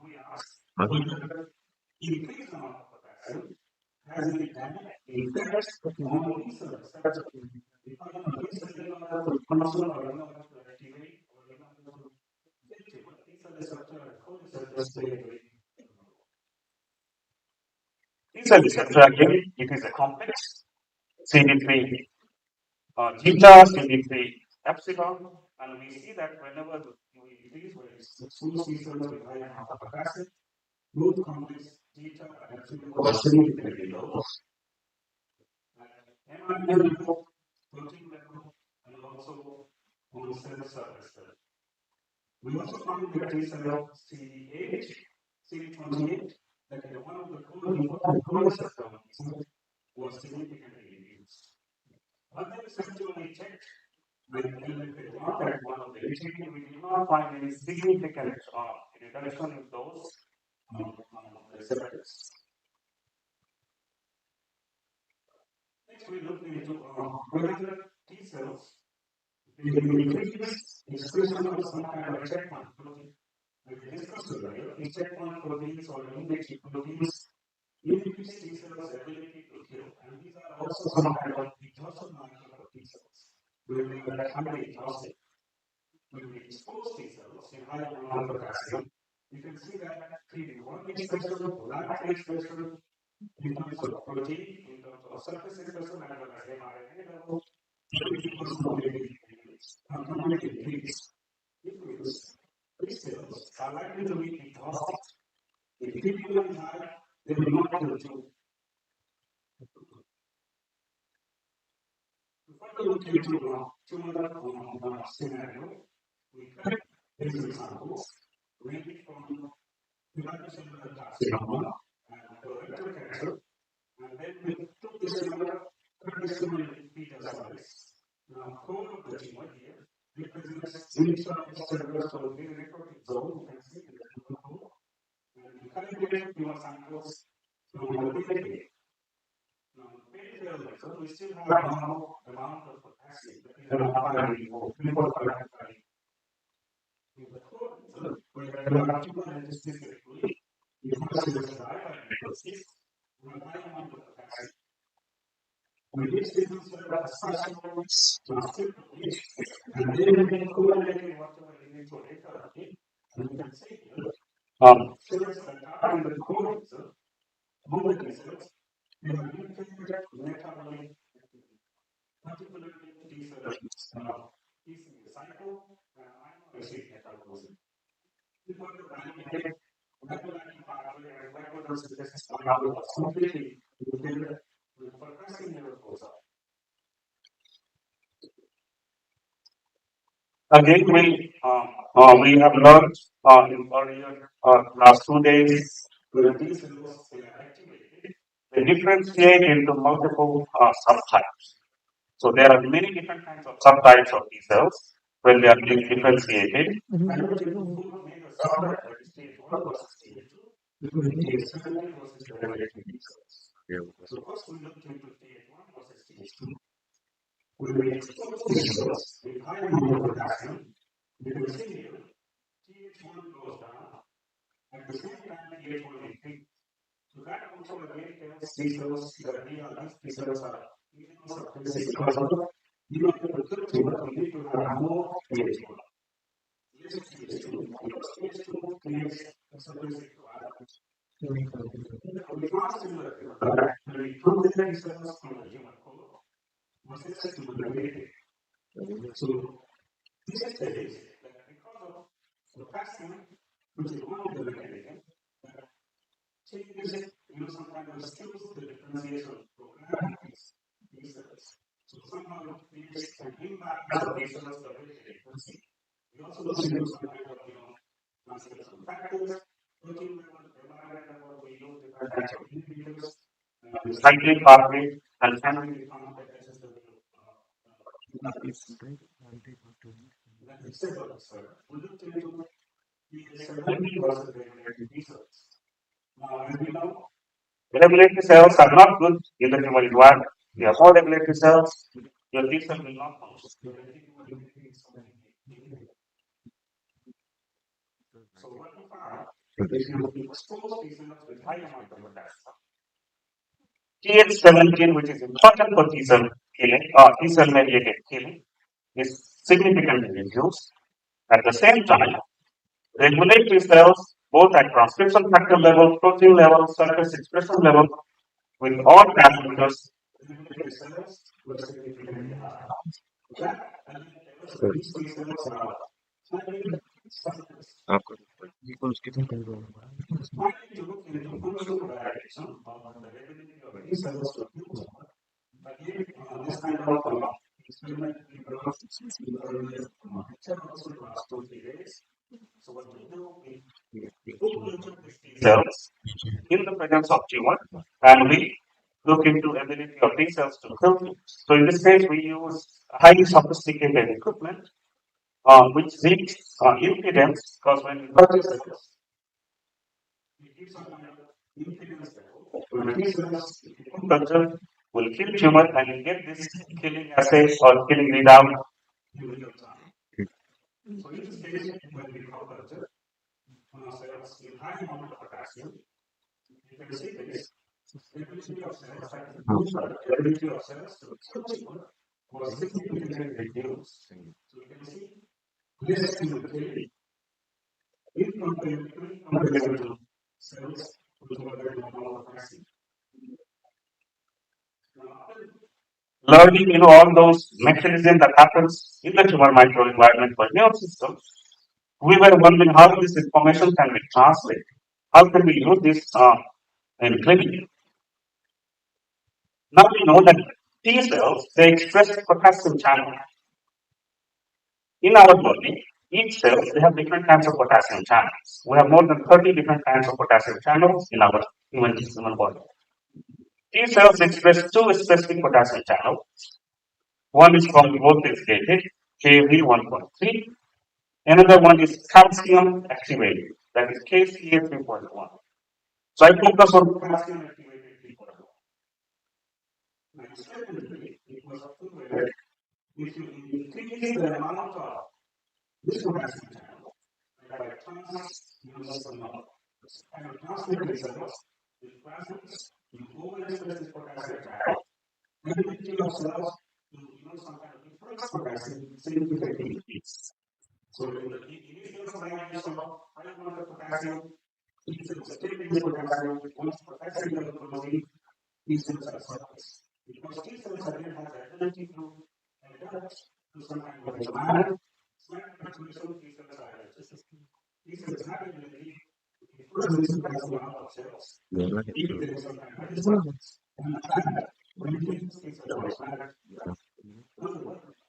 we asked whether increased amount of potassium has any effect on the cells. That's what if I increase the amount of function or activate or T cell receptor and co-receptor just stay away. T cell receptor again, it is a complex CD3 beta, CD3 epsilon, and we see that whenever we increase expose T cells with high amount of potassium, both complex beta and epsilon are significantly low. mRNA level, protein level, and also on the cell surface level. We also found that T cell CD8, CD28, that is one of the co-receptors was significantly reduced. Other receptor we checked with MNNIT at one of the HAP, we did not find any significant reduction in those receptors. Next, we looked into whether T cells increase expression of some kind of checkpoint protein. We discussed earlier, the checkpoint proteins or innate proteins increase T cells' ability to kill, and these are also some kind of exhaustion marker for T cells. When we are highly exhausted, when we expose T cells in high amount of potassium, you can see that PD-1 expression, LAT expression, in terms of protein, in terms of surface expression, as well as mRNA level, increase. These cells are likely to be exhausted. If PD-1 is high, they will not kill you. To further look into tumor scenario, we cut patient samples ranging from hepatocellular carcinoma and colorectal cancer, and then we took the similar beta cells. Now, core of the tumor here represents intracellular necrotic zone, you can see in the tumor core, and we collected tumor samples from the periphery. Now, peripheral method, we still have a normal amount of potassium that is not anymore, before in the core method, where there are tumor specifically, the cells die by necrosis, with a high amount of potassium. We did signal cell assessments transcriptally, and then we correlated whatever image or data again, and you can see here, cells that are in the core method, all the T cells, they are indicated metabolic activity, particularly T cells, ECA cycle, and amino acid metabolism. We got to validate metabolic pathway and glycolysis pathway was completely independent with progressing neuroposa. Again, we have learned in earlier last 2 days where these cells are activated, they differentiate into multiple subtypes. So there are many different kinds of subtypes of T cells when they are being differentiated. So first we looked into TH1 versus TH2. When we expose T cells with high amount of potassium, you can see here TH1 goes down. At the same time, TH1 increases. So that also again tells T cells that these T cells are because you know we need to have more TH1. Less TH2 because TH2 creates acceleration to atoms. We found similar when we put the T cells from the human core versus to the negative. So this says that because of potassium, which is one of the mechanisms that changes some kind of skills the differentiation program these cells. So somehow it creates an impact of these cells the way they differentiate. We also see some kind of translational factors, protein level, mRNA level, we use different kinds of inhibitors, cyclic pathway, and finally we found that this is the we looked into the 70 versus regulatory T cells. Now, as we know, regulatory cells are not good in the tumor environment. If you have more regulatory cells, your T cell will not function. So what we found if you expose T cells with high amount of potassium, TH17, which is important for T cell killing or T cell mediated killing, is significantly reduced. At the same time, regulatory cells, both at transcription factor level, protein level, surface expression level, with all parameters, regulatory cells were significantly high. That these T cells are slightly suppressed. Finally, to look into functional variation of the ability of T cells to kill tumor, again, this kind of experiment involves also lasts 2-3 days. So what we do, we culture these T cells in the presence of tumor, and we look into ability of T cells to kill tumors. So in this case, we use highly sophisticated equipment, which reads impedance, because when we purchase cells, we give some kind of impedance level. When T cells culture will kill tumor, and you get this killing assay or killing readout in real time. So in this case, when we culture cells with high amount of potassium, you can see this. The ability of cells, the ability of cells to kill tumor was significantly reduced. So you can see less tumor killing in comparison to cells which were very normal potassium. Learning, all those mechanisms that happens in the tumor microenvironment for immune system, we were wondering how this information can be translated. How can we use this in clinic? Now we know that T cells, they express potassium channel. In our body, each cell, they have different kinds of potassium channels. We have more than 30 different kinds of potassium channels in our human body. T cells express two specific potassium channels. One is called voltage gated, Kv1.3. Another one is calcium activated, that is Kca 3.1. So I focus on calcium activated 3.1. Now, secondly, it was proven if you increase the amount of this potassium channel by translational cells with plasmids, you overexpress this potassium channel, and the ability of cells to some kind of difference potassium significantly increase. So in the initial slide, you saw high amount of potassium, T cells take this potassium, once potassium level goes in, T cells are suppressed. Because T cells again have the ability to adapt to some kind of environment. Slight fluctuation, T cells are adjusted. T cells have the ability to first this potassium out of cells. If there is some kind of disturbance, and when you take T cells out of cells,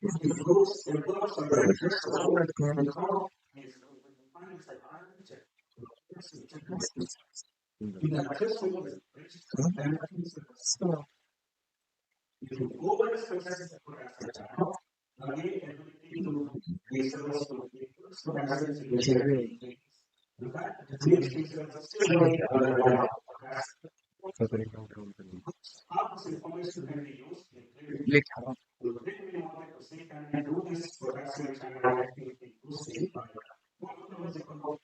if it goes and goes on the first level, the call is defined as an iron check. In that first level, if you overexpress the potassium channel, again, ability to these cells to increase potassium significantly. In fact, these T cells are still going under the level of potassium. How this information can be used in clinical. We really wanted to see can we do this potassium channel activity boosting by morphological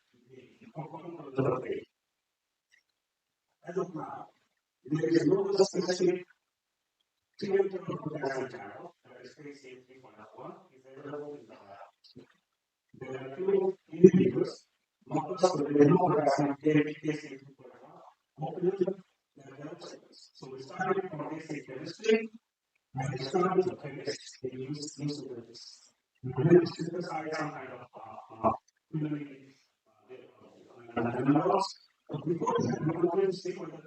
therapy. As of now, there is no specific treatment of potassium channel, that is Kc 3.1, is available in the biology. There are few inhibitors, most of the potassium Kc 3.1, open so we started from basic chemistry and we started to chemist. We use this. And then we synthesize some kind of minerals. But before that, we wanted to see whether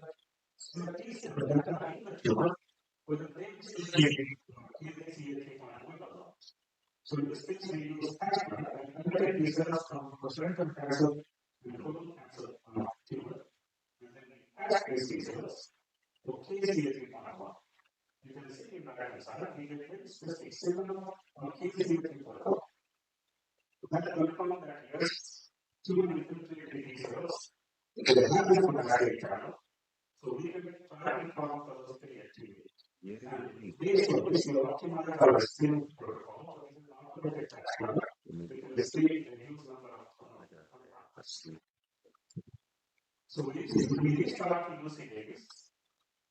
these are in the tumor, whether they so in this case, we use aspirin and elevate these cells from colorectal cancer and colon cancer tumor. And then we aspirate these cells. Kc 3.1. You can see in the right side, we get very specific signal on Kc 3.1. That confirms that yes, tumor infiltrated T cells, they have this potassium channel, so we can try to confirm those three activity. And based on this, we optimize our screening protocol. We can see a huge number of So we started using this,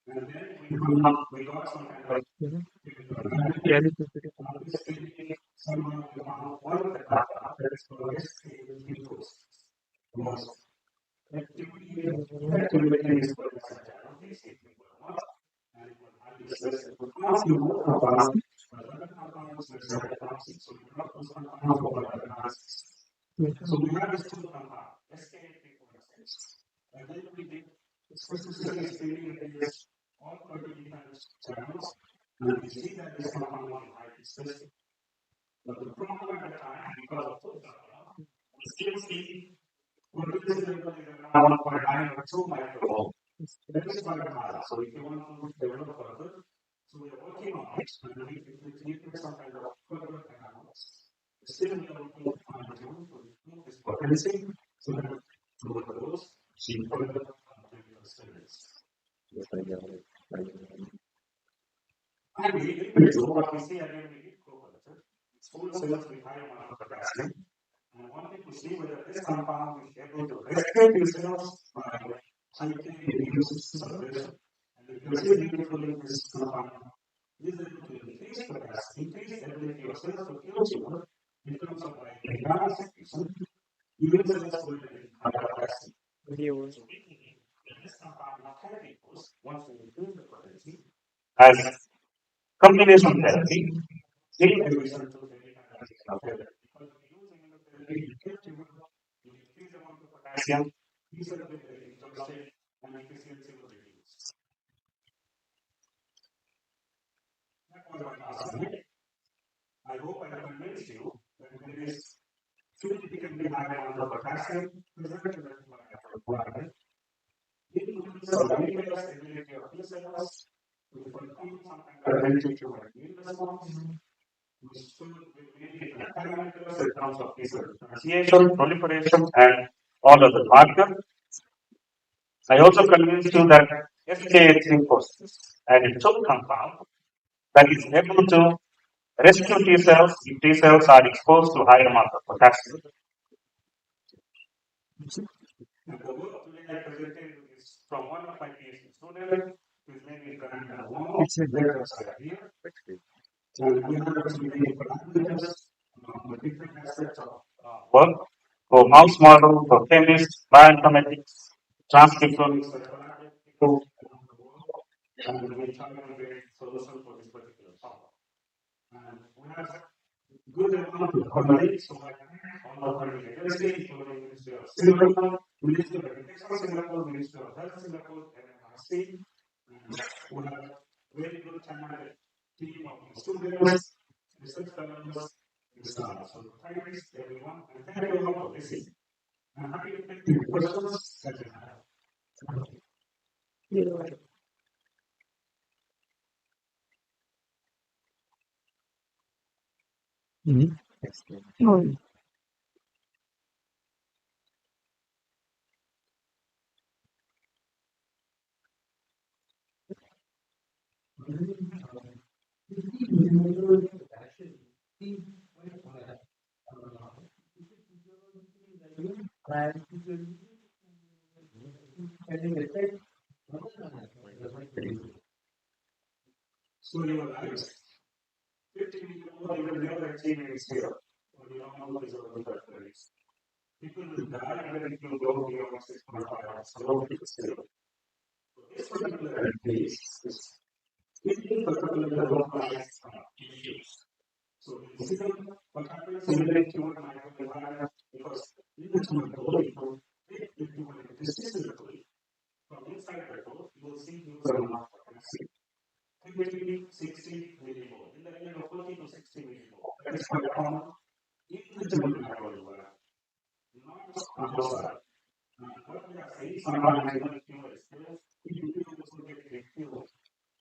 and then we got some kind of somehow one of the data that is called inputs was activity is called as a channel, basically, and it will have this list. It will ask you more about but other compounds that are toxic. So you have those compounds for other analysis. So we have this two compound, SK8 for instance. And then we did specifically screening against all 30 different channels, and we see that this compound is highly specific. But the problem at the time, because of those data, we still see potency level is around 1.9 or 2 microvolt. That is quite high. So if you want to develop further, so we are working on it, and we need some kind of further analysis. Still, we are working on it to improve this potency, so that we can those see further clinical studies. And what we see again, we need co-culture. Full cells with high amount of potassium. And I wanted to see whether this compound is able to rescue these cells by highly reduced suppression. And you can see beautifully this compound is able to increase potassium, increase the ability of cells to kill tumor in terms of like gamma secretion, even cells with high potassium. So we believe that this compound can be used once we increase the potency as combination therapy in addition to any kind of therapy. Because we use immunotherapy, you kill tumor, you increase the amount of potassium, T cell will get exhausted, and efficiency will reduce. That was my last slide. I hope I convinced you that there is significantly high amount of potassium present in the requirement. It increases the molecular stability of T cells to perform some kind of anti-tumor immune response. We should be parameters in terms of T cell differentiation, proliferation, and all other markers. I also convinced you that SK8 and its own compound that is able to rescue T cells if T cells are exposed to high amount of potassium. And the work today I presented is from one of my PhD students, whose name is here. And we have actually made parameters on different aspects of work for mouse model, for chemists, bioinformatics, transcriptomics, and we try to create solution for this particular problem. And we have good amount of colleagues who are all over the university, including Ministry of Singapore, Ministry of Education Singapore, Ministry of Health Singapore, MNNIT, and we have very good talented team of students, research fellows, and staff. So thanks everyone, and thank you all for listening. I'm happy to take your questions that you have. So you are right. 50 million more, you will never achieve any zero. Or you don't know the zero factories. People will die even if you go beyond 6.5 hours. So people zero. So this particular case is really particular localized issues. So the zero, what happens in the tumor microenvironment, because in the tumor body, if the tumor is systemically, from inside the body, you will see huge amount of potassium. 50, 60 millimoles, in the range of 40 to 60 millimoles. That is quite common in the tumor microenvironment, not outside. What we are saying, sometimes even if tumor is still, you will also get refused.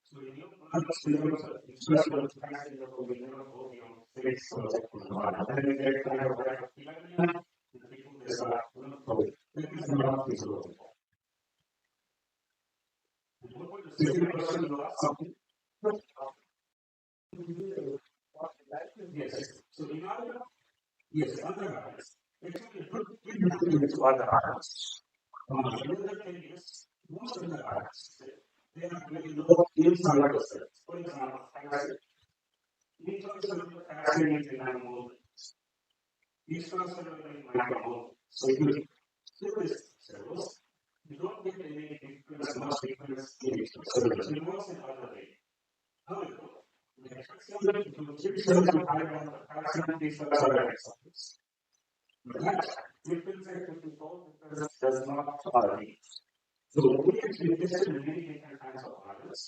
So in your blood especially the potassium level will never go beyond 6 or 6.5. Then you get kind of like a phenomenon, and people they start going. That is not physiological. And what was the second question you asked something? Yes. So in other, yes, other items. Actually, put nothing into other items. Another thing is, most of the atoms, they are very low inside the cells. For example, acid. Intracellular acid is in nanomolar. Extracellular is micromolar. So if you kill these cells, you don't get any difference, much difference in extracellular. It works in other way. However, the extracellular, if you keep cells with high amount of calcium, these cells are examples. That difference does not vary. So we actually tested many different kinds of ions.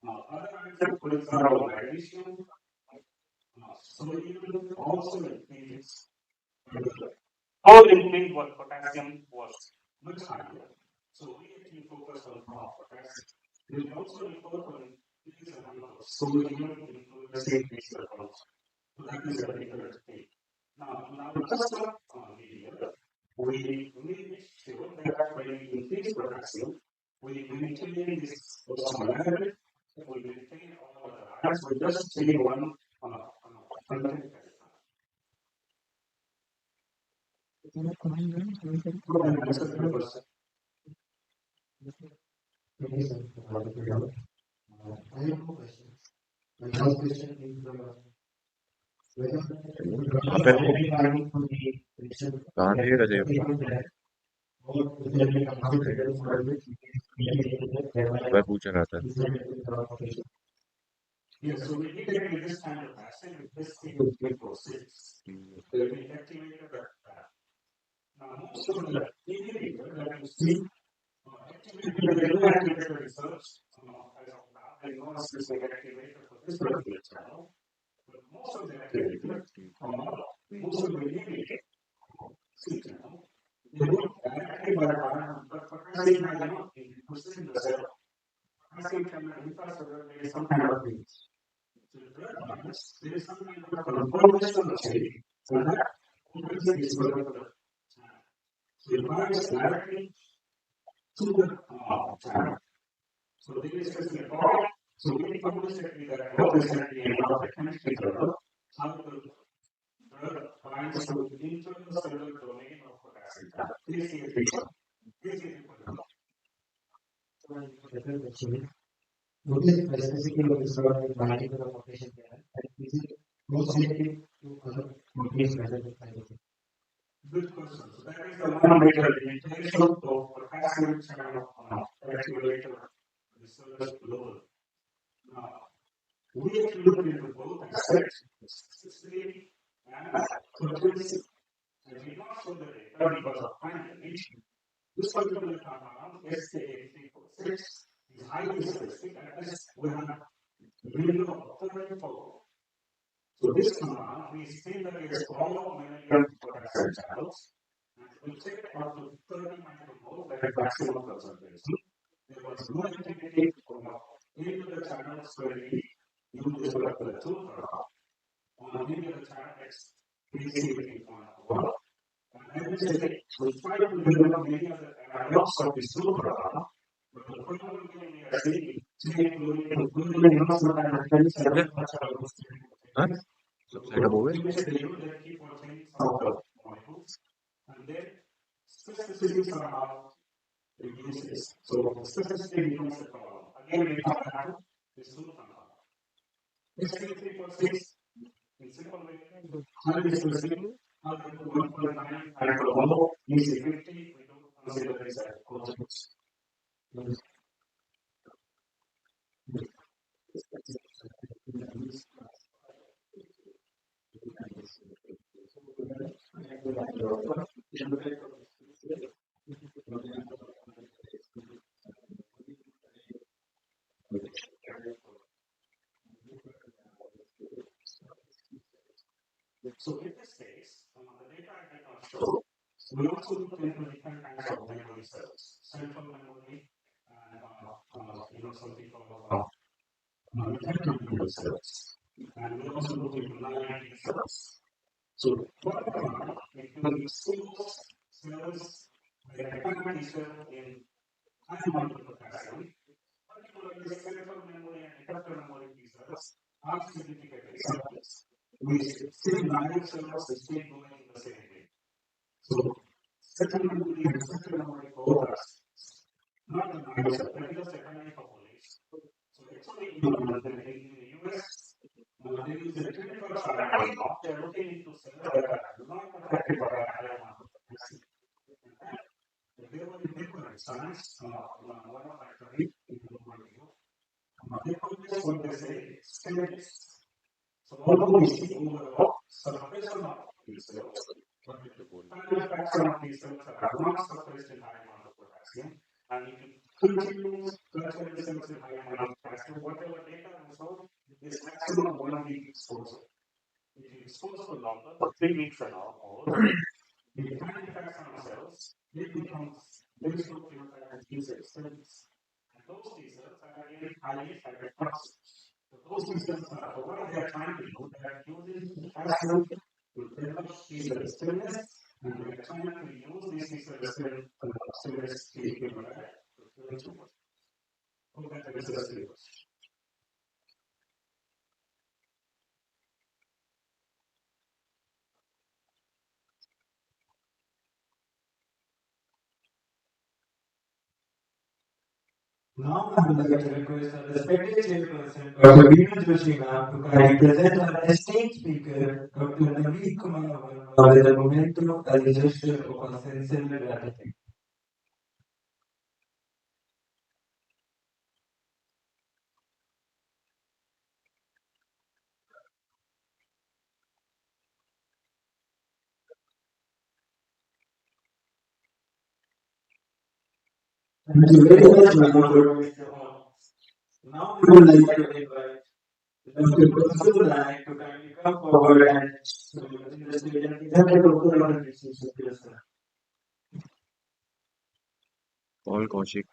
Other ions, for example, magnesium, sodium, also increases. All increase what potassium was much higher. So we actually focused on potassium. We also report on increase amount of sodium influencing these cells. So that is a particular thing. Now just on here, we made sure that when we increase potassium, we maintain this osmolarity, we maintain all of the ions, we just change one content. Go ahead and answer the question. Okay, sir. I have two questions. My first question is whether redefine to the patient or whether we can consider for which वह पूछ रहा था Yes, so we did this kind of assay with this thing with glycosis. We activated that. Now, most of the inhibitor that you see activated the research as of now, there is no specific activator for this particular channel, but most of the activators, most of the inhibitor channel, they work directly by the but potassium has not been pushing the cell. Potassium can be intracellular, there is some kind of reach. So the third one is there is some kind of conformational change, and that opens this particular channel. So it binds directly to the channel. So there is specific topic. So we published that both recently in our chemistry journal, how the drug binds to the internal cellular domain of potassium channel. This is the what is specifically what is about binding to the population there, and is it co-selective to other proteins rather than cytokine? Good question. So that is the one major limitation of potassium channel activator research globally. Now, we actually look into both aspects, specificity and potency. I did not show the data because of time limit. This particular compound, SK8346, is highly specific, and we have window of 34. So this compound, we see that it is all mammalian potassium channels, and we checked up to 30 micromoles, that is maximum concentration. There was no activity from any of the channels where we use this particular tool on any of the channels, we see it on. And I would say we try to develop many other analogs of this tool, but the problem we are seeing is and then specificity somehow reduces. So specificity becomes the problem. Again, we come back to this tool compound. SK346 in simple way, highly specific, 1.9 micromolar, EC50, we don't consider this as consequence. So in this case, the data I did not show, we also looked into different kinds of memory cells, central memory, and something called mechanical memory cells. And we also looked into non-ID cells. So what if you expose cells like a T cell in high amount of potassium, particularly central memory and effector memory T cells are significant examples. We see naive cells still going in the same way. So such a number of quotas, not the numbers, but just economic population. So actually, in the US, there is a clinical trial of they're looking into cells that are not affected by a higher amount of vaccine. There was a paper in Science, one of my colleagues in the review. They published what they say stages. So although we see overall suppression of T cells, but the final fraction of T cells are not suppressed in high amount of potassium, and if you continue culturing cells in high amount of potassium, whatever data we saw is maximum 1 week exposure. If you expose for longer, for 3 weeks and more, the final fraction of cells, it becomes very slow phenotype and T cell studies. And those T cells are again highly cytotoxic. So those T cells are what they are trying to do, they are using potassium to develop T cell stillness, and they are trying to use this T cell stillness phenotype to kill tumors. Hope that answers your question. Now I would like to request our respected chairperson, Dr. Veenu Joshi ma'am, to kindly present our esteemed speaker, Dr. Naveed Kumar Verma, with a memento as a gesture of our sincere gratitude. Thank you very much, ma'am, for Mr. Hall. Now we would like to invite Dr. Consul Naik to kindly come forward and in the stage and present a total of research with sir. Paul Kaushik.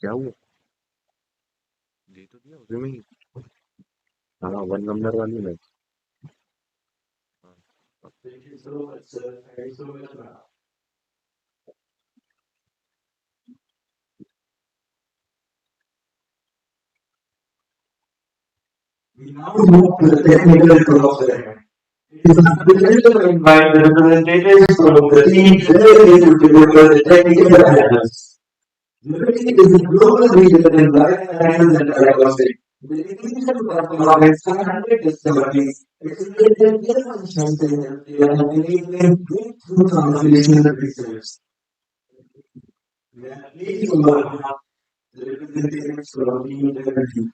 क्या हुआ? दे तो दिया उसमें ही. हाँ, 1 number वाली में. Thank you so much, sir. Thank you so much, ma'am. We now move to the technical talk segment. It is a privilege to invite the representatives from the team ready to deliver the technical analysis. Unity is a global leader in life sciences and diagnostics. The innovation perform its 100 discoveries, accelerated innovations in healthcare and enabling breakthrough translational research. We are pleased to welcome the representatives from Immunology.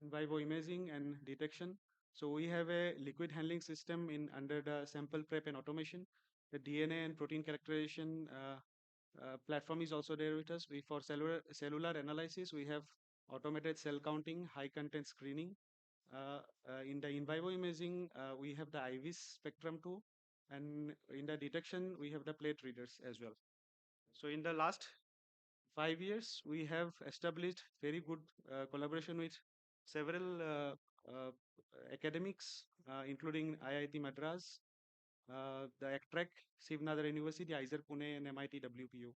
in vivo imaging and detection. So we have a liquid handling system in under the sample prep and automation. The DNA and protein characterization platform is also there with us. We for cellular analysis, we have automated cell counting, high content screening. In the in vivo imaging, we have the IVIS spectrum too, and in the detection, we have the plate readers as well. So in the last 5 years, we have established very good collaboration with several uh, academics, including IIT Madras, the ACTREC, Sivnadar University, IISER Pune, and MIT WPU.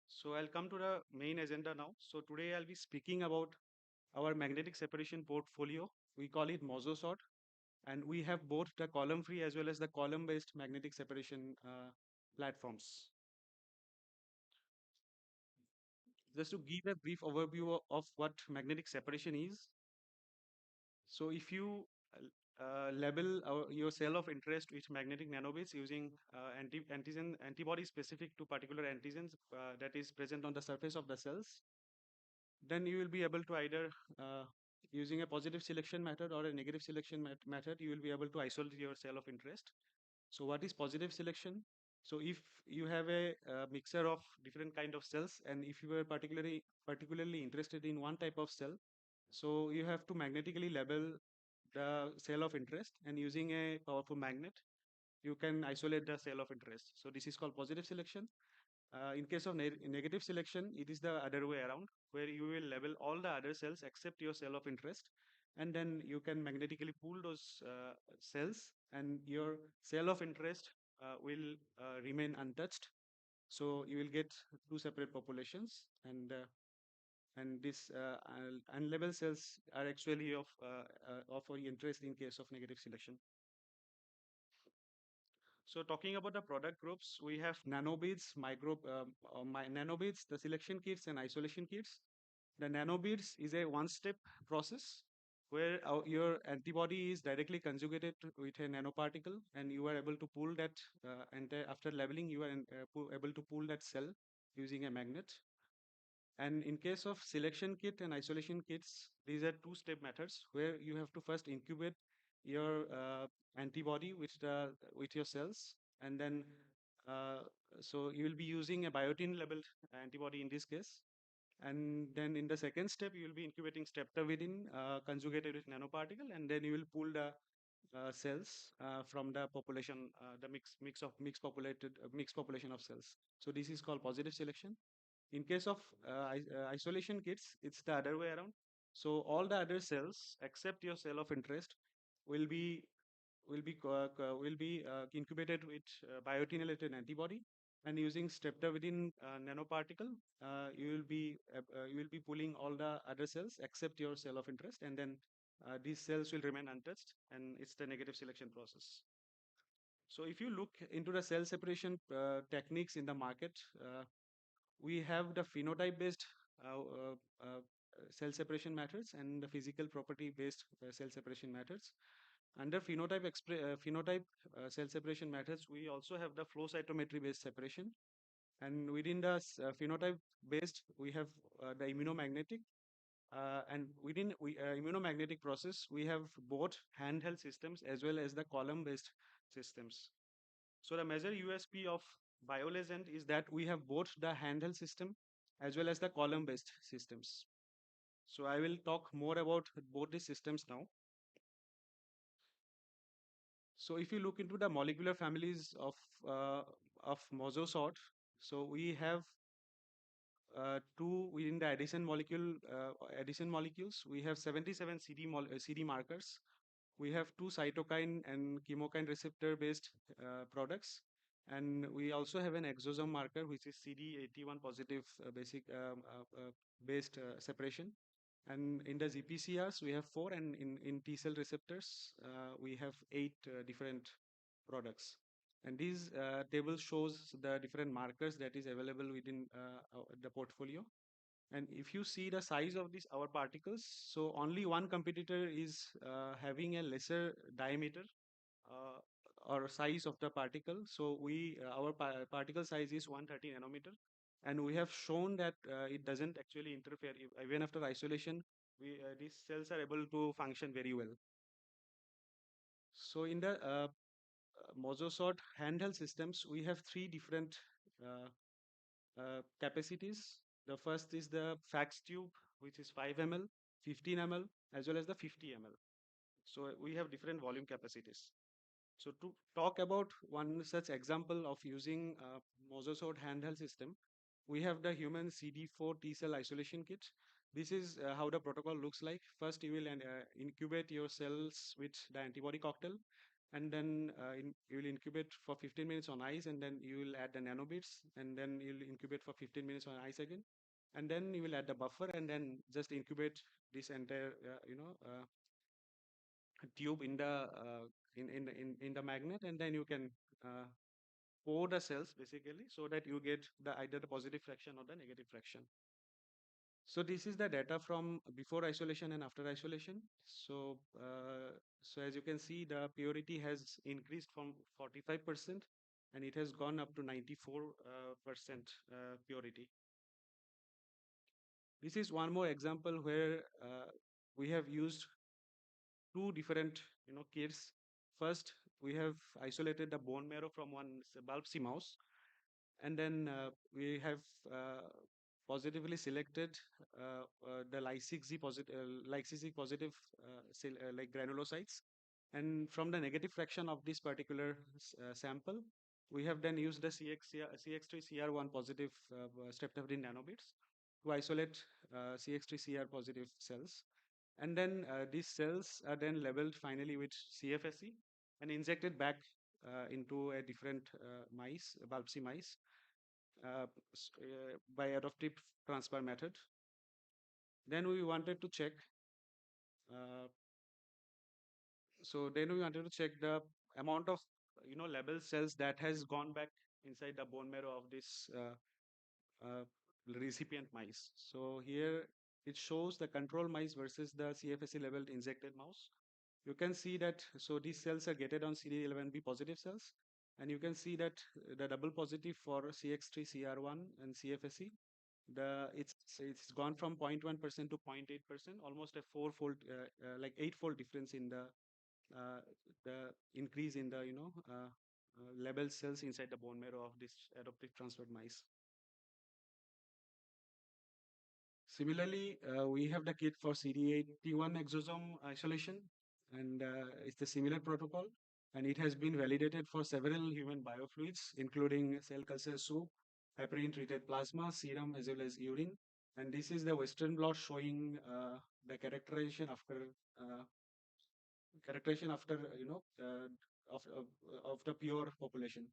So I'll come to the main agenda now. So today I'll be speaking about our magnetic separation portfolio. We call it MOSOSORT, and we have both the column-free as well as the column-based magnetic separation platforms. Just to give a brief overview of what magnetic separation is. So if you label your cell of interest with magnetic nanobits using antibody specific to particular antigens that is present on the surface of the cells, then you will be able to either using a positive selection method or a negative selection method, you will be able to isolate your cell of interest. So what is positive selection? So if you have a mixture of different kind of cells, and if you are particularly interested in one type of cell, so you have to magnetically label the cell of interest, and using a powerful magnet, you can isolate the cell of interest. So this is called positive selection. In case of negative selection, it is the other way around, where you will label all the other cells except your cell of interest, and then you can magnetically pull those cells, and your cell of interest will remain untouched. So you will get two separate populations, and this unlabeled cells are actually of interest in case of negative selection. So talking about the product groups, we have nanobeads, nanobeads, the selection kits and isolation kits. The nanobeads is a one-step process where your antibody is directly conjugated with a nanoparticle, and you are able to pull that, and after labeling, you are able to pull that cell using a magnet. And in case of selection kit and isolation kits, these are two-step methods where you have to first incubate your antibody with your cells, and then uh, so you will be using a biotin labeled antibody in this case. And then in the second step, you will be incubating streptavidin conjugated with nanoparticle, and then you will pull the cells from the population, the mixed population of cells. So this is called positive selection. In case of isolation kits, it's the other way around. So all the other cells except your cell of interest will be incubated with biotin-related antibody, and using streptavidin nanoparticle, you will be pulling all the other cells except your cell of interest, and then these cells will remain untouched, and it's the negative selection process. So if you look into the cell separation techniques in the market, we have the phenotype based uh, uh, uh, cell separation methods and the physical property based cell separation methods. Under phenotype cell separation methods, we also have the flow cytometry based separation, and within the phenotype based, we have the immunomagnetic, and within immunomagnetic process, we have both handheld systems as well as the column based systems. So the major USP of BioLegend is that we have both the handheld system as well as the column-based systems. So I will talk more about both these systems now. So if you look into the molecular families uh, of mososort, so we have two within the addition molecules. We have 77 CD markers. We have two cytokine and chemokine receptor based products, and we also have an exosome marker which is CD81 positive based separation. And in the GPCRs we have four, and in T cell receptors we have eight different products. And these table shows the different markers that is available within the portfolio. And if you see the size of these our particles, so only one competitor is having a lesser diameter uh, or size of the particle. So our particle size is 130 nanometer, and we have shown that it doesn't actually interfere even after isolation. these cells are able to function very well. So in the Mozosort handheld systems, we have three different uh, capacities. The first is the fax tube, which is 5 ml, 15 ml, as well as the 50 ml. So we have different volume capacities. So to talk about one such example of using Mozosort handheld system, we have the human CD4 T cell isolation kit. This is how the protocol looks like. First, you will incubate your cells with the antibody cocktail, and then you will incubate for 15 minutes on ice, and then you will add the nanobits, and then you'll incubate for 15 minutes on ice again, and then you will add the buffer, and then just incubate this entire tube in the in the magnet, and then you can uh, pour the cells basically so that you get the either the positive fraction or the negative fraction. So this is the data from before isolation and after isolation. So as you can see, the purity has increased from 45% and it has gone up to 94% purity. This is one more example where we have used two different kits. First, we have isolated the bone marrow from one biopsy mouse, and then we have positively selected the lysis positive like granulocytes, and from the negative fraction of this particular sample, we have then used the CX3CR1 positive streptavidin nanobits to isolate CX3CR positive cells, and then these cells are then labeled finally with CFSE and injected back into a different mice, biopsy mice, by adoptive transfer method. Then we wanted to check. Uh, then we wanted to check the amount of label cells that has gone back inside the bone marrow of this uh, recipient mice. So here it shows the control mice versus the CFSE labeled injected mouse. You can see that these cells are gated on CD11B positive cells, and you can see that the double positive for CX3CR1 and CFSE, it's gone from 0.1% to 0.8%, almost a fourfold, like eightfold difference in the increase in the label cells inside the bone marrow of this adoptive transferred mice. Similarly, we have the kit for CD81 exosome isolation, and it's the similar protocol, and it has been validated for several human biofluids, including cell culture soup, heparin-treated plasma, serum, as well as urine. And this is the Western blot showing the characterization after of the pure population.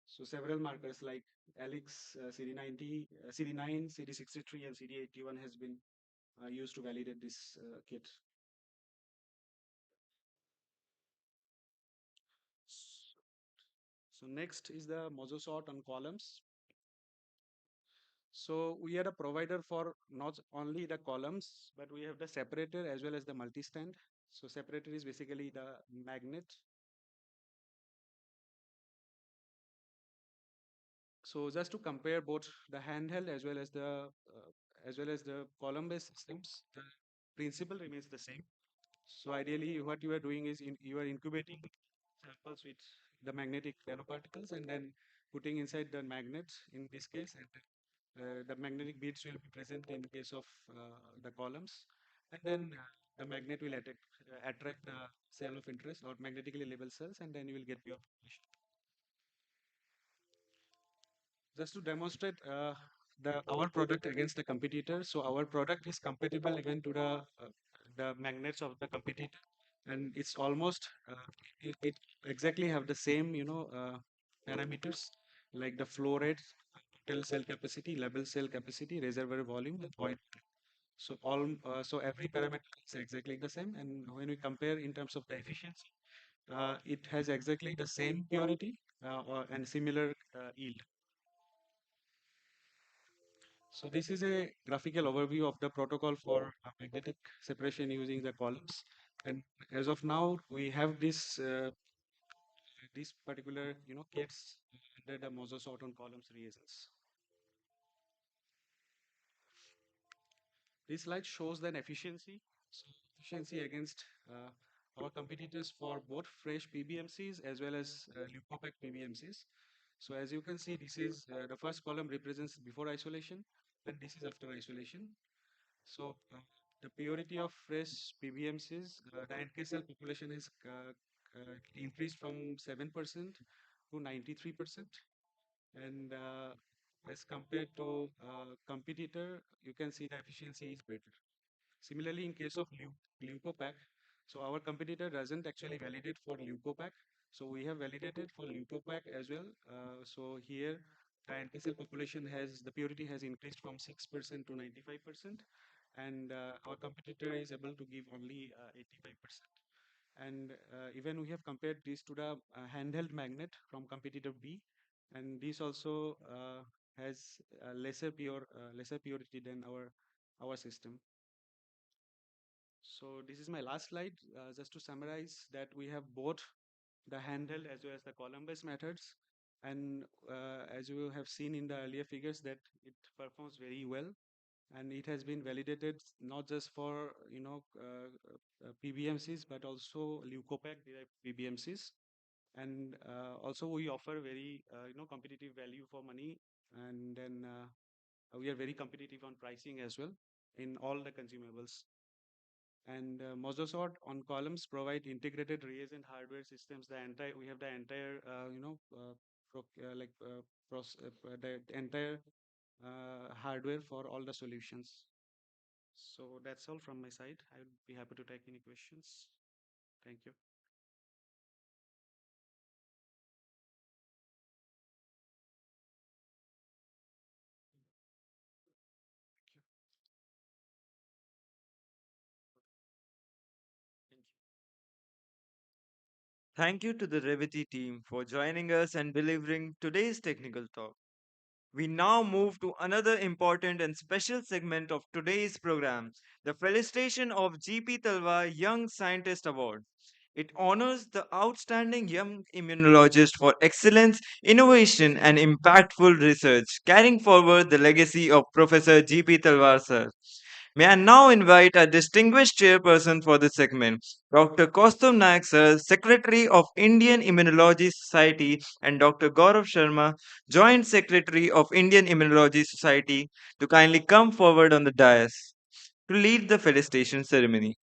So several markers like ALEX, CD90, CD9, CD63, and CD81 has been used to validate this kit. So next is the Mozosort on columns. So we are a provider for not only the columns, but we have the separator as well as the multi-stand. So separator is basically the magnet. So just to compare both the handheld as well as the column-based systems, the principle remains the same. So ideally, what you are doing is you are incubating samples with the magnetic nanoparticles and then putting inside the magnet in this case, and the magnetic beads will be present in case of the columns, and then the magnet will attract the cell of interest or magnetically labeled cells, and then you will get your population. Just to demonstrate the our product against the competitor. So our product is compatible even to the magnets of the competitor, and it's almost it exactly have the same parameters like the flow rate, total cell capacity, label cell capacity, reservoir volume, and void. So every parameter is exactly the same, and when we compare in terms of the efficiency, it has exactly the same purity and similar yield. So this is a graphical overview of the protocol for magnetic separation using the columns. And as of now, we have this particular kits under the Mozosort on columns reagents. This slide shows then efficiency. So efficiency against our competitors for both fresh PBMCs as well as leukopac PBMCs. So as you can see, this is the first column represents before isolation, and this is after isolation. So the purity of fresh PBMCs, the NK cell population is increased from 7% to 93%, and as compared to competitor, you can see the efficiency is better. Similarly, in case of leukopac, so our competitor doesn't actually validate for leukopac. So we have validated for leukopac as well. So here, the NK cell population has the purity has increased from 6% to 95%, and our competitor is able to give only 85%. And even we have compared this to the handheld magnet from competitor B, and this also has lesser purity than our system. So this is my last slide, just to summarize that we have both the handheld as well as the column-based methods. And as you have seen in the earlier figures that it performs very well, and it has been validated not just for PBMCs but also leukopac derived PBMCs. And also we offer very competitive value for money, and then we are very competitive on pricing as well in all the consumables. And Mososort on columns provide integrated reagent hardware systems. We have the entire the entire hardware for all the solutions. So that's all from my side. I will be happy to take any questions. Thank you. Thank you. Thank you to the Revity team for joining us and delivering today's technical talk. We now move to another important and special segment of today's program, the felicitation of GP Talwar Young Scientist Award. It honors the outstanding young immunologist for excellence, innovation, and impactful research, carrying forward the legacy of Professor GP Talwar sir. May I now invite our distinguished chairperson for this segment, Dr. Kaustubh Naik sir, Secretary of Indian Immunology Society, and Dr. Gaurav Sharma, Joint Secretary of Indian Immunology Society, to kindly come forward on the dais to lead the felicitation ceremony.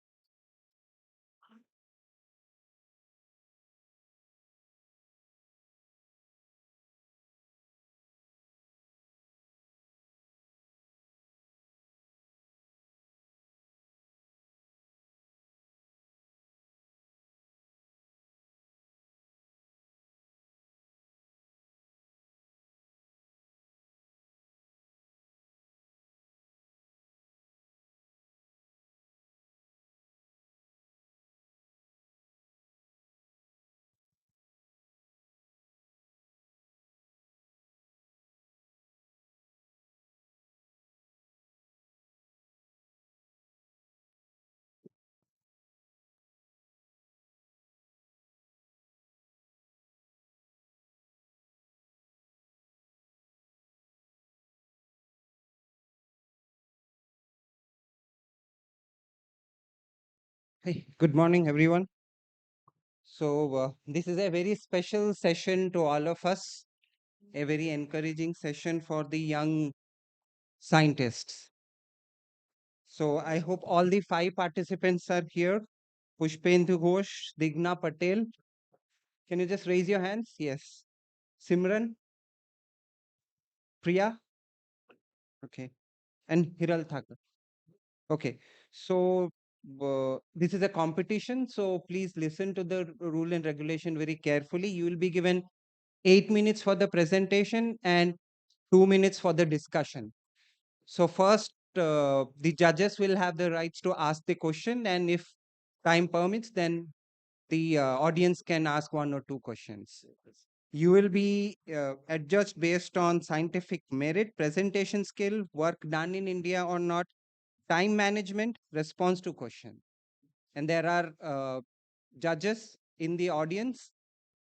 Hey, good morning, everyone. So, this is a very special session to all of us, a very encouraging session for the young scientists. So, I hope all the 5 participants are here. Pushpendra Ghosh, Digna Patel. Can you just raise your hands? Yes. Simran, Priya. Okay. And Hiral Thakur. Okay. So, this is a competition. So, please listen to the rule and regulation very carefully. You will be given 8 minutes for the presentation and 2 minutes for the discussion. So first, the judges will have the rights to ask the question, and if time permits, then the audience can ask 1 or 2 questions. You will be adjudged based on scientific merit, presentation skill, work done in India or not, time management, response to question. And there are judges in the audience,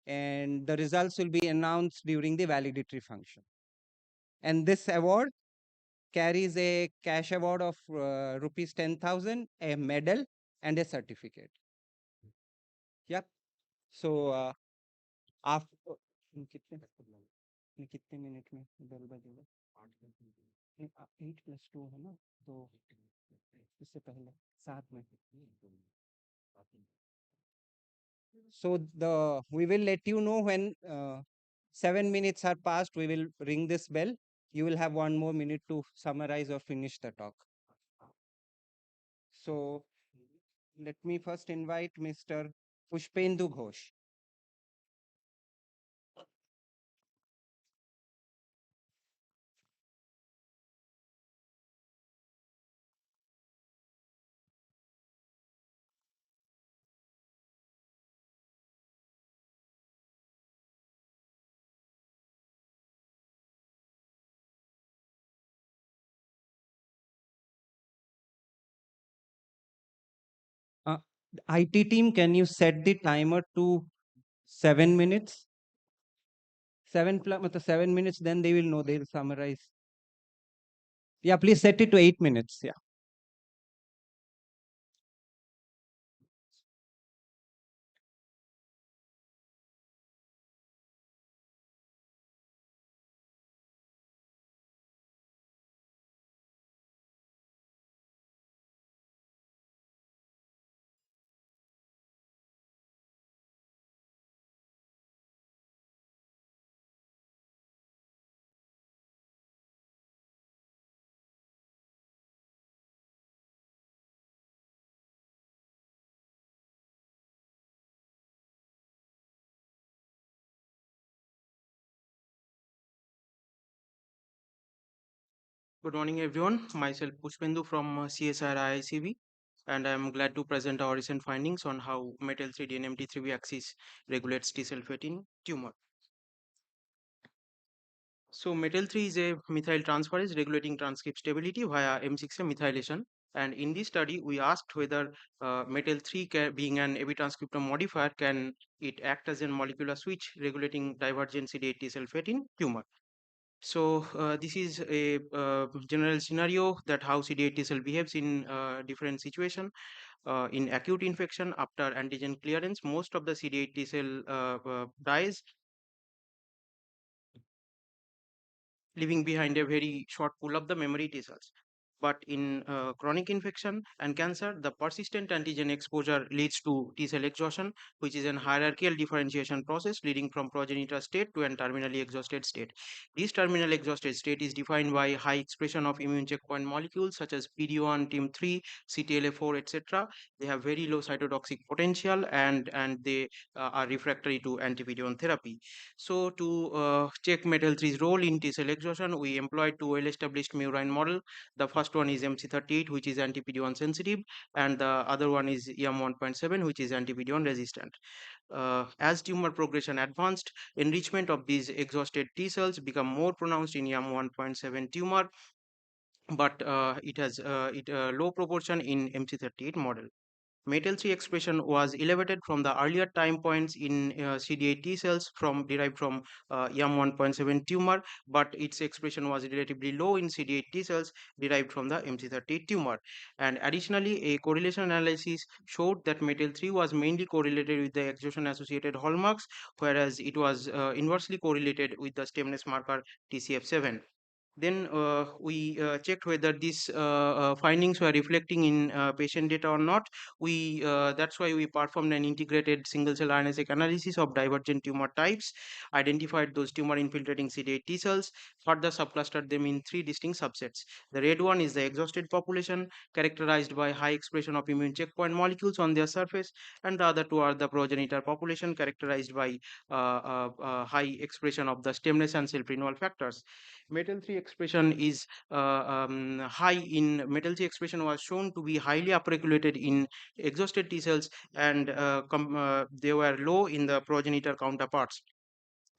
and the results will be announced during the validatory function. And this award carries a cash award of rupees 10,000, a medal, and a certificate. Yep. So after कितने minute में bell बजेगा? 8 + 2 है ना, तो इससे पहले 7 में. So we will let you know when 7 minutes are passed. We will ring this bell. You will have 1 more minute to summarize or finish the talk. So let me first invite Mr. Pushpendu Ghosh. IT team, can you set the timer to 7 minutes? 7 minutes, then they will know, they will summarize. Yeah, please set it to 8 minutes. Yeah. Good morning, everyone. Myself Pushpendu from CSR IICV, and I am glad to present our recent findings on how metal 3 DNMT3B axis regulates T cell fate in tumor. So, metal 3 is a methyl transferase regulating transcript stability via M6A methylation. And in this study, we asked whether metal 3 being an AB transcriptome modifier, can it act as a molecular switch regulating divergent CD8 T cell fate in tumor. So this is a general scenario that how CD8 T cell behaves in different situation. In acute infection after antigen clearance, most of the CD8 T cell dies, leaving behind a very short pool of the memory T cells. But in chronic infection and cancer, the persistent antigen exposure leads to T cell exhaustion, which is an hierarchical differentiation process leading from progenitor state to an terminally exhausted state. This terminal exhausted state is defined by high expression of immune checkpoint molecules such as PD1, TIM3, CTLA4, etc. They have very low cytotoxic potential and they are refractory to anti-PD1 therapy. So to check metal 3's role in T cell exhaustion, we employed two well-established murine model. The first one is MC38, which is anti-PD1 sensitive, and the other one is EM1.7, which is anti-PD1 resistant. As tumor progression advanced, enrichment of these exhausted T cells become more pronounced in EM1.7 tumor, but it has low proportion in MC38 model. Metal 3 expression was elevated from the earlier time points in CD8 T cells derived from YAM1.7 tumor, but its expression was relatively low in CD8 T cells derived from the MC38 tumor. And additionally, a correlation analysis showed that metal 3 was mainly correlated with the exhaustion associated hallmarks, whereas it was inversely correlated with the stemness marker TCF7. Then we checked whether these findings were reflecting in patient data or not. That's why we performed an integrated single cell RNA-seq analysis of divergent tumor types, identified those tumor infiltrating CD8 T cells, further subclustered them in three distinct subsets. The red one is the exhausted population, characterized by high expression of immune checkpoint molecules on their surface, and the other two are the progenitor population, characterized by high expression of the stemness and self-renewal factors. Metal 3 expression is high in metal 3 expression was shown to be highly upregulated in exhausted T cells, and they were low in the progenitor counterparts.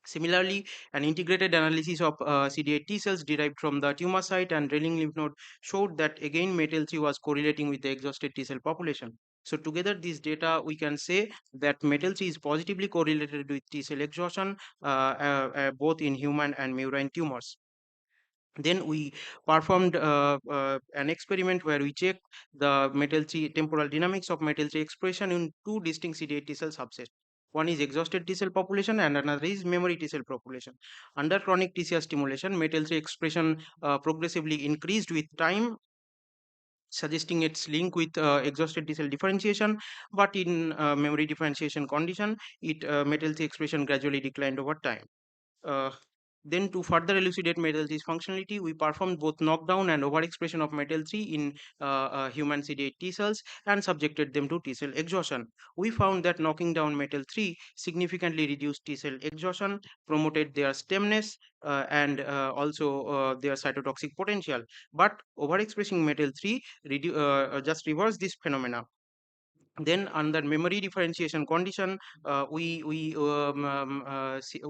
Similarly, an integrated analysis of CD8 T cells derived from the tumor site and draining lymph node showed that again metal 3 was correlating with the exhausted T cell population. So together these data, we can say that metal 3 is positively correlated with T cell exhaustion both in human and murine tumors. Then we performed an experiment where we checked the metal 3 temporal dynamics of metal 3 expression in two distinct CD8 T cell subsets. One is exhausted T cell population and another is memory T cell population. Under chronic TCR stimulation, metal 3 expression progressively increased with time, suggesting its link with exhausted T cell differentiation. But in memory differentiation condition, metal 3 expression gradually declined over time. Uh, then to further elucidate metal 3's functionality, we performed both knockdown and overexpression of metal 3 in human CD8 T cells and subjected them to T cell exhaustion. We found that knocking down metal 3 significantly reduced T cell exhaustion, promoted their stemness, and also their cytotoxic potential. But overexpressing metal 3 just reversed this phenomena. Then under memory differentiation condition, we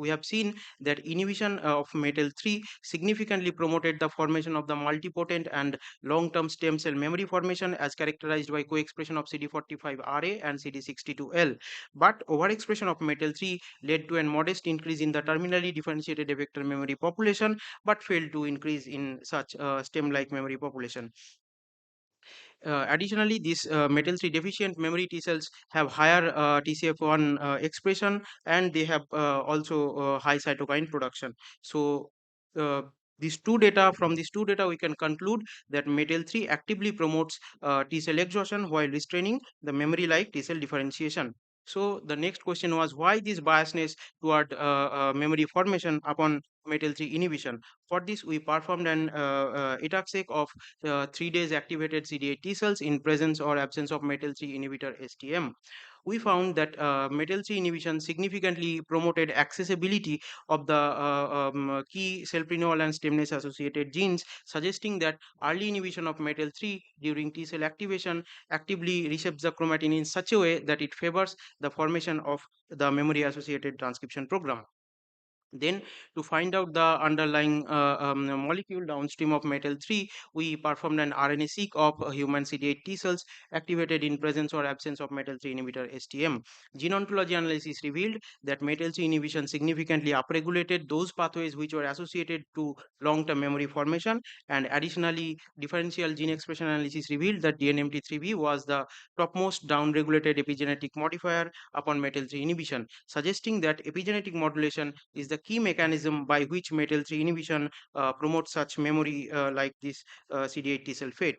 have seen that inhibition of metal 3 significantly promoted the formation of the multipotent and long term stem cell memory formation as characterized by co-expression of CD45RA and CD62L. But overexpression of metal 3 led to a modest increase in the terminally differentiated effector memory population, but failed to increase in such stem like memory population. Additionally, these metal 3 deficient memory T cells have higher TCF1 expression, and they have also high cytokine production. So, uh, these two data, we can conclude that metal 3 actively promotes T cell exhaustion while restraining the memory like T cell differentiation. So, the next question was why this biasness toward memory formation upon metal 3 inhibition. For this, we performed an ETAC of 3 days activated CD8 T cells in presence or absence of metal 3 inhibitor STM. We found that metal 3 inhibition significantly promoted accessibility of the key self-renewal and stemness associated genes, suggesting that early inhibition of metal 3 during T cell activation actively reshapes the chromatin in such a way that it favors the formation of the memory associated transcription program. Then, to find out the underlying molecule downstream of metal 3, we performed an RNA-seq of human CD8 T cells activated in presence or absence of metal 3 inhibitor STM. Gene ontology analysis revealed that metal 3 inhibition significantly upregulated those pathways which were associated to long-term memory formation, and additionally, differential gene expression analysis revealed that DNMT3B was the topmost downregulated epigenetic modifier upon metal 3 inhibition, suggesting that epigenetic modulation is the key mechanism by which metal 3 inhibition promotes such memory like this CD8 T cell fate.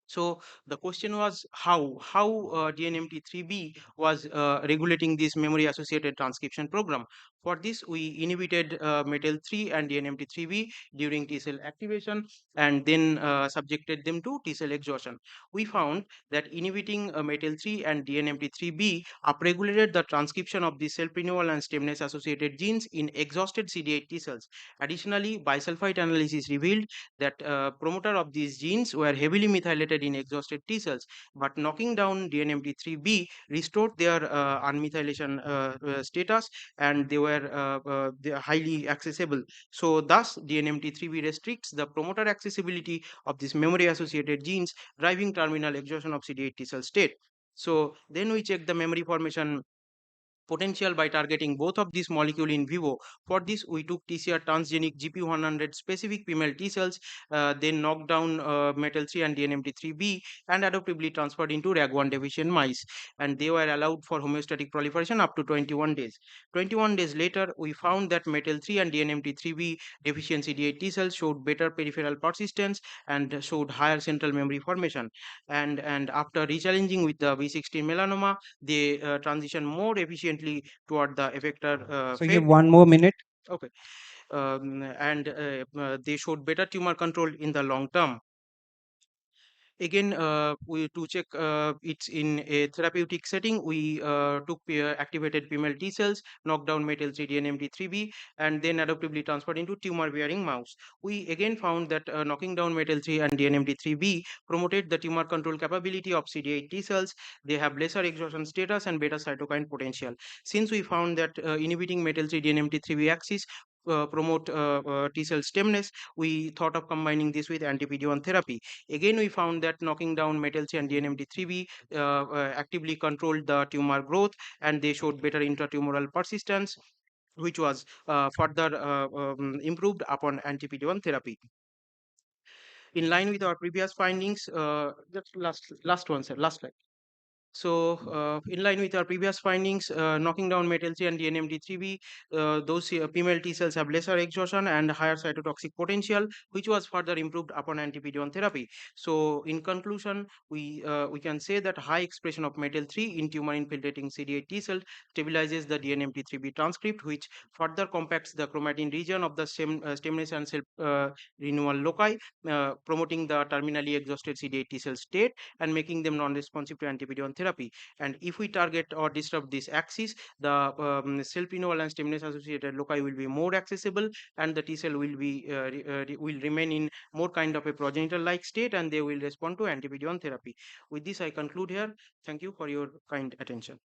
So the question was how DNMT3B was regulating this memory associated transcription program. For this, we inhibited metal 3 and DNMT3B during T cell activation and then subjected them to T cell exhaustion. We found that inhibiting metal 3 and DNMT3B upregulated the transcription of the self renewal and stemness associated genes in exhausted CD8 T cells. Additionally, bisulfite analysis revealed that promoter of these genes were heavily methylated in exhausted T cells, but knocking down DNMT3B restored their unmethylation status, and they are highly accessible. So thus DNMT3B restricts the promoter accessibility of these memory associated genes, driving terminal exhaustion of CD8 T cell state. So then we check the memory formation potential by targeting both of these molecules in vivo. For this, we took TCR transgenic GP100 specific female T cells, then knocked down metal 3 and DNMT3B, and adaptively transferred into RAG1 deficient mice. And they were allowed for homeostatic proliferation up to 21 days. 21 days later, we found that metal 3 and DNMT3B deficient CD8 T cells showed better peripheral persistence and showed higher central memory formation. And after rechallenging with the V16 melanoma, they transition more efficiently toward the effector So you have fate. 1 more minute. Okay, and they showed better tumor control in the long term. Again, we to check it's in a therapeutic setting. We took activated female T cells, knocked down metal 3D and MT3B, and then adaptively transferred into tumor-bearing mouse. We again found that knocking down metal 3 and DNMT3B promoted the tumor control capability of CD8 T cells. They have lesser exhaustion status and better cytokine potential. Since we found that inhibiting metal 3 DNMT3B axis promote T cell stemness, we thought of combining this with anti-PD-1 therapy. Again, we found that knocking down metal C and DNMT3B actively controlled the tumor growth, and they showed better intratumoral persistence. which was further improved upon anti-PD-1 therapy. In line with our previous findings, just last one, sir, last slide. So, in line with our previous findings, knocking down metal-3 and DNMT3B, those female T cells have lesser exhaustion and higher cytotoxic potential, which was further improved upon anti-PD-1 therapy. So, in conclusion, we can say that high expression of metal-3 in tumor-infiltrating CD8 T cell stabilizes the DNMT3B transcript, which further compacts the chromatin region of the stemness and cell renewal loci, promoting the terminally exhausted CD8 T cell state and making them non-responsive to anti-PD-1 therapy. And if we target or disrupt this axis, the self-renewal and stemness associated loci will be more accessible, and the T cell will be will remain in more kind of a progenitor-like state, and they will respond to anti-PD-1 therapy. With this, I conclude here. Thank you for your kind attention.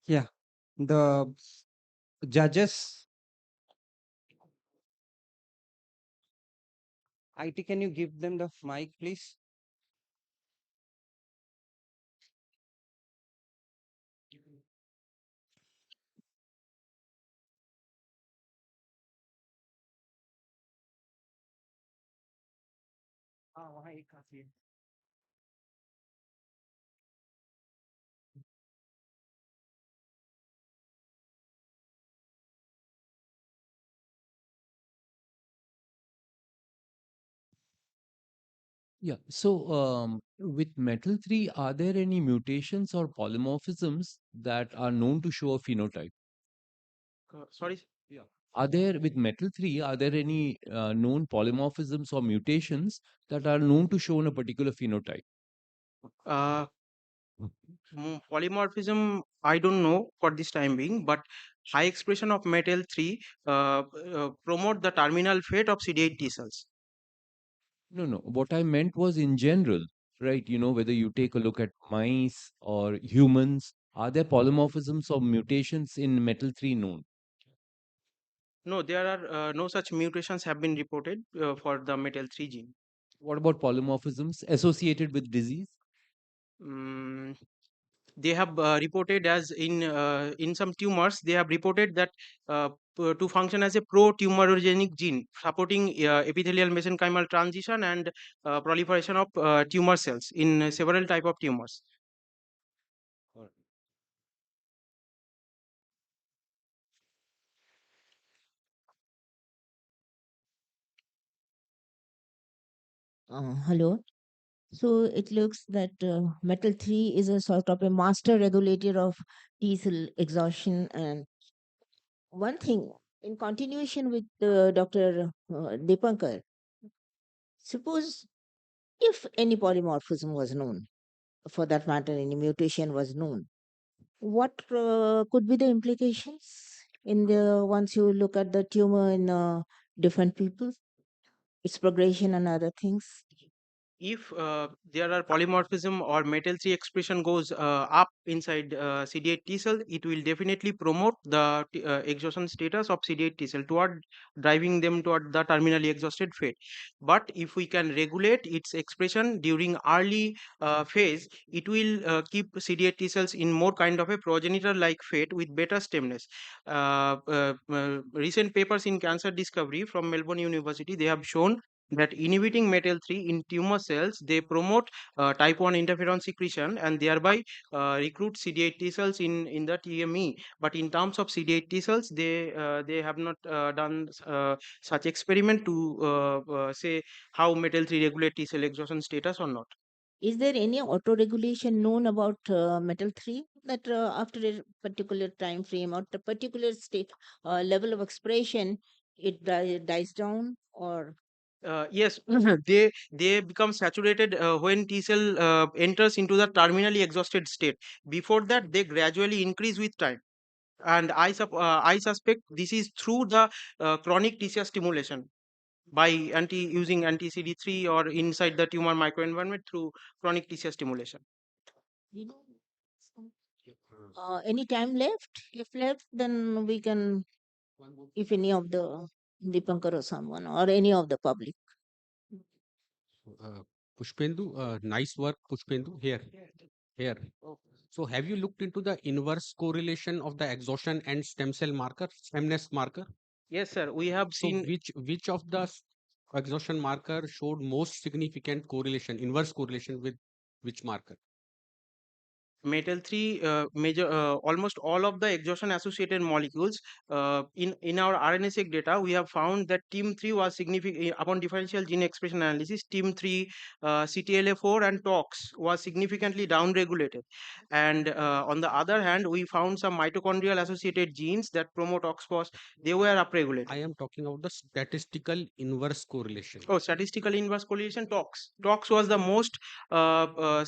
Yeah, the judges. IT, can you give them the mic, please? हाँ, वहाँ एक काफी है। Yeah. So, with metal 3, are there any mutations or polymorphisms that are known to show a phenotype? Sorry. Yeah. Are there, with metal 3, are there any known polymorphisms or mutations that are known to show in a particular phenotype? Uh, Polymorphism, I don't know for this time being, but high expression of metal 3 promote the terminal fate of CD8 T cells. No, no. What I meant was in general, right? You know, whether you take a look at mice or humans, are there polymorphisms or mutations in metal 3 known? No, there are no such mutations have been reported for the metal 3 gene. What about polymorphisms associated with disease? Mm, they have reported as in some tumors, they have reported that to function as a pro-tumorigenic gene supporting epithelial mesenchymal transition and proliferation of tumor cells in several type of tumors. Hello. So it looks that metal 3 is a sort of a master regulator of T cell exhaustion. And one thing, in continuation with Dr. Dipankar, suppose if any polymorphism was known, for that matter, any mutation was known, what could be the implications in the once you look at the tumor in different people, its progression and other things? If there are polymorphism or metal 3 expression goes up inside CD8 T cell, it will definitely promote the exhaustion status of CD8 T cell toward driving them toward the terminally exhausted fate. But if we can regulate its expression during early phase, it will keep CD8 T cells in more kind of a progenitor like fate with better stemness. Recent papers in cancer discovery from Melbourne University, they have shown that inhibiting metal 3 in tumor cells, they promote type 1 interferon secretion and thereby recruit CD8 T cells in the TME. But in terms of CD8 T cells, they have not done such experiment to say how metal 3 regulate T cell exhaustion status or not. Is there any autoregulation known about metal 3 that after a particular time frame or a particular state level of expression, it dies down? Or Yes, they become saturated when T cell enters into the terminally exhausted state. Before that, they gradually increase with time. And I suspect this is through the chronic T cell stimulation by using anti CD3 or inside the tumor microenvironment through chronic T cell stimulation. you know, any time left? If left, then we can, if any of the Dipankar or someone or any of the public. Pushpendu, nice work, Pushpendu. Here, here. So have you looked into the inverse correlation of the exhaustion and stem cell marker, stemness marker? Yes, sir. We have So seen which of the exhaustion marker showed most significant correlation, inverse correlation with which marker? metal 3 major almost all of the exhaustion associated molecules in our RNA-seq data. We have found that team 3 was significant upon differential gene expression analysis. Team 3 CTLA4 and tox was significantly downregulated, and on the other hand we found some mitochondrial associated genes that promote oxphos, they were upregulated. I am talking about the statistical inverse correlation. Oh, statistical inverse correlation, tox. Tox was the most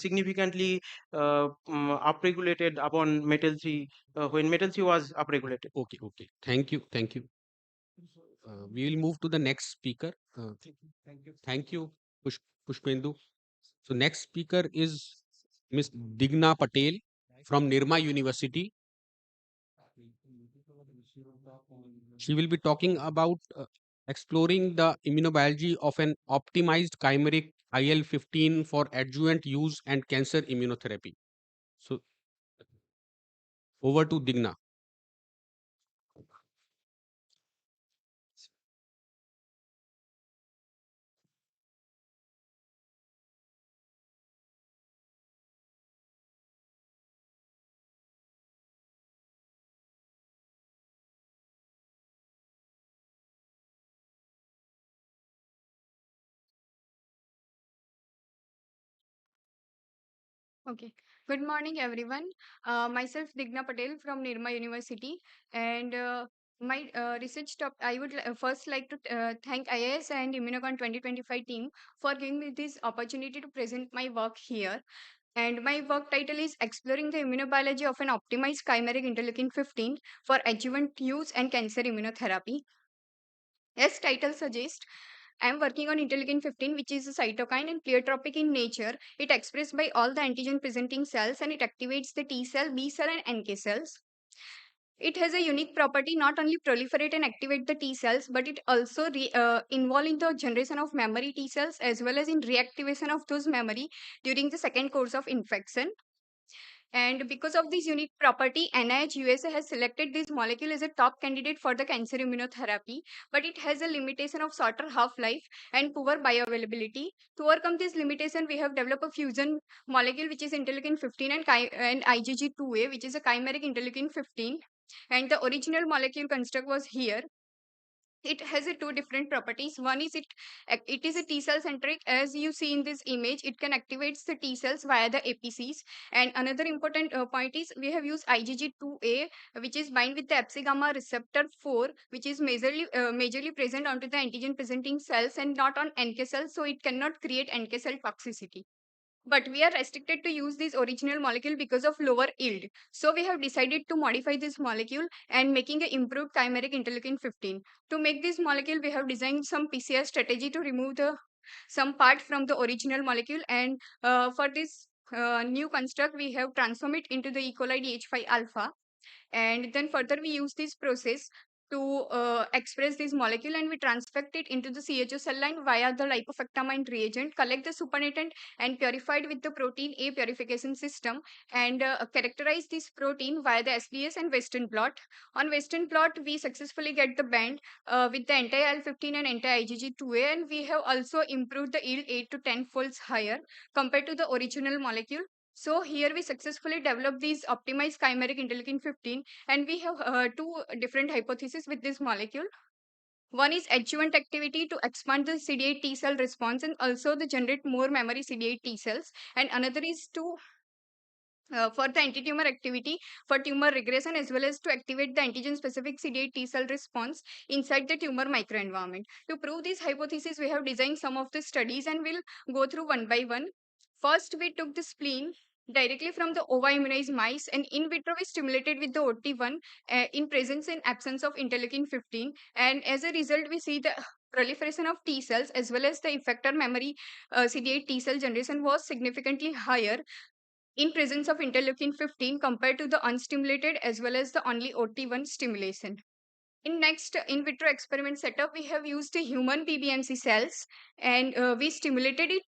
significantly upregulated upon metal 3 when metal 3 was upregulated. Okay, okay. Thank you, thank you. We will move to the next speaker. Thank you, Pushpendu. So next speaker is Miss Digna Patel from Nirma University. She will be talking about exploring the immunobiology of an optimized chimeric IL-15 for adjuvant use and cancer immunotherapy. So over to Digna. Okay. Good morning, everyone. Myself Digna Patel from Nirma University, and my research top. I would first like to thank IIS and Immunocon 2025 team for giving me this opportunity to present my work here. And my work title is Exploring the Immunobiology of an Optimized Chimeric Interleukin 15 for Adjuvant Use and Cancer Immunotherapy. As title suggests, I am working on interleukin 15, which is a cytokine and pleiotropic in nature. It expressed by all the antigen presenting cells and it activates the T cell, B cell, and NK cells. It has a unique property not only proliferate and activate the T cells, but it also involve in the generation of memory T cells as well as in reactivation of those memory during the second course of infection. And because of this unique property, NIH USA has selected this molecule as a top candidate for the cancer immunotherapy, but it has a limitation of shorter half-life and poor bioavailability. To overcome this limitation, we have developed a fusion molecule which is interleukin 15 and IgG2A, which is a chimeric interleukin 15. And the original molecule construct was here. It has a two different properties. One is it is a T cell centric. As you see in this image, it can activate the T cells via the APCs. And another important point is we have used IgG2A, which is bind with the Fc gamma receptor 4, which is majorly present onto the antigen presenting cells and not on NK cells, so it cannot create NK cell toxicity. But we are restricted to use this original molecule because of lower yield. So we have decided to modify this molecule and making an improved chimeric interleukin 15. To make this molecule, we have designed some PCR strategy to remove some part from the original molecule. And for this new construct, we have transformed it into the E. coli DH5 alpha. And then further we use this process to express this molecule, and we transfect it into the CHO cell line via the lipofectamine reagent, collect the supernatant and purified with the protein A purification system, and characterize this protein via the SDS and Western blot. On Western blot, we successfully get the band with the anti-IL-15 and anti-IgG2A, and we have also improved the yield 8 to 10 folds higher compared to the original molecule. So here we successfully developed these optimized chimeric interleukin 15, and we have two different hypotheses with this molecule. One is adjuvant activity to expand the CD8 T cell response and also to generate more memory CD8 T cells. And another is to for the anti-tumor activity for tumor regression as well as to activate the antigen-specific CD8 T cell response inside the tumor microenvironment. To prove this hypothesis, we have designed some of the studies and we'll go through one by one. First, we took the spleen directly from the ova-immunized mice and in vitro we stimulated with the OT1 in presence and absence of interleukin 15. And as a result, we see the proliferation of T cells as well as the effector memory CD8 T cell generation was significantly higher in presence of interleukin 15 compared to the unstimulated as well as the only OT1 stimulation. In next in vitro experiment setup, we have used the human PBMC cells and we stimulated it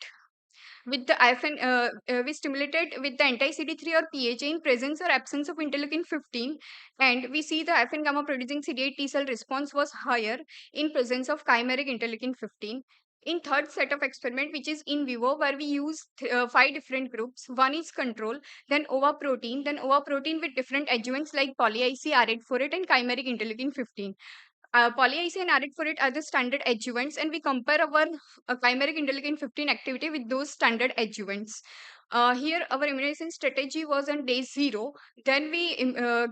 with the IFN, we stimulated with the anti-CD3 or PHA in presence or absence of interleukin 15, and we see the IFN gamma producing CD8 T cell response was higher in presence of chimeric interleukin 15. In third set of experiment, which is in vivo, where we use 5 different groups. One is control, then OVA protein with different adjuvants like poly-IC, R848, and chimeric interleukin 15. Poly-IC and R848 are the standard adjuvants, and we compare our chimeric interleukin 15 activity with those standard adjuvants. Here, our immunization strategy was on day 0. Then we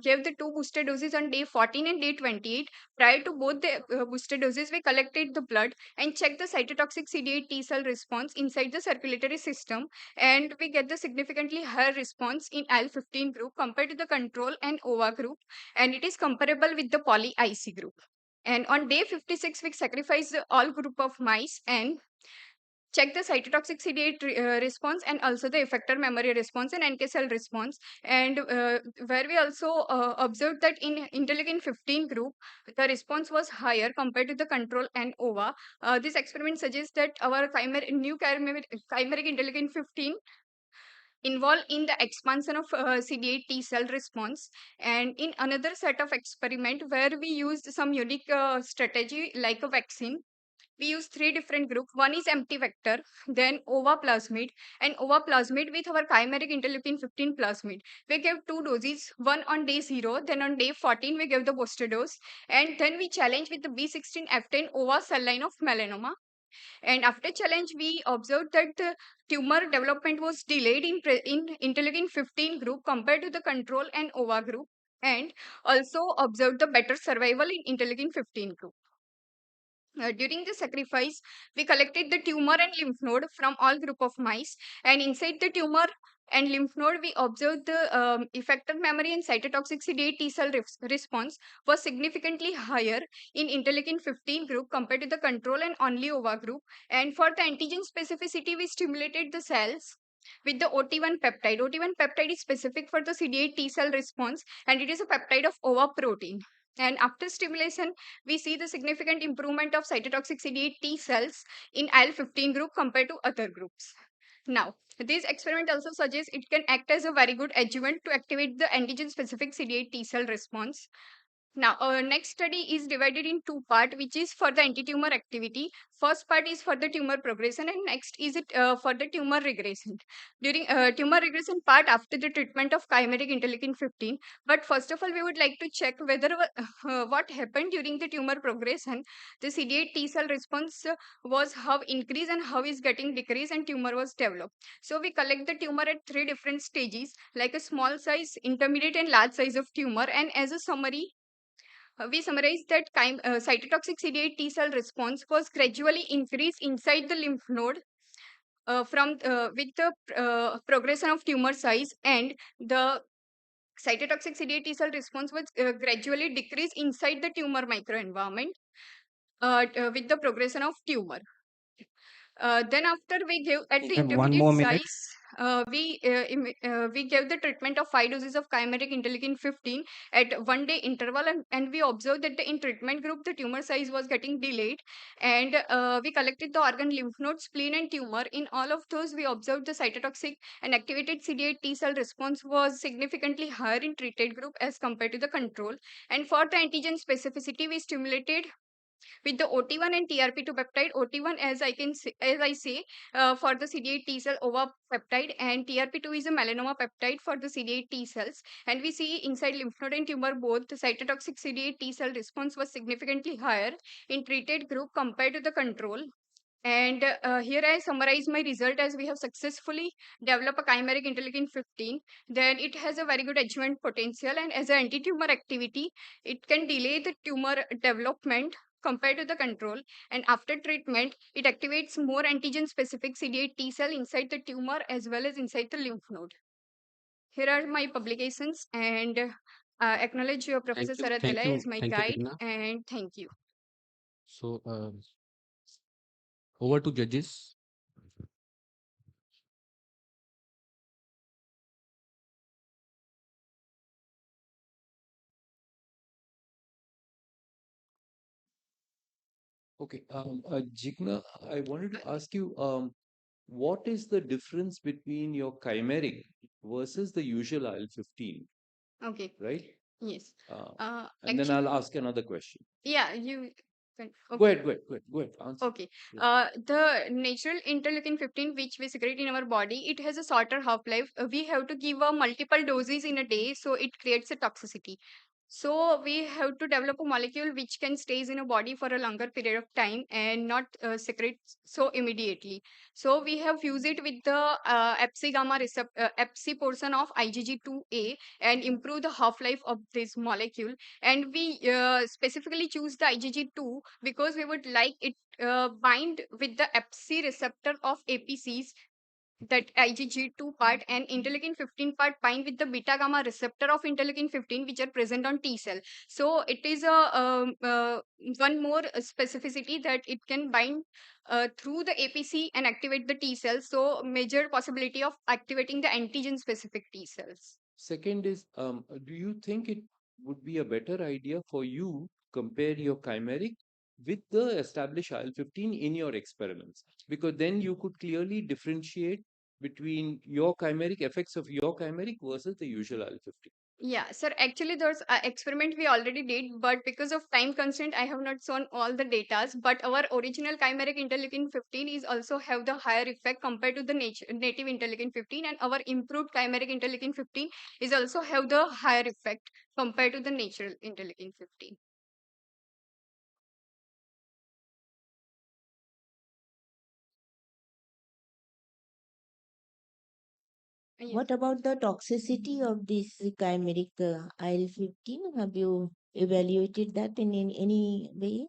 gave the 2 booster doses on day 14 and day 28. Prior to both the booster doses, we collected the blood and checked the cytotoxic CD8 T cell response inside the circulatory system. And we get the significantly higher response in IL-15 group compared to the control and OVA group. And it is comparable with the poly-IC group. And on day 56, we sacrifice the all group of mice and check the cytotoxic CD8 response and also the effector memory response and NK cell response. And where we also observed that in interleukin 15 group, the response was higher compared to the control and OVA. This experiment suggests that our chimeric interleukin 15 involved in the expansion of CD8 T cell response. And in another set of experiment where we used some unique strategy like a vaccine, we use 3 different groups. One is empty vector, then OVA plasmid, and OVA plasmid with our chimeric interleukin 15 plasmid. We gave 2 doses, one on day 0, then on day 14 we gave the booster dose, and then we challenge with the B16F10 OVA cell line of melanoma. And after challenge, we observed that the tumor development was delayed in interleukin 15 group compared to the control and OVA group, and also observed the better survival in interleukin 15 group. During the sacrifice, we collected the tumor and lymph node from all group of mice, and inside the tumor and lymph node, we observed the effector memory and cytotoxic CD8 T cell response was significantly higher in interleukin 15 group compared to the control and only OVA group. And for the antigen specificity, we stimulated the cells with the OT1 peptide. OT1 peptide is specific for the CD8 T cell response, and it is a peptide of OVA protein. And after stimulation, we see the significant improvement of cytotoxic CD8 T cells in IL-15 group compared to other groups. Now, this experiment also suggests it can act as a very good adjuvant to activate the antigen-specific CD8 T cell response. Now, our next study is divided in 2 parts, which is for the anti-tumor activity. First part is for the tumor progression, and next is it for the tumor regression. During tumor regression part after the treatment of chimeric interleukin 15. But first of all, we would like to check whether what happened during the tumor progression. The CD8 T cell response was how increased and how is getting decreased, and tumor was developed. So we collect the tumor at 3 different stages, like a small size, intermediate, and large size of tumor. And as a summary, we summarize that cytotoxic CD8 T cell response was gradually increased inside the lymph node from with the progression of tumor size, and the cytotoxic CD8 T cell response was gradually decreased inside the tumor microenvironment with the progression of tumor. Then after we give at the And one more intermediate minute. size, we gave the treatment of 5 doses of chimeric interleukin 15 at 1 day interval, and we observed that in treatment group the tumor size was getting delayed, and we collected the organ lymph node, spleen, and tumor. In all of those, we observed the cytotoxic and activated CD8 T cell response was significantly higher in treated group as compared to the control. And for the antigen specificity, we stimulated with the OT1 and TRP2 peptide. OT1, as I say, for the CD8 T cell OVA peptide, and TRP2 is a melanoma peptide for the CD8 T cells. And we see inside lymph node and tumor both the cytotoxic CD8 T cell response was significantly higher in treated group compared to the control. And here I summarize my result as we have successfully developed a chimeric interleukin 15. Then it has a very good adjuvant potential, and as an anti-tumor activity, it can delay the tumor development compared to the control. And after treatment, it activates more antigen-specific CD8 T cell inside the tumor as well as inside the lymph node. Here are my publications, and acknowledge your Professor Sarat Pillai as my thank you, guide, Digna. and thank you. So, over to judges. Okay, Jigna, I wanted to ask you, what is the difference between your chimeric versus the usual IL-15, Okay. right? Yes. And then I'll ask another question. Yeah, you can. Go Okay. ahead, answer. Okay. Yeah. The natural interleukin 15, which we secrete in our body, it has a shorter half-life. We have to give multiple doses in a day, so it creates a toxicity. So we have to develop a molecule which can stays in a body for a longer period of time and not secrete so immediately. So we have fused it with the Fc gamma receptor, Fc portion of IgG2A and improve the half-life of this molecule. And we specifically choose the IgG2 because we would like it bind with the Fc receptor of APCs, that IgG2 part, and interleukin 15 part bind with the beta gamma receptor of interleukin 15, which are present on T cell. So it is a one more specificity that it can bind through the APC and activate the T cells. So major possibility of activating the antigen specific T cells. Second is, do you think it would be a better idea for you compare your chimeric with the established IL-15 in your experiments? Because then you could clearly differentiate between your chimeric effects of your chimeric versus the usual IL-15. Yeah, sir. Actually, there's experiment we already did, but because of time constraint, I have not shown all the datas. But our original chimeric interleukin 15 is also have the higher effect compared to the native interleukin 15, and our improved chimeric interleukin 15 is also have the higher effect compared to the natural interleukin 15. What about the toxicity of this chimeric IL-15? Have you evaluated that in any way?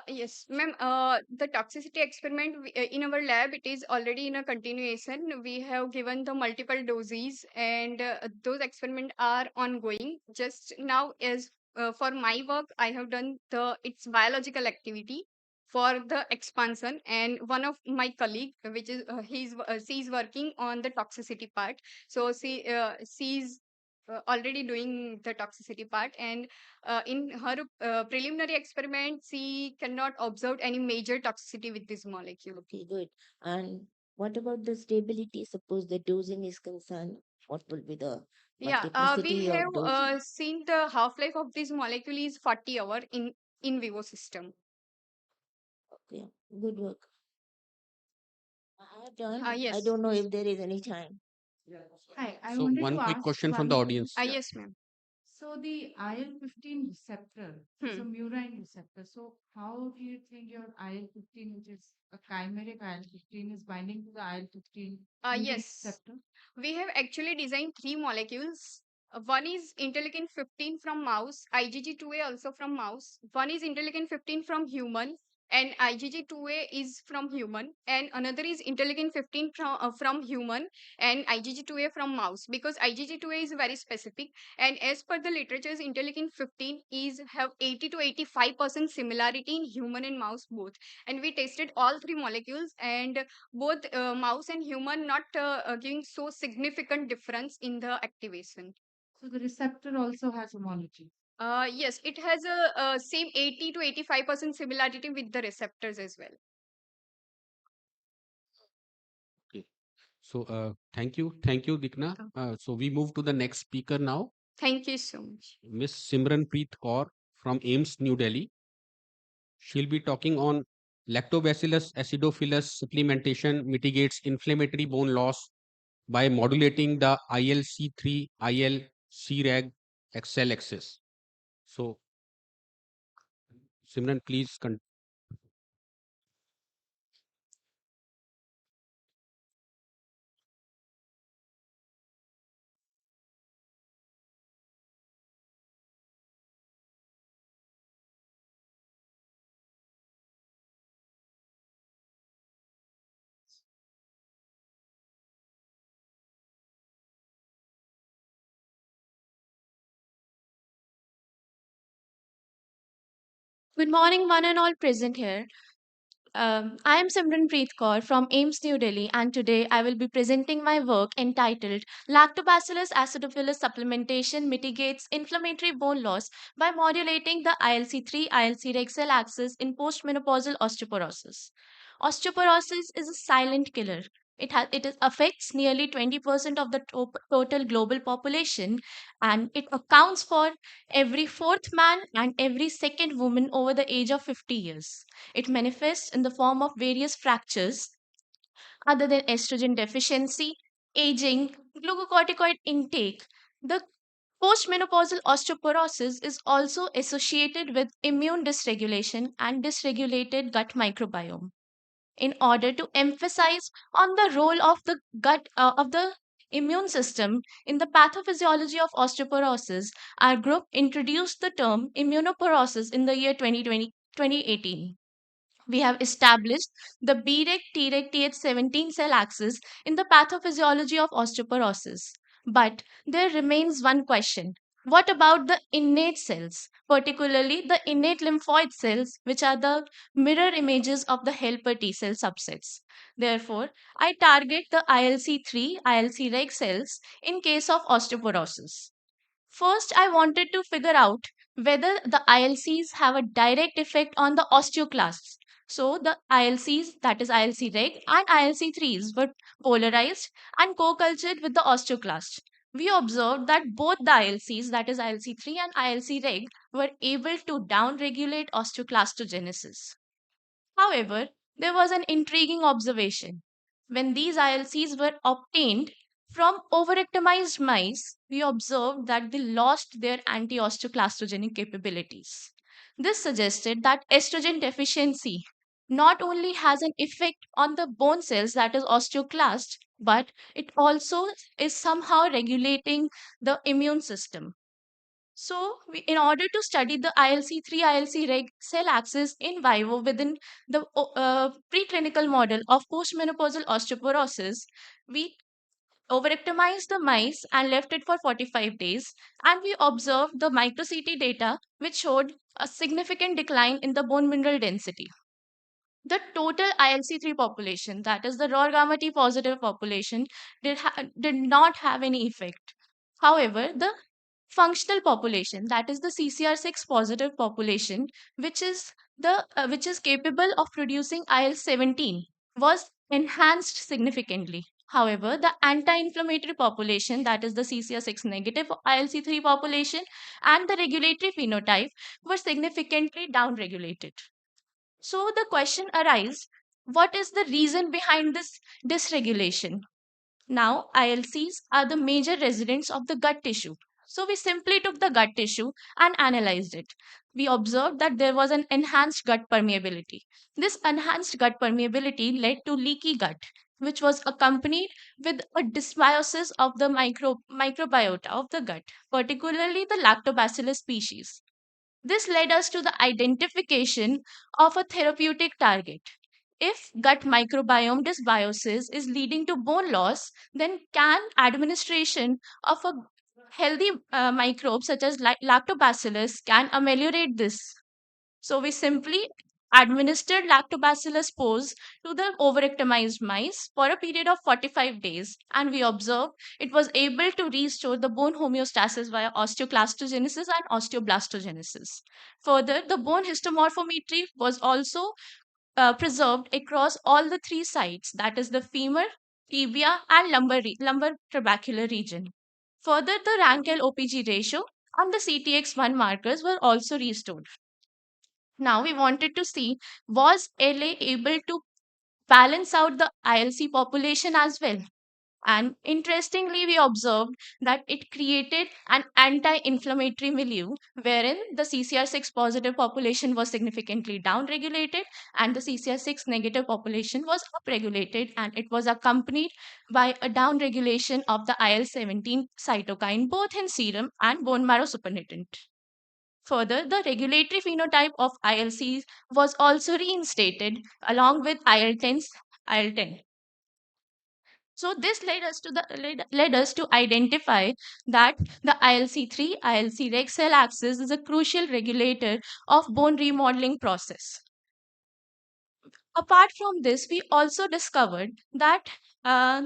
Yes, ma'am. The toxicity experiment in our lab, it is already in a continuation. We have given the multiple doses, and those experiments are ongoing. Just now, as for my work, I have done the its biological activity for the expansion, and one of my colleague, which is she's working on the toxicity part. So she's already doing the toxicity part, and in her preliminary experiment, she cannot observe any major toxicity with this molecule. Okay, good. And what about the stability? Suppose the dosing is concerned, what will be the Yeah, we multiplicity have of dosing? seen the half-life of this molecule is 40 hour in vivo system. Okay, good work. I have done. I Yes. don't know if there is any time. Hi, I So wanted one to quick ask question from one the thing. audience. Yes, ma'am. So the IL-15 receptor is a murine receptor. So how do you think your IL-15, which is a chimeric IL-15, is binding to the IL-15 mutant Yes. receptor? We have actually designed three molecules. One is interleukin 15 from mouse, IgG2A also from mouse. One is interleukin 15 from human, and IgG2A is from human. And another is interleukin 15 from human and IgG2A from mouse, because IgG2A is very specific. And as per the literatures, interleukin 15 is have 80 to 85% similarity in human and mouse both. And we tested all three molecules, and both mouse and human not giving so significant difference in the activation. So the receptor also has homology. Yes, it has a same 80 to 85% similarity with the receptors as well. Okay. So thank you, Dikna. So we move to the next speaker now, Thank you so much. Miss Simranpreet Kaur from AIMS New Delhi. She'll be talking on Lactobacillus acidophilus supplementation mitigates inflammatory bone loss by modulating the ILC3 IL CRAG XL axis. So Simran, please Good morning, one and all present here. I am Simranpreet Kaur from AIMS New Delhi, and today I will be presenting my work entitled Lactobacillus acidophilus supplementation mitigates inflammatory bone loss by modulating the ILC3 ILC-REXL axis in postmenopausal osteoporosis. Osteoporosis is a silent killer. It affects nearly 20% of the total global population, and it accounts for every fourth man and every second woman over the age of 50 years. It manifests in the form of various fractures other than estrogen deficiency, aging, glucocorticoid intake. The postmenopausal osteoporosis is also associated with immune dysregulation and dysregulated gut microbiome. In order to emphasize on the role of the gut of the immune system in the pathophysiology of osteoporosis, our group introduced the term immunoporosis in the year 2018. We have established the BREG Treg TH17 cell axis in the pathophysiology of osteoporosis. But there remains one question. What about the innate cells, particularly the innate lymphoid cells, which are the mirror images of the helper T cell subsets? Therefore, I target the ILC3, ILC reg cells in case of osteoporosis. First, I wanted to figure out whether the ILCs have a direct effect on the osteoclasts. So, the ILCs, that is ILC reg and ILC3s, were polarized and co cultured with the osteoclast. We observed that both the ILCs, that is ILC3 and ILC reg, were able to downregulate osteoclastogenesis. However, there was an intriguing observation. When these ILCs were obtained from overactomized mice, we observed that they lost their anti osteoclastogenic capabilities. This suggested that estrogen deficiency not only has an effect on the bone cells, that is osteoclast, but it also is somehow regulating the immune system. So, in order to study the ILC3 ILC reg cell axis in vivo within the preclinical model of postmenopausal osteoporosis, we overactomized the mice and left it for 45 days, and we observed the micro-CT data which showed a significant decline in the bone mineral density. The total ILC3 population, that is the raw gamma T positive population, did not have any effect. However, the functional population, that is the CCR6 positive population, which is capable of producing IL-17, was enhanced significantly. However, the anti-inflammatory population, that is the CCR6 negative ILC3 population, and the regulatory phenotype were significantly downregulated. So the question arises, what is the reason behind this dysregulation? Now, ILCs are the major residents of the gut tissue. So we simply took the gut tissue and analyzed it. We observed that there was an enhanced gut permeability. This enhanced gut permeability led to leaky gut, which was accompanied with a dysbiosis of the microbiota of the gut, particularly the lactobacillus species. This led us to the identification of a therapeutic target. If gut microbiome dysbiosis is leading to bone loss, then can administration of a healthy microbe such as lactobacillus can ameliorate this? So we simply administered lactobacillus spores to the overactomized mice for a period of 45 days, and we observed it was able to restore the bone homeostasis via osteoclastogenesis and osteoblastogenesis. Further, the bone histomorphometry was also preserved across all the three sites, that is the femur, tibia, and lumbar trabecular region. Further, the Rankel OPG ratio and the CTX1 markers were also restored. Now we wanted to see, was LA able to balance out the ILC population as well? And interestingly, we observed that it created an anti inflammatory milieu wherein the CCR6 positive population was significantly downregulated and the CCR6 negative population was upregulated, and it was accompanied by a downregulation of the IL-17 cytokine both in serum and bone marrow supernatant. Further, the regulatory phenotype of ILCs was also reinstated along with IL-10. So this led us to identify that the ILC3 ILC reg cell axis is a crucial regulator of bone remodeling process. Apart from this, we also discovered that uh,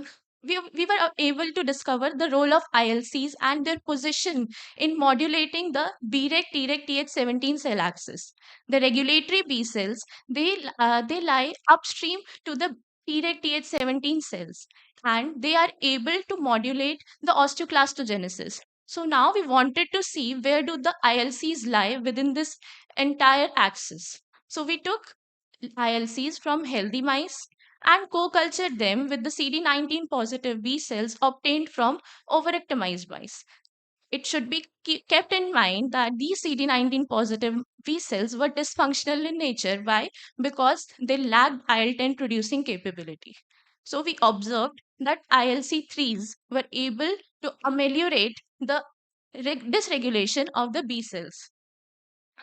we were able to discover the role of ILCs and their position in modulating the BREG Treg TH17 cell axis. The regulatory B cells, they lie upstream to the Treg Th17 cells, and they are able to modulate the osteoclastogenesis. So now we wanted to see where do the ILCs lie within this entire axis. So we took ILCs from healthy mice and co-cultured them with the CD19 positive B cells obtained from overactomized mice. It should be kept in mind that these CD19 positive B cells were dysfunctional in nature. Why? Because they lacked IL-10 producing capability. So we observed that ILC3s were able to ameliorate the dysregulation of the B cells.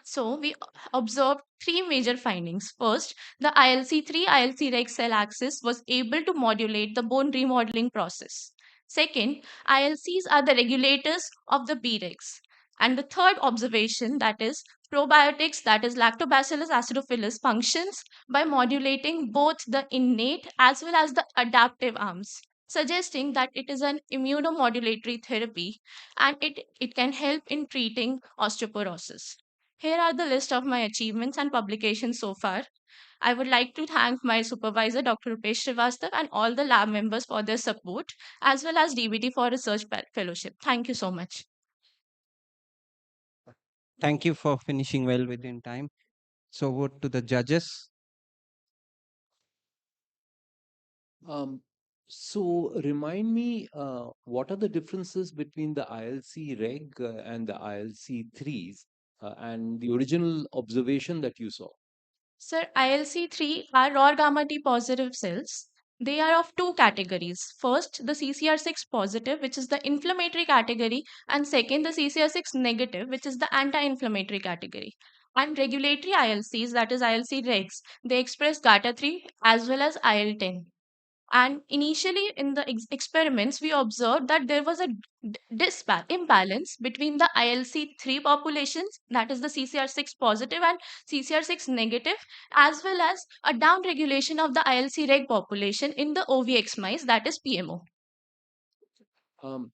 So we observed three major findings. First, the ILC3 ILC reg cell axis was able to modulate the bone remodeling process. Second, ILCs are the regulators of the B-regs. And the third observation, that is probiotics, that is Lactobacillus acidophilus, functions by modulating both the innate as well as the adaptive arms, suggesting that it is an immunomodulatory therapy and it can help in treating osteoporosis. Here are the list of my achievements and publications so far. I would like to thank my supervisor, Dr. Rupesh Srivastav, and all the lab members for their support, as well as DBT for research fellowship. Thank you so much. Thank you for finishing well within time. So vote to the judges. Um, so remind me, what are the differences between the ILC reg and the ILC3s and the original observation that you saw? Sir, ILC3 are raw gamma T positive cells. They are of two categories. First, the CCR6 positive, which is the inflammatory category, and second, the CCR6 negative, which is the anti inflammatory category. And regulatory ILCs, that is ILC regs, they express GATA3 as well as IL-10. And initially, in the experiments, we observed that there was a imbalance between the ILC3 populations, that is the CCR6 positive and CCR6 negative, as well as a downregulation of the ILC reg population in the OVX mice, that is PMO. Um,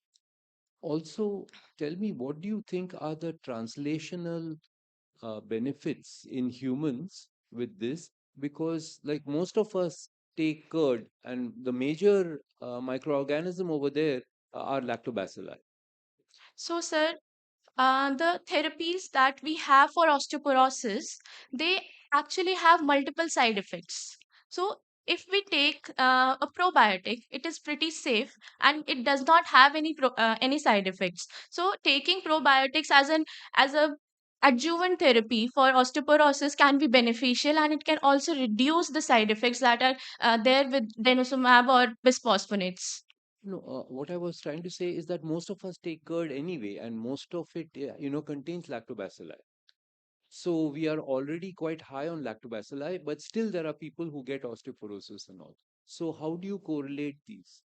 Also, tell me, what do you think are the translational benefits in humans with this? Because, like, most of us take curd, and the major microorganism over there are lactobacilli. So, sir, the therapies that we have for osteoporosis, they actually have multiple side effects. So if we take a probiotic, it is pretty safe and it does not have any side effects. So taking probiotics as a adjuvant therapy for osteoporosis can be beneficial, and it can also reduce the side effects that are there with denosumab or bisphosphonates. No, what I was trying to say is that most of us take curd anyway, and most of it, contains lactobacilli. So we are already quite high on lactobacilli, but still there are people who get osteoporosis and all. So how do you correlate these?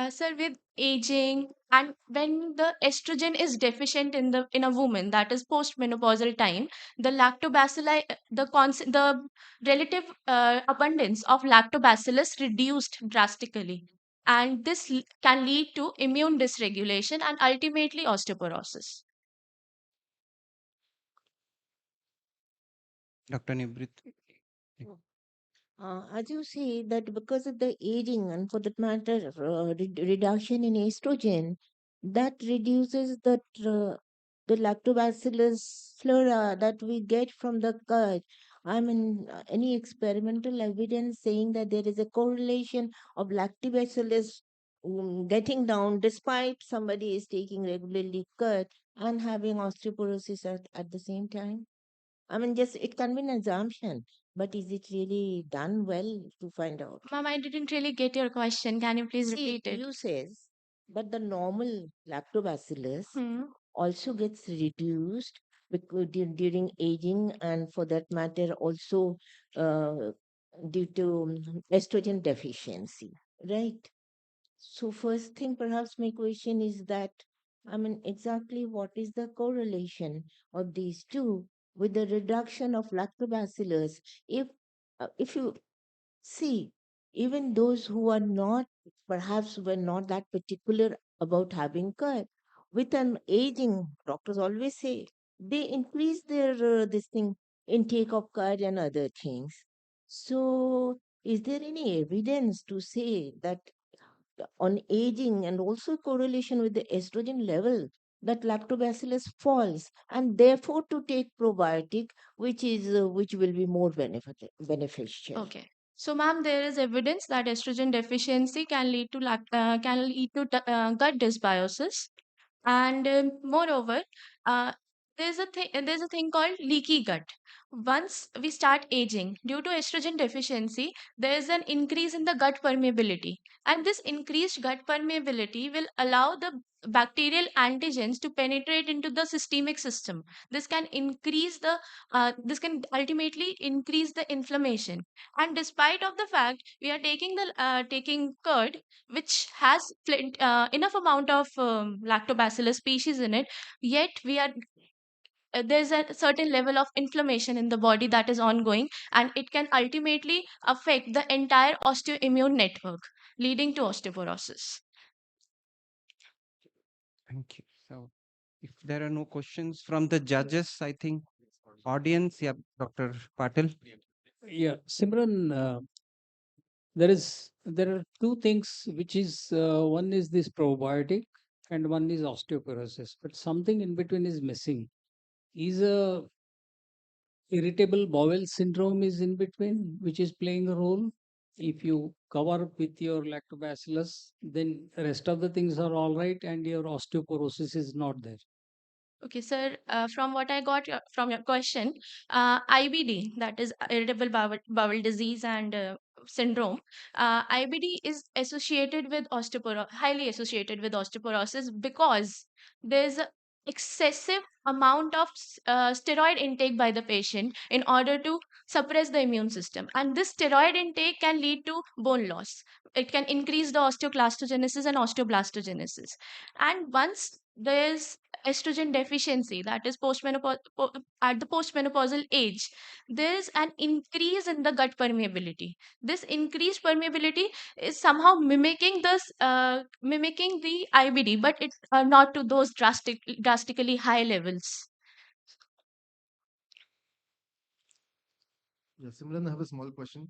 Sir, with aging and when the estrogen is deficient in a woman, that is postmenopausal time, the lactobacilli, the relative abundance of lactobacillus reduced drastically, and this can lead to immune dysregulation and ultimately osteoporosis. Dr. Nibrit. As you say that because of the aging and for that matter reduction in estrogen, that reduces the lactobacillus flora that we get from the curd. I mean, any experimental evidence saying that there is a correlation of lactobacillus getting down despite somebody is taking regularly curd and having osteoporosis at the same time? I mean, just it can be an assumption, but is it really done well to find out? Ma'am, I didn't really get your question. Can you please See, repeat it? you says that the normal lactobacillus Hmm. also gets reduced because during aging, and for that matter, also uh, due to estrogen deficiency, right? So first thing, perhaps my question is that, I mean, exactly what is the correlation of these two with the reduction of lactobacillus? If you see, even those who are not, perhaps were not that particular about having curd, with an aging, doctors always say they increase their this thing intake of curd and other things. So is there any evidence to say that on aging and also correlation with the estrogen level that lactobacillus falls and therefore to take probiotic which will be more beneficial? Okay. So, ma'am, there is evidence that estrogen deficiency can lead to gut dysbiosis, and moreover, uh, there's a thing called leaky gut. Once we start aging due to estrogen deficiency, there is an increase in the gut permeability, and this increased gut permeability will allow the bacterial antigens to penetrate into the systemic system. This can ultimately increase the inflammation. And despite of the fact we are taking curd, which has enough amount of lactobacillus species in it, yet there's a certain level of inflammation in the body that is ongoing, and it can ultimately affect the entire osteoimmune network, leading to osteoporosis. Thank you. So, if there are no questions from the judges, I think audience, yeah, Dr. Patil. Yeah, Simran, there are two things which is one is this probiotic and one is osteoporosis, but something in between is missing. Is a irritable bowel syndrome is in between, which is playing a role. If you cover up with your lactobacillus, then rest of the things are all right, and your osteoporosis is not there. Okay, sir. From what I got from your question, IBD, that is irritable bowel disease and syndrome, IBD is associated with highly associated with osteoporosis because there's a excessive amount of steroid intake by the patient in order to suppress the immune system, and this steroid intake can lead to bone loss. It can increase the osteoclastogenesis and osteoblastogenesis, and once there's estrogen deficiency, that is at the postmenopausal age, there is an increase in the gut permeability. This increased permeability is somehow mimicking the IBD, but it not to those drastically high levels. Yeah, Simran, I have a small question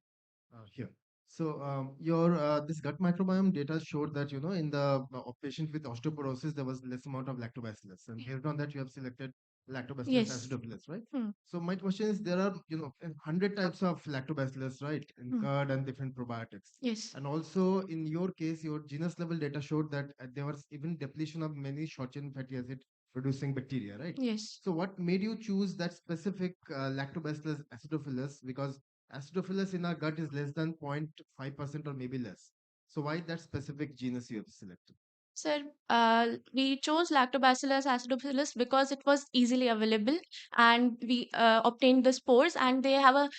here. So, your this gut microbiome data showed that in the patient with osteoporosis there was less amount of lactobacillus, and based on that you have selected lactobacillus Yes. acidophilus, right? Hmm. So my question is, there are 100 types of lactobacillus, right, in curd and different probiotics. Yes. And also in your case, your genus level data showed that there was even depletion of many short chain fatty acid producing bacteria, right? Yes. So what made you choose that specific lactobacillus acidophilus? Because acidophilus in our gut is less than 0.5% or maybe less. So why that specific genus you have selected? Sir, we chose Lactobacillus acidophilus because it was easily available, and we obtained the spores, and they have a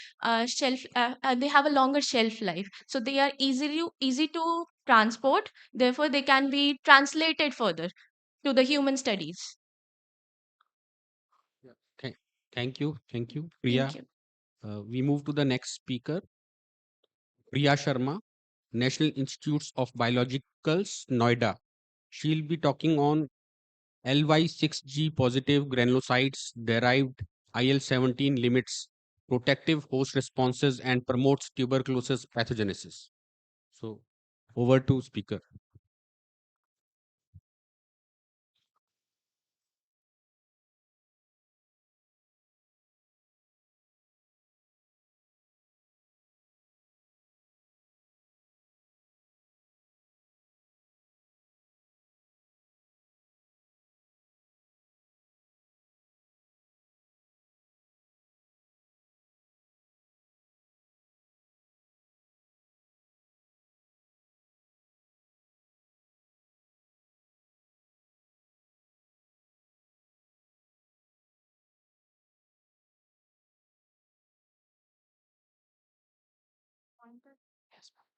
longer shelf life, so they are easy to transport. Therefore, they can be translated further to the human studies. Thank, thank you, Priya. Thank you. We move to the next speaker, Priya Sharma, National Institutes of Biologicals, Noida. She'll be talking on LY6G positive granulocytes derived IL-17 limits protective host responses and promotes tuberculosis pathogenesis. So, over to speaker. Yes, ma'am.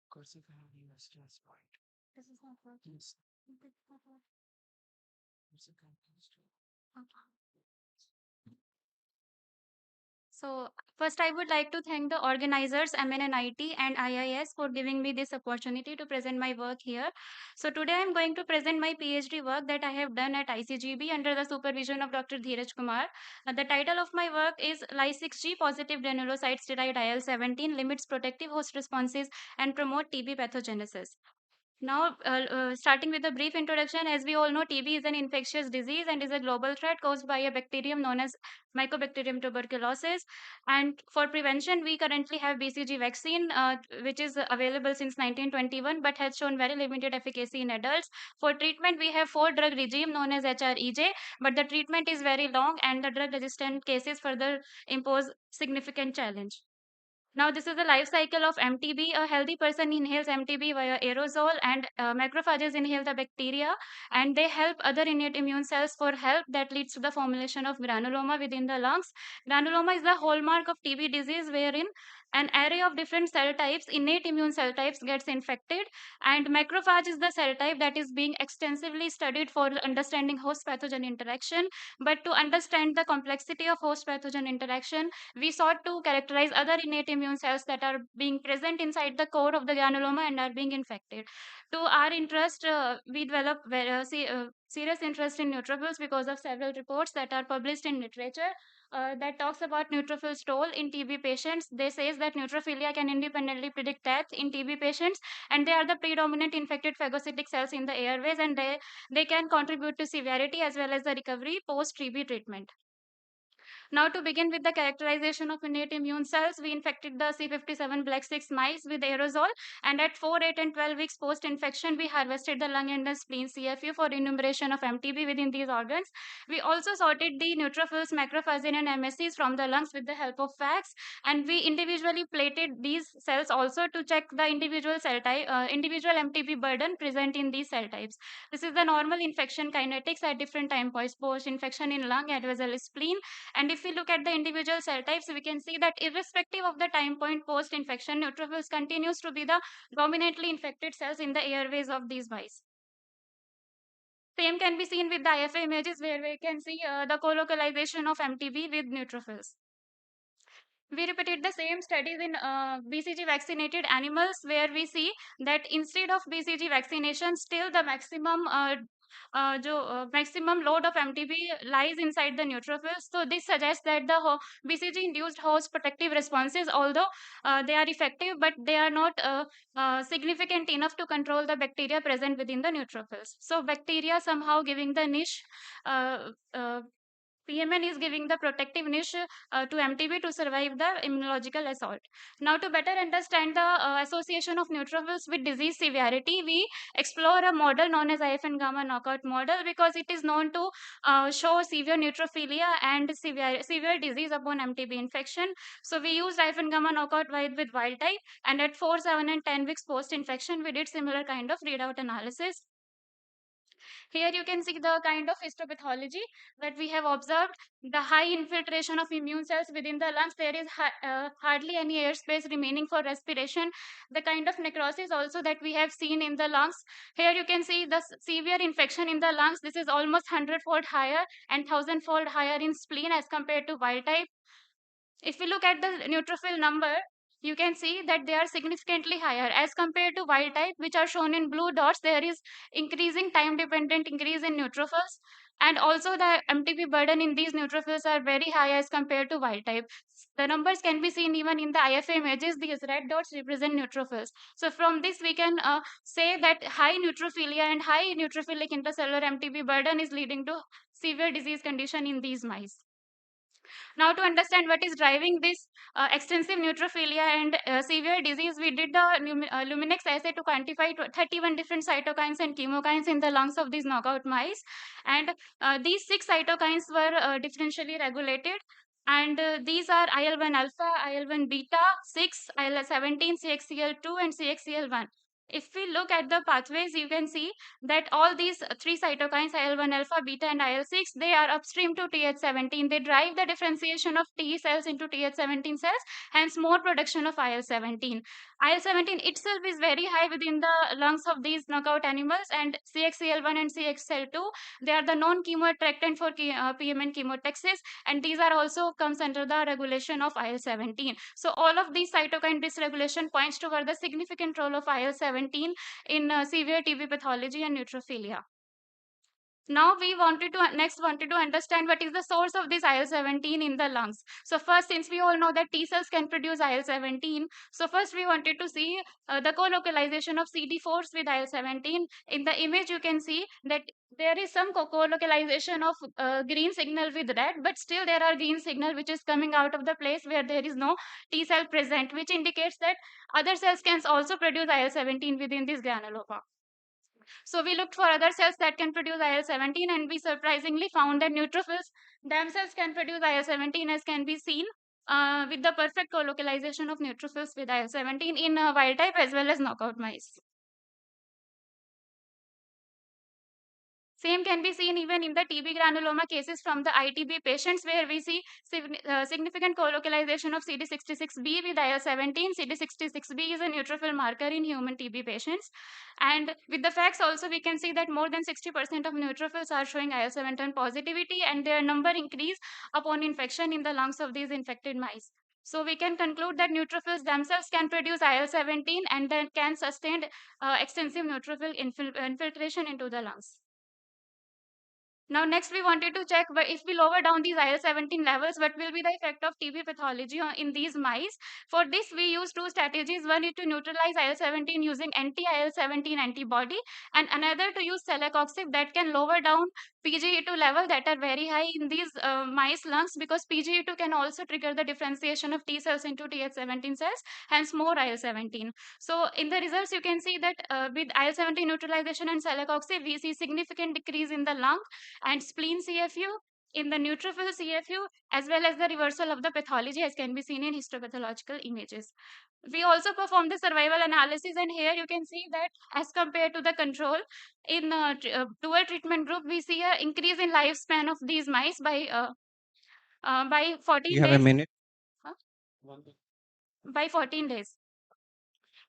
Cursive and USDS point. This is not working. Yes. It's a confused. So first, I would like to thank the organizers, MNNIT and IIS, for giving me this opportunity to present my work here. So today I'm going to present my PhD work that I have done at ICGB under the supervision of Dr. Dheeraj Kumar. The title of my work is Ly6G positive granulocytes derived IL-17 limits protective host responses and promote TB pathogenesis. Now, starting with a brief introduction, as we all know, TB is an infectious disease and is a global threat caused by a bacterium known as Mycobacterium tuberculosis. And for prevention, we currently have BCG vaccine, which is available since 1921, but has shown very limited efficacy in adults. For treatment, we have 4-drug regime known as HREJ, but the treatment is very long, and the drug-resistant cases further impose significant challenge. Now, this is the life cycle of MTB. A healthy person inhales MTB via aerosol, and macrophages inhale the bacteria, and they help other innate immune cells for help that leads to the formulation of granuloma within the lungs. Granuloma is the hallmark of TB disease, wherein an array of different cell types, innate immune cell types, gets infected, and macrophage is the cell type that is being extensively studied for understanding host pathogen interaction. But to understand the complexity of host pathogen interaction, we sought to characterize other innate immune cells that are being present inside the core of the granuloma and are being infected. To our interest, we developed serious interest in neutrophils because of several reports that are published in literature that talks about neutrophils' role in TB patients. They says that neutrophilia can independently predict death in TB patients, and they are the predominant infected phagocytic cells in the airways, and they can contribute to severity as well as the recovery post TB treatment. Now, to begin with the characterization of innate immune cells, we infected the C57 black 6 mice with aerosol, and at 4, 8, and 12 weeks post-infection, we harvested the lung and the spleen CFU for enumeration of MTB within these organs. We also sorted the neutrophils, macrophages, and MSCs from the lungs with the help of FACS, and we individually plated these cells also to check the individual cell type, individual MTB burden present in these cell types. This is the normal infection kinetics at different time points post-infection in lung as well as spleen. And if we look at the individual cell types, we can see that irrespective of the time point post-infection, neutrophils continues to be the dominantly infected cells in the airways of these mice. Same can be seen with the IFA images where we can see the colocalization of MTB with neutrophils. We repeated the same studies in BCG vaccinated animals where we see that instead of BCG vaccination, still the maximum load of MTB lies inside the neutrophils. So this suggests that the BCG induced host protective responses, although they are effective, but they are not significant enough to control the bacteria present within the neutrophils. So bacteria somehow giving the niche. PMN is giving the protective niche to MTB to survive the immunological assault. Now, to better understand the association of neutrophils with disease severity, we explore a model known as IF and gamma knockout model because it is known to show severe neutrophilia and severe disease upon MTB infection. So, we used IF and gamma knockout with wild type, and at 4, 7, and 10 weeks post infection, we did similar kind of readout analysis. Here you can see the kind of histopathology that we have observed. The high infiltration of immune cells within the lungs. There is hardly any airspace remaining for respiration. The kind of necrosis also that we have seen in the lungs. Here you can see the severe infection in the lungs. This is almost 100-fold higher and 1,000-fold higher in spleen as compared to wild type. If we look at the neutrophil number, you can see that they are significantly higher as compared to wild type, which are shown in blue dots. There is increasing time dependent increase in neutrophils, and also the MTB burden in these neutrophils are very high as compared to wild type. The numbers can be seen even in the IFA images. These red dots represent neutrophils. So from this we can say that high neutrophilia and high neutrophilic intercellular MTB burden is leading to severe disease condition in these mice. Now, to understand what is driving this extensive neutrophilia and severe disease, we did the Luminex assay to quantify 31 different cytokines and chemokines in the lungs of these knockout mice. And these 6 cytokines were differentially regulated. And these are IL-1 alpha, IL-1 beta, 6, IL-17, CXCL2, and CXCL1. If we look at the pathways, you can see that all these 3 cytokines, IL-1 alpha, beta, and IL-6, they are upstream to Th17. They drive the differentiation of T cells into Th17 cells, hence more production of IL-17. IL-17 itself is very high within the lungs of these knockout animals, and CXCL1 and CXCL2, they are the known chemoattractant for PMN chemotaxis, and these are also comes under the regulation of IL-17. So all of these cytokine dysregulation points toward the significant role of IL-17 in severe TB pathology and neutrophilia. Now we wanted to understand what is the source of this IL-17 in the lungs. So first, since we all know that T cells can produce IL-17, so first we wanted to see the co-localization of CD4s with IL-17. In the image you can see that there is some co-localization of green signal with red, but still there are green signal which is coming out of the place where there is no T cell present, which indicates that other cells can also produce IL-17 within this granuloma. So we looked for other cells that can produce IL-17, and we surprisingly found that neutrophils themselves can produce IL-17, as can be seen with the perfect co-localization of neutrophils with IL-17 in wild type as well as knockout mice. Same can be seen even in the TB granuloma cases from the ITB patients, where we see significant co-localization of CD66B with IL-17. CD66B is a neutrophil marker in human TB patients. And with the facts also, we can see that more than 60% of neutrophils are showing IL-17 positivity, and their number increase upon infection in the lungs of these infected mice. So we can conclude that neutrophils themselves can produce IL-17 and then can sustain extensive neutrophil infiltration into the lungs. Now, next we wanted to check if we lower down these IL-17 levels, what will be the effect of TB pathology in these mice. For this, we use two strategies. One is to neutralize IL-17 using anti-IL-17 antibody, and another to use celecoxib that can lower down PGE2 level that are very high in these mice lungs, because PGE2 can also trigger the differentiation of T cells into Th17 cells, hence more IL-17. So in the results, you can see that with IL-17 neutralization and celecoxib, we see significant decrease in the lung and spleen CFU, in the neutrophil CFU, as well as the reversal of the pathology, as can be seen in histopathological images. We also performed the survival analysis, and here you can see that as compared to the control, in dual treatment group, we see an increase in lifespan of these mice by 14 You have days. a minute. Huh? By 14 days.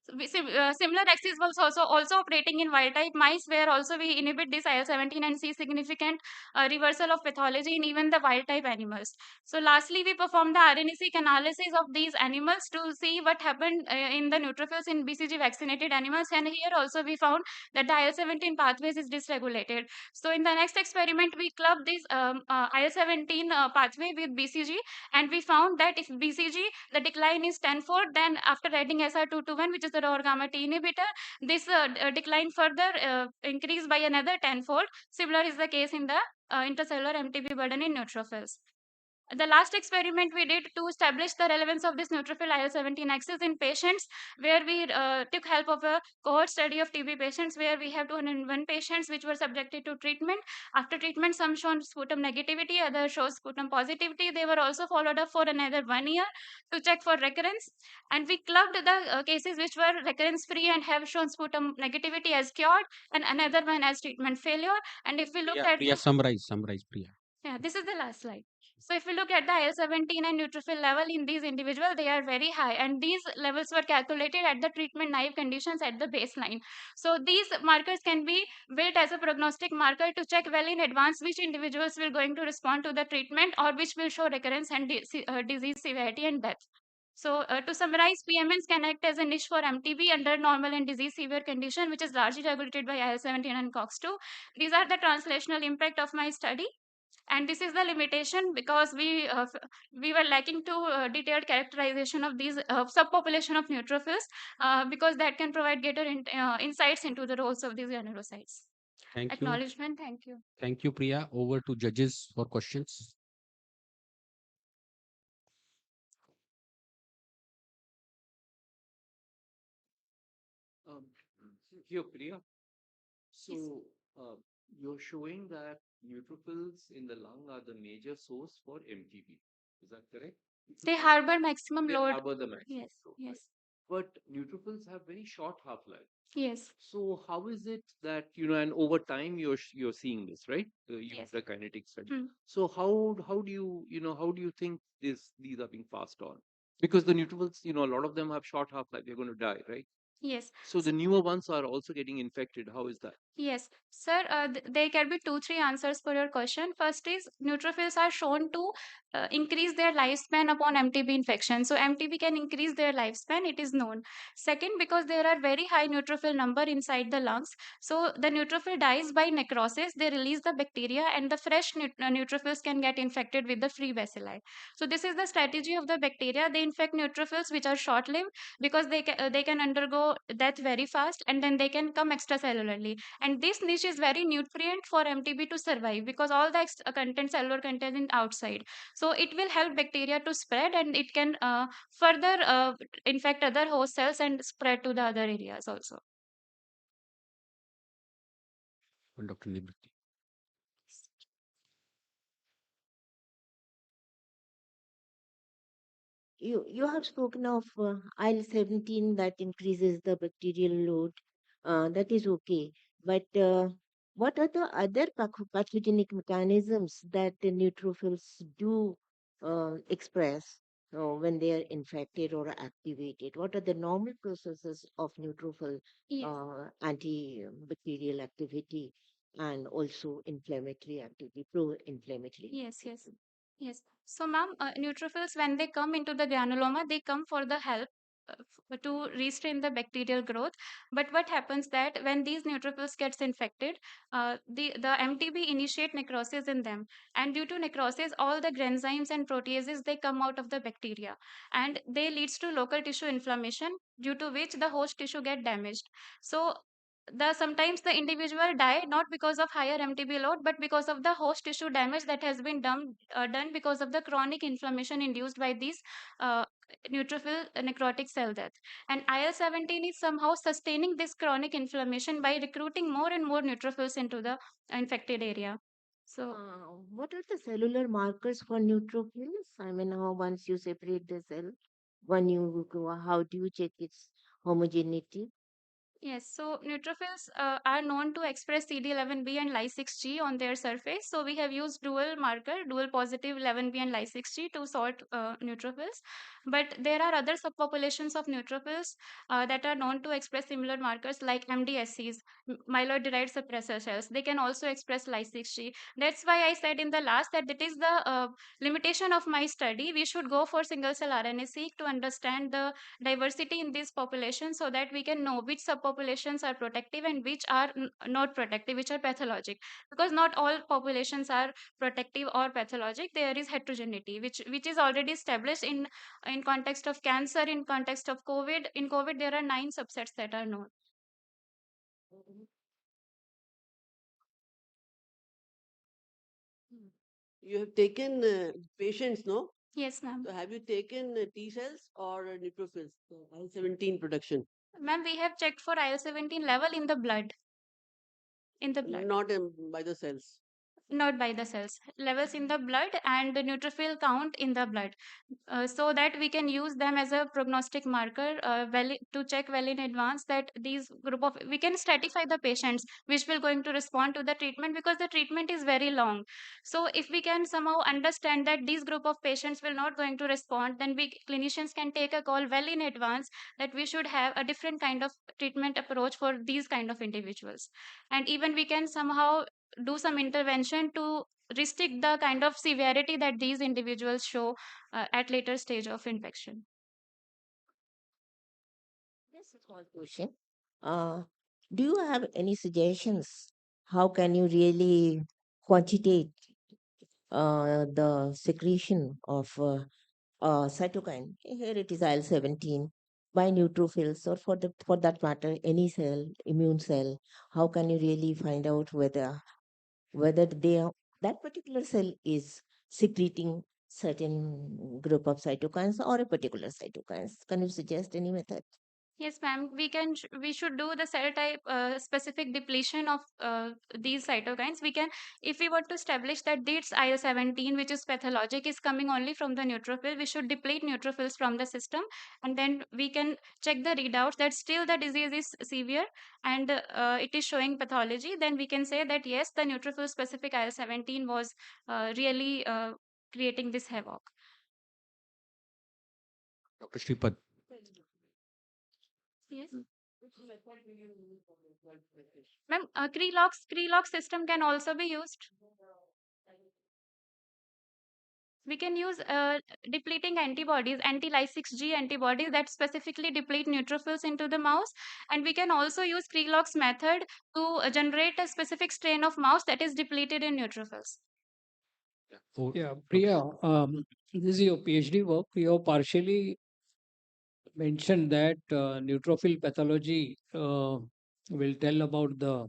Similar axis was also operating in wild type mice, where also we inhibit this IL-17 and see significant reversal of pathology in even the wild type animals. So lastly, we performed the RNA-seq analysis of these animals to see what happened in the neutrophils in BCG vaccinated animals, and here also we found that the IL-17 pathways is dysregulated. So in the next experiment, we clubbed this IL-17 pathway with BCG, and we found that if BCG, the decline is tenfold, then after adding SR221, which is the ROR gamma T inhibitor, this decline further increased by another tenfold. Similar is the case in the intracellular MTB burden in neutrophils. The last experiment we did to establish the relevance of this neutrophil IL-17 axis in patients, where we took help of a cohort study of TB patients, where we have 201 patients which were subjected to treatment. After treatment, some shown sputum negativity, others show sputum positivity. They were also followed up for another 1 year to check for recurrence. And we clubbed the cases which were recurrence free and have shown sputum negativity as cured, and another one as treatment failure. And if we look at Priya, summarize, Priya. yeah, this is the last slide. So if we look at the IL-17 and neutrophil level in these individuals, they are very high, and these levels were calculated at the treatment naive conditions at the baseline. So these markers can be built as a prognostic marker to check well in advance which individuals will going to respond to the treatment, or which will show recurrence and disease severity and death. So to summarize, PMNs can act as a niche for MTB under normal and disease severe condition, which is largely regulated by IL-17 and COX-2. These are the translational impact of my study. And this is the limitation, because we were lacking to detailed characterization of these subpopulation of neutrophils, because that can provide greater insights into the roles of these granulocytes. Thank you. Acknowledgement. Thank you. Thank you, Priya. Over to judges for questions. Here, Priya. So, you're showing that neutrophils in the lung are the major source for MTB. Is that correct? They harbor maximum They load. harbor the maximum Yes. load, Yes. right? But neutrophils have very short half-life. Yes. So how is it that, and over time you're seeing this, right? Yes. The kinetic study. Hmm. So how do you think these are being passed on? Because the neutrophils, a lot of them have short half-life. They're going to die, right? Yes. So the newer ones are also getting infected. How is that? Yes, sir. There can be two, three answers for your question. First is neutrophils are shown to increase their lifespan upon MTB infection. So MTB can increase their lifespan. It is known. Second, because there are very high neutrophil number inside the lungs, so the neutrophil dies by necrosis. They release the bacteria, and the fresh neutrophils can get infected with the free bacilli. So this is the strategy of the bacteria. They infect neutrophils which are short-lived because they can undergo death very fast, and then they can come extracellularly, and this niche is very nutrient for MTB to survive because all the cellular content is outside. So it will help bacteria to spread, and it can further infect other host cells and spread to the other areas also. Dr. Nibruti. You have spoken of IL-17 that increases the bacterial load. That is okay. But what are the other pathogenic mechanisms that the neutrophils do express when they are infected or activated? What are the normal processes of neutrophil Yes. antibacterial activity and also inflammatory activity, pro-inflammatory? Yes, yes, yes. So, ma'am, neutrophils, when they come into the granuloma, they come for the help to restrain the bacterial growth. But what happens that when these neutrophils gets infected, the MTB initiate necrosis in them, and due to necrosis, all the granzymes and proteases they come out of the bacteria, and they leads to local tissue inflammation, due to which the host tissue get damaged. So the sometimes the individual die not because of higher MTB load, but because of the host tissue damage that has been done because of the chronic inflammation induced by these uh, neutrophil necrotic cell death. And IL-17 is somehow sustaining this chronic inflammation by recruiting more and more neutrophils into the infected area. So What are the cellular markers for neutrophils? I mean, how once you separate the cell, when you go, how do you check its homogeneity? yes, so neutrophils are known to express CD11B and Ly6G on their surface. So we have used dual marker, dual positive 11B and Ly6G to sort neutrophils. But there are other subpopulations of neutrophils that are known to express similar markers like MDSCs, myeloid-derived suppressor cells. They can also express Ly6G. That's why I said in the last that it is the limitation of my study. We should go for single-cell RNA-seq to understand the diversity in this population so that we can know which subpopulations are protective and which are not protective, which are pathologic, because not all populations are protective or pathologic. There is heterogeneity which is already established in context of cancer, in context of COVID. In COVID there are 9 subsets that are known. You have taken patients, no? Yes, ma'am. So have you taken T cells or neutrophils, IL-17 production? Ma'am, we have checked for IL-17 level in the blood. In the blood. Not by the cells. Not by the cells, levels in the blood and the neutrophil count in the blood, so that we can use them as a prognostic marker to check well in advance that these group of, we can stratify the patients which will going to respond to the treatment, because the treatment is very long. So if we can somehow understand that these group of patients will not going to respond, then we clinicians can take a call well in advance that we should have a different kind of treatment approach for these kind of individuals. And even we can somehow do some intervention to restrict the kind of severity that these individuals show at later stage of infection. Yes, a small question. Uh, do you have any suggestions? How can you really quantitate the secretion of cytokine? Here it is IL-17 by neutrophils, or for that matter, any cell, immune cell. How can you really find out whether that particular cell is secreting certain group of cytokines or a particular cytokines? Can you suggest any method? Yes, ma'am. We should do the cell type specific depletion of these cytokines. We can, if we want to establish that this IL-17, which is pathologic, is coming only from the neutrophil, we should deplete neutrophils from the system, and then we can check the readouts that still the disease is severe and it is showing pathology. Then we can say that yes, the neutrophil specific IL-17 was really creating this havoc. Dr. Shripad. Yes. Ma'am, Crelox system can also be used. We can use depleting antibodies, anti-Ly6G antibodies that specifically deplete neutrophils into the mouse. And we can also use Crelox method to generate a specific strain of mouse that is depleted in neutrophils. Yeah, Priya, this is your PhD work. You have partially mentioned that neutrophil pathology will tell about the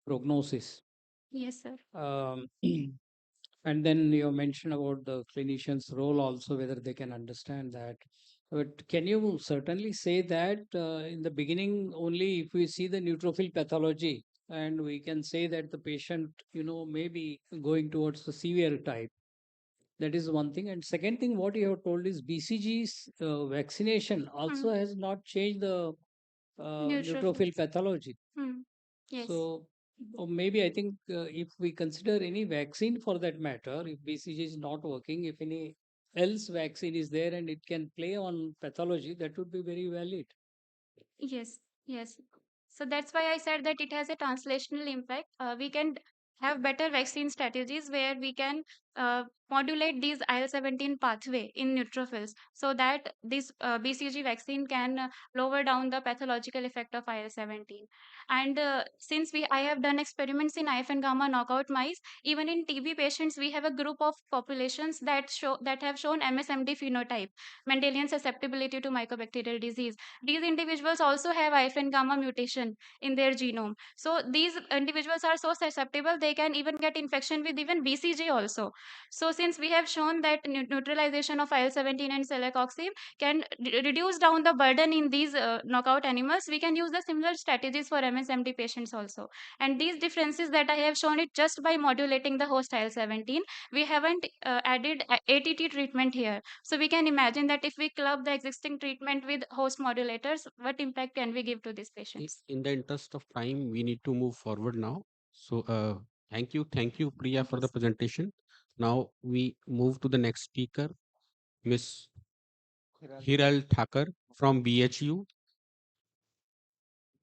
prognosis. Yes, sir. And then you mentioned about the clinician's role also, whether they can understand that. But can you certainly say that in the beginning, only if we see the neutrophil pathology, and we can say that the patient, may be going towards the severe type. That is one thing. And second thing, what you have told is BCG's vaccination also has not changed the neutrophil Neutrophils. pathology. Yes. So, or maybe I think if we consider any vaccine for that matter, if BCG is not working, if any else vaccine is there and it can play on pathology, that would be very valid. Yes, yes. So that's why I said that it has a translational impact. We can have better vaccine strategies where we can modulate these IL-17 pathway in neutrophils so that this BCG vaccine can lower down the pathological effect of IL-17. And since I have done experiments in IF and gamma knockout mice, even in TB patients, we have a group of populations that have shown MSMD phenotype, Mendelian susceptibility to mycobacterial disease. These individuals also have IF and gamma mutation in their genome. So these individuals are so susceptible, they can even get infection with even BCG also. So since we have shown that neutralization of IL-17 and celecoxib can reduce down the burden in these knockout animals, we can use the similar strategies for MSMD patients also. And these differences that I have shown it just by modulating the host IL-17, we haven't added ATT treatment here. So we can imagine that if we club the existing treatment with host modulators, what impact can we give to these patients? In the interest of time, we need to move forward now. So thank you, Priya, for the presentation. Now we move to the next speaker, Miss Hiral Thakur from BHU.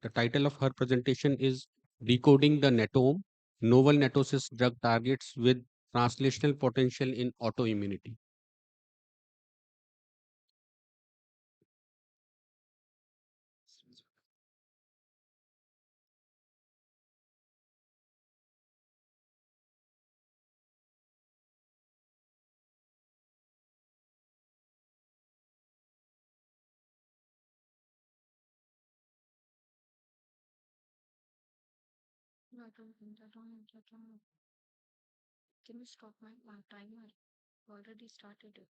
The title of her presentation is Decoding the Netome, Novel Netosis Drug Targets with Translational Potential in Autoimmunity. Can you stop my timer? Already started it.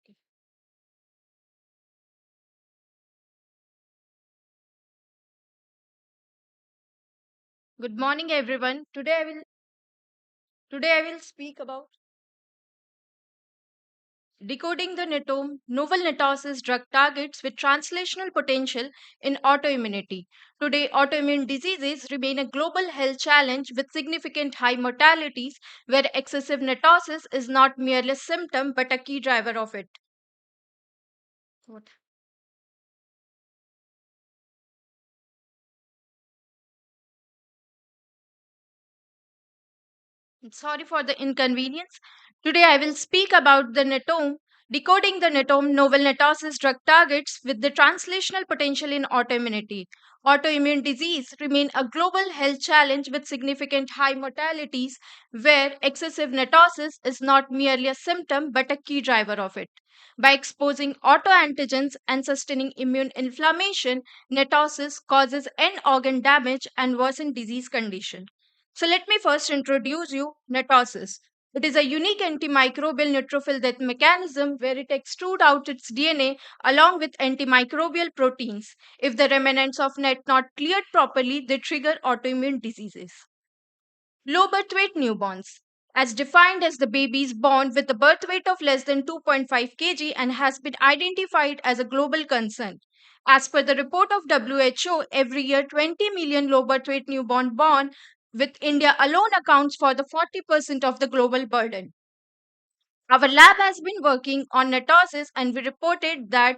Okay. Good morning, everyone. Today I will speak about decoding the netome, novel netosis drug targets with translational potential in autoimmunity. Today, autoimmune diseases remain a global health challenge with significant high mortalities, where excessive netosis is not merely a symptom but a key driver of it. What? Sorry for the inconvenience. Today I will speak about the netome, decoding the netome novel netosis drug targets with the translational potential in autoimmunity. Autoimmune disease remain a global health challenge with significant high mortalities, where excessive netosis is not merely a symptom but a key driver of it. By exposing autoantigens and sustaining immune inflammation, netosis causes end organ damage and worsen disease condition. So let me first introduce you netosis. It is a unique antimicrobial neutrophil death mechanism where it extrudes out its DNA along with antimicrobial proteins. If the remnants of net not cleared properly, they trigger autoimmune diseases. Low birth weight newborns, as defined as the babies born with a birth weight of less than 2.5 kg and has been identified as a global concern. As per the report of WHO, every year 20 million low birth weight newborn born with India alone accounts for the 40% of the global burden. Our lab has been working on netosis, and we reported that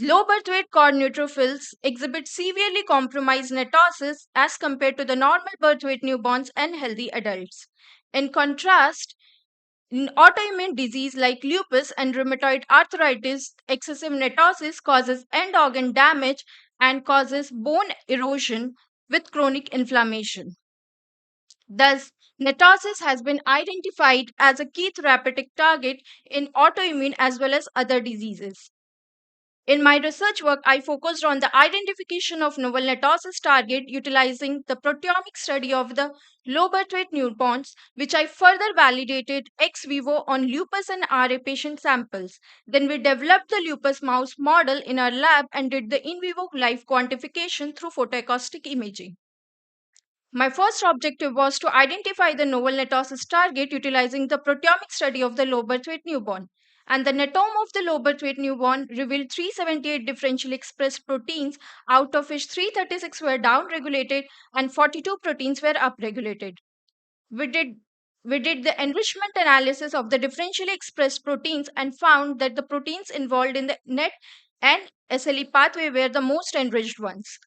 low birth weight cord neutrophils exhibit severely compromised netosis as compared to the normal birth weight newborns and healthy adults. In contrast, in autoimmune disease like lupus and rheumatoid arthritis, excessive netosis causes end organ damage and causes bone erosion with chronic inflammation. Thus, netosis has been identified as a key therapeutic target in autoimmune as well as other diseases. In my research work, I focused on the identification of novel netosis target utilizing the proteomic study of the low birth weight newborns, which I further validated ex vivo on lupus and RA patient samples. Then we developed the lupus mouse model in our lab and did the in vivo live quantification through photoacoustic imaging. My first objective was to identify the novel netosis target utilizing the proteomic study of the low birth weight newborn. And the netome of the low birth weight newborn revealed 378 differentially expressed proteins, out of which 336 were downregulated and 42 proteins were upregulated. We did the enrichment analysis of the differentially expressed proteins and found that the proteins involved in the NET and SLE pathway were the most enriched ones.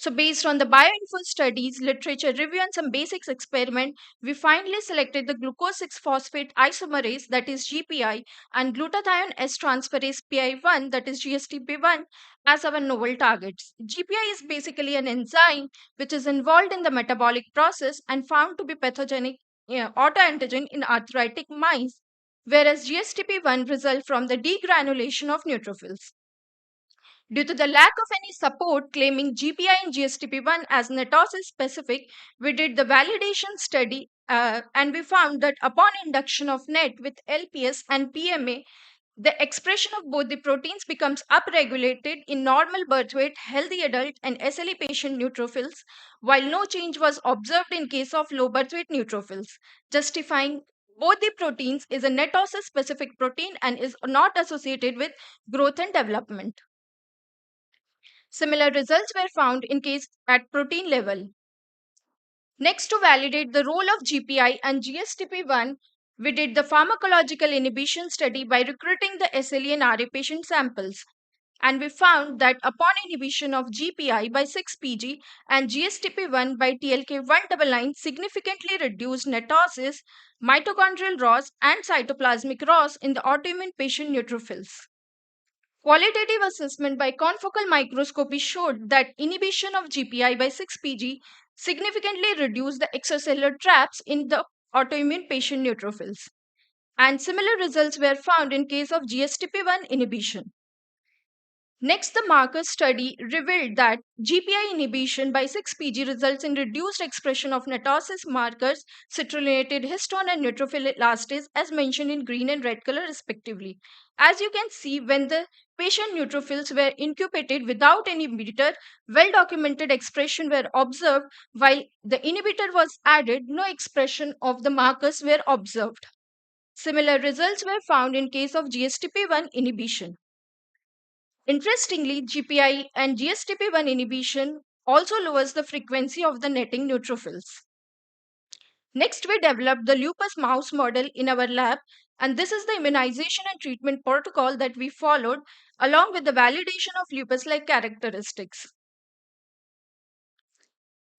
So, based on the bioinfo studies, literature review, and some basics experiment, we finally selected the glucose 6 phosphate isomerase, that is GPI, and glutathione S transferase PI1, that is GSTP1, as our novel targets. GPI is basically an enzyme which is involved in the metabolic process and found to be pathogenic autoantigen in arthritic mice, whereas GSTP1 results from the degranulation of neutrophils. Due to the lack of any support claiming GPI and GSTP1 as netosis specific, we did the validation study and we found that upon induction of NET with LPS and PMA, the expression of both the proteins becomes upregulated in normal birth weight, healthy adult, and SLE patient neutrophils, while no change was observed in case of low birth weight neutrophils, justifying both the proteins is a netosis specific protein and is not associated with growth and development. Similar results were found in case at protein level. Next, to validate the role of GPI and GSTP1, we did the pharmacological inhibition study by recruiting the SLE and RA patient samples. And we found that upon inhibition of GPI by 6-PG and GSTP1 by TLK199 significantly reduced netosis, mitochondrial ROS, and cytoplasmic ROS in the autoimmune patient neutrophils. Qualitative assessment by confocal microscopy showed that inhibition of GPI by 6-PG significantly reduced the extracellular traps in the autoimmune patient neutrophils. And similar results were found in case of GSTP1 inhibition. Next, the marker study revealed that GPI inhibition by 6-PG results in reduced expression of netosis markers, citrullinated histone and neutrophil elastase, as mentioned in green and red color respectively. As you can see, when the patient neutrophils were incubated without any inhibitor, well-documented expression were observed, while the inhibitor was added, no expression of the markers were observed. Similar results were found in case of GSTP1 inhibition. Interestingly, GPI and GSTP1 inhibition also lowers the frequency of the netting neutrophils. Next, we developed the lupus mouse model in our lab, and this is the immunization and treatment protocol that we followed along with the validation of lupus-like characteristics.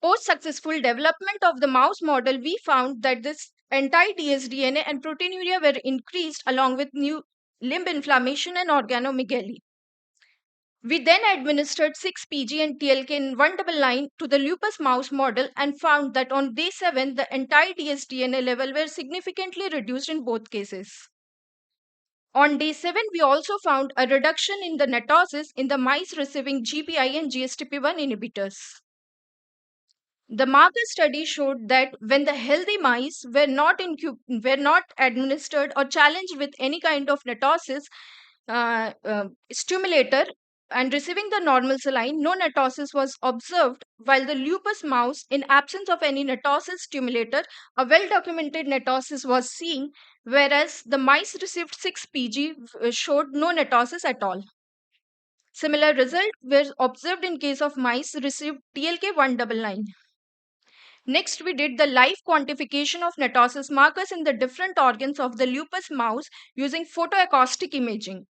Post-successful development of the mouse model, we found that this anti-dsDNA and proteinuria were increased along with new limb inflammation and organomegaly. We then administered 6-PG and TLK199 to the lupus mouse model and found that on day 7, the entire dsDNA level were significantly reduced in both cases. On day 7, we also found a reduction in the netosis in the mice receiving GPI and GSTP1 inhibitors. The marker study showed that when the healthy mice were not administered or challenged with any kind of netosis stimulator, and receiving the normal saline, no netosis was observed, while the lupus mouse, in absence of any netosis stimulator, a well-documented netosis was seen, whereas the mice received 6-PG showed no netosis at all. Similar results were observed in case of mice received TLK199. Next, we did the live quantification of NETosis markers in the different organs of the lupus mouse using photoacoustic imaging.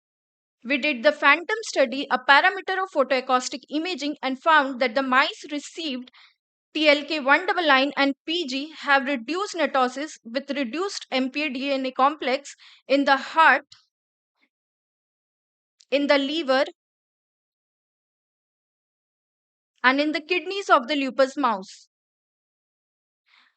We did the phantom study, a parameter of photoacoustic imaging, and found that the mice received TLK199 and PG have reduced NETosis with reduced MPA DNA complex in the heart, in the liver, and in the kidneys of the lupus mouse.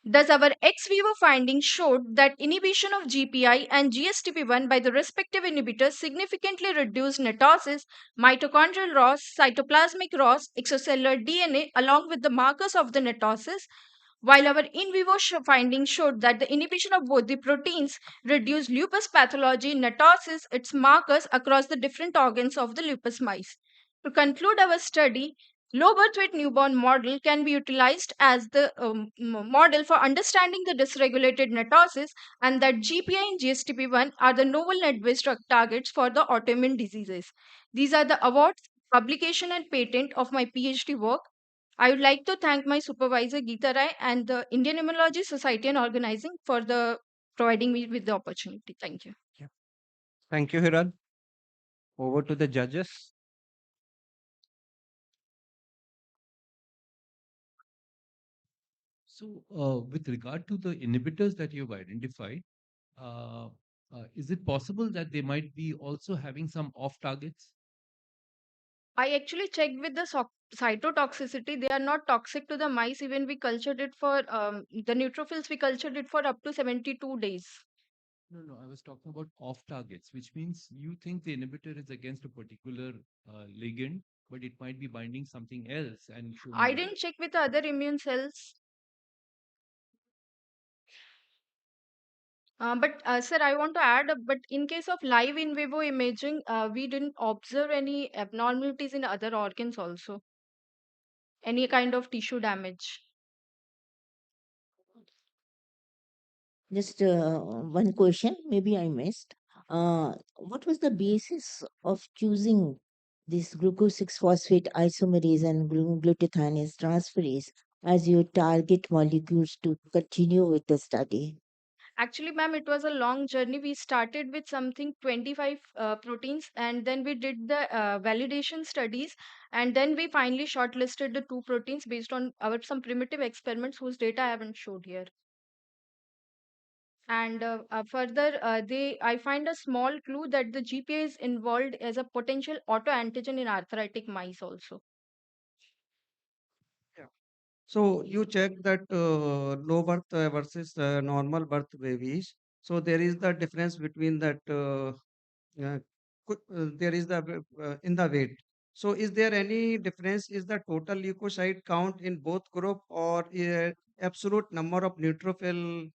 Thus, our ex vivo findings showed that inhibition of GPI and GSTP1 by the respective inhibitors significantly reduced NETosis, mitochondrial loss, cytoplasmic loss, extracellular DNA, along with the markers of the NETosis, while our in vivo findings showed that the inhibition of both the proteins reduced lupus pathology, NETosis, its markers across the different organs of the lupus mice. To conclude our study, low birth weight newborn model can be utilized as the model for understanding the dysregulated NETosis, and that GPI and GSTP1 are the novel NET-based drug targets for the autoimmune diseases. These are the awards, publication, and patent of my PhD work. I would like to thank my supervisor Geeta Rai and the Indian Immunology Society and Organizing for the providing me with the opportunity. Thank you. Yeah. Thank you, Hiral. Over to the judges. So, with regard to the inhibitors that you've identified, uh, is it possible that they might be also having some off targets? I actually checked with the cytotoxicity. They are not toxic to the mice. Even we cultured it for the neutrophils. We cultured it for up to 72 days. No, no, I was talking about off targets, which means you think the inhibitor is against a particular ligand, but it might be binding something else and showing I you. didn't check with the other immune cells. But sir, I want to add, but in case of live in vivo imaging, we didn't observe any abnormalities in other organs also, any kind of tissue damage. Just one question, maybe I missed. What was the basis of choosing this glucose 6 phosphate isomerase and glutathione transferase as your target molecules to continue with the study? Actually, ma'am, it was a long journey. We started with something 25 proteins, and then we did the validation studies, and then we finally shortlisted the two proteins based on our some primitive experiments whose data I haven't showed here. And further, I find a small clue that the GPA is involved as a potential autoantigen in arthritic mice also. Yeah. So you check that low birth versus normal birth babies. So there is the difference between that. There is the in the weight. So is there any difference? Is the total leukocyte count in both group or absolute number of neutrophil?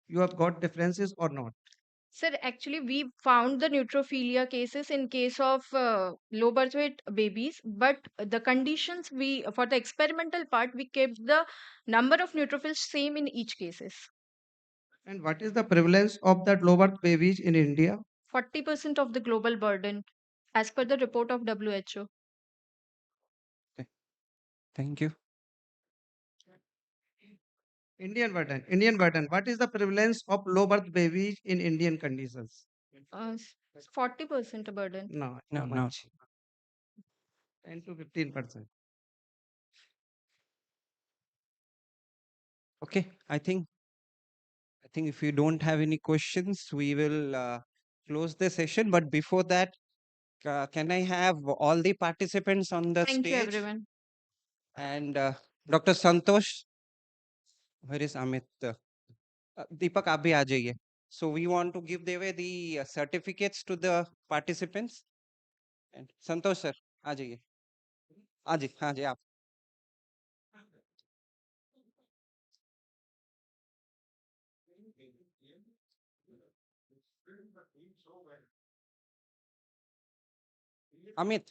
You have got differences or not? Sir, actually, we found the neutrophilia cases in case of low birth weight babies, but the conditions we, for the experimental part, we kept the number of neutrophils same in each cases. And what is the prevalence of that low birth babies in India? 40% of the global burden, as per the report of WHO. Okay. Thank you. Indian burden. What is the prevalence of low birth babies in Indian conditions? 40% burden. No, No, how no. much? 10 to 15%. Okay. I think if you don't have any questions, we will close the session. But before that, can I have all the participants on the Thank you, stage? everyone. And Dr. Santosh, where is Amit? Deepak, आप भी आ जाइए. So we want to give away the certificates to the participants. And Santosh sir, आ जाइए. हाँ जी आप. अमित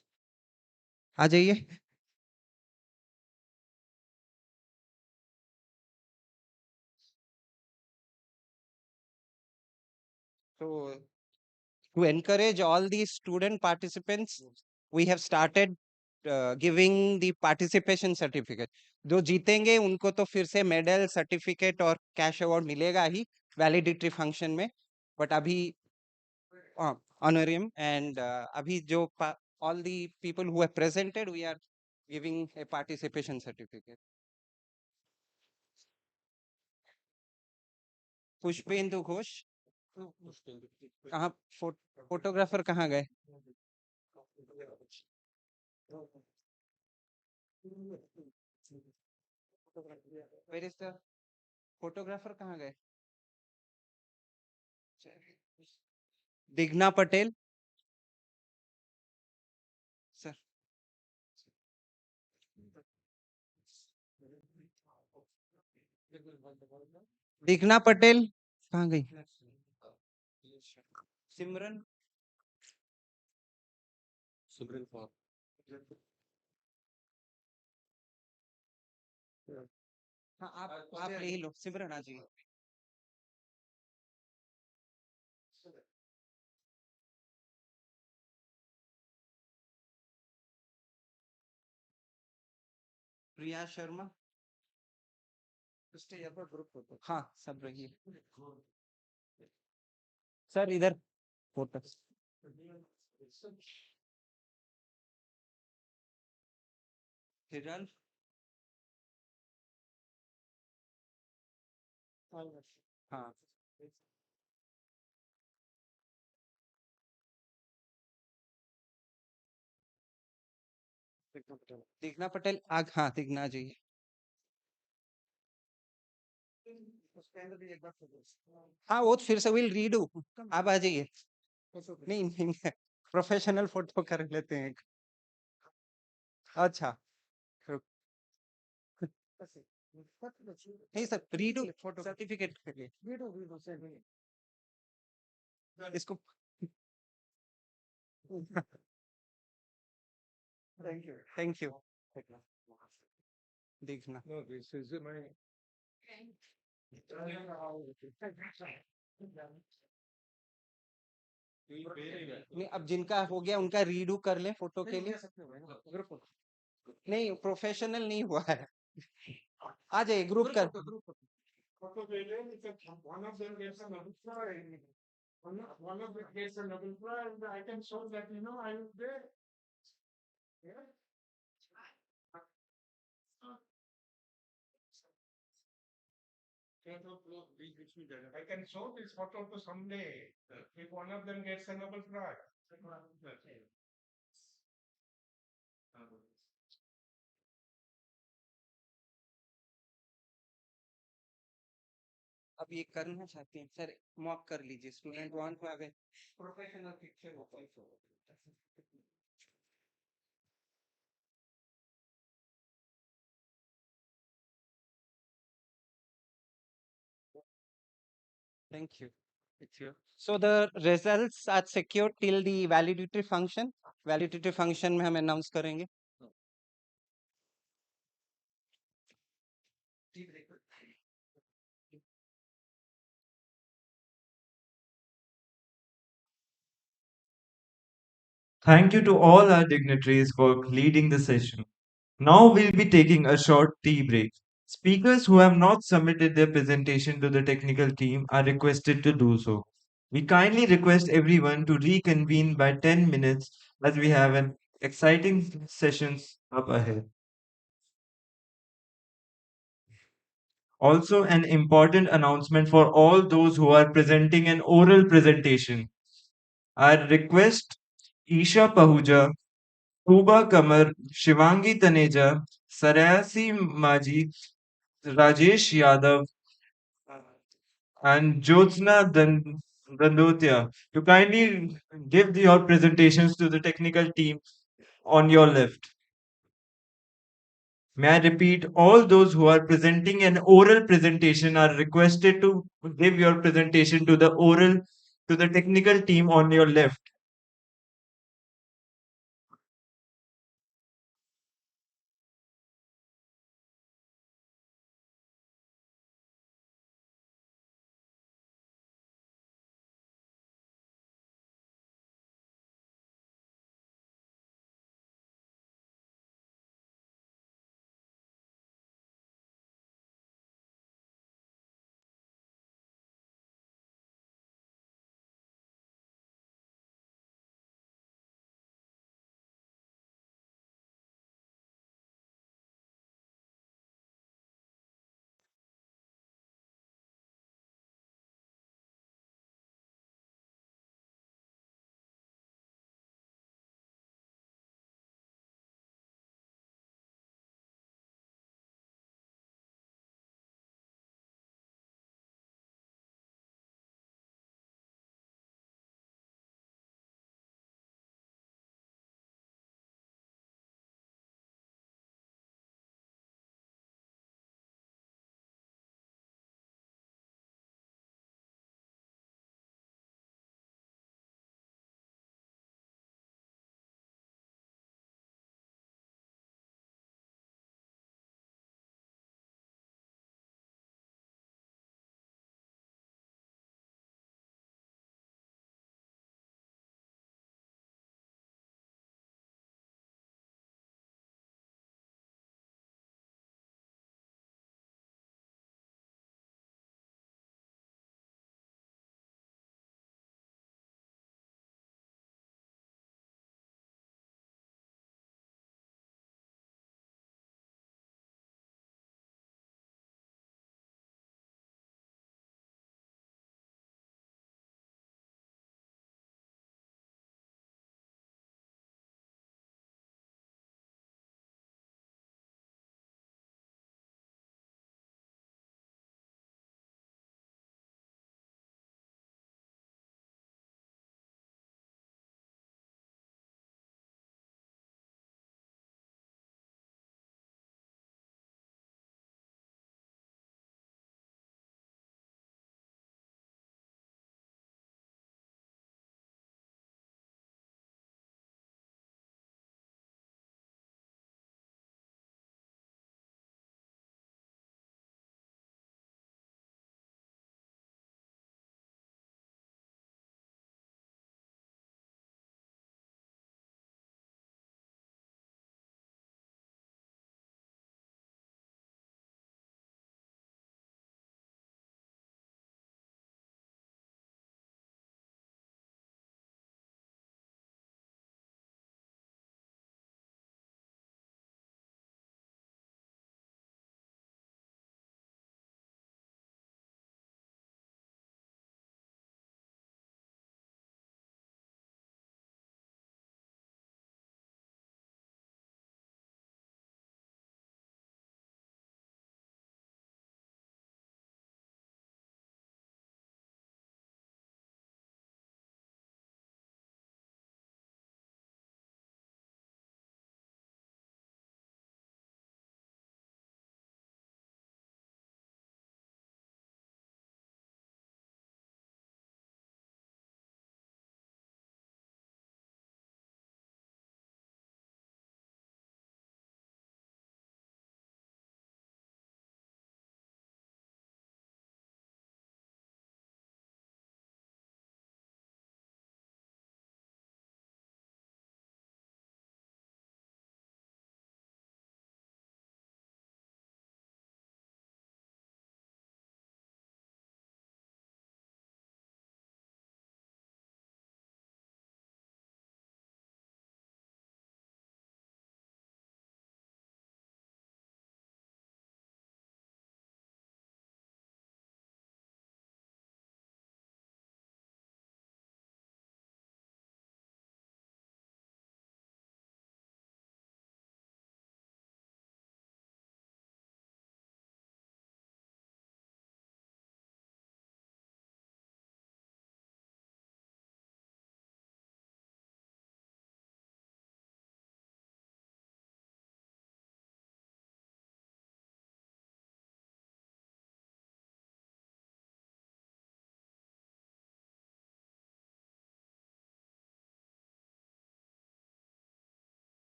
आ जाइए. So to encourage all these student participants, we have started giving the participation certificate. जो जीतेंगे उनको तो फिर से मेडल, सर्टिफिकेट और कैश अवार्ड मिलेगा ही वैलिडिटरी फंक्शन में। बट अभी honorarium and abhi jo all the people who have presented, we are giving a participation certificate. Pushpendu Ghosh कहाँ फोटोग्राफर कहाँ गए? Where is the photographer कहाँ गए? दिग्ना पटेल सर। दिग्ना पटेल कहाँ गई? सिमरन हाँ आप ले ही लो, सिमरन आ जाइए। प्रिया शर्मा ग्रुप हाँ सब रहिए सर इधर फोटो। हिरल हाँ दिग्ना पटेल आग हाँ दिग्ना जी हाँ वो फिर से विल रीडू आप आ जाइए। नहीं नहीं प्रोफेशनल फोटो कर लेते हैं। अच्छा नहीं सर रीडू फोटो सर्टिफिकेट के लिए इसको थैंक यू देखना नहीं अब जिनका हो गया उनका रीडू कर लें फोटो के लिए। नहीं प्रोफेशनल नहीं हुआ है आ जाइए ग्रुप कर one of it gets a Nobel Prize, I can show that I was there. Yeah. I can show this photo to someday if one of them gets a Nobel Prize. अब ये करना चाहते हैं sir mock कर लीजिए student want to have a professional picture of thank you so the results are secured till the validatory function में हम announce करेंगे। Thank you to all our dignitaries for leading the session. Now we'll be taking a short tea break. Speakers who have not submitted their presentation to the technical team are requested to do so. We kindly request everyone to reconvene by 10 minutes as we have an exciting sessions up ahead. Also, an important announcement for all those who are presenting an oral presentation. I request Isha Pahuja, Tuba Kamar, Shivangi Taneja, Sarayasi Maji, Rajesh Yadav, and Jyotsna Dandotia to kindly give your presentations to the technical team on your left. May I repeat, all those who are presenting an oral presentation are requested to give your presentation to the technical team on your left.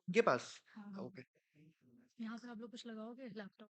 के पास हाँ। Okay यहाँ से आप लोग कुछ लगाओगे laptop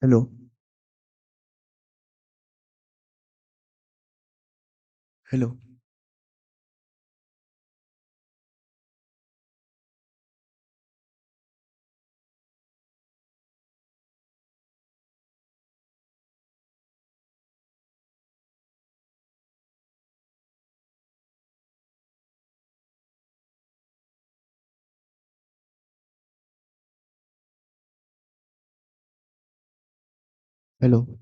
Hello. Hello. Hello.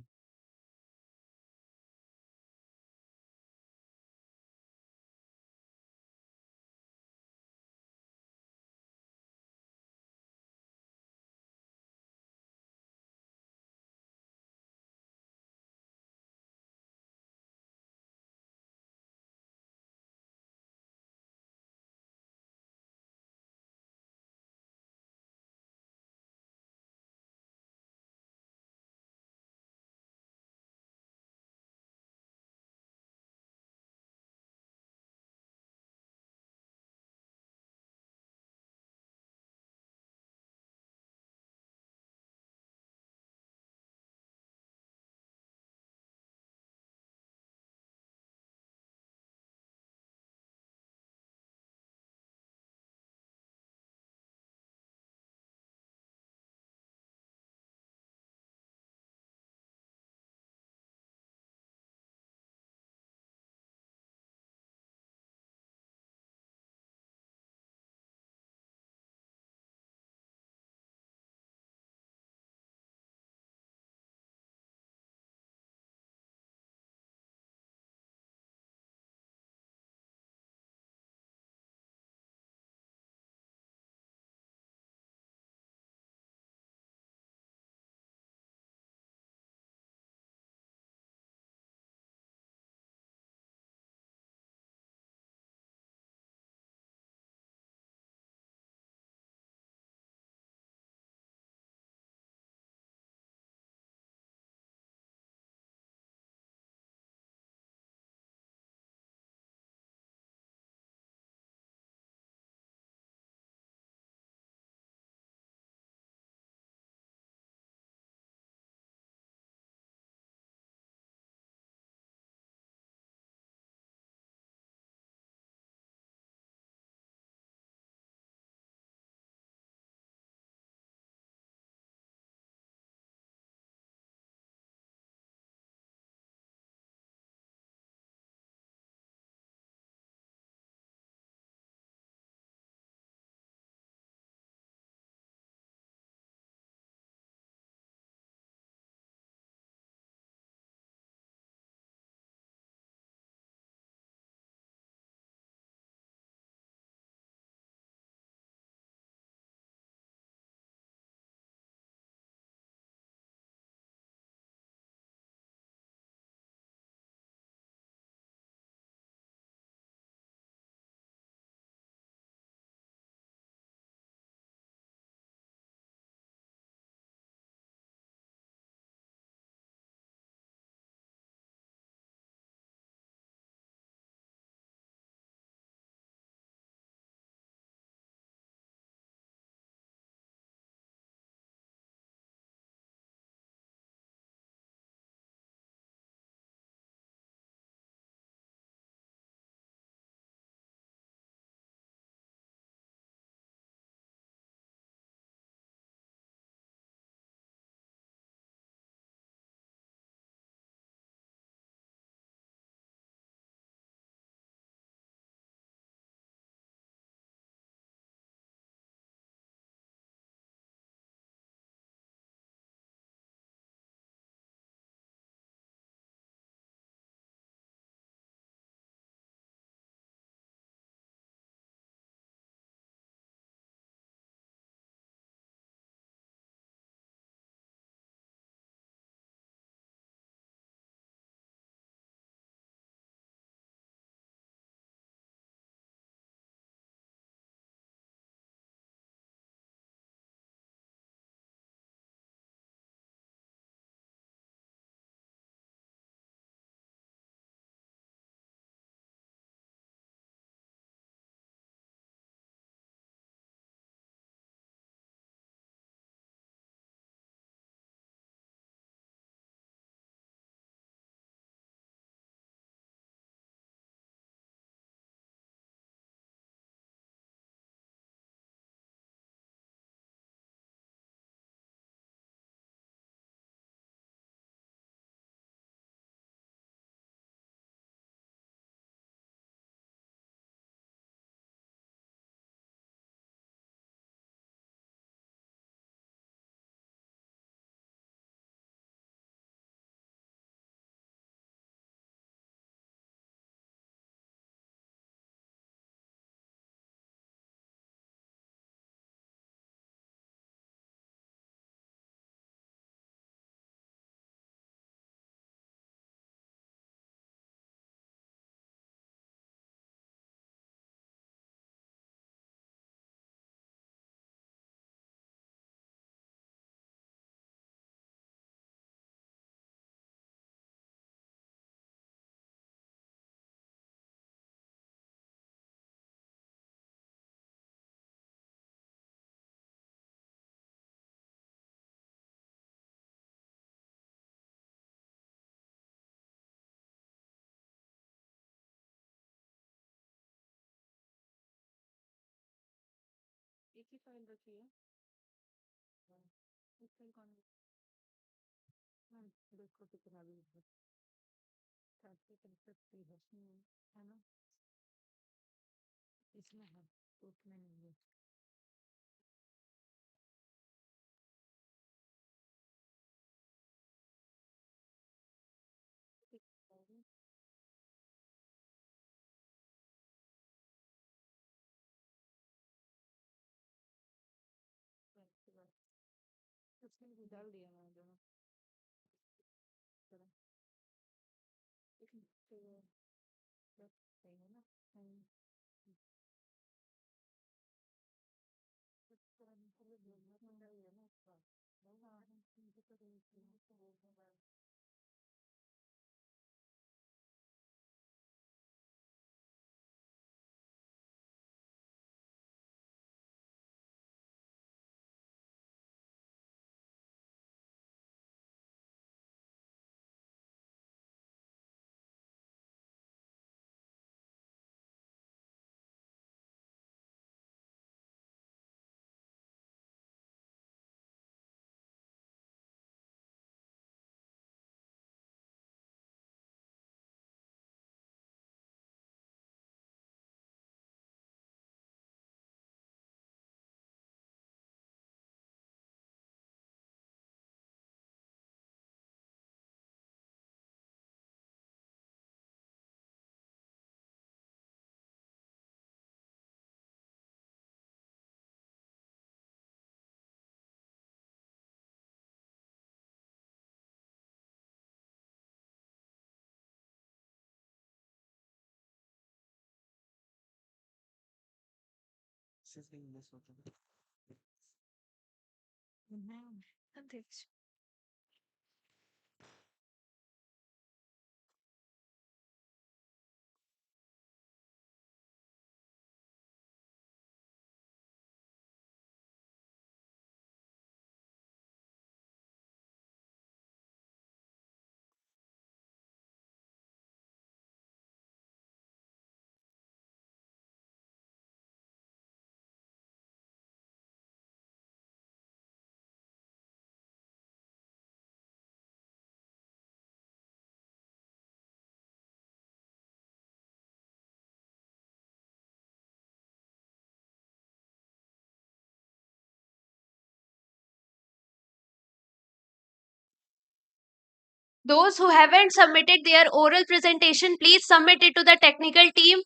Those who haven't submitted their oral presentation, please submit it to the technical team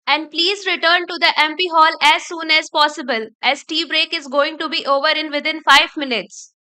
and please return to the MP hall as soon as possible, as tea break is going to be over in within 5 minutes.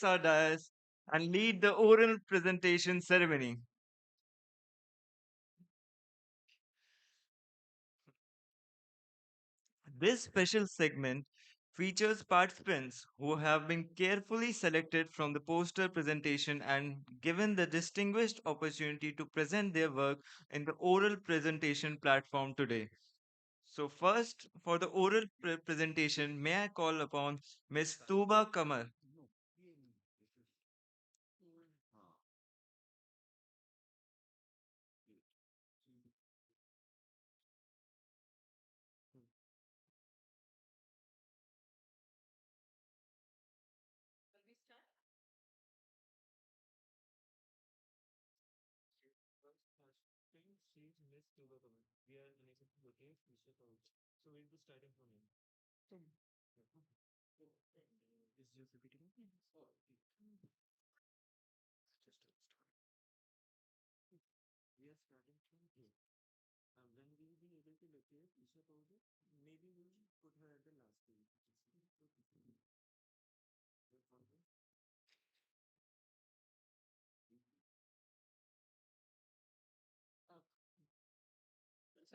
our dais and lead the oral presentation ceremony. This special segment features participants who have been carefully selected from the poster presentation and given the distinguished opportunity to present their work in the oral presentation platform today. So, first, for the oral presentation, may I call upon Ms. Tuba Kamar.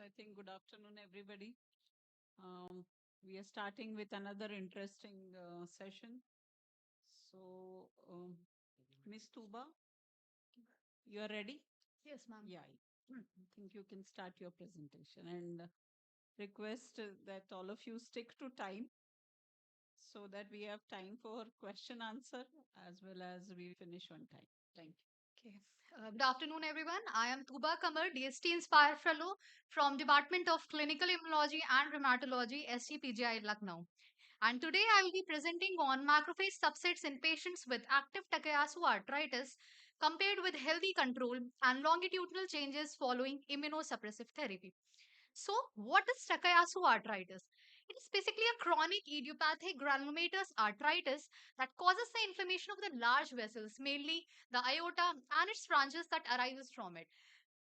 So I think good afternoon, everybody. We are starting with another interesting session. So, Miss Tuba, you are ready? Yes, ma'am. Yeah, I think you can start your presentation and request that all of you stick to time so that we have time for question answer as well as we finish on time. Thank you. Okay. Good afternoon, everyone. I am Tuba Kamar, DST Inspire Fellow from Department of Clinical Immunology and Rheumatology, STPGI, Lucknow. And today I will be presenting on macrophage subsets in patients with active Takayasu arthritis compared with healthy control and longitudinal changes following immunosuppressive therapy. So, what is Takayasu arthritis? It is basically a chronic idiopathic granulomatous arthritis that causes the inflammation of the large vessels, mainly the aorta and its branches that arises from it.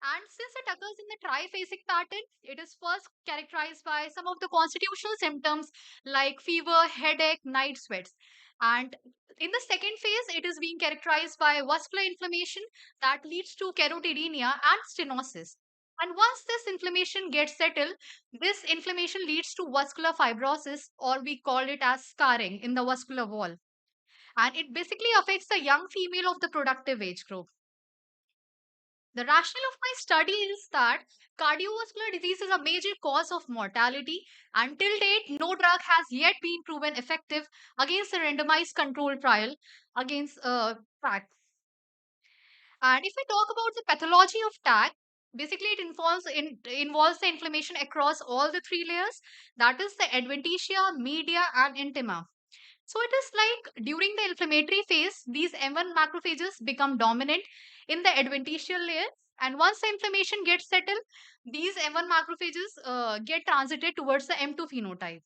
And since it occurs in the triphasic pattern, it is first characterized by some of the constitutional symptoms like fever, headache, night sweats. And in the second phase, it is being characterized by vascular inflammation that leads to keratodynia and stenosis. And once this inflammation gets settled, this inflammation leads to vascular fibrosis, or we call it as scarring in the vascular wall. And it basically affects the young female of the productive age group. The rationale of my study is that cardiovascular disease is a major cause of mortality. Until date, no drug has yet been proven effective against a randomized control trial against TAC. And if we talk about the pathology of TAC, basically it involves the inflammation across all the three layers, that is the adventitia, media, and intima. So it is like during the inflammatory phase, these M1 macrophages become dominant in the adventitial layer. And once the inflammation gets settled, these M1 macrophages get transited towards the M2 phenotype.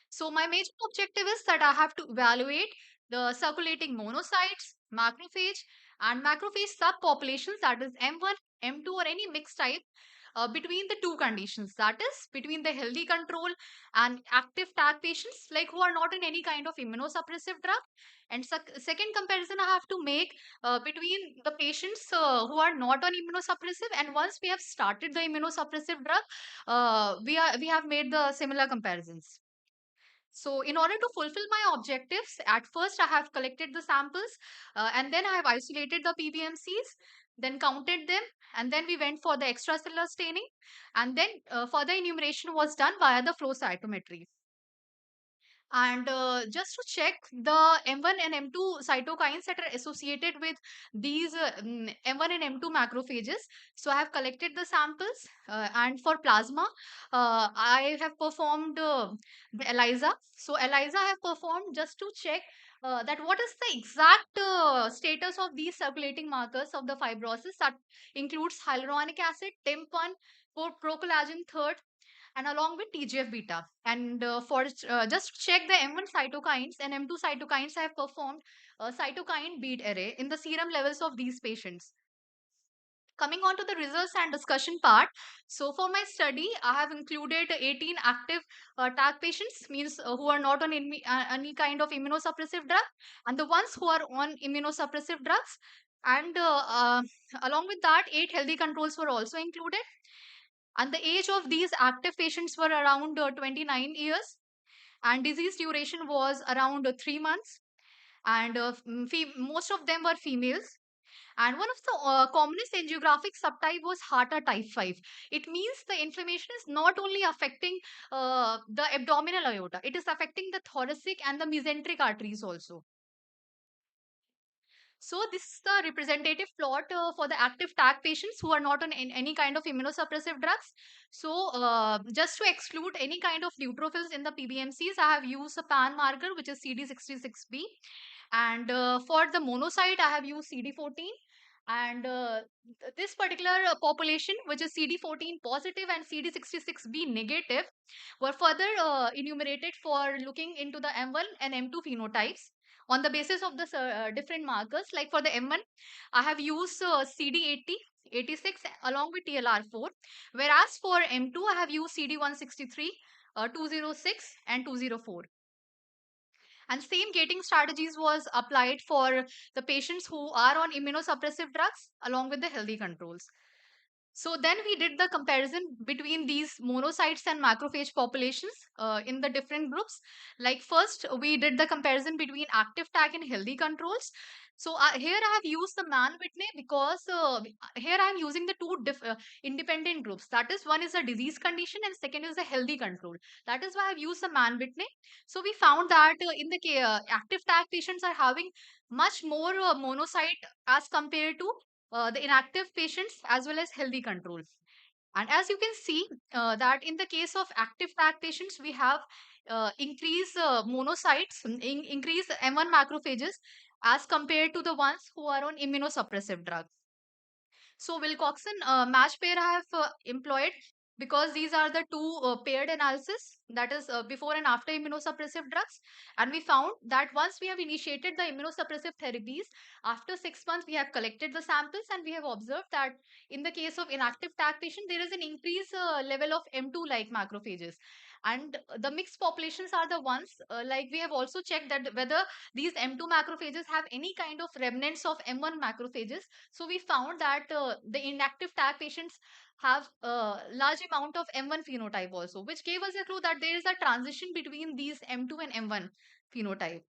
So my major objective is that I have to evaluate the circulating monocytes, macrophage, and macrophage subpopulations, that is M1, M2, or any mixed type, between the two conditions, that is between the healthy control and active TAG patients like who are not in any kind of immunosuppressive drug. And second comparison I have to make between the patients who are not on immunosuppressive, and once we have started the immunosuppressive drug, we have made the similar comparisons. So, in order to fulfill my objectives, at first I have collected the samples and then I have isolated the PBMCs, then counted them, and then we went for the extracellular staining, and then further enumeration was done via the flow cytometry. And just to check the M1 and M2 cytokines that are associated with these M1 and M2 macrophages. So I have collected the samples, and for plasma, I have performed the ELISA. So ELISA I have performed just to check that what is the exact status of these circulating markers of the fibrosis that includes hyaluronic acid, TIMP1, procollagen third, and along with TGF beta. And for just to check the M1 cytokines and M2 cytokines, I have performed a cytokine bead array in the serum levels of these patients. Coming on to the results and discussion part. So for my study, I have included 18 active tag patients, means who are not on any kind of immunosuppressive drug, and the ones who are on immunosuppressive drugs. And along with that, 8 healthy controls were also included. And the age of these active patients were around 29 years, and disease duration was around 3 months. And most of them were females, and one of the commonest angiographic subtype was Harter type 5. It means the inflammation is not only affecting the abdominal aorta, it is affecting the thoracic and the mesenteric arteries also. So this is the representative plot for the active tag patients who are not on any kind of immunosuppressive drugs. So just to exclude any kind of neutrophils in the PBMCs, I have used a pan marker which is CD66B. And for the monocyte, I have used CD14. And this particular population, which is CD14 positive and CD66B negative, were further enumerated for looking into the M1 and M2 phenotypes on the basis of the different markers. Like for the M1, I have used CD80, 86 along with TLR4, whereas for M2, I have used CD163, 206 and 204. And same gating strategies was applied for the patients who are on immunosuppressive drugs along with the healthy controls. So then we did the comparison between these monocytes and macrophage populations in the different groups. Like first, we did the comparison between active tag and healthy controls. So here I have used the man Whitney because here I am using the two independent groups. That is, one is a disease condition and second is a healthy control. That is why I have used the man Whitney. So we found that in the active tag patients are having much more monocyte as compared to the inactive patients as well as healthy control. And as you can see that in the case of active tag patients, we have increased monocytes, increased M1 macrophages as compared to the ones who are on immunosuppressive drugs. So Wilcoxon match pair I have employed because these are the two paired analysis, that is before and after immunosuppressive drugs. And we found that once we have initiated the immunosuppressive therapies, after 6 months we have collected the samples and we have observed that in the case of inactive tag patient, there is an increased level of M2 like macrophages. And the mixed populations are the ones like we have also checked that whether these M2 macrophages have any kind of remnants of M1 macrophages. So we found that the inactive tag patients have a large amount of M1 phenotype also, which gave us a clue that there is a transition between these M2 and M1 phenotype.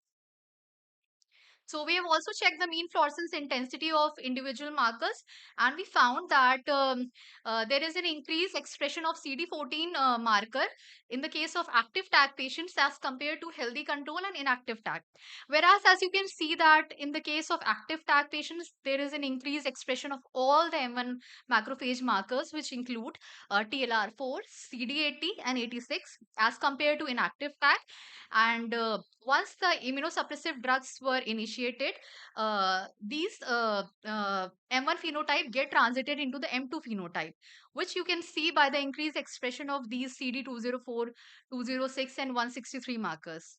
So we have also checked the mean fluorescence intensity of individual markers, and we found that there is an increased expression of CD14 marker in the case of active tag patients as compared to healthy control and inactive tag. Whereas, as you can see that in the case of active tag patients, there is an increased expression of all the M1 macrophage markers, which include TLR4, CD80, and 86, as compared to inactive tag. And once the immunosuppressive drugs were initiated, these M1 phenotype get transited into the M2 phenotype, which you can see by the increased expression of these CD204, 206, and 163 markers.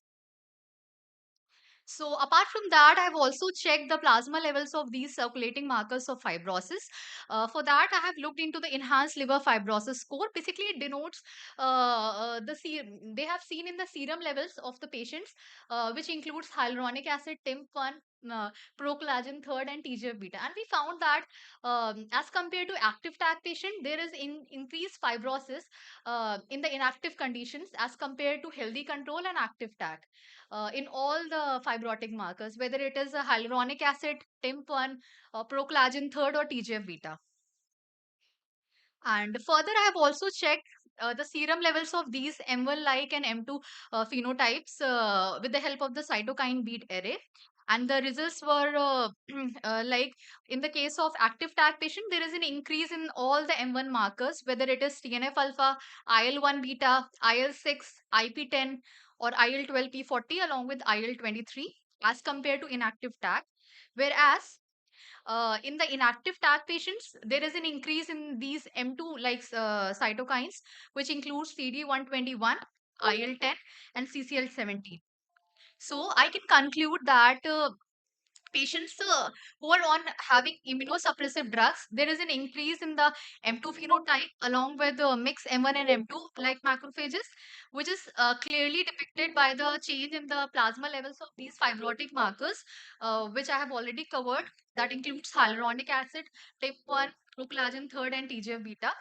So apart from that, I've also checked the plasma levels of these circulating markers of fibrosis. For that, I have looked into the enhanced liver fibrosis score. Basically, it denotes they have seen in the serum levels of the patients, which includes hyaluronic acid, TIMP1, uh, procollagen third, and TGF beta. And we found that as compared to active tag patient, there is increased fibrosis in the inactive conditions as compared to healthy control and active tag in all the fibrotic markers, whether it is a hyaluronic acid, TIMP1, procollagen third, or TGF beta. And further, I have also checked the serum levels of these M1 like and M2 phenotypes with the help of the cytokine bead array. And the results were like in the case of active tag patient, there is an increase in all the M1 markers, whether it is TNF alpha, IL-1 beta, IL-6, IP10, or IL-12P40 along with IL-23 as compared to inactive tag. Whereas in the inactive tag patients, there is an increase in these M2 like cytokines, which includes CD121, IL-10, and CCL17. So I can conclude that patients who are on having immunosuppressive drugs, there is an increase in the M2 phenotype along with the mix M1 and M2 like macrophages, which is clearly depicted by the change in the plasma levels of these fibrotic markers, which I have already covered. That includes hyaluronic acid, TIP1, proclagen third, and TGF beta.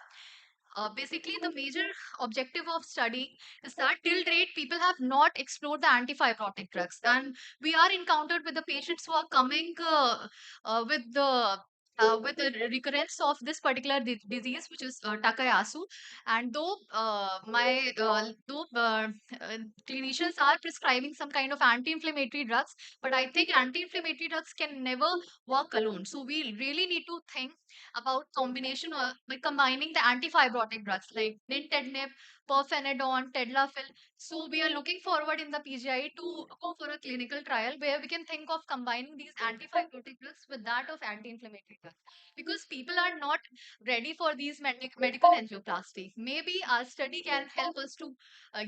Basically, the major objective of study is that till date people have not explored the antifibrotic drugs, and we are encountered with the patients who are coming with the recurrence of this particular disease, which is Takayasu. And though clinicians are prescribing some kind of anti-inflammatory drugs, but I think anti-inflammatory drugs can never work alone. So we really need to think about combination by combining the antifibrotic drugs like nintedanib, perfenadone, tadalafil. So we are looking forward in the PGI to go for a clinical trial where we can think of combining these antifibrotic drugs with that of anti-inflammatory drugs, because people are not ready for these medical angioplasty. Maybe our study can help us to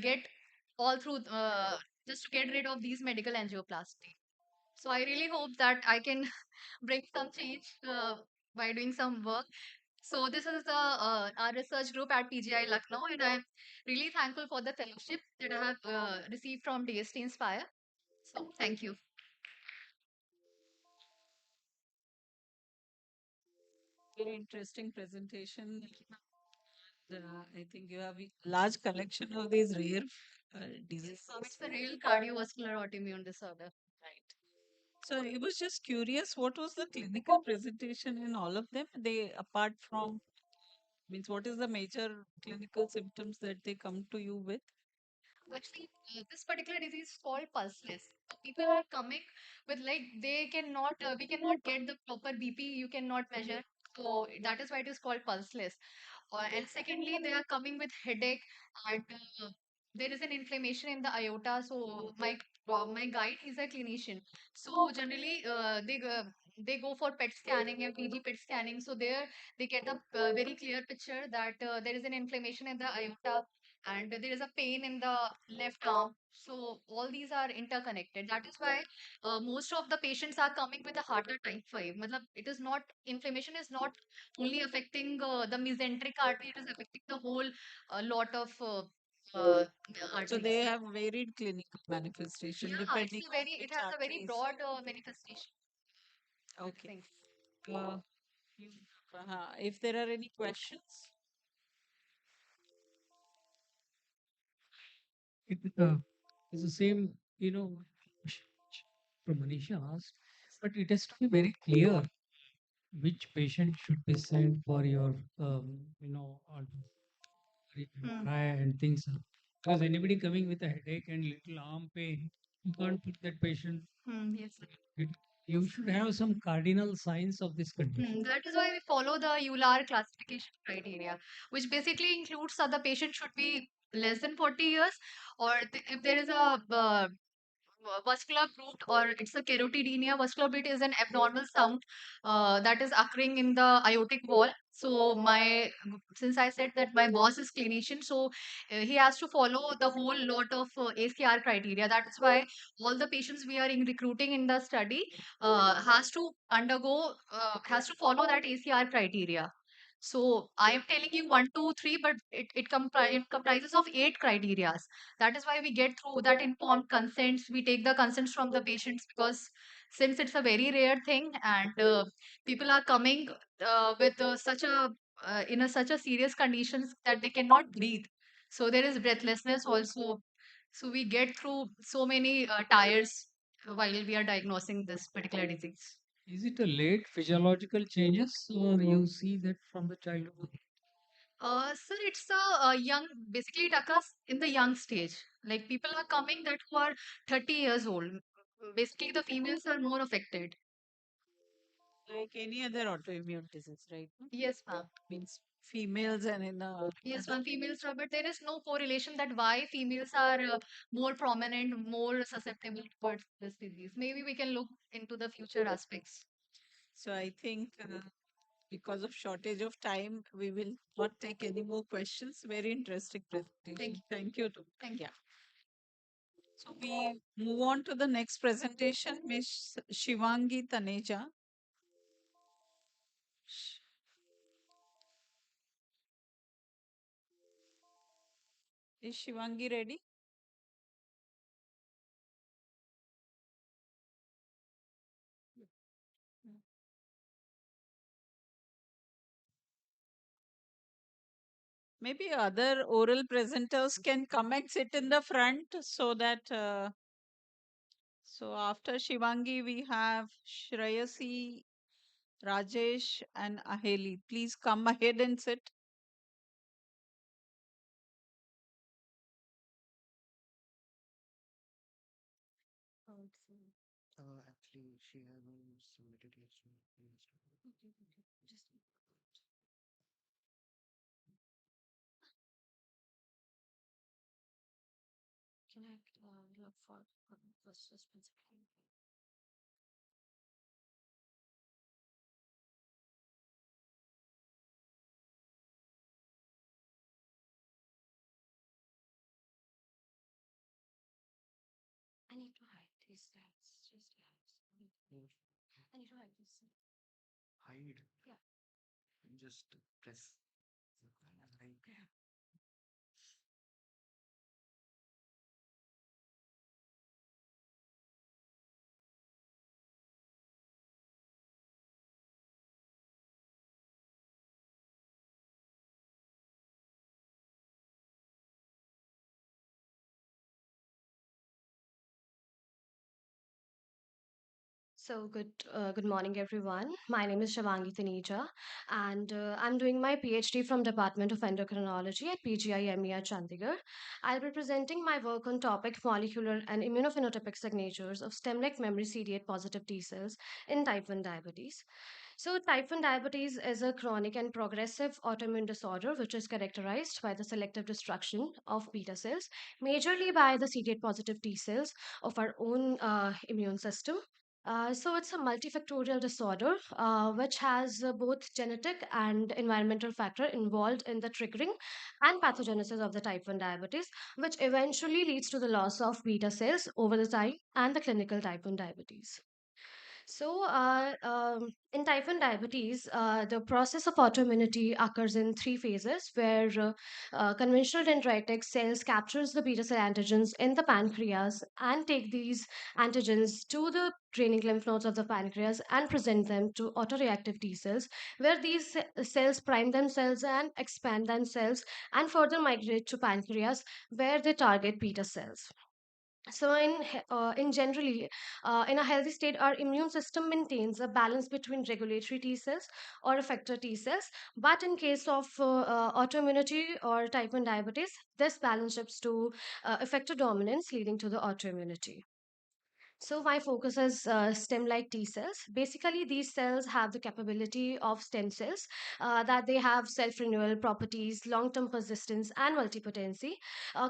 get all through just to get rid of these medical angioplasty. So I really hope that I can bring some change by doing some work. So this is the our research group at PGI Lucknow, and I'm really thankful for the fellowship that I have received from DST Inspire. So thank you. Very interesting presentation. I think you have a large collection of these rare diseases. So it's a real cardiovascular autoimmune disorder. Right. So I was just curious, what was the clinical presentation in all of them? They, apart from, means what is the major clinical symptoms that they come to you with? Actually, this particular disease is called pulseless. People are coming with like they cannot, we cannot get the proper BP. You cannot measure. So that is why it is called pulseless. And secondly, they are coming with headache, and there is an inflammation in the aorta. So my guide, he's a clinician. So generally, they go for PET scanning and PG PET scanning. So there they get a very clear picture that there is an inflammation in the aorta, and there is a pain in the left arm. So all these are interconnected. That is why most of the patients are coming with a heart attack type 5. Matlab, it is not, inflammation is not only affecting the mesenteric artery, it is affecting the whole lot of uh, So arteries. they have varied clinical manifestation Yeah, depending it's a on very, it which has a very arteries. broad manifestation. Okay. Thanks. Uh, you, if there are any questions, It is the same, question from Manisha asked, but it has to be very clear which patient should be sent for your, Hmm. MRI and things. Because anybody coming with a headache and little arm pain, you can't put that patient. Yes. It, you should have some cardinal signs of this condition. That is why we follow the ULAR classification criteria, which basically includes that the patient should be less than 40 years, or if there is a vascular bruit or it's a carotidemia. Vascular bruit is an abnormal sound that is occurring in the aortic wall. So since I said that my boss is clinician, so he has to follow the whole lot of ACR criteria. That is why all the patients we are recruiting in the study has to follow that ACR criteria. So I am telling you one, two, three, but it comprises of 8 criteria. That is why we get through that informed consents. We take the consents from the patients, because since it's a very rare thing, and people are coming with such a serious conditions that they cannot breathe. So there is breathlessness also. So we get through so many tires while we are diagnosing this particular disease. Is it a late physiological changes or you see that from the childhood? Sir, it's a young, basically it occurs in the young stage. Like people are coming that who are 30 years old. Basically, the females are more affected. like any other autoimmune disease, right? No? Yes, ma'am. Means females and in Yes, ma'am. Females are, but there is no correlation that why females are more prominent, more susceptible towards this disease. Maybe we can look into the future aspects. So I think because of shortage of time, we will not take any more questions. Very interesting presentation. Thank you. Thank you. Thank you. Yeah. So we move on to the next presentation, Ms. Shivangi Taneja. Is Shivangi ready? Maybe other oral presenters can come and sit in the front so that so after Shivangi we have Shreyasi, Rajesh and Aheli. Please come ahead and sit. Actually, she hasn't submitted yet. So okay, just can I look for first responsibility? I need to hide these slides. Just I need to hide this. Hide? Yeah. Just press. Hide. Yeah. So good morning, everyone. My name is Shavangi Taneja, and I'm doing my PhD from Department of Endocrinology at PGIME Chandigarh. I'll be presenting my work on topic molecular and immunophenotypic signatures of stem-like memory CD8 positive T cells in type 1 diabetes. So, type 1 diabetes is a chronic and progressive autoimmune disorder which is characterized by the selective destruction of beta cells, majorly by the CD8 positive T cells of our own immune system. So it's a multifactorial disorder which has both genetic and environmental factor involved in the triggering and pathogenesis of the type 1 diabetes, which eventually leads to the loss of beta cells over the time and the clinical type 1 diabetes. So, in type 1 diabetes, the process of autoimmunity occurs in three phases where conventional dendritic cells captures the beta cell antigens in the pancreas and take these antigens to the draining lymph nodes of the pancreas and present them to autoreactive T cells, where these cells prime themselves and expand themselves and further migrate to pancreas, where they target beta cells. So in generally in a healthy state, our immune system maintains a balance between regulatory T cells or effector T cells. But in case of autoimmunity or type 1 diabetes, this balance shifts to effector dominance, leading to the autoimmunity. So my focus is stem-like T cells. Basically, these cells have the capability of stem cells that they have self-renewal properties, long-term persistence, and multipotency.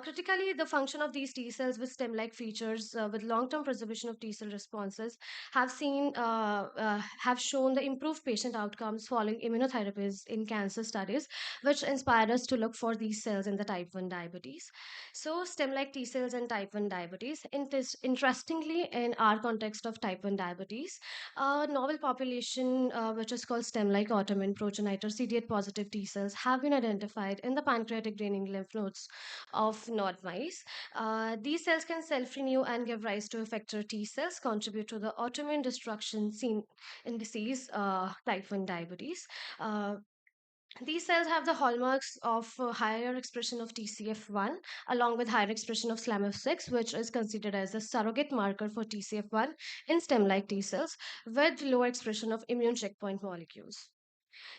Critically, the function of these T cells with stem-like features, with long-term preservation of T cell responses, have shown the improved patient outcomes following immunotherapies in cancer studies, which inspired us to look for these cells in the type 1 diabetes. So, stem like T cells and type 1 diabetes. Interestingly, in our context of type 1 diabetes, a novel population which is called stem like autoimmune progenitor CD8 positive T cells have been identified in the pancreatic draining lymph nodes of nod mice. These cells can self renew and give rise to effector T cells, contribute to the autoimmune destruction seen in disease type 1 diabetes. Uh, these cells have the hallmarks of higher expression of TCF1 along with higher expression of SLAMF6, which is considered as a surrogate marker for TCF1 in stem-like T cells with lower expression of immune checkpoint molecules.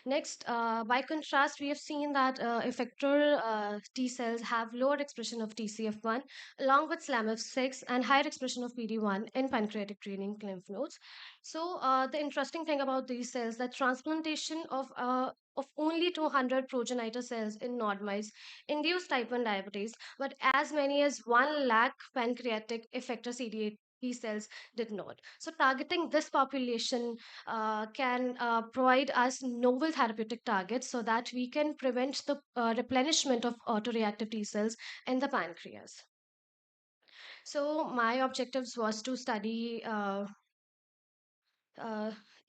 Next, by contrast, we have seen that effector T cells have lower expression of TCF1 along with SLAMF6 and higher expression of PD1 in pancreatic draining lymph nodes. So, the interesting thing about these cells that transplantation of only 200 progenitor cells in nod mice induced type 1 diabetes, but as many as 1 lakh pancreatic effector CD8 T cells did not. So, targeting this population can provide us novel therapeutic targets so that we can prevent the replenishment of autoreactive T cells in the pancreas. So my objectives was to study uh,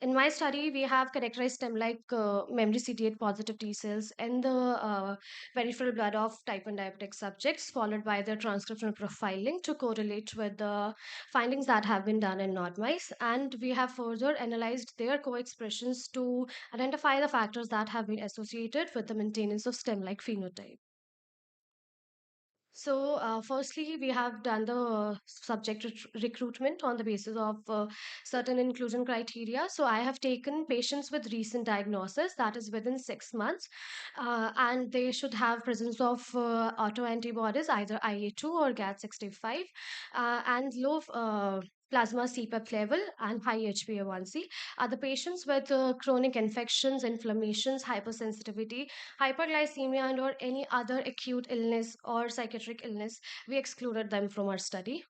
in my study, we have characterized stem-like memory CD8 positive T cells in the peripheral blood of type 1 diabetic subjects, followed by the transcriptional profiling to correlate with the findings that have been done in NOD mice. And we have further analyzed their co-expressions to identify the factors that have been associated with the maintenance of stem-like phenotype. So, firstly, we have done the subject recruitment on the basis of certain inclusion criteria. So, I have taken patients with recent diagnosis, that is within 6 months, and they should have presence of autoantibodies, either IA2 or GAD65, and low plasma CPAP level and high HbA1c. Are the patients with chronic infections, inflammations, hypersensitivity, hyperglycemia, and or any other acute illness or psychiatric illness, we excluded them from our study.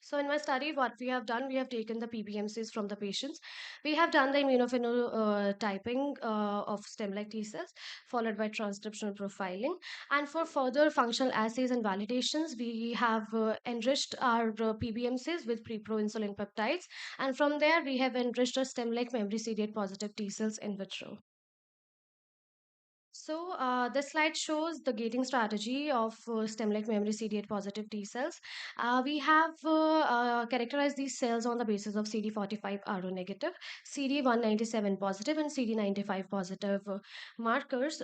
So in my study, what we have done, we have taken the PBMCs from the patients. We have done the immunophenotyping of stem-like T cells, followed by transcriptional profiling. And for further functional assays and validations, we have enriched our PBMCs with pre-proinsulin peptides. And from there, we have enriched our stem-like memory CD8 positive T cells in vitro. So this slide shows the gating strategy of stem-like memory CD8 positive T cells. We have characterized these cells on the basis of CD45 RO negative, CD197 positive, and CD95 positive markers.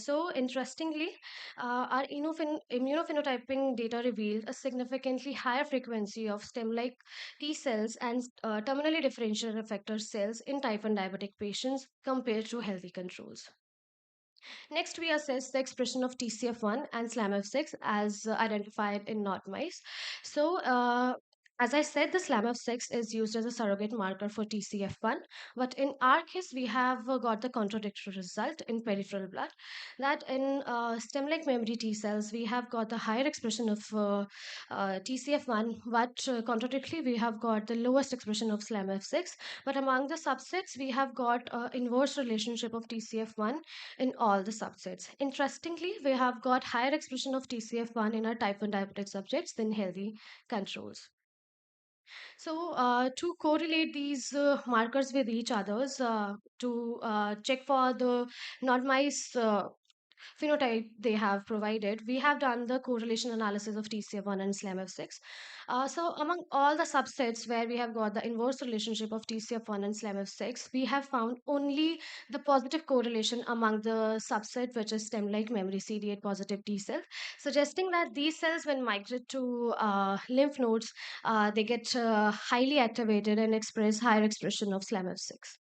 So interestingly, our immunophenotyping data revealed a significantly higher frequency of stem-like T cells and terminally differentiated effector cells in type 1 diabetic patients compared to healthy controls. Next, we assess the expression of TCF1 and SLAMF6 as identified in NOT mice. So, as I said, the SLAMF6 is used as a surrogate marker for TCF1, but in our case, we have got the contradictory result in peripheral blood that in stem-like memory T cells, we have got the higher expression of TCF1, but contradictorily, we have got the lowest expression of SLAMF6. But among the subsets, we have got inverse relationship of TCF1 in all the subsets. Interestingly, we have got higher expression of TCF1 in our type 1 diabetic subjects than healthy controls. So, to correlate these markers with each others, to check for the non-mice phenotype they have provided, we have done the correlation analysis of TCF1 and SLAMF6. So among all the subsets where we have got the inverse relationship of TCF1 and SLAMF6, we have found only the positive correlation among the subset which is stem-like memory CD8 positive T cells, suggesting that these cells when migrate to lymph nodes, they get highly activated and express higher expression of SLAMF6.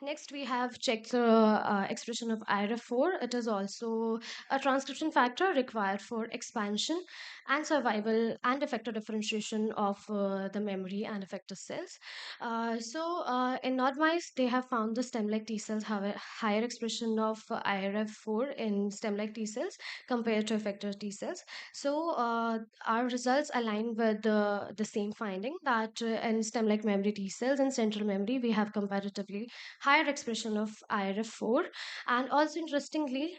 Next, we have checked the expression of IRF4. It is also a transcription factor required for expansion and survival and effector differentiation of the memory and effector cells. In NOD mice, they have found the stem-like T cells have a higher expression of IRF4 in stem-like T cells compared to effector T cells. So our results align with the same finding that in stem-like memory T cells and central memory, we have comparatively higher expression of IRF4. And also interestingly,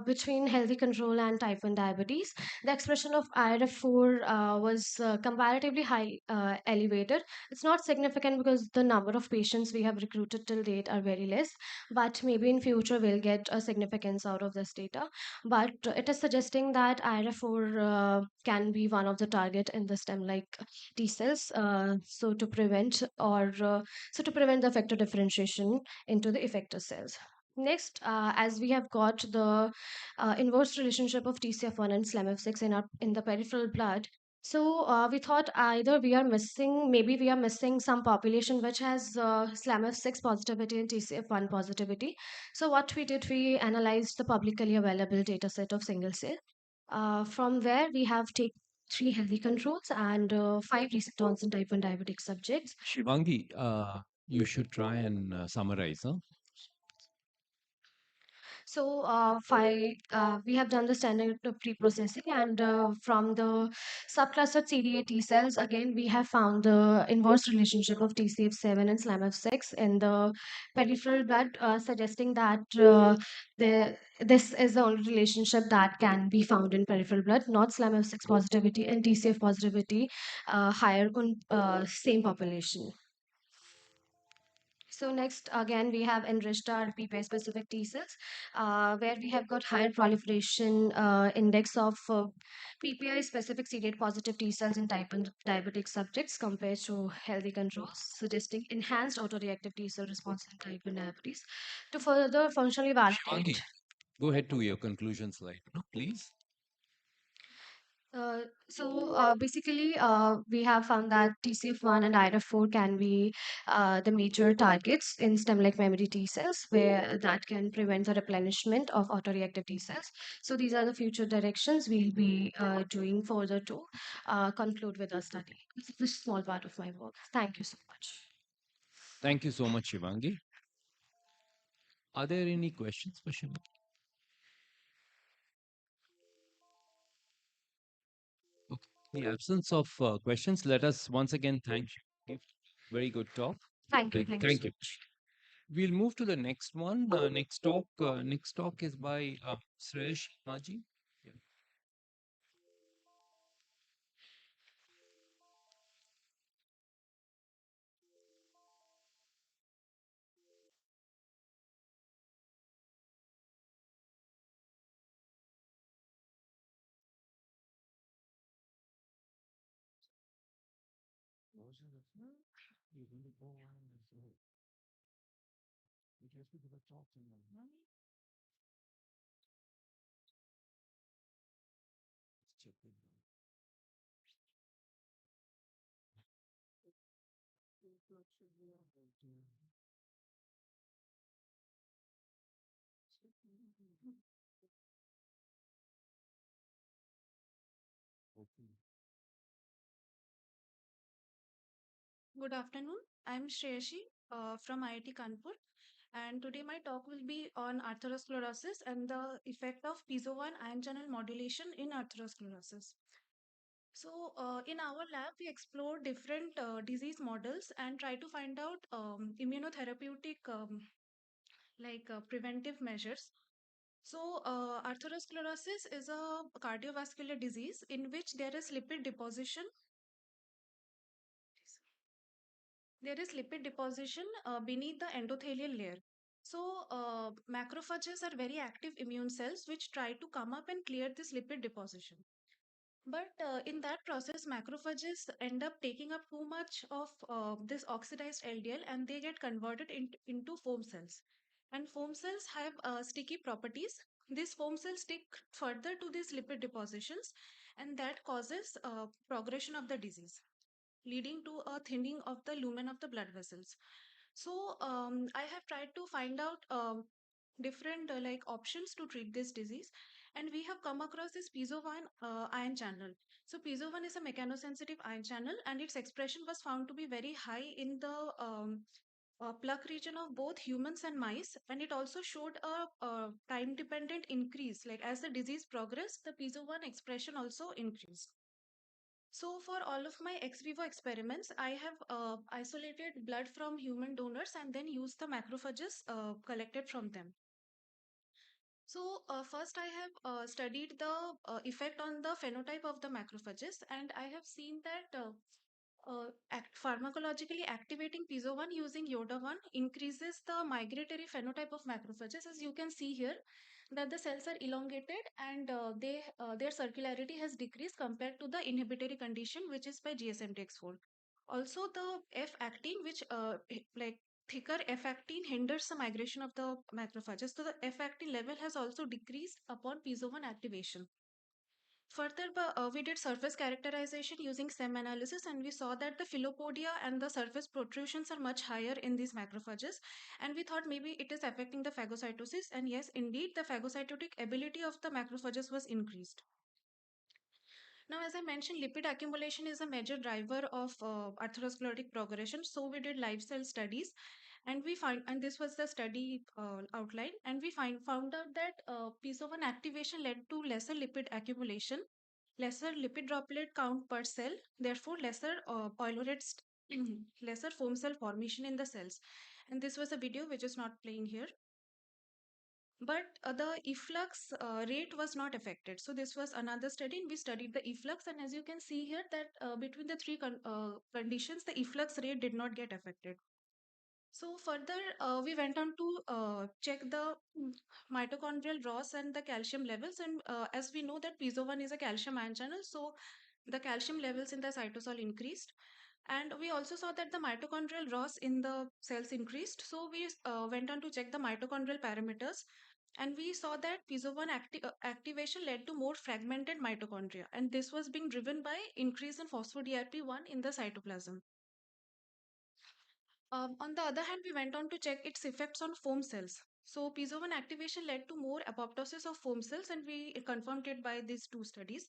between healthy control and type 1 diabetes, the expression of IRF4 was comparatively high, elevated. It's not significant because the number of patients we have recruited till date are very less, but maybe in future we'll get a significance out of this data. But it is suggesting that IRF4 can be one of the target in the stem-like T cells. So to prevent the effector differentiation into the effector cells. Next, as we have got the inverse relationship of TCF1 and SLAMF6 in the peripheral blood, so we thought either maybe we are missing some population which has SLAMF6 positivity and TCF1 positivity. So what we did, we analyzed the publicly available data set of single cell. From where we have taken 3 healthy controls and 5 recent onset type 1 diabetic subjects. Shivangi, you should try and summarize, huh? So, we have done the standard pre-processing, and from the subcluster CD8 T cells, again, we have found the inverse relationship of TCF7 and SLAMF6 in the peripheral blood, suggesting that this is the only relationship that can be found in peripheral blood, not SLAMF6 positivity and TCF positivity higher on same population. So next, again, we have enriched our PPI-specific T cells, where we have got higher proliferation index of PPI-specific CD8 positive T cells in type 1 diabetic subjects compared to healthy controls, suggesting enhanced autoreactive T cell response in type 1 diabetes. To further functionally Shivangi, validate. go ahead to your conclusion slide, no, please. Basically, we have found that TCF1 and IRF4 can be the major targets in stem-like memory T cells, where that can prevent the replenishment of autoreactive T cells. So these are the future directions we'll be doing further to conclude with our study. This is a small part of my work. Thank you so much. Thank you so much, Shivangi. Are there any questions for Shivangi? Okay. In the absence of questions, let us once again thank you. Very good talk. Thank you. Thank you. We'll move to the next one. Next talk is by Suresh Maji. Yeah. Good afternoon. I'm Shreyashi from IIT Kanpur, and today my talk will be on atherosclerosis and the effect of piezo-1 ion channel modulation in atherosclerosis. So, in our lab, we explore different disease models and try to find out immunotherapeutic preventive measures. So, atherosclerosis is a cardiovascular disease in which there is lipid deposition. There is lipid deposition beneath the endothelial layer. So, macrophages are very active immune cells which try to come up and clear this lipid deposition. But in that process, macrophages end up taking up too much of this oxidized LDL and they get converted into foam cells. And foam cells have sticky properties. These foam cells stick further to these lipid depositions, and that causes progression of the disease, leading to a thinning of the lumen of the blood vessels. So I have tried to find out different options to treat this disease, and we have come across this piezo-1 ion channel. So piezo-1 is a mechanosensitive ion channel, and its expression was found to be very high in the plaque region of both humans and mice, and it also showed a time-dependent increase. Like as the disease progressed, the piezo-1 expression also increased. So for all of my ex vivo experiments, I have isolated blood from human donors and then used the macrophages collected from them. So first I have studied the effect on the phenotype of the macrophages, and I have seen that pharmacologically activating piezo-1 using yoda-1 increases the migratory phenotype of macrophages. As you can see here, that the cells are elongated and their circularity has decreased compared to the inhibitory condition, which is by GSMTX4. Also, the F-actin, which thicker F-actin hinders the migration of the macrophages. So the F-actin level has also decreased upon piezo-1 activation. Further, we did surface characterization using SEM analysis, and we saw that the philopodia and the surface protrusions are much higher in these macrophages. And we thought maybe it is affecting the phagocytosis. And yes, indeed, the phagocytotic ability of the macrophages was increased. Now, as I mentioned, lipid accumulation is a major driver of atherosclerotic progression. So we did live cell studies, And we find, and this was the study outline, and we found out that PISO1 activation led to lesser lipid accumulation, lesser lipid droplet count per cell, therefore lesser lesser foam cell formation in the cells. And this was a video which is not playing here. But the efflux rate was not affected. So this was another study, and we studied the efflux. And as you can see here, that between the three conditions, the efflux rate did not get affected. So further, we went on to check the mitochondrial ROS and the calcium levels. And as we know that PISO1 is a calcium ion channel, so the calcium levels in the cytosol increased. And we also saw that the mitochondrial ROS in the cells increased. So we went on to check the mitochondrial parameters. And we saw that PISO1 activation led to more fragmented mitochondria. And this was being driven by increase in phospho-DRP1 in the cytoplasm. On the other hand, we went on to check its effects on foam cells. So PISO1 activation led to more apoptosis of foam cells, and we confirmed it by these two studies.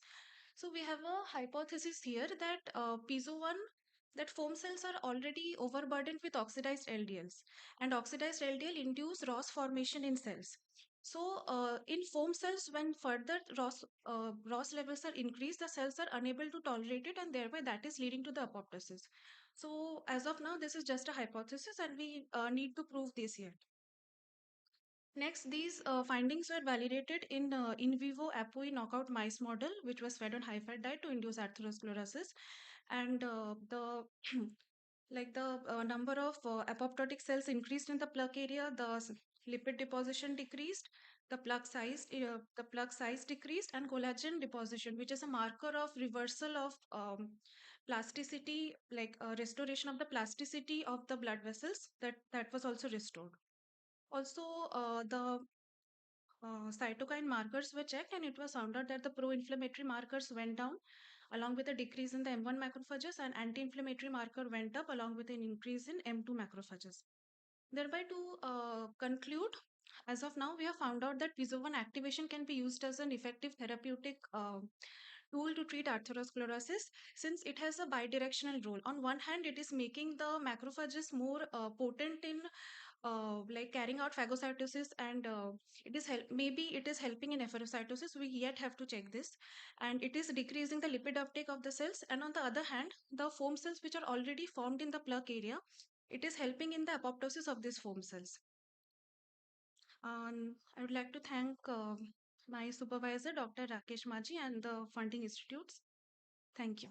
So we have a hypothesis here that PISO1, that foam cells are already overburdened with oxidized LDLs, and oxidized LDL induce ROS formation in cells. So in foam cells, when further ROS levels are increased, the cells are unable to tolerate it, and thereby that is leading to the apoptosis. So as of now, this is just a hypothesis, and we need to prove this yet. Next, these findings were validated in vivo ApoE knockout mice model, which was fed on high-fat diet to induce atherosclerosis, and the like the number of apoptotic cells increased in the plaque area, the lipid deposition decreased, the plaque size decreased, and collagen deposition, which is a marker of reversal of plasticity, like restoration of the plasticity of the blood vessels, that was also restored. Also, the cytokine markers were checked, and it was found out that the pro-inflammatory markers went down along with a decrease in the M1 macrophages, and anti-inflammatory marker went up along with an increase in M2 macrophages. Thereby, to conclude, as of now, we have found out that PISO1 activation can be used as an effective therapeutic tool to treat atherosclerosis, since it has a bidirectional role. On one hand, it is making the macrophages more potent in like carrying out phagocytosis, and maybe it is helping in efferocytosis. We yet have to check this, and it is decreasing the lipid uptake of the cells. And on the other hand, the foam cells which are already formed in the plaque area, it is helping in the apoptosis of these foam cells. I would like to thank my supervisor, Dr. Rakesh Maji, and the funding institutes. Thank you.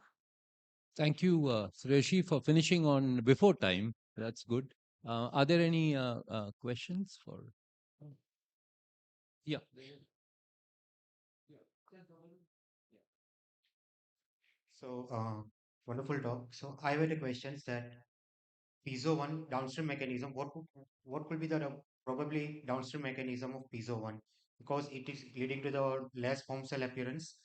Thank you, Sureshi, for finishing on before time. That's good. Are there any questions for? Yeah. So, wonderful talk. So, I have a questions that PISO one downstream mechanism. What could be the probably downstream mechanism of PISO one, because it is leading to the less foam cell appearance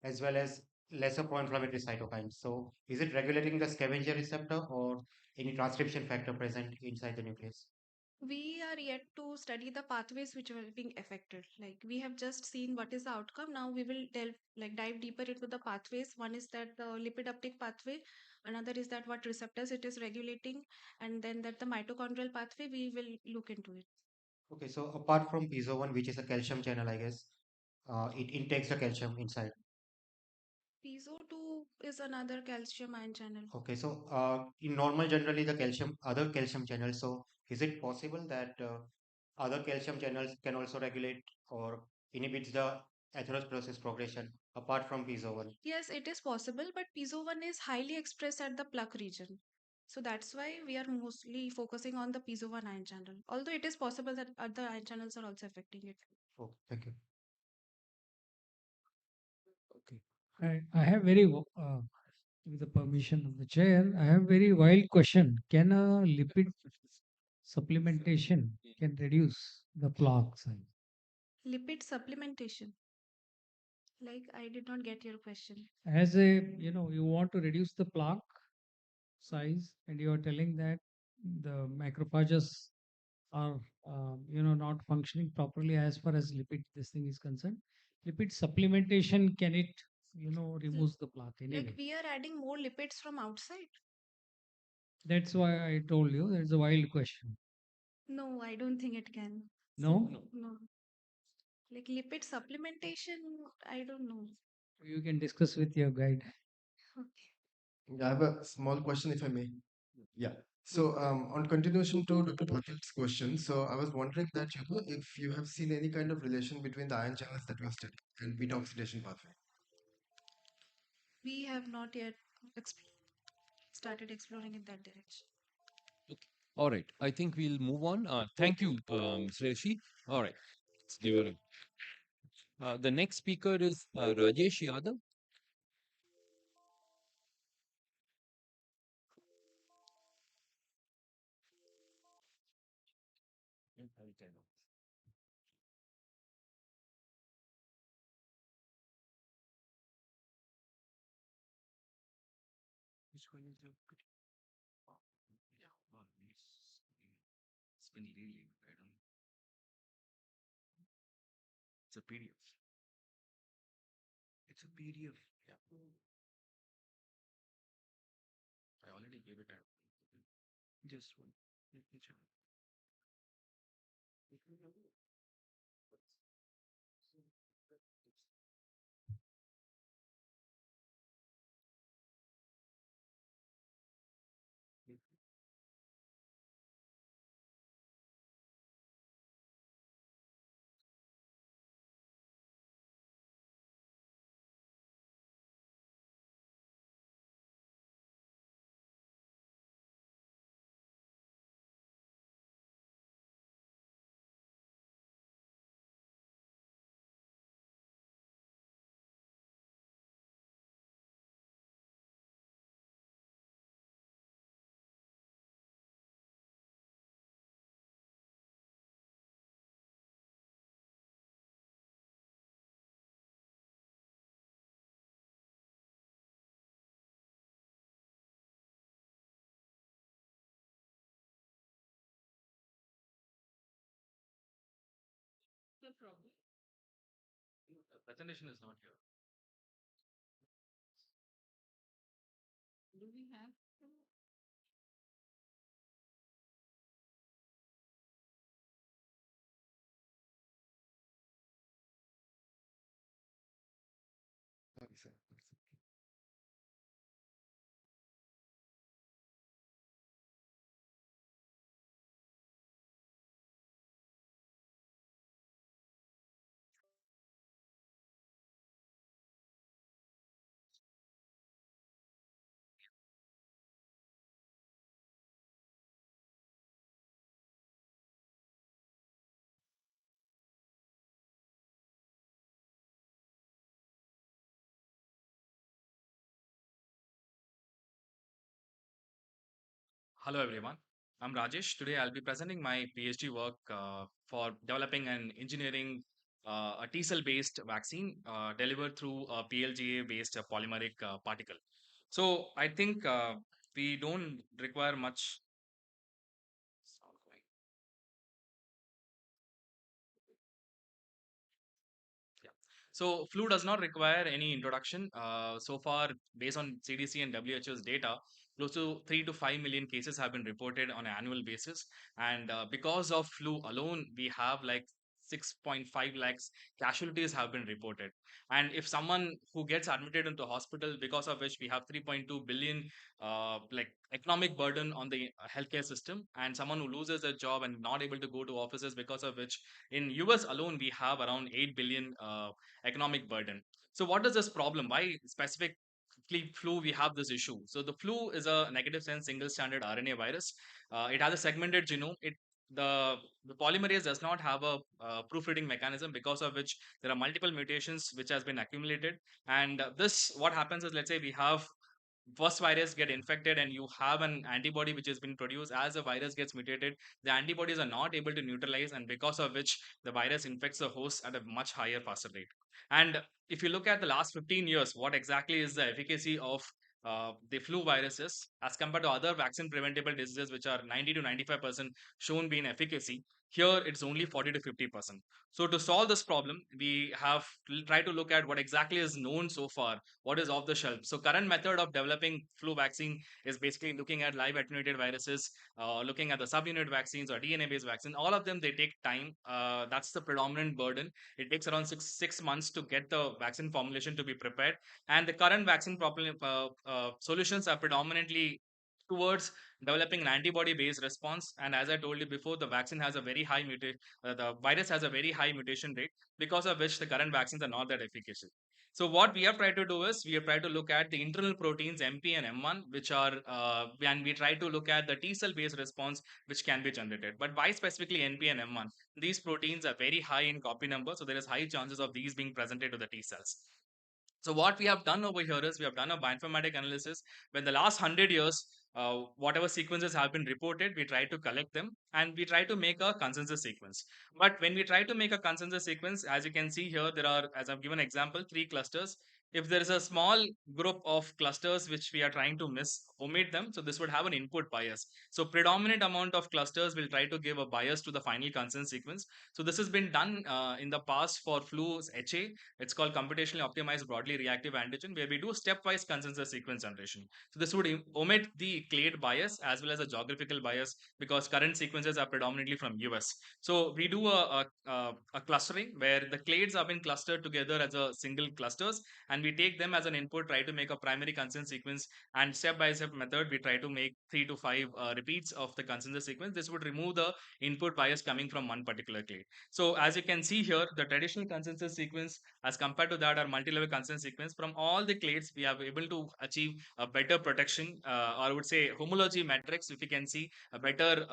as well as lesser pro-inflammatory cytokines. So, is it regulating the scavenger receptor or any transcription factor present inside the nucleus? We are yet to study the pathways which are being affected. Like, we have just seen what is the outcome. Now we will dive deeper into the pathways. One is that the lipid uptake pathway. Another is that what receptors it is regulating, and then that the mitochondrial pathway. We will look into it. Okay, so apart from PISO one, which is a calcium channel, I guess, it intakes the calcium inside. PISO2 is another calcium ion channel. Okay, so in normal, generally the calcium, other calcium channels. So is it possible that other calcium channels can also regulate or inhibit the atherosclerosis progression apart from PISO1? Yes, it is possible, but PISO1 is highly expressed at the plaque region. So that's why we are mostly focusing on the PISO1 ion channel. Although it is possible that other ion channels are also affecting it. Oh, thank you. Okay. I have with the permission of the chair, I have very wild question. Can a lipid supplementation can reduce the plaque size? Lipid supplementation. Like, I did not get your question. As a, you want to reduce the plaque size, and you are telling that the macrophages are, not functioning properly as far as lipid this thing is concerned. Lipid supplementation, can it, removes the plaque Like, anyway? we are adding more lipids from outside. That's why I told you there's a wild question. No, I don't think it can. No? No. Like lipid supplementation, I don't know. You can discuss with your guide. Okay. I have a small question, if I may. Yeah. So, on continuation to Dr. Patil's question, so I was wondering that if you have seen any kind of relation between the ion channels that we studied and beta oxidation pathway. We have not yet exp- started exploring in that direction. Okay. All right. I think we'll move on. Thank you, Sreshi. All right. Let's give it the next speaker is Rajesh Yadav. Which one is your yeah, well, it's been really, I don't know. It's a PDF. It's a PDF. Yeah. I already gave it out. Just one. Let me check. No problem. The presentation is not here. Do we have to? Sorry, sir. Hello everyone. I'm Rajesh. Today I'll be presenting my PhD work for developing an engineering a T cell based vaccine delivered through a PLGA based polymeric particle. So I think we don't require much. Yeah. So flu does not require any introduction. So far, based on CDC and WHO's data, close to 3 to 5 million cases have been reported on an annual basis. And because of flu alone, we have like 6.5 lakhs casualties have been reported. And if someone who gets admitted into hospital, because of which we have 3.2 billion like economic burden on the healthcare system, and someone who loses their job and not able to go to offices, because of which in US alone we have around 8 billion economic burden. So what is this problem? Why specifically flu we have this issue? So the flu is a negative sense single stranded RNA virus. It has a segmented genome. The polymerase does not have a proofreading mechanism, because of which there are multiple mutations which has been accumulated. And this what happens is, let's say we have first virus get infected and you have an antibody which has been produced. As the virus gets mutated, the antibodies are not able to neutralize, and because of which the virus infects the host at a much higher faster rate. And if you look at the last 15 years, what exactly is the efficacy of the flu viruses as compared to other vaccine preventable diseases which are 90 to 95% shown being efficacy. Here it's only 40 to 50%. So to solve this problem, we have tried to look at what exactly is known so far, what is off the shelf. So current method of developing flu vaccine is basically looking at live attenuated viruses, looking at the subunit vaccines or DNA based vaccine. All of them, they take time. That's the predominant burden. It takes around six months to get the vaccine formulation to be prepared. And the current vaccine solutions are predominantly towards developing an antibody based response. And as I told you before, the vaccine has a very high mutation, the virus has a very high mutation rate, because of which the current vaccines are not that efficacious. So what we have tried to do is we have tried to look at the internal proteins MP and M1, which are and we try to look at the T cell based response which can be generated. But why specifically NP and M1? These proteins are very high in copy number, so there is high chances of these being presented to the T cells. So what we have done over here is we have done a bioinformatic analysis. When the last 100 years, whatever sequences have been reported, we try to collect them and we try to make a consensus sequence. But when we try to make a consensus sequence, as you can see here, there are, as I've given example, 3 clusters. If there is a small group of clusters which we are trying to omit them, so this would have an input bias. So predominant amount of clusters will try to give a bias to the final consensus sequence. So this has been done in the past for flu's HA. It's called computationally optimized broadly reactive antigen, where we do stepwise consensus sequence generation. So this would omit the clade bias as well as a geographical bias, because current sequences are predominantly from US. So we do a clustering where the clades have been clustered together as a single clusters, and we take them as an input, try to make a primary consensus sequence, and step by step method we try to make 3 to 5 repeats of the consensus sequence. This would remove the input bias coming from one particular clade. So as you can see here, the traditional consensus sequence as compared to that, our multi-level consensus sequence, from all the clades, we are able to achieve a better protection, or I would say homology metrics. If you can see a better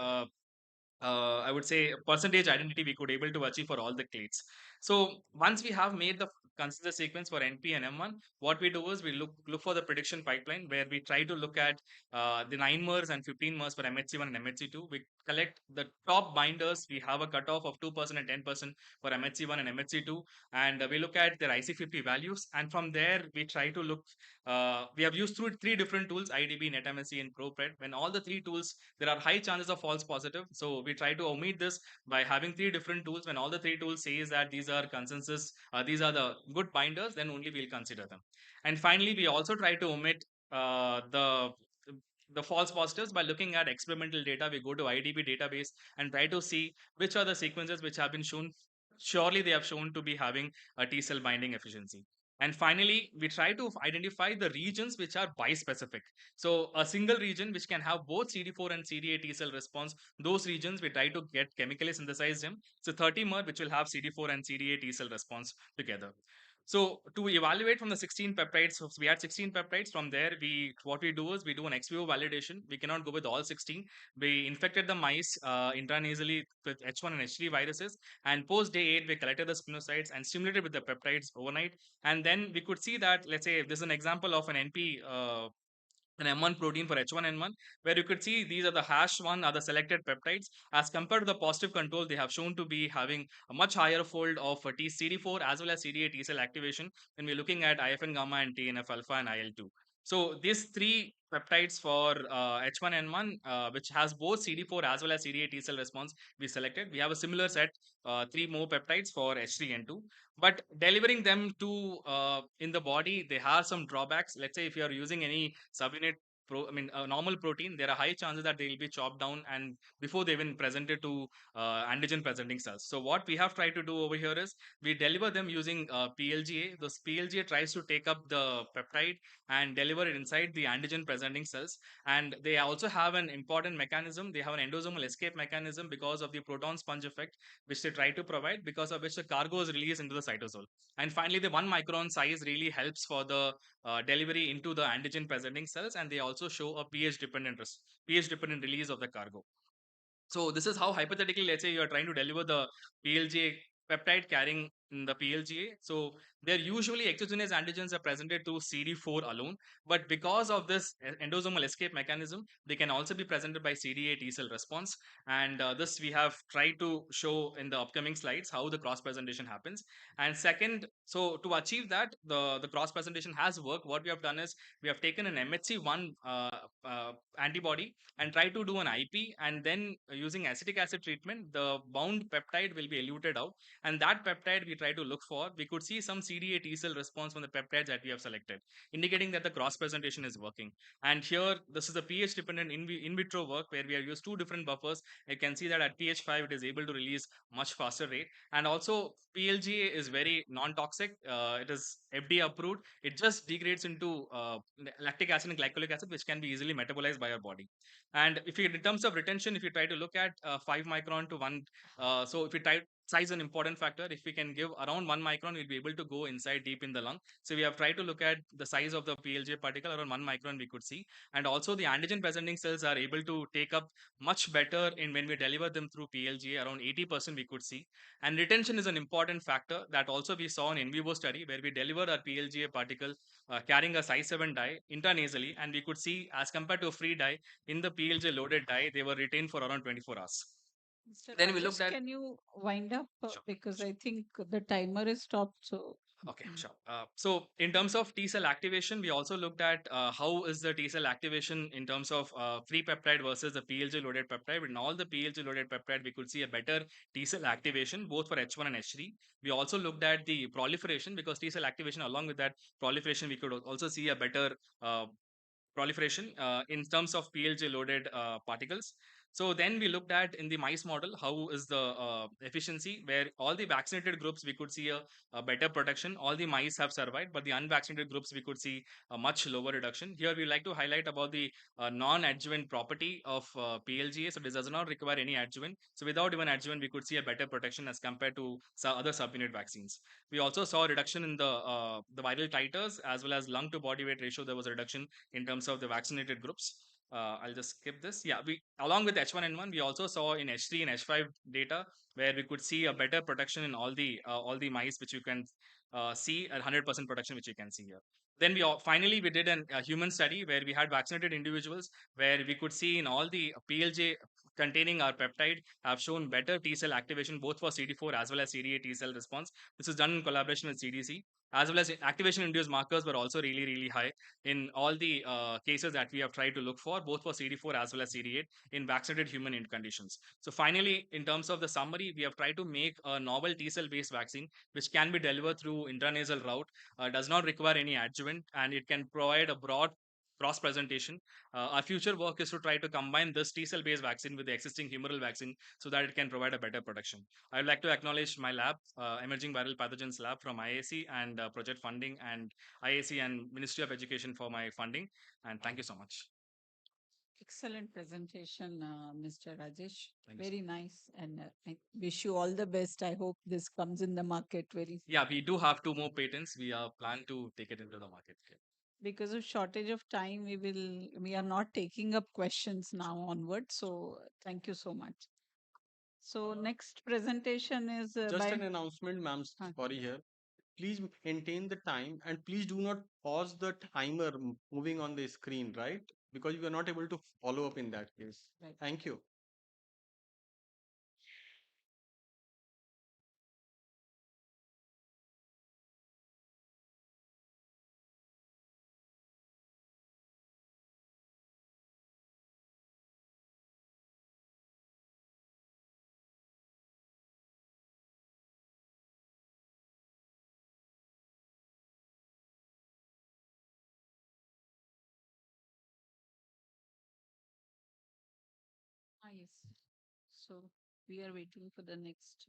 I would say percentage identity we could able to achieve for all the clades. So once we have made the consensus sequence for NP and M1, what we do is we look for the prediction pipeline, where we try to look at the 9 MERS and 15 MERS for MHC1 and MHC2. We collect the top binders. We have a cutoff of 2% and 10% for MHC1 and MHC2, and we look at their IC50 values, and from there we try to look. We have used through 3 different tools: IDB, NetMSC, and ProPred. When all the 3 tools, there are high chances of false positive. So we try to omit this by having 3 different tools. When all the 3 tools says that these are consensus, these are the good binders, then only we'll consider them. And finally, we also try to omit the false positives by looking at experimental data. We go to IDB database and try to see which are the sequences which have been shown. Surely they have shown to be having a T cell binding efficiency. And finally, we try to identify the regions which are bispecific. So a single region which can have both CD4 and CD8 T cell response, those regions we try to get chemically synthesize them. So 30 mer which will have CD4 and CD8 T cell response together. So to evaluate from the 16 peptides, so we had 16 peptides. From there, what we do is we do an ex vivo validation. We cannot go with all 16. We infected the mice intranasally with H1 and H3 viruses, and post day 8, we collected the spinocytes and stimulated with the peptides overnight. And then we could see that, let's say, this is an example of an NP. An M1 protein for H1N1, where you could see these are the hash one are the selected peptides. As compared to the positive control, they have shown to be having a much higher fold of CD4 as well as CD8 T cell activation when we're looking at IFN gamma and TNF alpha and IL2. So these 3 peptides for H1N1, which has both CD4 as well as CD8 T cell response, we selected. We have a similar set, 3 more peptides for H3N2. But delivering them to in the body, they have some drawbacks. Let's say if you are using any subunit a normal protein, there are high chances that they will be chopped down and before they even presented to antigen presenting cells. So what we have tried to do over here is we deliver them using PLGA. This PLGA tries to take up the peptide and deliver it inside the antigen presenting cells. And they also have an important mechanism. They have an endosomal escape mechanism because of the proton sponge effect, which they try to provide, because of which the cargo is released into the cytosol. And finally, the 1 micron size really helps for the delivery into the antigen presenting cells, and they also show a pH dependent release of the cargo. So this is how, hypothetically, let's say you are trying to deliver the PLGA peptide carrying the PLGA. So they're usually exogenous antigens are presented to CD4 alone, but because of this endosomal escape mechanism, they can also be presented by CD8 T cell response. And this we have tried to show in the upcoming slides how the cross presentation happens. And second, so to achieve that, the cross presentation has worked. What we have done is we have taken an MHC1 antibody and try to do an IP, and then using acetic acid treatment, the bound peptide will be eluted out, and that peptide we try to look for. We could see some CD8 T cell response from the peptides that we have selected, indicating that the cross presentation is working. And here, this is a pH dependent in vitro work where we have used two different buffers. You can see that at pH 5 it is able to release much faster rate, and also PLGA is very non-toxic. It is FDA approved. It just degrades into lactic acid and glycolic acid, which can be easily metabolized by our body. And if you, in terms of retention, if you try to look at 5 micron to 1, so if you try, size an important factor. If we can give around 1 micron, we'll be able to go inside deep in the lung. So we have tried to look at the size of the PLJ particle around 1 micron we could see. And also the antigen presenting cells are able to take up much better in when we deliver them through PLGA, around 80% we could see. And retention is an important factor that also we saw in vivo study where we delivered our PLGA particle carrying a size 7 dye intranasally, and we could see as compared to a free dye in the PLJ loaded dye, they were retained for around 24 hours. Mr. Then we looked Rajesh, at. can you wind up? Sure. Because I think the timer is stopped. So Okay, sure. So in terms of T cell activation, we also looked at how is the T cell activation in terms of free peptide versus the PLG loaded peptide. In all the PLG loaded peptide, we could see a better T cell activation both for H1 and H3. We also looked at the proliferation because T cell activation, along with that proliferation, we could also see a better proliferation in terms of PLJ loaded particles. So then we looked at in the mice model how is the efficiency, where all the vaccinated groups we could see a better protection. All the mice have survived, but the unvaccinated groups we could see a much lower reduction. Here we like to highlight about the non-adjuvant property of PLGA. So this does not require any adjuvant. So without even adjuvant, we could see a better protection as compared to other subunit vaccines. We also saw a reduction in the viral titers as well as lung to body weight ratio. There was a reduction in terms of the vaccinated groups. I'll just skip this. Yeah, we along with H1N1, we also saw in H3 and H5 data where we could see a better protection in all the mice, which you can see a 100% protection, which you can see here. Then finally we did a human study where we had vaccinated individuals where we could see in all the PLJ containing our peptide have shown better T cell activation both for CD4 as well as CD8 T cell response. This is done in collaboration with CDC, as well as activation induced markers were also really high in all the cases that we have tried to look for, both for CD4 as well as CD8 in vaccinated human conditions. So finally, in terms of the summary, we have tried to make a novel T cell based vaccine which can be delivered through intranasal route, does not require any adjuvant, and it can provide a broad cross presentation. Our future work is to try to combine this T cell based vaccine with the existing humoral vaccine so that it can provide a better protection. I would like to acknowledge my lab, Emerging Viral Pathogens Lab from IAC and project funding, and IAC and Ministry of Education for my funding. And thank you so much. excellent presentation, Mr. Rajesh. Thank you, Very nice. And I wish you all the best. I hope this comes in the market very soon. Yeah, we do have 2 more patents. We are plan to take it into the market. Okay. Because of shortage of time, we are not taking up questions now onward. So thank you so much. So next presentation is Just by an announcement, ma'am. Sorry here. Please maintain the time and please do not pause the timer moving on the screen, right? Because you are not able to follow up in that case. Right. Thank you. Yes. So we are waiting for the next.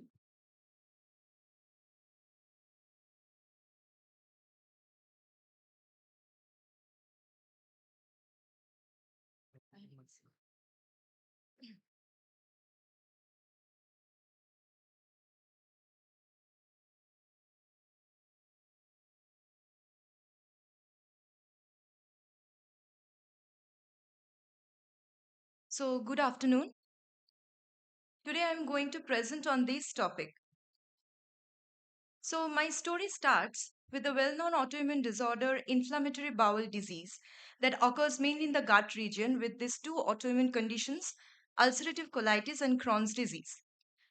So, good afternoon. Today I am going to present on this topic. So, my story starts with the well known autoimmune disorder, inflammatory bowel disease, that occurs mainly in the gut region with these two autoimmune conditions, ulcerative colitis and Crohn's disease.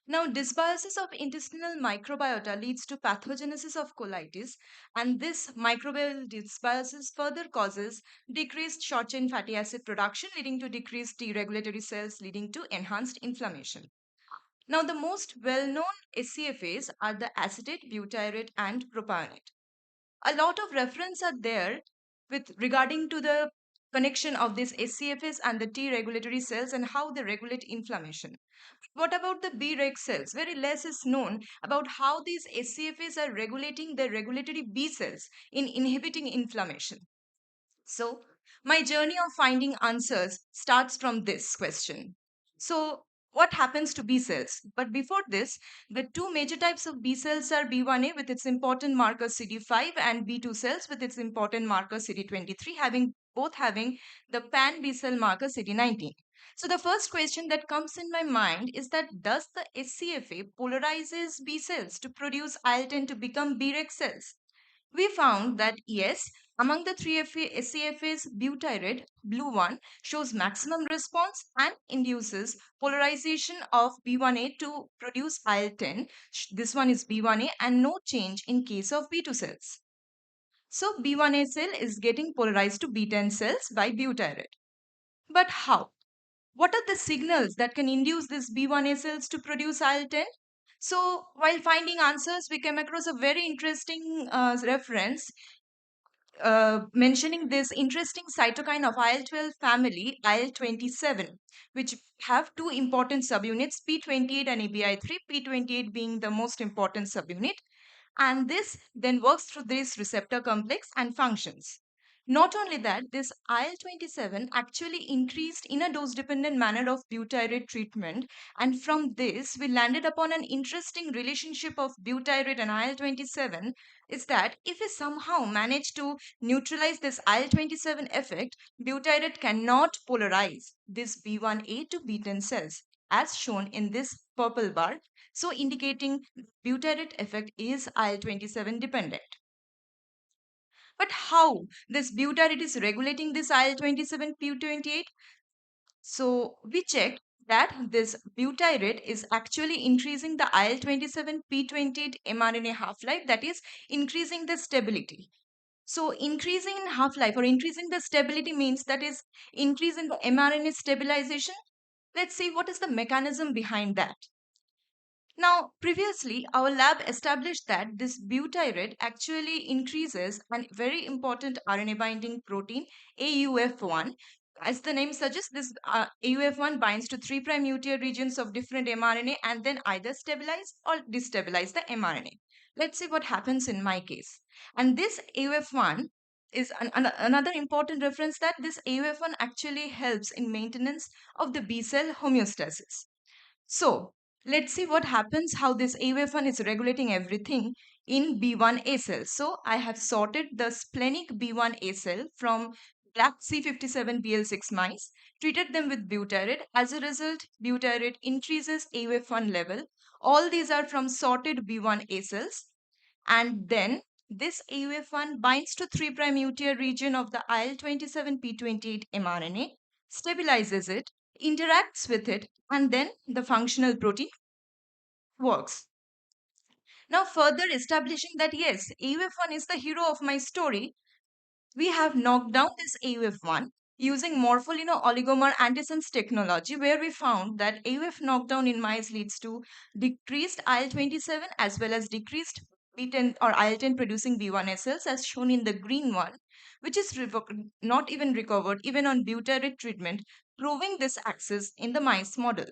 Now, dysbiosis of intestinal microbiota leads to pathogenesis of colitis, and this microbial dysbiosis further causes decreased short chain fatty acid production, leading to decreased T regulatory cells, leading to enhanced inflammation. Now, the most well known SCFAs are the acetate, butyrate, and propionate. A lot of reference are there with regarding to the connection of these SCFAs and the T regulatory cells and how they regulate inflammation. What about the B reg cells? Very less is known about how these SCFAs are regulating the regulatory B cells in inhibiting inflammation. So, my journey of finding answers starts from this question. So, what happens to B cells? But before this, the two major types of B cells are B1A with its important marker CD5 and B2 cells with its important marker CD23, both having the pan B cell marker CD19. So the first question that comes in my mind is that does the SCFA polarizes B cells to produce IL-10 to become B-reg cells? We found that yes, among the three SCFAs, butyrate, blue one, shows maximum response and induces polarization of B1A to produce IL-10. This one is B1A and no change in case of B2 cells. So B1A cell is getting polarized to B10 cells by butyrate. But how? What are the signals that can induce these B1A cells to produce IL-10? So while finding answers, we came across a very interesting reference mentioning this interesting cytokine of IL-12 family, IL-27, which have two important subunits, P28 and ABI3, P28 being the most important subunit. And this then works through this receptor complex and functions. Not only that, this IL-27 actually increased in a dose-dependent manner of butyrate treatment, and from this we landed upon an interesting relationship of butyrate and IL-27 is that if we somehow manage to neutralize this IL-27 effect, butyrate cannot polarize this B1A to B10 cells as shown in this purple bar, so indicating butyrate effect is IL-27 dependent. But how this butyrate is regulating this IL-27 P28? So we checked that this butyrate is actually increasing the IL-27 P28 mRNA half-life, that is increasing the stability. So increasing in half-life or increasing the stability means that is increase in the mRNA stabilization. Let's see what is the mechanism behind that. Now, previously, our lab established that this butyrate actually increases a very important RNA binding protein, AUF1. As the name suggests, this AUF1 binds to 3' nuclear regions of different mRNA and then either stabilize or destabilize the mRNA. Let's see what happens in my case. And this AUF1 is another important reference that this AUF1 actually helps in maintenance of the B cell homeostasis. So let's see what happens, how this AUF1 is regulating everything in B1A cells. So I have sorted the splenic B1A cell from black C57BL6 mice, treated them with butyrate. As a result, butyrate increases AUF1 level. All these are from sorted B1A cells. And then this AUF1 binds to 3' UTR region of the IL-27P28 mRNA, stabilizes it, interacts with it, and then the functional protein works. Now, further establishing that yes, AUF1 is the hero of my story, we have knocked down this AUF1 using morpholino oligomer antisense technology, where we found that AUF knockdown in mice leads to decreased IL-27 as well as decreased B10 or IL-10 producing B1 cells as shown in the green one, which is not even recovered even on butyrate treatment, proving this axis in the mice model.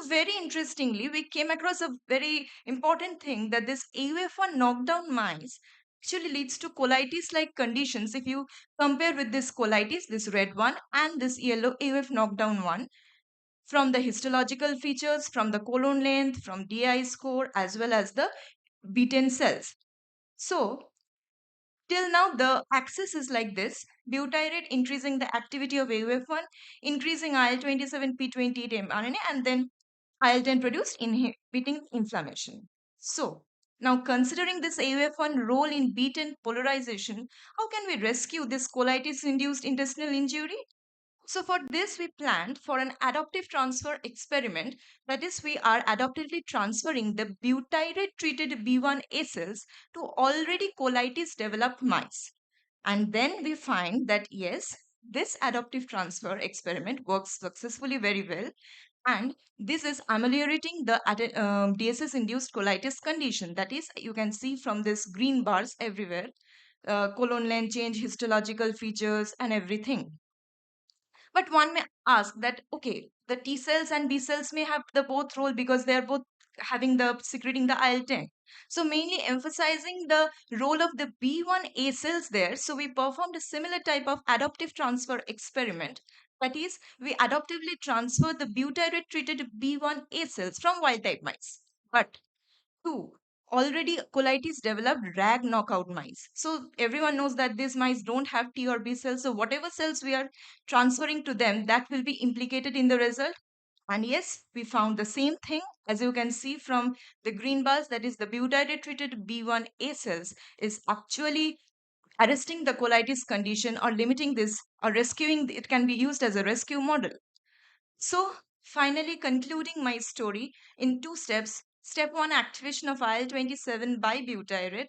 Very interestingly, we came across a very important thing that this AUF1 knockdown mice actually leads to colitis like conditions. If you compare with this colitis, this red one, and this yellow AUF knockdown one, from the histological features, from the colon length, from DI score, as well as the B10 cells. So, till now, the axis is like this: butyrate increasing the activity of AUF1, increasing IL-27P28 mRNA, and then IL-10 produced inhibiting inflammation. So, now considering this AUF1 role in B10 polarization, how can we rescue this colitis-induced intestinal injury? So for this, we planned for an adaptive transfer experiment. That is, we are adaptively transferring the butyrate treated B1 A cells to already colitis developed mice. And then we find that yes, this adaptive transfer experiment works successfully very well. And this is ameliorating the DSS induced colitis condition. That is, you can see from this green bars everywhere, colon length change, histological features, and everything. But one may ask that, okay, the T cells and B cells may have the both role because they are both having the secreting the IL-10. So mainly emphasizing the role of the B1 A cells there. So we performed a similar type of adaptive transfer experiment. That is, we adaptively transfer the butyrate treated B1 A cells from wild type mice. But two, already colitis developed rag knockout mice. So everyone knows that these mice don't have T or B cells. So whatever cells we are transferring to them, that will be implicated in the result. And yes, we found the same thing as you can see from the green bars, that is the butyrate treated B1 A cells is actually arresting the colitis condition or limiting this or rescuing, it can be used as a rescue model. So, finally, concluding my story in two steps. Step 1, activation of IL-27 by butyrate.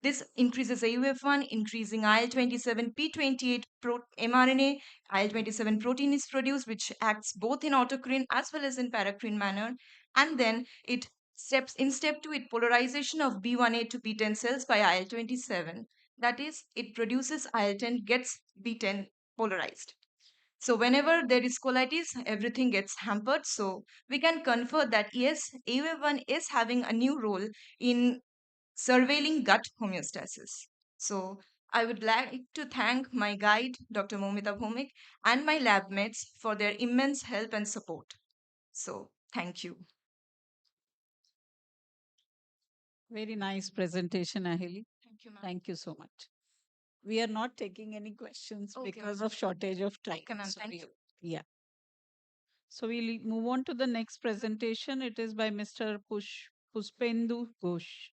This increases AUF1, increasing IL-27 P28 mRNA. IL-27 protein is produced, which acts both in autocrine as well as in paracrine manner. And then it steps in step 2, it polarization of B1A to B10 cells by IL-27. That is, it produces IL-10, gets B10 polarized. So whenever there is colitis, everything gets hampered. So we can confer that yes, AUF1 is having a new role in surveilling gut homeostasis. So I would like to thank my guide, Dr. Momita Bhomik, and my lab mates for their immense help and support. So thank you. Very nice presentation, Ahili. Thank you, ma'am. Thank you so much. We are not taking any questions Okay, because ma'am. of shortage of time. Okay, ma'am. So Thank you. yeah. So we'll move on to the next presentation. It is by Mr. Puspendu Ghosh.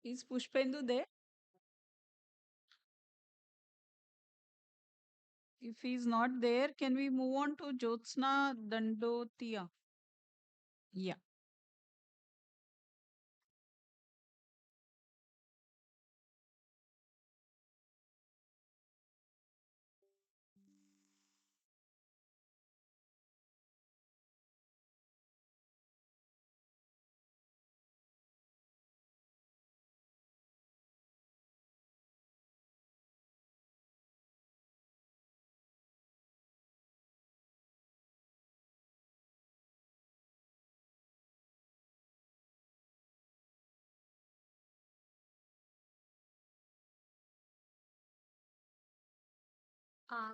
Is Pushpendu there? If he's not there, can we move on to Jyotsna Dandotia? Yeah.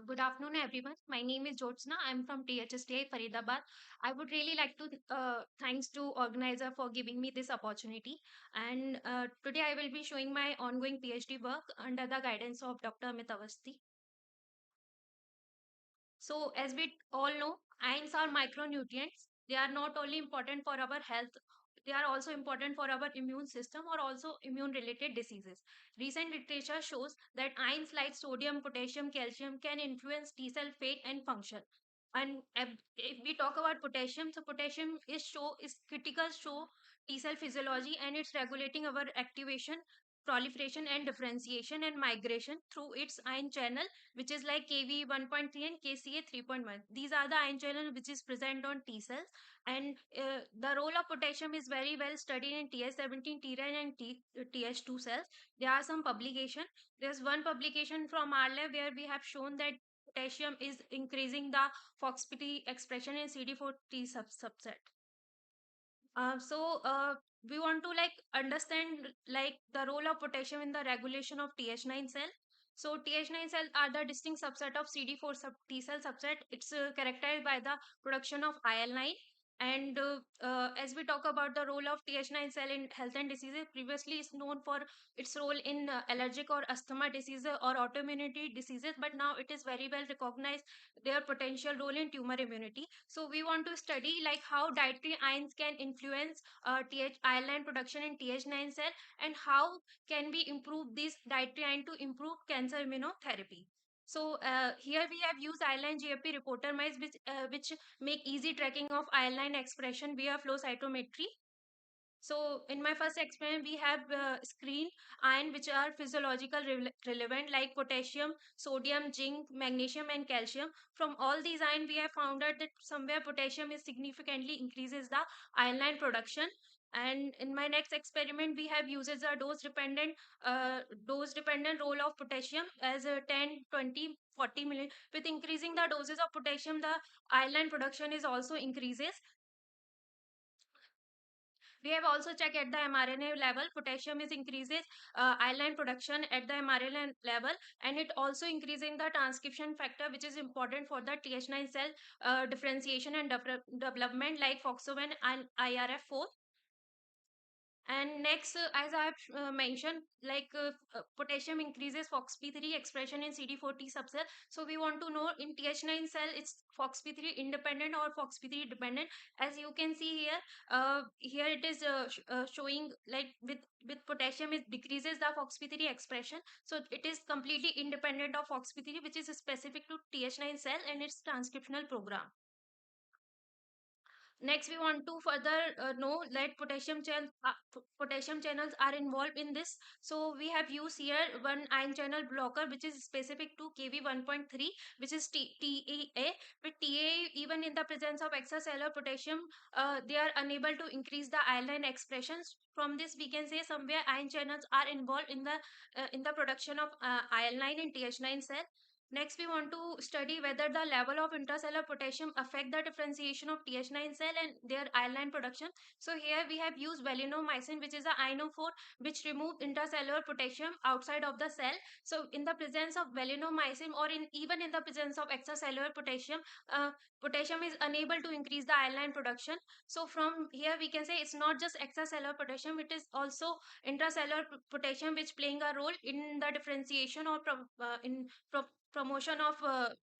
Good afternoon, everyone. My name is Jyotsna. I'm from THSTI Faridabad. I would really like to thanks to organizer for giving me this opportunity. And today I will be showing my ongoing PhD work under the guidance of Dr. Amit Awasthi. So, as we all know, ions are micronutrients. They are not only important for our health, they are also important for our immune system or also immune related diseases. Recent literature shows that ions like sodium, potassium, calcium can influence T cell fate and function. And if we talk about potassium, so potassium is critical show T cell physiology, and it's regulating our activation, proliferation and differentiation and migration through its ion channel, which is like Kv 1.3 and Kca 3.1. These are the ion channel which is present on T cells, and the role of potassium is very well studied in Th17, T9 and Th2 cells. There are some publication. There's one publication from our lab where we have shown that potassium is increasing the FOXP expression in CD4 T subset. We want to like understand like the role of potassium in the regulation of Th9 cell. So Th9 cells are the distinct subset of CD4 T cell subset. It's characterized by the production of IL-9. And as we talk about the role of Th9 cell in health and diseases, previously is known for its role in allergic or asthma diseases or autoimmunity diseases, but now it is very well recognized their potential role in tumor immunity. So we want to study like how dietary ions can influence IL-9 production in Th9 cell, and how can we improve this dietary ion to improve cancer immunotherapy. So here we have used IL-9 GFP reporter mice, which make easy tracking of IL-9 expression via flow cytometry. So in my first experiment, we have screened iron which are physiological relevant, like potassium, sodium, zinc, magnesium, and calcium. From all these iron, we have found out that somewhere potassium is significantly increases the iron production. And in my next experiment, we have uses a dose dependent role of potassium as a 10, 20, 40 million. With increasing the doses of potassium, the iron production is also increases. We have also checked at the mRNA level, potassium is increases iron production at the mRNA level, and it also increasing the transcription factor, which is important for the Th9 cell differentiation and development, like FOXO1 and IRF4. And next, as I have mentioned, like potassium increases FOXP3 expression in CD4 T subcell. So we want to know in Th9 cell, it's FOXP3 independent or FOXP3 dependent. As you can see here, here it is showing like with potassium it decreases the FOXP3 expression. So it is completely independent of FOXP3, which is specific to Th9 cell and its transcriptional program. Next, we want to further know that potassium channels are involved in this. So we have used here one ion channel blocker, which is specific to Kv1.3, which is TEA. With TEA, even in the presence of extracellular potassium, they are unable to increase the iron expressions. From this, we can say somewhere ion channels are involved in the production of IL-9 in Th9 cell. Next, we want to study whether the level of intracellular potassium affect the differentiation of Th9 cell and their iron production. So here we have used valinomycin, which is a INO4, which remove intracellular potassium outside of the cell. So in the presence of valinomycin, or even in the presence of extracellular potassium, potassium is unable to increase the iron production. So from here we can say it's not just extracellular potassium, it is also intracellular potassium which playing a role in the differentiation or promotion of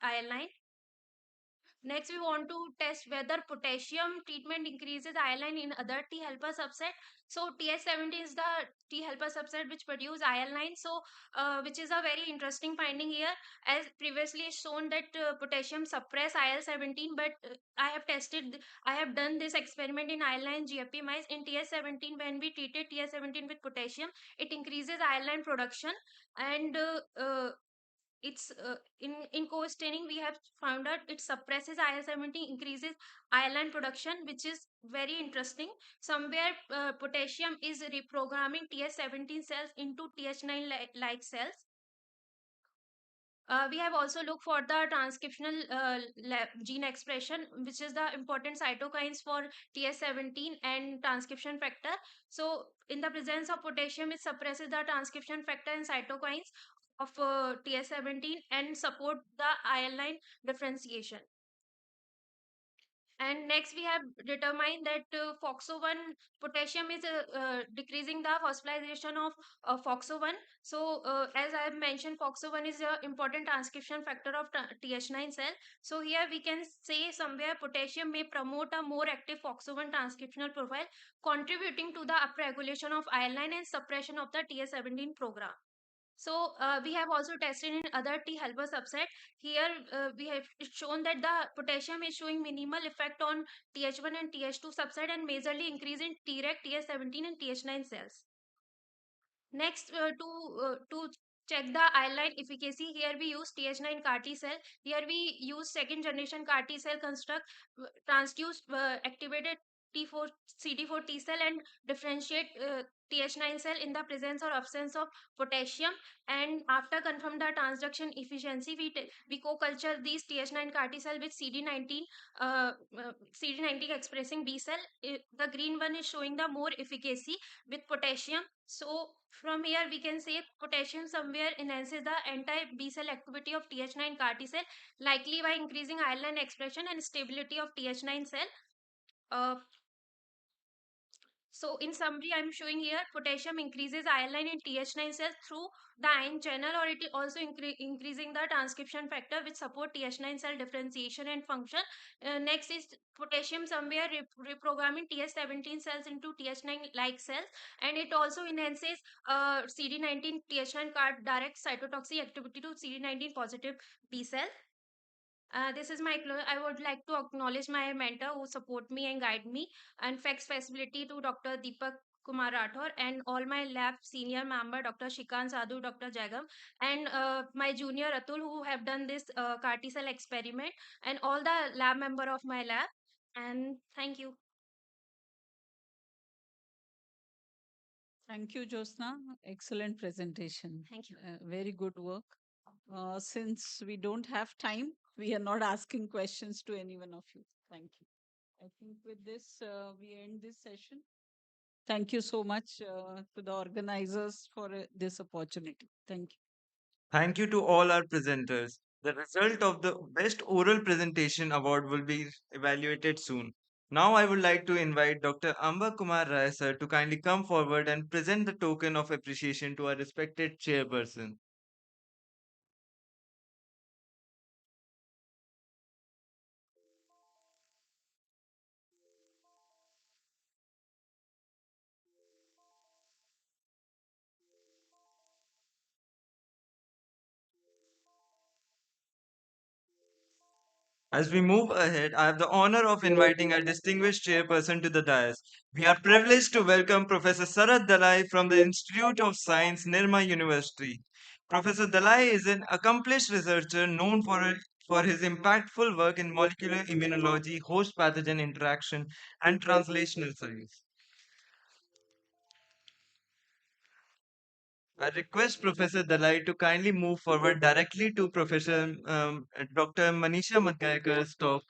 iron. Next, we want to test whether potassium treatment increases iron in other T helper subset. So TH17 is the T helper subset which produce IL-9. So which is a very interesting finding here, as previously shown that potassium suppress IL-17, but I have done this experiment in IL-9 GFP mice. In TH17, when we treated TH17 with potassium, it increases IL-9 production, and it's in co-staining we have found out it suppresses IL-17, increases iron production, which is very interesting. Somewhere potassium is reprogramming Th17 cells into Th9 like cells. We have also looked for the transcriptional gene expression, which is the important cytokines for Th17 and transcription factor. So in the presence of potassium, it suppresses the transcription factor and cytokines of Th17 and support the IL-9 differentiation. And next, we have determined that FOXO1 potassium is decreasing the phosphorylation of FOXO1. So, as I have mentioned, FOXO1 is an important transcription factor of Th9 cell. So, here we can say somewhere potassium may promote a more active FOXO1 transcriptional profile, contributing to the upregulation of IL-9 and suppression of the Th17 program. So we have also tested in other T helper subset. Here we have shown that the potassium is showing minimal effect on Th1 and Th2 subset, and majorly increase in Treg, Th17 and Th9 cells. Next, to check the IL-9 efficacy, here we use Th9 CAR T cell. Here we use second generation CAR T cell construct, transduce activated T4 CD4 T cell, and differentiate Th9 cell in the presence or absence of potassium. And after confirm the transduction efficiency, we co-culture these Th9 CAR T cell with CD19 expressing B cell. The green one is showing the more efficacy with potassium. So from here we can say potassium somewhere enhances the anti-B cell activity of Th9 CAR T cell, likely by increasing IL-9 expression and stability of Th9 cell. Uh, So in summary, I'm showing here potassium increases iron and TH9 cells through the ion channel, or it is also increasing the transcription factor which support TH9 cell differentiation and function. Next is potassium somewhere reprogramming TH17 cells into TH9 like cells, and it also enhances CD19 TH9 card direct cytotoxic activity to CD19 positive B cell. This is my I would like to acknowledge my mentor who support me and guide me, and facts facility to Dr. Deepak Kumar Rathor and all my lab senior member Dr. Shikant Sadhu, Dr. Jagam, and my junior Atul who have done this CAR T cell experiment, and all the lab member of my lab. And thank you. Thank you, Josna. Excellent presentation. Thank you. Very good work. Since we don't have time, we are not asking questions to any one of you. Thank you. I think with this, we end this session. Thank you so much to the organizers for this opportunity. Thank you. Thank you to all our presenters. The result of the Best Oral Presentation Award will be evaluated soon. Now I would like to invite Dr. Amba Kumar Rai sir to kindly come forward and present the token of appreciation to our respected chairperson. As we move ahead, I have the honor of inviting our distinguished chairperson to the dais. We are privileged to welcome Professor Sarat Dalai from the Institute of Science, Nirma University. Professor Dalai is an accomplished researcher known for his impactful work in molecular immunology, host pathogen interaction, and translational science. I request Professor Dalai to kindly move forward directly to Professor Dr. Manisha Matkayakar's talk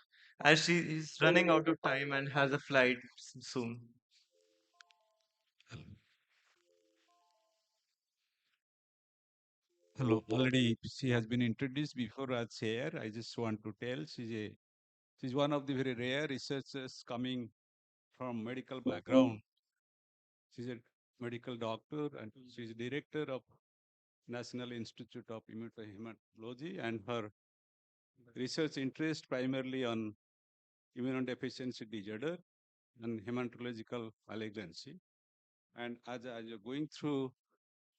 as she is running out of time and has a flight soon. Hello, already she has been introduced before as chair. I just want to tell she's one of the very rare researchers coming from medical background. She's a medical doctor and she's director of National Institute of Immunology, and her research interest primarily on immunodeficiency disorder and hematological malignancy. And as you're going through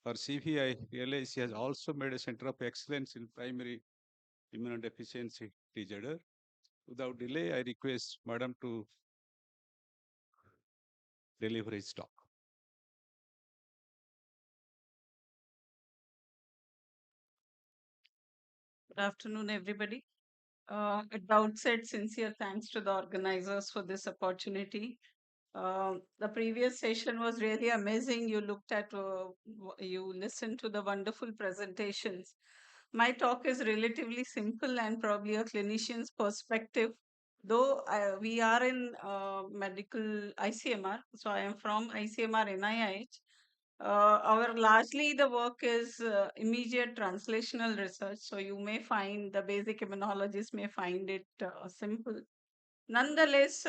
her CV, I realize she has also made a center of excellence in primary immunodeficiency disorder. Without delay, I request Madam to deliver his talk. Good afternoon, everybody. At the outset, sincere thanks to the organizers for this opportunity. The previous session was really amazing. You looked at, you listened to the wonderful presentations. My talk is relatively simple and probably a clinician's perspective. Though we are in medical ICMR, so I am from ICMR NIH. Our largely the work is immediate translational research. So you may find the basic immunologists may find it simple. Nonetheless,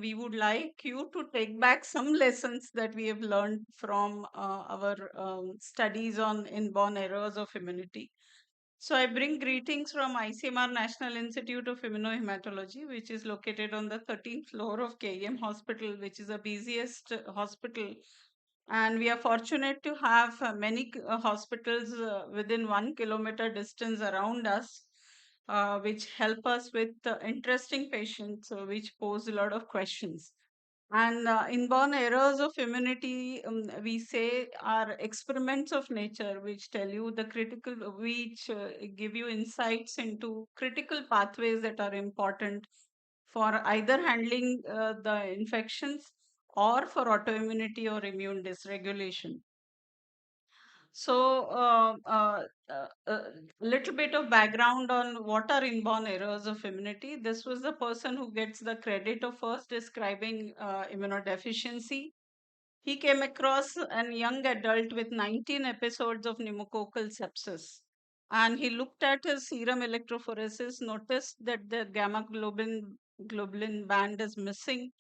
we would like you to take back some lessons that we have learned from our studies on inborn errors of immunity. So I bring greetings from ICMR National Institute of Immunohematology, which is located on the 13th floor of KEM Hospital, which is the busiest hospital. And we are fortunate to have many hospitals within 1 kilometer distance around us, which help us with interesting patients, which pose a lot of questions. And inborn errors of immunity, we say, are experiments of nature which tell you the critical, which give you insights into critical pathways that are important for either handling the infections or for autoimmunity or immune dysregulation. So, a little bit of background on what are inborn errors of immunity. This was the person who gets the credit of first describing immunodeficiency. He came across a young adult with 19 episodes of pneumococcal sepsis. And he looked at his serum electrophoresis, noticed that the gamma globulin band is missing,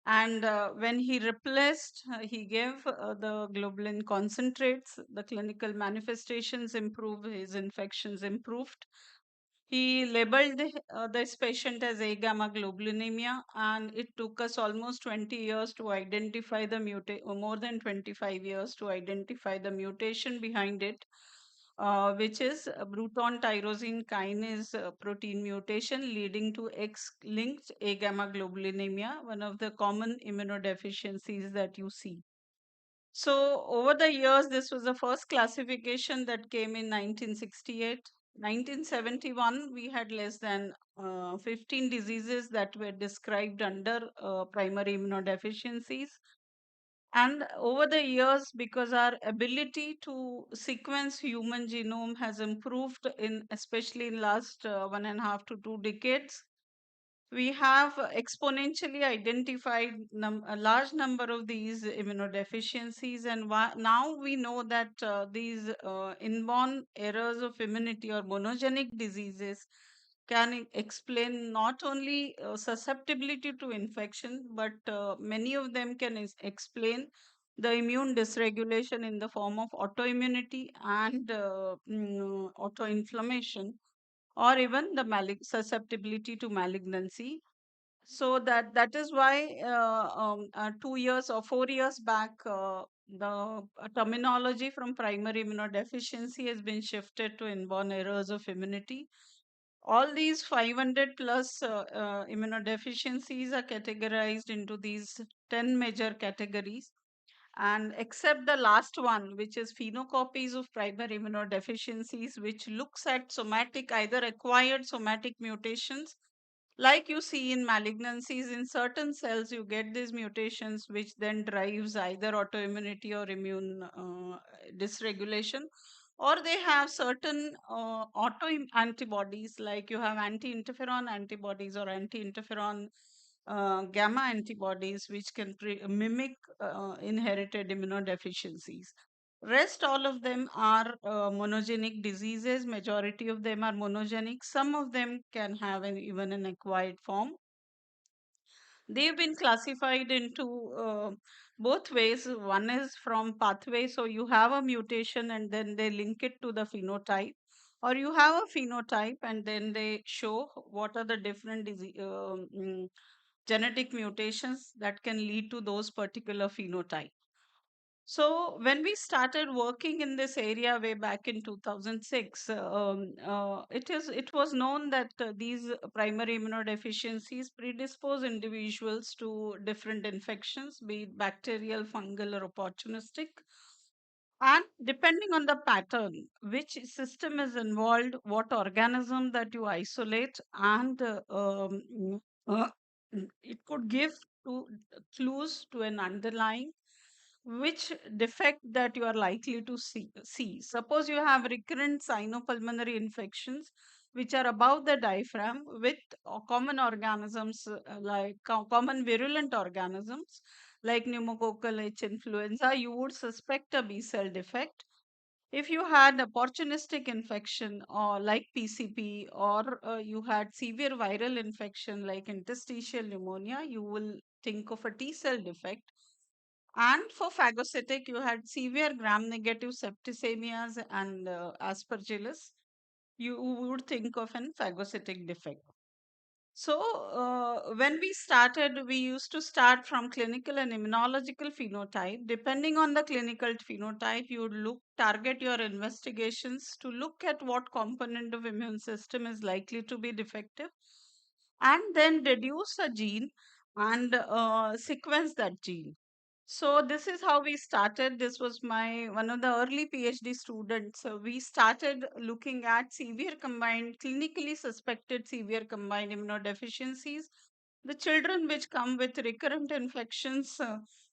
And when he replaced, he gave the globulin concentrates, the clinical manifestations improved, his infections improved. He labeled this patient as A gamma globulinemia, and it took us almost 20 years to identify the mutation, or more than 25 years to identify the mutation behind it, which is a Bruton tyrosine kinase protein mutation leading to X-linked A gamma globulinemia, one of the common immunodeficiencies that you see. So over the years, this was the first classification that came in 1968. 1971, we had less than 15 diseases that were described under primary immunodeficiencies. And over the years, because our ability to sequence human genome has improved in, especially in last 1.5 to 2 decades, we have exponentially identified a large number of these immunodeficiencies, and now we know that these inborn errors of immunity or monogenic diseases can explain not only susceptibility to infection, but many of them can explain the immune dysregulation in the form of autoimmunity and autoinflammation, or even the susceptibility to malignancy. So that is why 2 years or 4 years back, the terminology from primary immunodeficiency has been shifted to inborn errors of immunity. All these 500 plus immunodeficiencies are categorized into these 10 major categories. And except the last one, which is phenocopies of primary immunodeficiencies, which looks at somatic, either acquired somatic mutations, like you see in malignancies, in certain cells you get these mutations which then drives either autoimmunity or immune dysregulation, or they have certain auto antibodies, like you have anti-interferon antibodies or anti-interferon gamma antibodies, which can mimic inherited immunodeficiencies. Rest all of them are monogenic diseases. Majority of them are monogenic. Some of them can have even an acquired form. They've been classified into both ways. One is from pathway, so you have a mutation and then they link it to the phenotype, or you have a phenotype and then they show what are the different genetic mutations that can lead to those particular phenotype. So when we started working in this area way back in 2006, it was known that these primary immunodeficiencies predispose individuals to different infections, be it bacterial, fungal, or opportunistic. And depending on the pattern, which system is involved, what organism that you isolate, and it could give to clues to an underlying which defect that you are likely to see. Suppose you have recurrent sinopulmonary infections which are above the diaphragm with common organisms, common virulent organisms like pneumococcal H influenza, you would suspect a B cell defect. If you had opportunistic infection or like PCP, or you had severe viral infection like interstitial pneumonia, you will think of a T cell defect. And for phagocytic, you had severe gram-negative septicemias and aspergillus. You would think of an phagocytic defect. So when we started, we used to start from clinical and immunological phenotype. Depending on the clinical phenotype, you would target your investigations to look at what component of immune system is likely to be defective, and then deduce a gene and sequence that gene. So this is how we started. This was my one of the early PhD students. So we started looking at severe combined, clinically suspected severe combined immunodeficiencies. The children which come with recurrent infections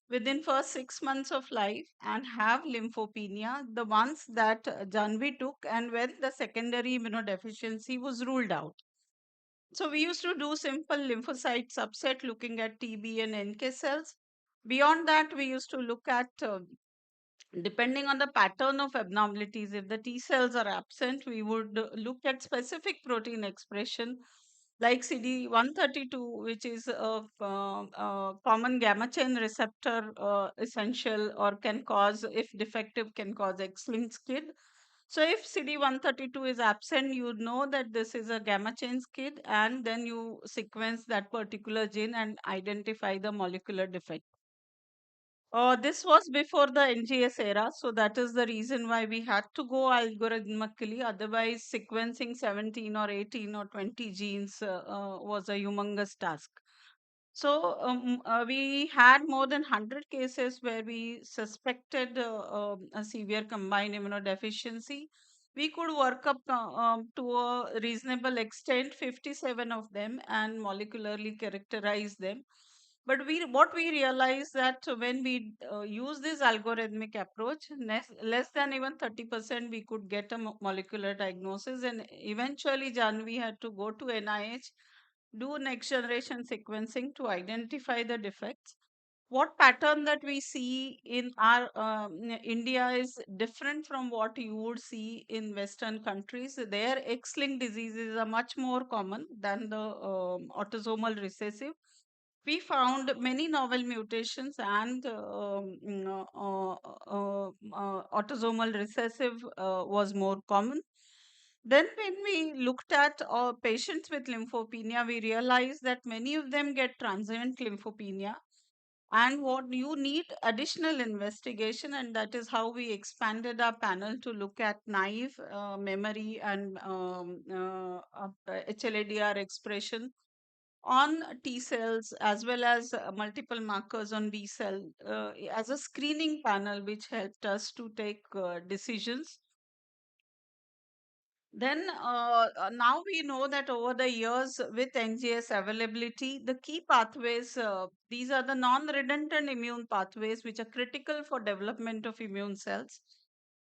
within first 6 months of life and have lymphopenia, the ones that Janvi took, and when the secondary immunodeficiency was ruled out. So we used to do simple lymphocyte subset looking at TB and NK cells. Beyond that, we used to look at, depending on the pattern of abnormalities, if the T cells are absent, we would look at specific protein expression like CD132, which is a common gamma chain receptor essential or can cause, if defective, can cause X-linked skid. So if CD132 is absent, you know that this is a gamma chain skid, and then you sequence that particular gene and identify the molecular defect. This was before the NGS era, so that is the reason why we had to go algorithmically. Otherwise, sequencing 17 or 18 or 20 genes was a humongous task. So we had more than 100 cases where we suspected a severe combined immunodeficiency. We could work up to a reasonable extent 57 of them and molecularly characterize them. But what we realized that when we use this algorithmic approach, less than even 30% we could get a molecular diagnosis, and eventually, we had to go to NIH, do next generation sequencing to identify the defects. What pattern that we see in our India is different from what you would see in Western countries. Their X-linked diseases are much more common than the autosomal recessive. We found many novel mutations and autosomal recessive was more common. Then, when we looked at patients with lymphopenia, we realized that many of them get transient lymphopenia. And what you need additional investigation, and that is how we expanded our panel to look at naive memory and HLA-DR expression on T cells, as well as multiple markers on B cell, as a screening panel, which helped us to take decisions. Then now we know that over the years with NGS availability, the key pathways, these are the non-redundant immune pathways which are critical for development of immune cells.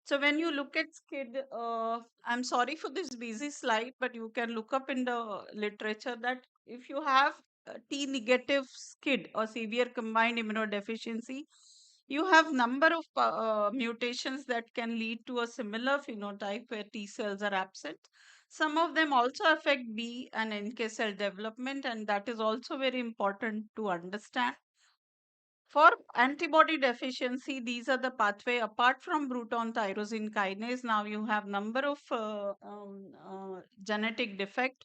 So when you look at SCID, I'm sorry for this busy slide, but you can look up in the literature that if you have T negative SCID or severe combined immunodeficiency, you have number of mutations that can lead to a similar phenotype where T cells are absent. Some of them also affect B and NK cell development, and that is also very important to understand. For antibody deficiency, these are the pathway apart from Bruton tyrosine kinase. Now you have number of genetic defect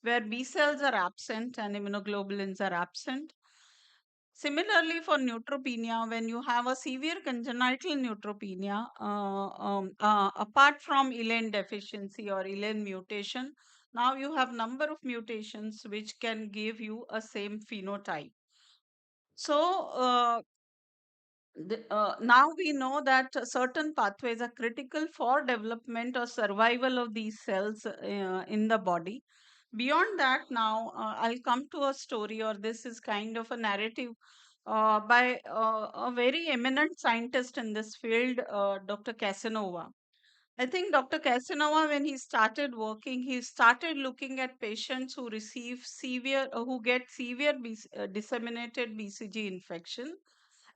where B cells are absent and immunoglobulins are absent. Similarly, for neutropenia, when you have a severe congenital neutropenia, apart from ELAN deficiency or ELAN mutation, now you have number of mutations which can give you a same phenotype. So now we know that certain pathways are critical for development or survival of these cells in the body. Beyond that, now I'll come to a story, or this is kind of a narrative by a very eminent scientist in this field, Dr. Casanova. I think Dr. Casanova, when he started working, he started looking at patients who receive severe, who get severe disseminated BCG infection,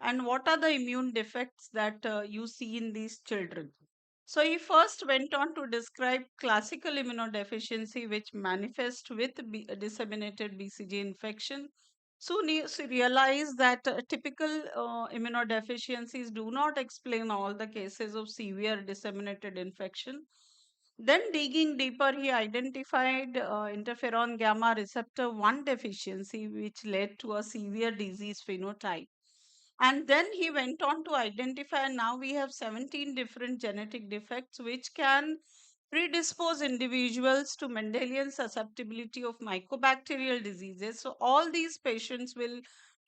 and what are the immune defects that you see in these children. So he first went on to describe classical immunodeficiency, which manifests with disseminated BCG infection. Soon he realized that typical immunodeficiencies do not explain all the cases of severe disseminated infection. Then, digging deeper, he identified interferon gamma receptor 1 deficiency, which led to a severe disease phenotype. And then he went on to identify, and now we have 17 different genetic defects which can predispose individuals to Mendelian susceptibility of mycobacterial diseases. So, all these patients will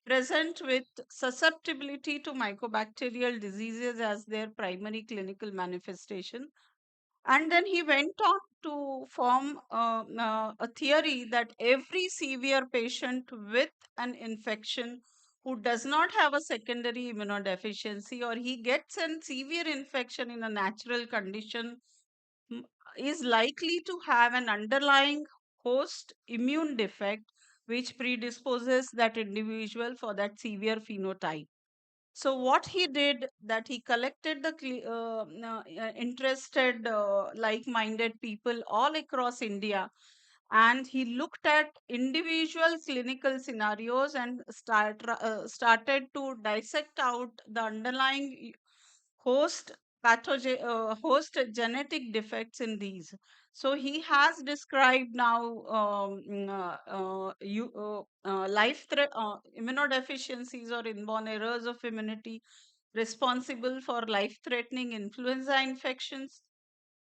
present with susceptibility to mycobacterial diseases as their primary clinical manifestation. And then he went on to form a theory that every severe patient with an infection who does not have a secondary immunodeficiency, or he gets a severe infection in a natural condition, is likely to have an underlying host immune defect which predisposes that individual for that severe phenotype. So what he did, that he collected the interested like-minded people all across India, and he looked at individual clinical scenarios and started to dissect out the underlying host genetic defects in these. So he has described now immunodeficiencies or inborn errors of immunity responsible for life-threatening influenza infections,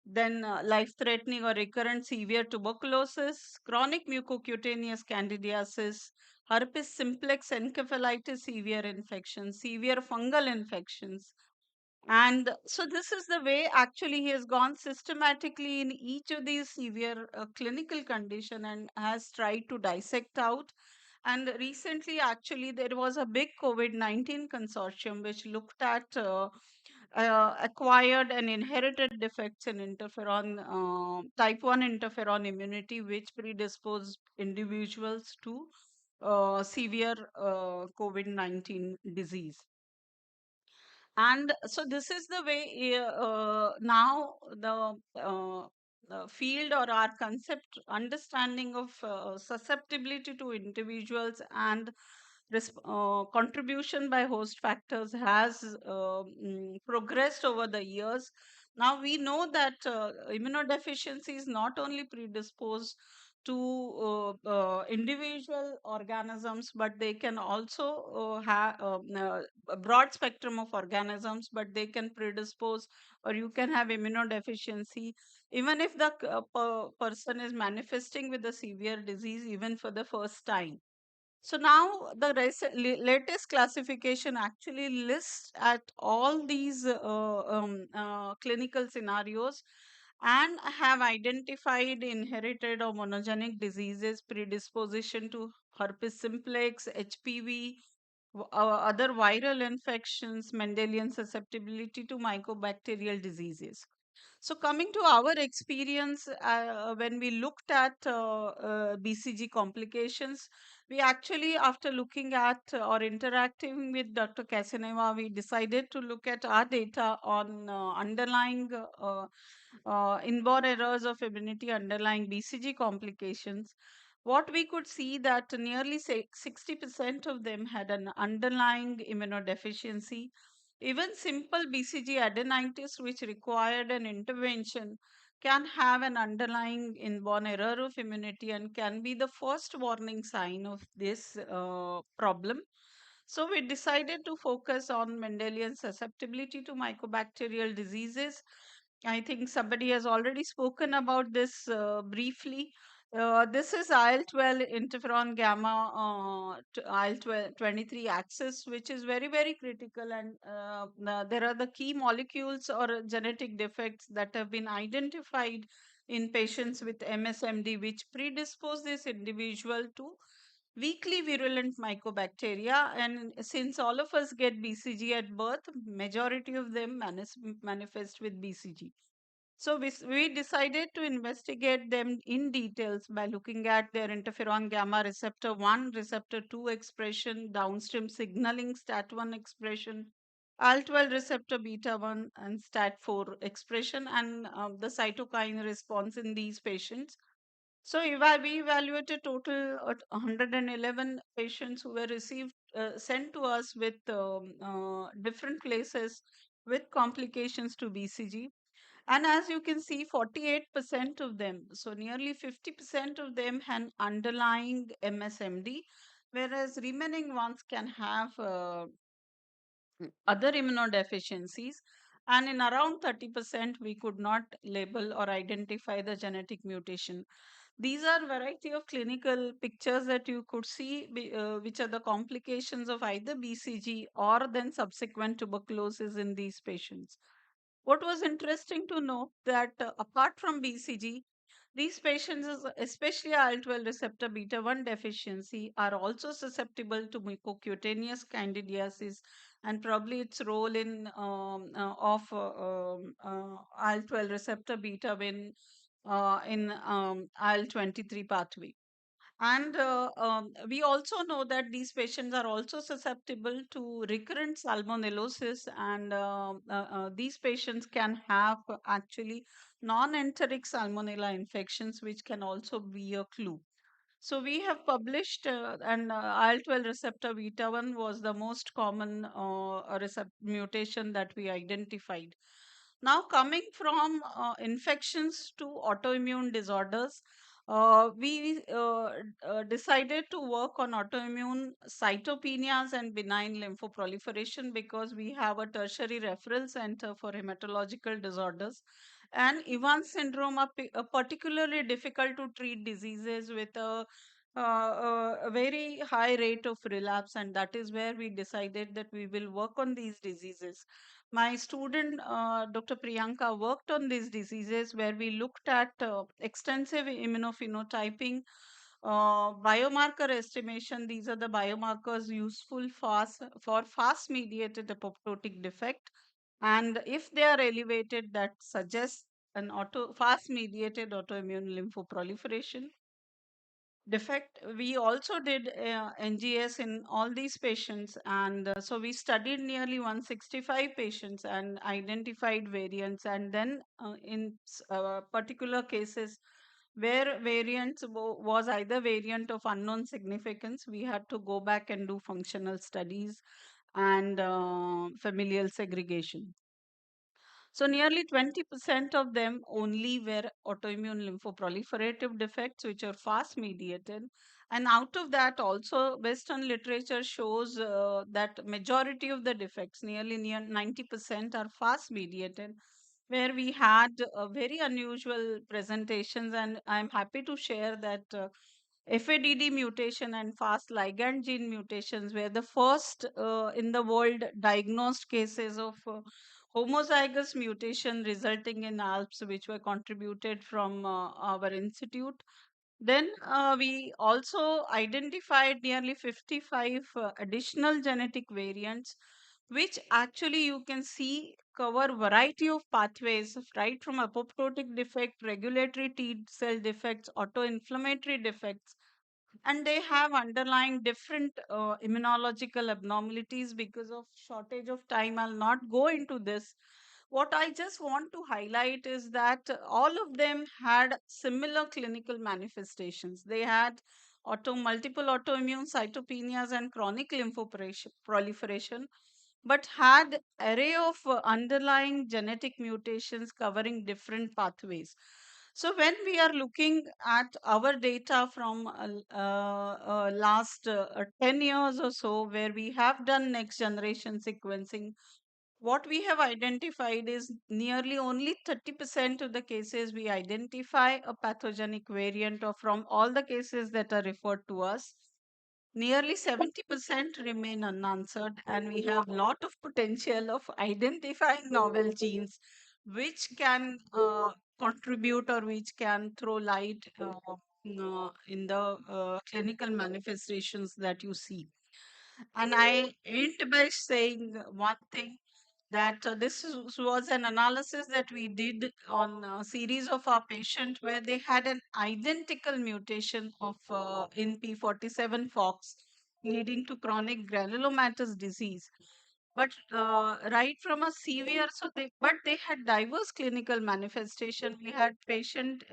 then life-threatening or recurrent severe tuberculosis, chronic mucocutaneous candidiasis, herpes simplex encephalitis severe infections, severe fungal infections. And so this is the way actually he has gone systematically in each of these severe clinical condition and has tried to dissect out. And recently, actually, there was a big COVID-19 consortium which looked at acquired and inherited defects in interferon, type 1 interferon immunity, which predispose individuals to severe COVID-19 disease. And so this is the way now the field or our concept understanding of susceptibility to individuals and contribution by host factors has progressed over the years. Now we know that immunodeficiency is not only predisposed to individual organisms, but they can also have a broad spectrum of organisms, but they can predispose or you can have immunodeficiency even if the person is manifesting with a severe disease even for the first time. So now the latest classification actually lists at all these clinical scenarios and have identified inherited or monogenic diseases, predisposition to herpes simplex, HPV, other viral infections, Mendelian susceptibility to mycobacterial diseases. So coming to our experience, when we looked at BCG complications, we actually, after looking at or interacting with Dr. Casanova, we decided to look at our data on underlying inborn errors of immunity underlying BCG complications. What we could see that nearly 60% of them had an underlying immunodeficiency. Even simple BCG adenitis, which required an intervention, can have an underlying inborn error of immunity and can be the first warning sign of this problem. So we decided to focus on Mendelian susceptibility to mycobacterial diseases. I think somebody has already spoken about this briefly. This is IL-12 interferon gamma IL-12 23 axis, which is very, very critical. And there are the key molecules or genetic defects that have been identified in patients with MSMD, which predispose this individual to weakly virulent mycobacteria. And since all of us get BCG at birth, majority of them manifest with BCG. So we decided to investigate them in details by looking at their interferon gamma receptor 1, receptor 2 expression, downstream signaling STAT1 expression, IL-12 receptor beta 1 and STAT4 expression, and the cytokine response in these patients. So we evaluated total 111 patients who were received sent to us with different places with complications to BCG. And as you can see, 48% of them, so nearly 50% of them had underlying MSMD, whereas remaining ones can have other immunodeficiencies. And in around 30%, we could not label or identify the genetic mutation. These are variety of clinical pictures that you could see, which are the complications of either BCG or then subsequent tuberculosis in these patients. What was interesting to note that apart from BCG, these patients, especially IL-12 receptor beta 1 deficiency, are also susceptible to mucocutaneous candidiasis and probably its role in IL-12 receptor beta in IL-23 pathway. And we also know that these patients are also susceptible to recurrent salmonellosis, and these patients can have actually non-enteric salmonella infections, which can also be a clue. So we have published, and IL-12 receptor beta 1 was the most common mutation that we identified. Now, coming from infections to autoimmune disorders, we decided to work on autoimmune cytopenias and benign lymphoproliferation because we have a tertiary referral center for hematological disorders. And Evans syndrome are particularly difficult to treat diseases with a very high rate of relapse, and that is where we decided that we will work on these diseases. My student, Dr. Priyanka, worked on these diseases where we looked at extensive immunophenotyping, biomarker estimation. These are the biomarkers useful for fast mediated apoptotic defect. And if they are elevated, that suggests an fast mediated autoimmune lymphoproliferation defect. We also did NGS in all these patients, and so we studied nearly 165 patients and identified variants. And then in particular cases where variants was either variant of unknown significance, we had to go back and do functional studies and familial segregation. So nearly 20% of them only were autoimmune lymphoproliferative defects, which are fast mediated. And out of that, also Western literature shows that majority of the defects, near 90%, are fast mediated, where we had very unusual presentations. And I'm happy to share that FADD mutation and fast ligand gene mutations were the first in the world diagnosed cases of homozygous mutation resulting in ALPS, which were contributed from our institute. Then we also identified nearly 55 additional genetic variants, which actually you can see cover variety of pathways, right from apoptotic defect, regulatory T cell defects, autoinflammatory defects, and they have underlying different immunological abnormalities. Because of shortage of time, I'll not go into this. What I just want to highlight is that all of them had similar clinical manifestations. They had multiple autoimmune cytopenias and chronic lymphoproliferation, but had array of underlying genetic mutations covering different pathways. So when we are looking at our data from last 10 years or so, where we have done next generation sequencing, what we have identified is nearly only 30% of the cases we identify a pathogenic variant, or from all the cases that are referred to us, nearly 70% remain unanswered, and we have lot of potential of identifying novel genes which can contribute or which can throw light in the clinical manifestations that you see. And I end by saying one thing, that was an analysis that we did on a series of our patients where they had an identical mutation of in P47 FOX, leading to chronic granulomatous disease. But right from a severe, but they had diverse clinical manifestation. We had patient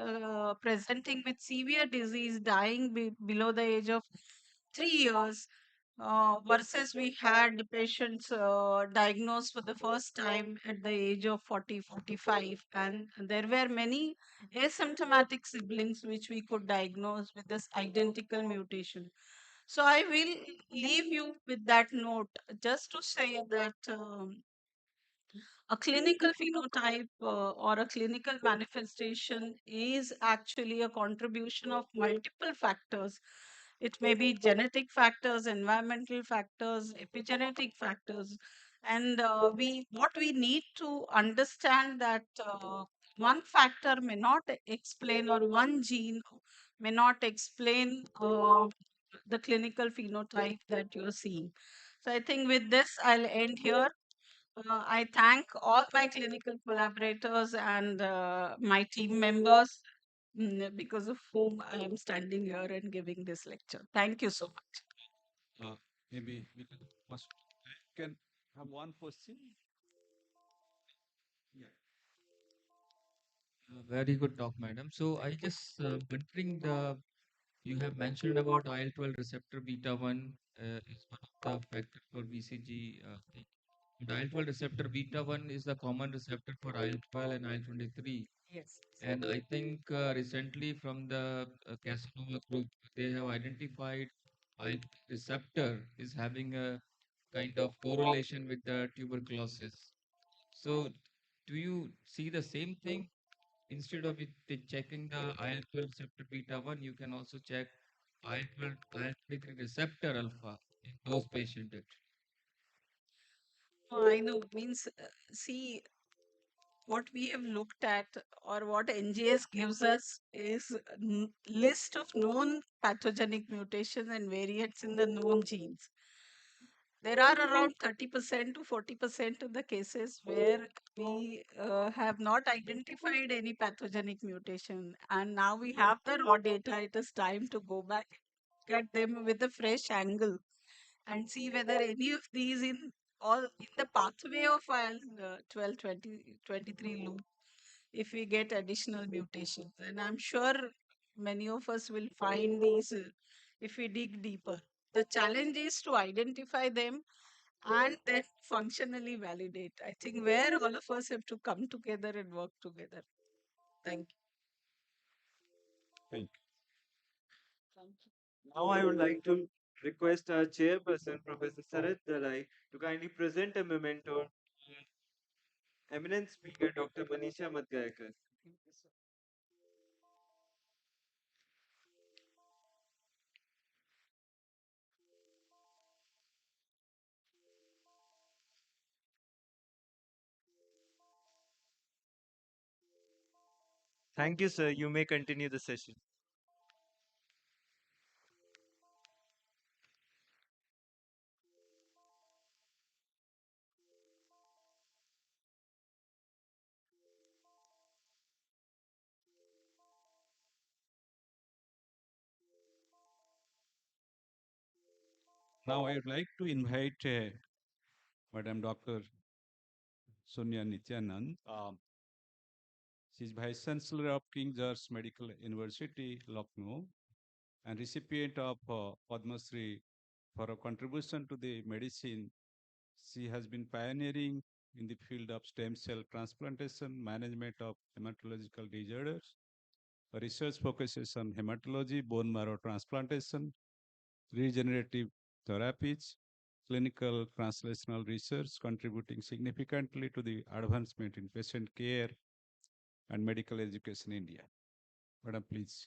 presenting with severe disease, dying below the age of 3 years, versus we had patients diagnosed for the first time at the age of 40, 45, and there were many asymptomatic siblings which we could diagnose with this identical mutation. So I will leave you with that note, just to say that a clinical phenotype or a clinical manifestation is actually a contribution of multiple factors. It may be genetic factors, environmental factors, epigenetic factors, and we what we need to understand that one factor may not explain, or one gene may not explain the clinical phenotype that you're seeing. So I think with this I'll end here. I thank all my clinical collaborators and my team members. because of whom I am standing here and giving this lecture. Thank you so much. Maybe we can have one question. Yeah. Very good talk, madam. So I just wondering you have mentioned about IL-12 receptor beta 1 is one of the factor for BCG thing. But IL-12 receptor beta 1 is the common receptor for IL-12 and IL-23. Yes. And I think recently from the Casanova group, they have identified IL receptor is having a kind of correlation with the tuberculosis. So do you see the same thing? Instead of checking the IL-12 receptor beta 1, you can also check IL-12, IL-23 receptor alpha in those patients. Oh, I know. Means, see, what we have looked at or what NGS gives us is a list of known pathogenic mutations and variants in the known genes. There are around 30% to 40% of the cases where we have not identified any pathogenic mutation. And now we have the raw data. It is time to go back, get them with a fresh angle and see whether any of these in the pathway of IL 12, 20, 23 loop, if we get additional mutations. And I'm sure many of us will find these if we dig deeper. The challenge is to identify them and then functionally validate. I think where all of us have to come together and work together. Thank you. Thank Now I would like to request our chairperson, Professor Sarat Dalai, to kindly present a memento to eminent speaker, Dr. Manisha Madgayakar. Thank you, sir. You may continue the session. Now I would like to invite Madam Dr. Sonia Nityanand. She is Vice Chancellor of King George Medical University, Lucknow, and recipient of Padma Shri for a contribution to the medicine. She has been pioneering in the field of stem cell transplantation, management of hematological disorders. Her research focuses on hematology, bone marrow transplantation, regenerative therapies, clinical translational research, contributing significantly to the advancement in patient care and medical education in India. Madam, please.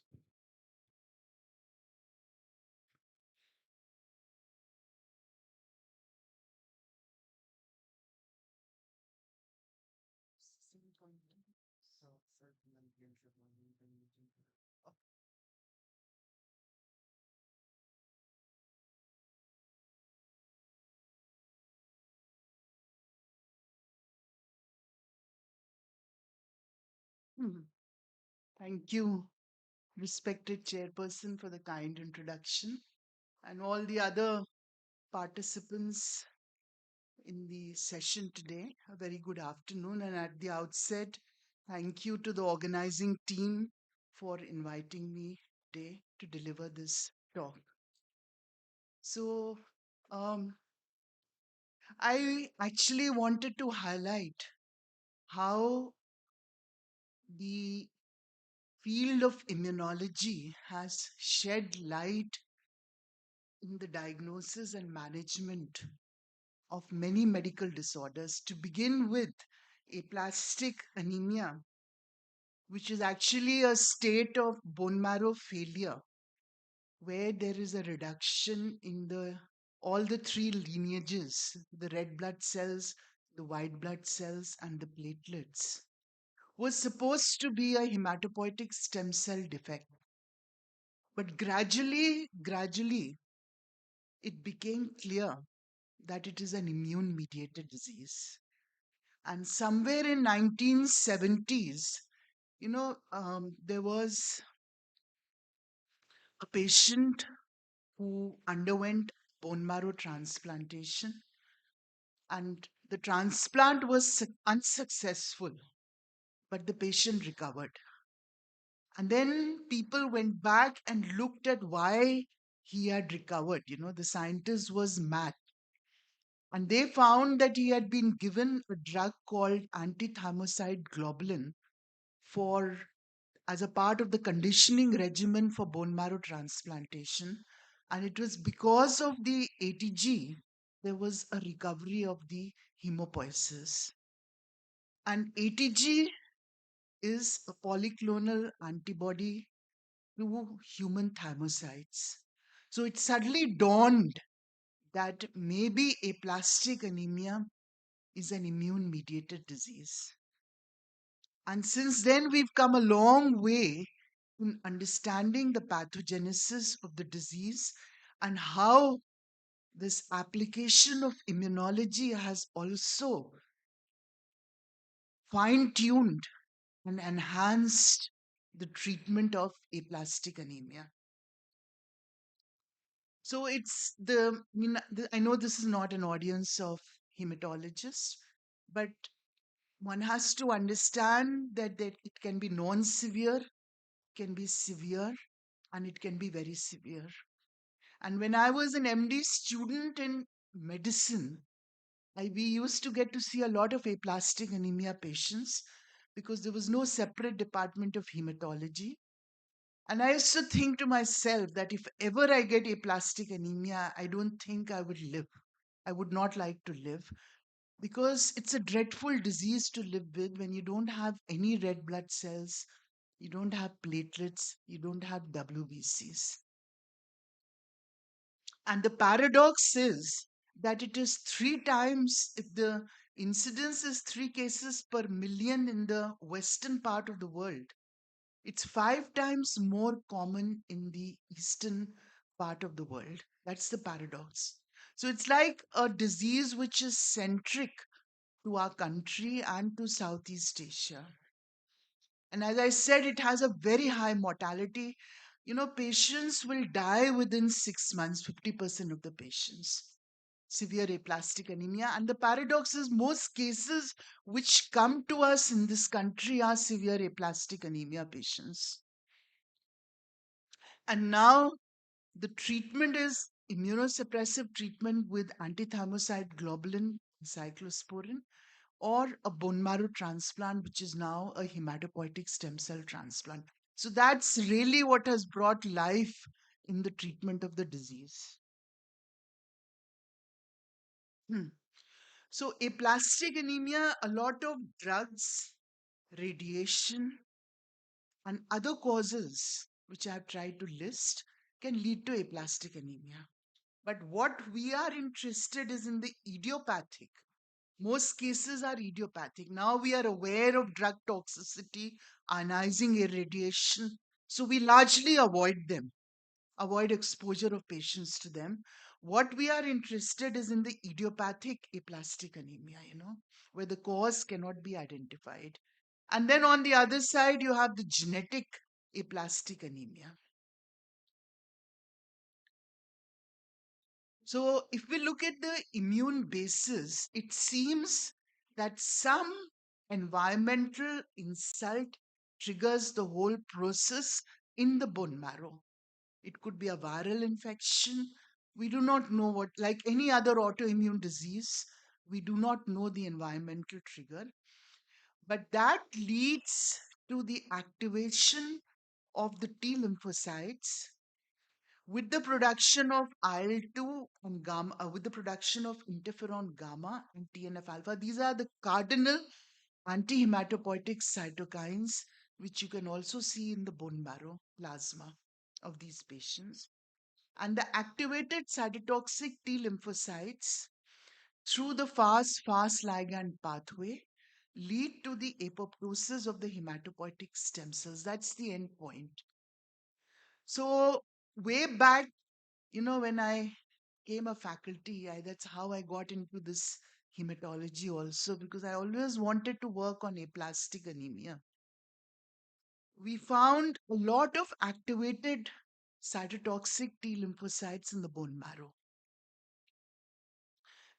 Thank you, respected chairperson, for the kind introduction, and all the other participants in the session today. A very good afternoon, and at the outset, thank you to the organizing team for inviting me today to deliver this talk. So, I actually wanted to highlight how the field of immunology has shed light in the diagnosis and management of many medical disorders, to begin with aplastic anemia, which is actually a state of bone marrow failure where there is a reduction in the all the three lineages, the red blood cells, the white blood cells, and the platelets, was supposed to be a hematopoietic stem cell defect. But gradually, it became clear that it is an immune mediated disease. And somewhere in 1970s, There was a patient who underwent bone marrow transplantation, and the transplant was unsuccessful, but the patient recovered. And then people went back and looked at why he had recovered. The scientist was mad. And they found that he had been given a drug called antithymocyte globulin for as a part of the conditioning regimen for bone marrow transplantation. And it was because of the ATG there was a recovery of the hemopoiesis. And ATG is a polyclonal antibody to human thymocytes. So it suddenly dawned that maybe aplastic anemia is an immune mediated disease. And since then, we've come a long way in understanding the pathogenesis of the disease and how this application of immunology has also fine tuned and enhanced the treatment of aplastic anemia. So I know this is not an audience of hematologists, but one has to understand that it can be non-severe, can be severe, and it can be very severe. And when I was an MD student in medicine, we used to get to see a lot of aplastic anemia patients because there was no separate department of hematology. And I used to think to myself that if ever I get aplastic anemia, I don't think I would live. I would not like to live because it's a dreadful disease to live with when you don't have any red blood cells, you don't have platelets, you don't have WBCs. And the paradox is that it is 3 times, if the incidence is 3 cases per million in the western part of the world, it's 5 times more common in the eastern part of the world. That's the paradox. So it's like a disease which is centric to our country and to Southeast Asia. And as I said, it has a very high mortality. Patients will die within 6 months, 50% of the patients. Severe aplastic anemia. And the paradox is most cases which come to us in this country are severe aplastic anemia patients. And now the treatment is immunosuppressive treatment with antithymocyte globulin, cyclosporin, or a bone marrow transplant, which is now a hematopoietic stem cell transplant. So that's really what has brought life in the treatment of the disease. So, aplastic anemia, a lot of drugs, radiation, and other causes, which I've tried to list, can lead to aplastic anemia. But what we are interested is in the idiopathic. Most cases are idiopathic. Now we are aware of drug toxicity, ionizing irradiation. So we largely avoid them, avoid exposure of patients to them. What we are interested is in the idiopathic aplastic anemia, where the cause cannot be identified. And then on the other side, you have the genetic aplastic anemia. So, if we look at the immune basis, it seems that some environmental insult triggers the whole process in the bone marrow. It could be a viral infection. We do not know what, like any other autoimmune disease, we do not know the environmental trigger. But that leads to the activation of the T lymphocytes with the production of IL-2 and gamma, with the production of interferon gamma and TNF alpha. These are the cardinal anti-hematopoietic cytokines, which you can also see in the bone marrow plasma of these patients. And the activated cytotoxic T lymphocytes through the fast ligand pathway lead to the apoptosis of the hematopoietic stem cells. That's the end point. So way back, when I came a faculty, that's how I got into this hematology also, because I always wanted to work on aplastic anemia. we found a lot of activated cytotoxic T lymphocytes in the bone marrow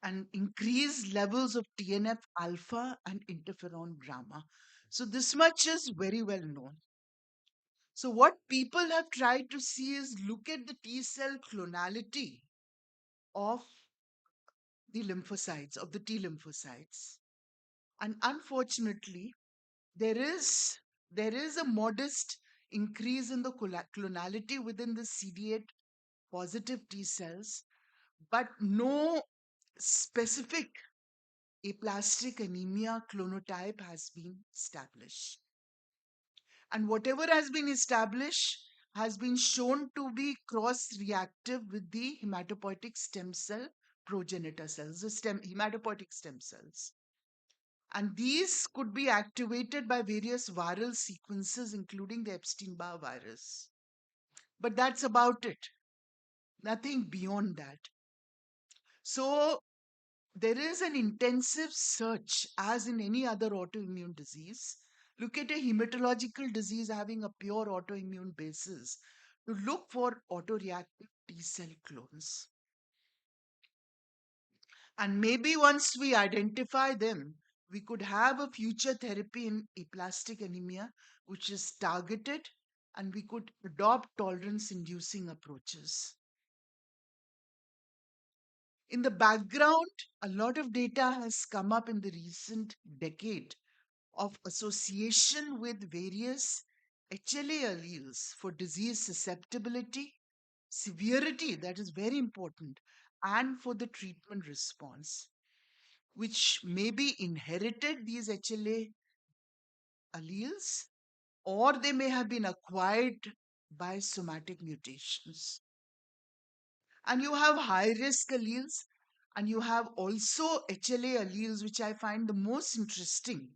and increased levels of TNF alpha and interferon gamma. So, this much is very well known. So, what people have tried to see is look at the T cell clonality of the lymphocytes, of the T lymphocytes. And unfortunately, there is a modest increase in the clonality within the CD8 positive T cells, but no specific aplastic anemia clonotype has been established. And whatever has been established has been shown to be cross-reactive with the hematopoietic stem cell progenitor cells, the hematopoietic stem cells. And these could be activated by various viral sequences, including the Epstein-Barr virus. But that's about it. Nothing beyond that. So there is an intensive search, as in any other autoimmune disease. Look at a hematological disease having a pure autoimmune basis to look for autoreactive T cell clones. And maybe once we identify them, we could have a future therapy in aplastic anemia, which is targeted, and we could adopt tolerance inducing approaches. In the background, a lot of data has come up in the recent decade of association with various HLA alleles for disease susceptibility, severity, that is very important, and for the treatment response, which may be inherited, these HLA alleles, or they may have been acquired by somatic mutations. And you have high risk alleles, and you have also HLA alleles, which I find the most interesting,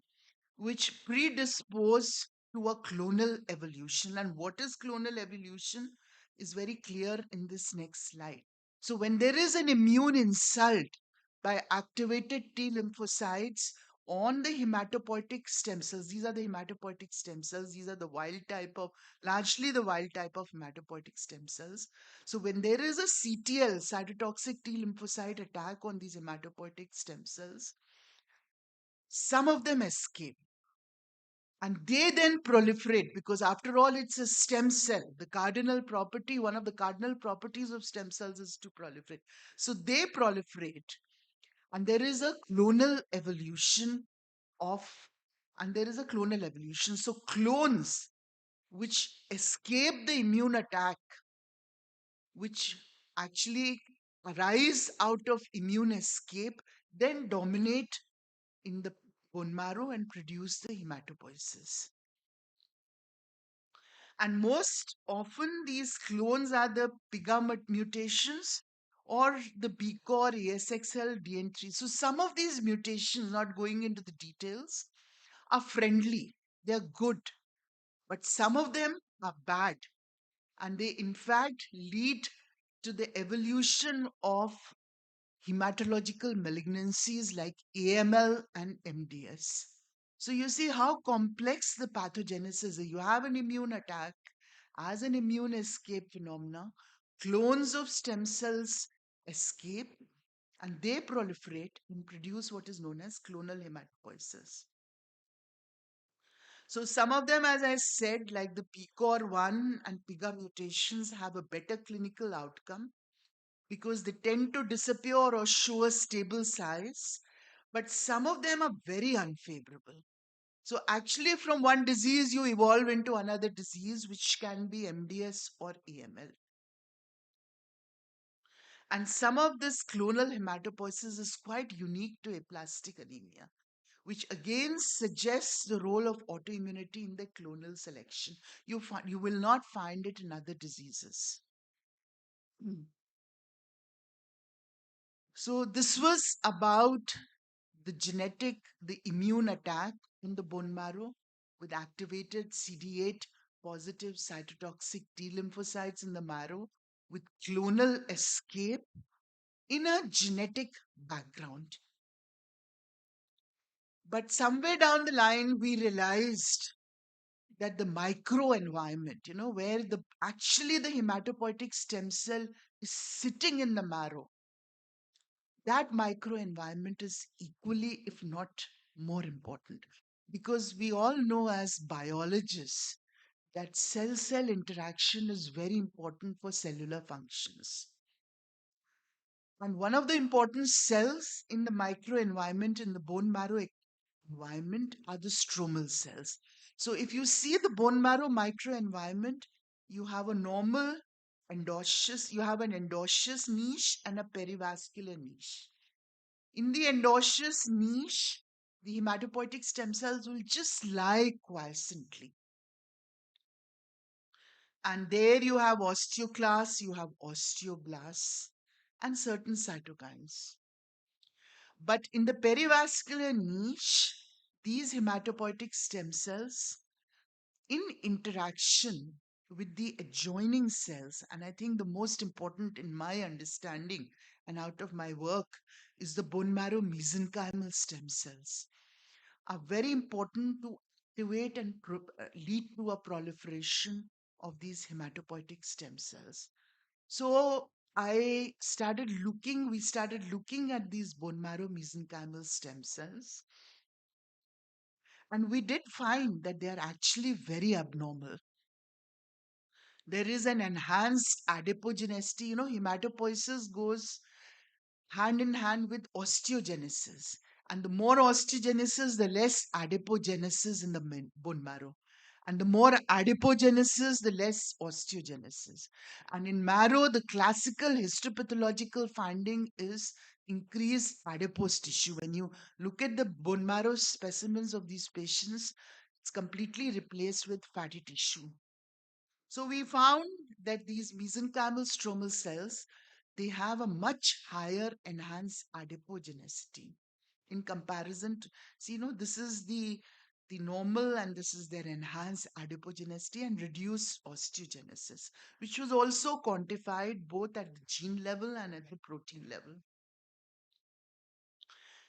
which predispose to a clonal evolution. And what is clonal evolution is very clear in this next slide. So, when there is an immune insult by activated T lymphocytes on the hematopoietic stem cells, these are the hematopoietic stem cells, these are the wild type of, largely the wild type of hematopoietic stem cells. So, when there is a CTL, cytotoxic T lymphocyte attack on these hematopoietic stem cells, some of them escape and they then proliferate, because after all it's a stem cell. The cardinal property, one of the cardinal properties of stem cells is to proliferate. So they proliferate, and there is a clonal evolution of and there is a clonal evolution. So clones which escape the immune attack, which actually arise out of immune escape, then dominate in the bone marrow and produce the hematopoiesis. And most often, these clones are the piga mutations or the BCOR ASXL DN3. So, some of these mutations, not going into the details, are friendly, they're good, but some of them are bad. And they, in fact, lead to the evolution of hematological malignancies like AML and MDS. So you see how complex the pathogenesis is. You have an immune attack as an immune escape phenomena. Clones of stem cells escape and they proliferate and produce what is known as clonal hematopoiesis. So some of them, as I said, like the PCOR1 and PIGA mutations, have a better clinical outcome because they tend to disappear or show a stable size, but some of them are very unfavorable. So actually from one disease you evolve into another disease, which can be MDS or AML. And some of this clonal hematopoiesis is quite unique to aplastic anemia, which again suggests the role of autoimmunity in the clonal selection. You will not find it in other diseases. So this was about the immune attack in the bone marrow with activated CD8 positive cytotoxic T lymphocytes in the marrow with clonal escape in a genetic background. But somewhere down the line, we realized that the microenvironment, where actually the hematopoietic stem cell is sitting in the marrow, that microenvironment is equally, if not more important. Because we all know as biologists that cell cell interaction is very important for cellular functions. And one of the important cells in the microenvironment in the bone marrow environment are the stromal cells. So if you see the bone marrow microenvironment, you have a normal you have an endosseous niche and a perivascular niche. In the endosseous niche, the hematopoietic stem cells will just lie quiescently. And there you have osteoclasts, you have osteoblasts, and certain cytokines. But in the perivascular niche, these hematopoietic stem cells, in interaction with the adjoining cells, and I think the most important in my understanding and out of my work is the bone marrow mesenchymal stem cells, are very important to activate and lead to a proliferation of these hematopoietic stem cells. So we started looking at these bone marrow mesenchymal stem cells, and we did find that they are actually very abnormal. There is an enhanced adipogenicity. Hematopoiesis goes hand in hand with osteogenesis. And the more osteogenesis, the less adipogenesis in the bone marrow. And the more adipogenesis, the less osteogenesis. And in marrow, the classical histopathological finding is increased adipose tissue. When you look at the bone marrow specimens of these patients, it's completely replaced with fatty tissue. So we found that these mesenchymal stromal cells, they have a much higher enhanced adipogenicity in comparison to, this is the normal and this is their enhanced adipogenicity and reduced osteogenesis, which was also quantified both at the gene level and at the protein level.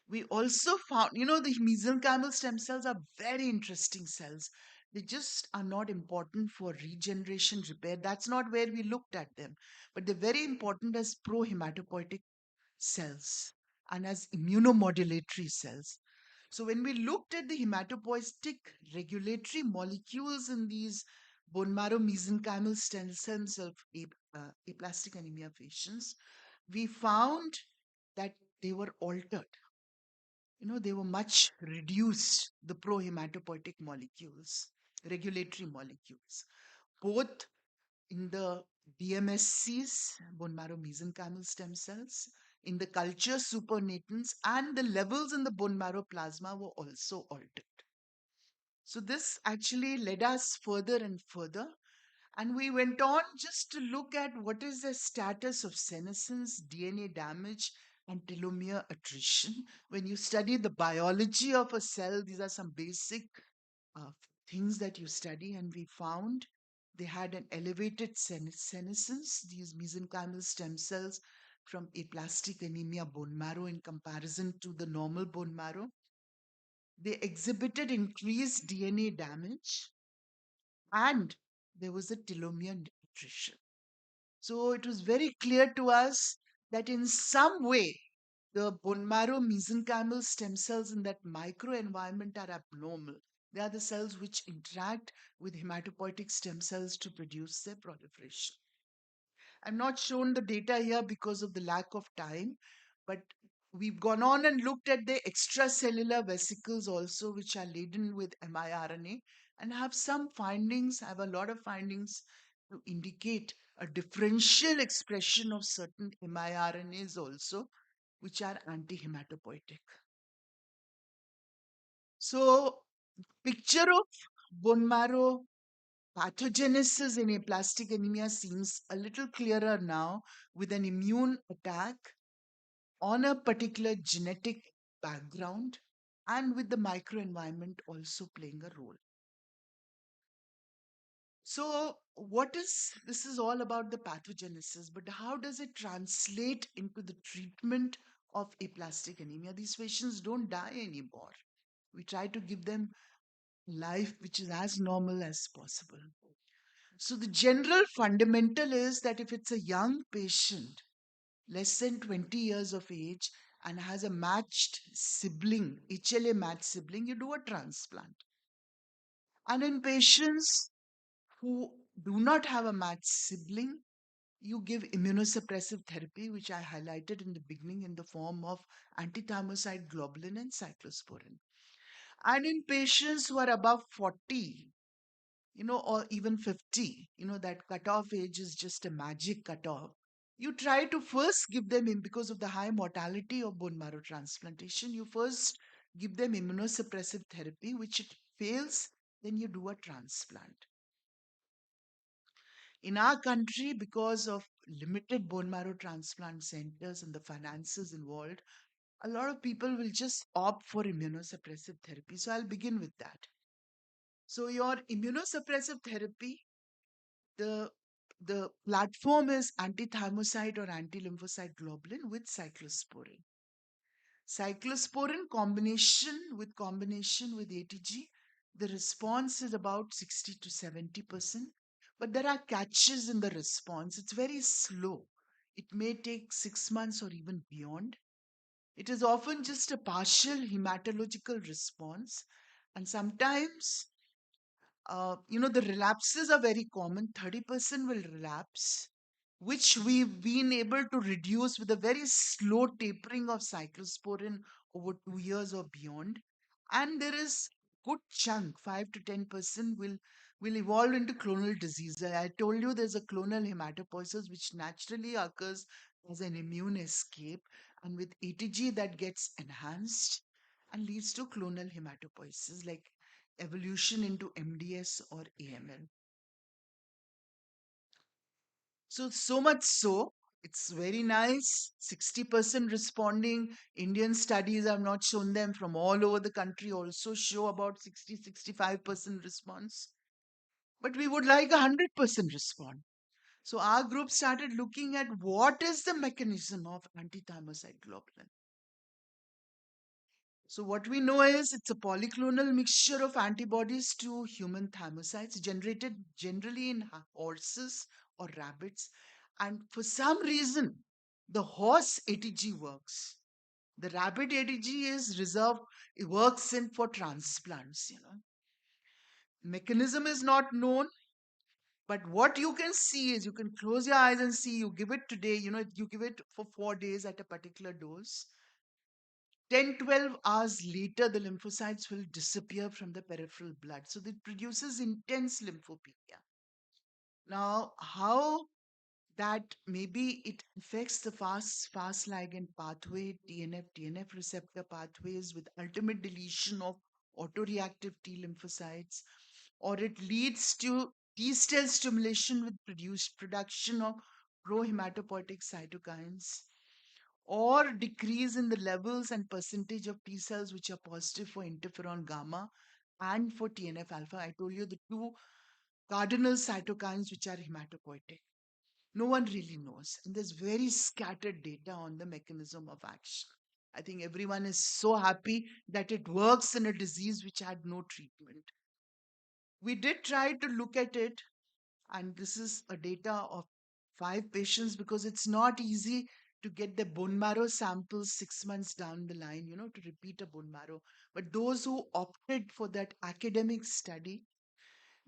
We also found, the mesenchymal stem cells are very interesting cells. They just are not important for regeneration repair. That's not where we looked at them. But they're very important as pro-hematopoietic cells and as immunomodulatory cells. So when we looked at the hematopoietic regulatory molecules in these bone marrow mesenchymal stem cells of aplastic anemia patients, we found that they were altered. They were much reduced, the pro-hematopoietic molecules, regulatory molecules, both in the BMSCs, bone marrow mesenchymal stem cells, in the culture supernatants, and the levels in the bone marrow plasma were also altered. So this actually led us further and further. And we went on just to look at what is the status of senescence, DNA damage, and telomere attrition. When you study the biology of a cell, these are some basic things that you study. And we found they had an elevated senescence, these mesenchymal stem cells from aplastic anemia bone marrow in comparison to the normal bone marrow. They exhibited increased DNA damage and there was a telomere attrition. So it was very clear to us that in some way, the bone marrow mesenchymal stem cells in that microenvironment are abnormal. They are the cells which interact with hematopoietic stem cells to produce their proliferation. I'm not shown the data here because of the lack of time, but we've gone on and looked at the extracellular vesicles also, which are laden with miRNA, and have some findings, have a lot of findings to indicate a differential expression of certain miRNAs also, which are anti-hematopoietic. So, picture of bone marrow pathogenesis in aplastic anemia seems a little clearer now with an immune attack on a particular genetic background and with the microenvironment also playing a role. So, this is all about the pathogenesis, but how does it translate into the treatment of aplastic anemia? These patients don't die anymore. We try to give them life which is as normal as possible. So the general fundamental is that if it's a young patient, less than 20 years of age, and has a matched sibling, HLA matched sibling, you do a transplant. And in patients who do not have a matched sibling, you give immunosuppressive therapy, which I highlighted in the beginning in the form of antithymocyte globulin and cyclosporin. And in patients who are above 40, or even 50, that cutoff age is just a magic cutoff. You try to first give them in because of the high mortality of bone marrow transplantation. You first give them immunosuppressive therapy, which it fails, then you do a transplant. In our country, because of limited bone marrow transplant centers and the finances involved, a lot of people will just opt for immunosuppressive therapy. So I'll begin with that. So your immunosuppressive therapy, the the platform is antithymocyte or anti-lymphocyte globulin with cyclosporin. Cyclosporin combination with ATG, the response is about 60 to 70%. But there are catches in the response. It's very slow. It may take 6 months or even beyond. It is often just a partial hematological response. And sometimes, the relapses are very common. 30% will relapse, which we've been able to reduce with a very slow tapering of cyclosporin over 2 years or beyond. And there is good chunk, 5 to 10% will evolve into clonal disease. I told you there's a clonal hematopoiesis which naturally occurs as an immune escape, and with ATG that gets enhanced and leads to clonal hematopoiesis like evolution into MDS or AML. So much so, it's very nice. 60% responding. Indian studies, I've not shown them, from all over the country also show about 65% response. But we would like 100% respond. So our group started looking at what is the mechanism of antithymocyte globulin. So what we know is it's a polyclonal mixture of antibodies to human thymocytes generated generally in horses or rabbits. And for some reason, the horse ATG works. The rabbit ATG is reserved, it works in for transplants. Mechanism is not known, but what you can see is you can close your eyes and see, you give it today, you give it for 4 days at a particular dose. 10, 12 hours later, the lymphocytes will disappear from the peripheral blood. So it produces intense lymphopenia. Now, how that maybe it affects the fast ligand pathway, TNF receptor pathways with ultimate deletion of autoreactive T lymphocytes, or it leads to T cell stimulation with production of pro-hematopoietic cytokines, or decrease in the levels and percentage of T cells which are positive for interferon gamma and for TNF alpha. I told you the two cardinal cytokines which are hematopoietic. No one really knows. And there's very scattered data on the mechanism of action. I think everyone is so happy that it works in a disease which had no treatment. We did try to look at it, and this is a data of 5 patients because it's not easy to get the bone marrow samples 6 months down the line, to repeat a bone marrow. But those who opted for that academic study,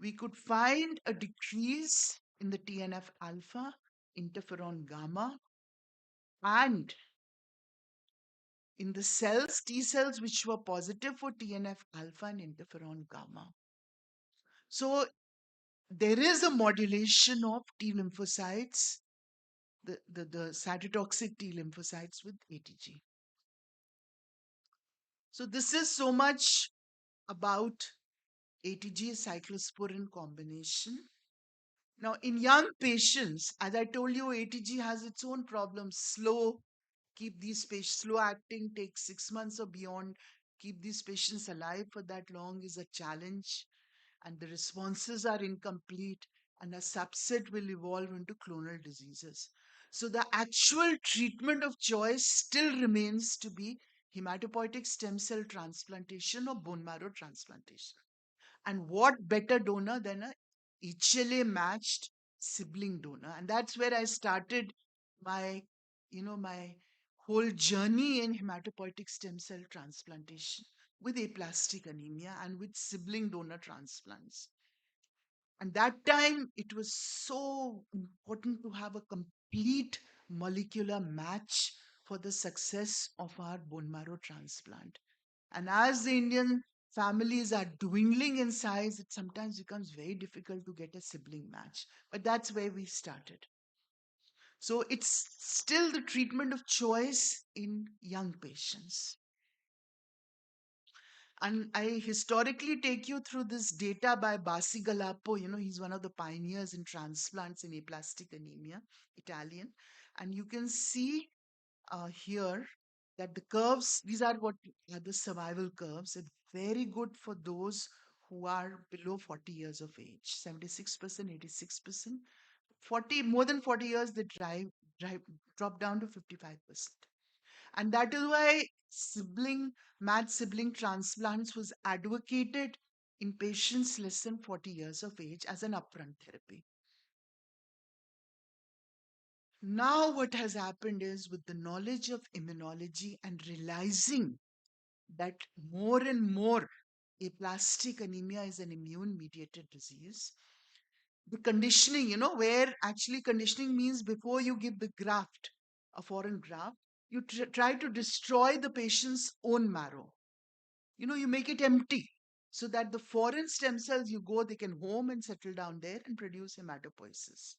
we could find a decrease in the TNF alpha, interferon gamma, and in the cells, T cells which were positive for TNF alpha and interferon gamma. So there is a modulation of T lymphocytes, the cytotoxic T lymphocytes with ATG. So this is so much about ATG cyclosporin combination. Now, in young patients, as I told you, ATG has its own problems. Keep these patients slow acting, takes 6 months or beyond. Keep these patients alive for that long is a challenge, and the responses are incomplete, and a subset will evolve into clonal diseases. So the actual treatment of choice still remains to be hematopoietic stem cell transplantation or bone marrow transplantation. And what better donor than a HLA matched sibling donor? And that's where I started my, my whole journey in hematopoietic stem cell transplantation with aplastic anemia and with sibling donor transplants. And that time, it was so important to have a complete molecular match for the success of our bone marrow transplant. And as the Indian families are dwindling in size, it sometimes becomes very difficult to get a sibling match. But that's where we started. So it's still the treatment of choice in young patients. And I historically take you through this data by Basi Galappo. He's one of the pioneers in transplants in aplastic anemia, Italian. And you can see here that the curves, these are what are the survival curves. It's very good for those who are below 40 years of age, 76%, 86%. 40, more than 40 years, they drop down to 55%. And that is why matched sibling transplants was advocated in patients less than 40 years of age as an upfront therapy. Now, what has happened is with the knowledge of immunology and realizing that more and more aplastic anemia is an immune mediated disease, the conditioning, where actually conditioning means before you give the graft, a foreign graft, you try to destroy the patient's own marrow. You make it empty so that the foreign stem cells they can home and settle down there and produce hematopoiesis.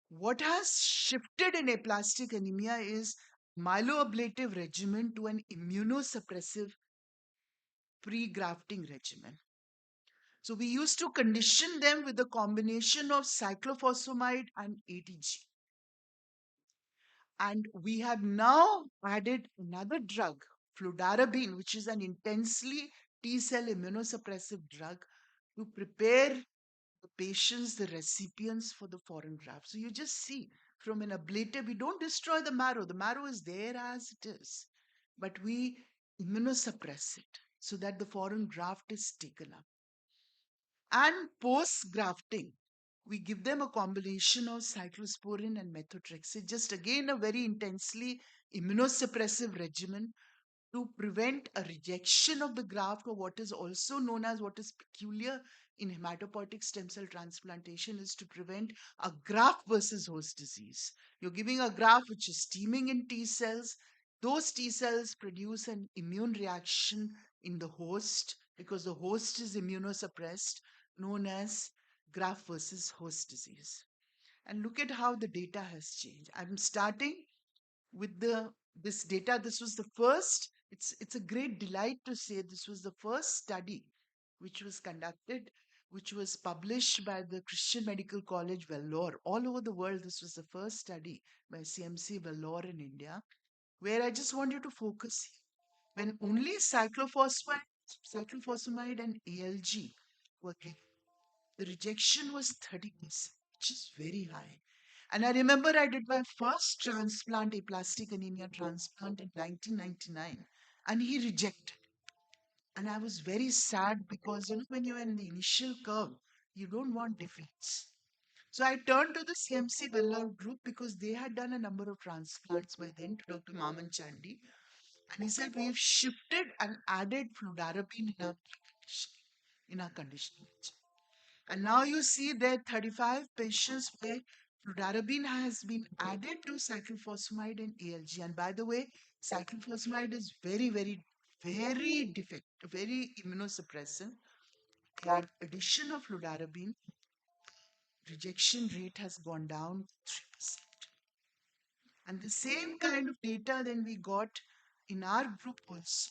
What has shifted in aplastic anemia is myeloablative regimen to an immunosuppressive pre-grafting regimen. So we used to condition them with a combination of cyclophosphamide and ATG. And we have now added another drug, fludarabine, which is an intensely T cell immunosuppressive drug to prepare the patients, the recipients for the foreign graft. So you just see from an ablative, we don't destroy the marrow. The marrow is there as it is, but we immunosuppress it so that the foreign graft is taken up. And post grafting, we give them a combination of cyclosporin and methotrexate, just again a very intensely immunosuppressive regimen to prevent a rejection of the graft, or what is also known as, what is peculiar in hematopoietic stem cell transplantation, is to prevent a graft versus host disease. You're giving a graft which is teeming in T cells. Those T cells produce an immune reaction in the host because the host is immunosuppressed, known as graft versus host disease. And look at how the data has changed. I'm starting with this data. This was the first. It's a great delight to say this was the first study which was conducted, which was published by the Christian Medical College Vellore all over the world. This was the first study by CMC Vellore in India, where I just want you to focus here. When only cyclophosphamide and ALG were given, the rejection was 30%, which is very high. And I remember I did my first transplant, aplastic anemia transplant in 1999, and he rejected. And I was very sad because, when you're in the initial curve, you don't want defeats. So I turned to the CMC Vellore group because they had done a number of transplants by then to Dr. Maman Chandy. And he said, we've shifted and added fludarabine in our conditioning. And now you see that 35 patients where fludarabine has been added to cyclophosphamide and ALG. And by the way, cyclophosphamide is very, very, very defective, very immunosuppressive. The addition of fludarabine, rejection rate has gone down 3%. And the same kind of data then we got in our group also.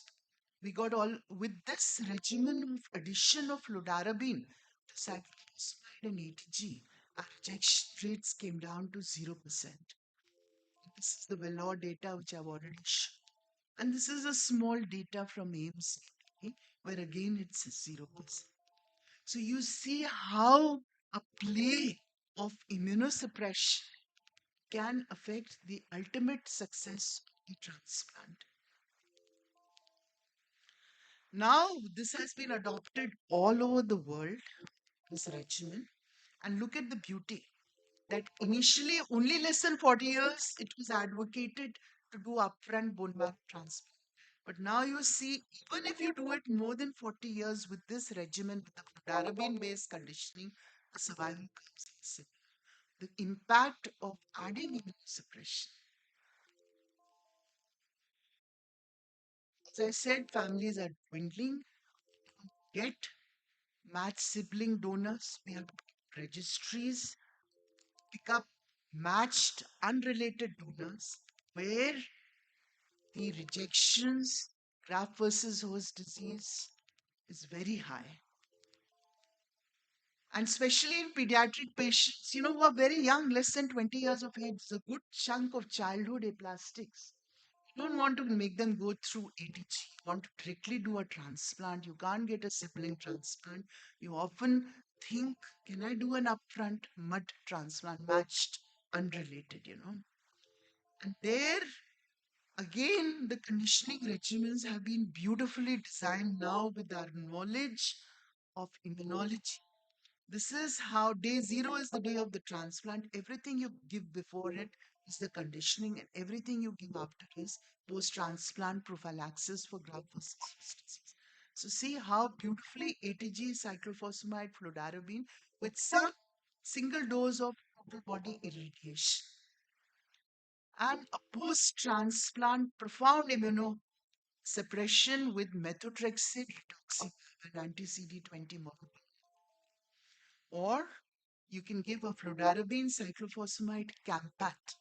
We got all with this regimen of addition of fludarabine to cyclophosphamide and ATG, our rejection rates came down to 0%. This is the Vellore data which I've already shown. And this is a small data from AIMS, where again it's 0%. So you see how a play of immunosuppression can affect the ultimate success of the transplant. Now, this has been adopted all over the world, this regimen. And look at the beauty that initially, only less than 40 years, it was advocated to do upfront bone marrow transplant. But now you see, even if you do it more than 40 years with this regimen, with the fludarabine based conditioning, the survival curves are similar. The impact of adding immunosuppression. As I said, families are dwindling. Get match sibling donors. We have registries. Pick up matched unrelated donors where the rejections, graft versus host disease, is very high. And especially in pediatric patients, who are very young, less than 20 years of age, it's a good chunk of childhood aplastics. You don't want to make them go through ATG. You want to directly do a transplant. You can't get a sibling transplant. You often think, can I do an upfront mud transplant, matched, unrelated. And there, again, the conditioning regimens have been beautifully designed now with our knowledge of immunology. This is how day zero is the day of the transplant. Everything you give before it is the conditioning, and everything you give after is post transplant prophylaxis for graft versus host disease. So, see how beautifully ATG, cyclophosphamide, fludarabine with some single dose of total body irradiation and a post transplant profound immunosuppression with methotrexate, rituximab, and anti CD20 monoclonal. Or you can give a fludarabine cyclophosphamide campat.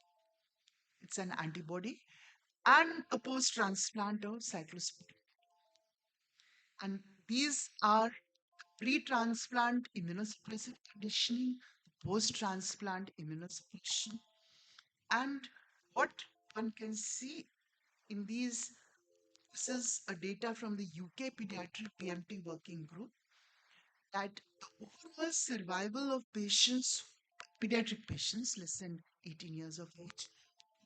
It's an antibody and a post-transplant of cyclosporine. And these are pre-transplant immunosuppressive conditioning, post-transplant immunosuppression. And what one can see in these, this is a data from the UK Pediatric PMT Working Group, that the overall survival of patients, pediatric patients less than 18 years of age,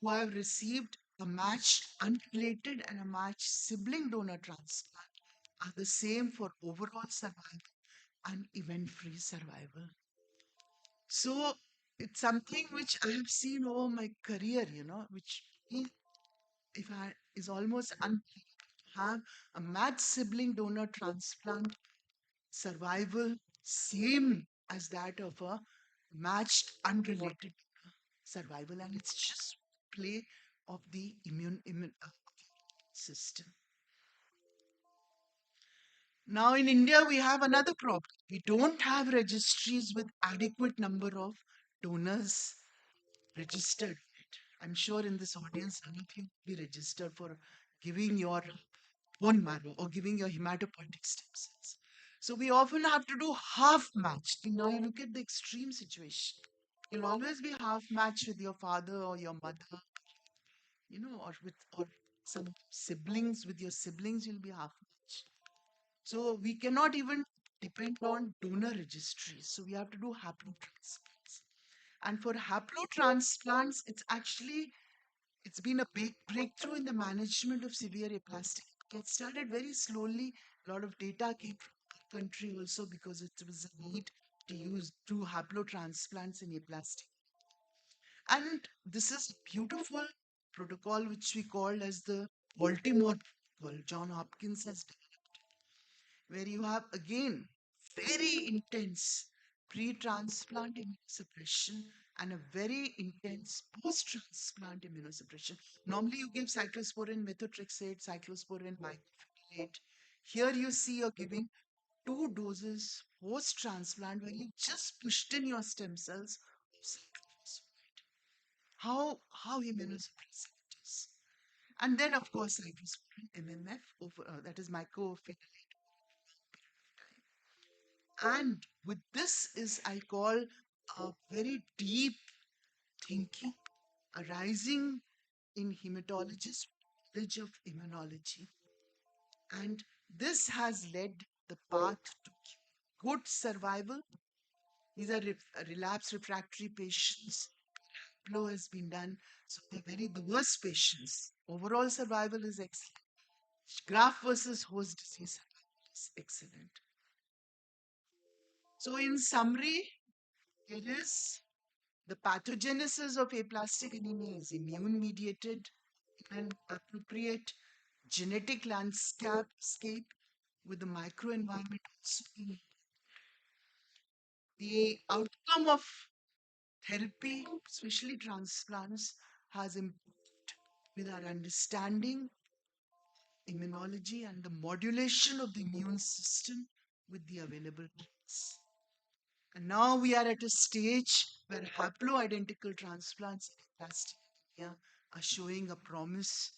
who have received a matched unrelated and a matched sibling donor transplant are the same for overall survival and event-free survival. So it's something which I have seen over my career, which if I is almost have a matched sibling donor transplant survival same as that of a matched unrelated survival, and it's just play of the immune system. Now in India we have another problem. We don't have registries with adequate number of donors registered. I'm sure in this audience none of you will be registered for giving your bone marrow or giving your hematopoietic stem cells. So we often have to do half matched. Now you look at the extreme situation. You'll always be half matched with your father or your mother, or some siblings. With your siblings, you'll be half matched. So we cannot even depend on donor registries. So we have to do haplotransplants. And for haplotransplants, it's been a big breakthrough in the management of severe aplastic. It started very slowly. A lot of data came from our country also because it was a need to do haplotransplants in aplastic. And this is a beautiful protocol which we call as the Baltimore protocol. John Hopkins has developed, where you have again very intense pre-transplant immunosuppression and a very intense post-transplant immunosuppression. Normally you give cyclosporin, methotrexate, cyclosporin, mycophenolate. Here you see you're giving 2 doses post-transplant where you just pushed in your stem cells of cyclophosphamide. How immunosuppressive it is. And then of course cyclosporin, MMF, that is mycophenolate. And with this is, I call, a very deep thinking arising in hematologists' knowledge of immunology. And this has led the path to good survival. These are relapse refractory patients. Flow has been done. So the worst patients. Overall survival is excellent. Graft versus host disease Excellent. So, in summary, it is the pathogenesis of aplastic anemia is immune mediated and appropriate genetic landscape with the microenvironment also being the outcome of therapy, especially transplants, has improved with our understanding immunology and the modulation of the immune system with the available tools. And now we are at a stage where haploidentical transplants in plastic anemia are showing a promise.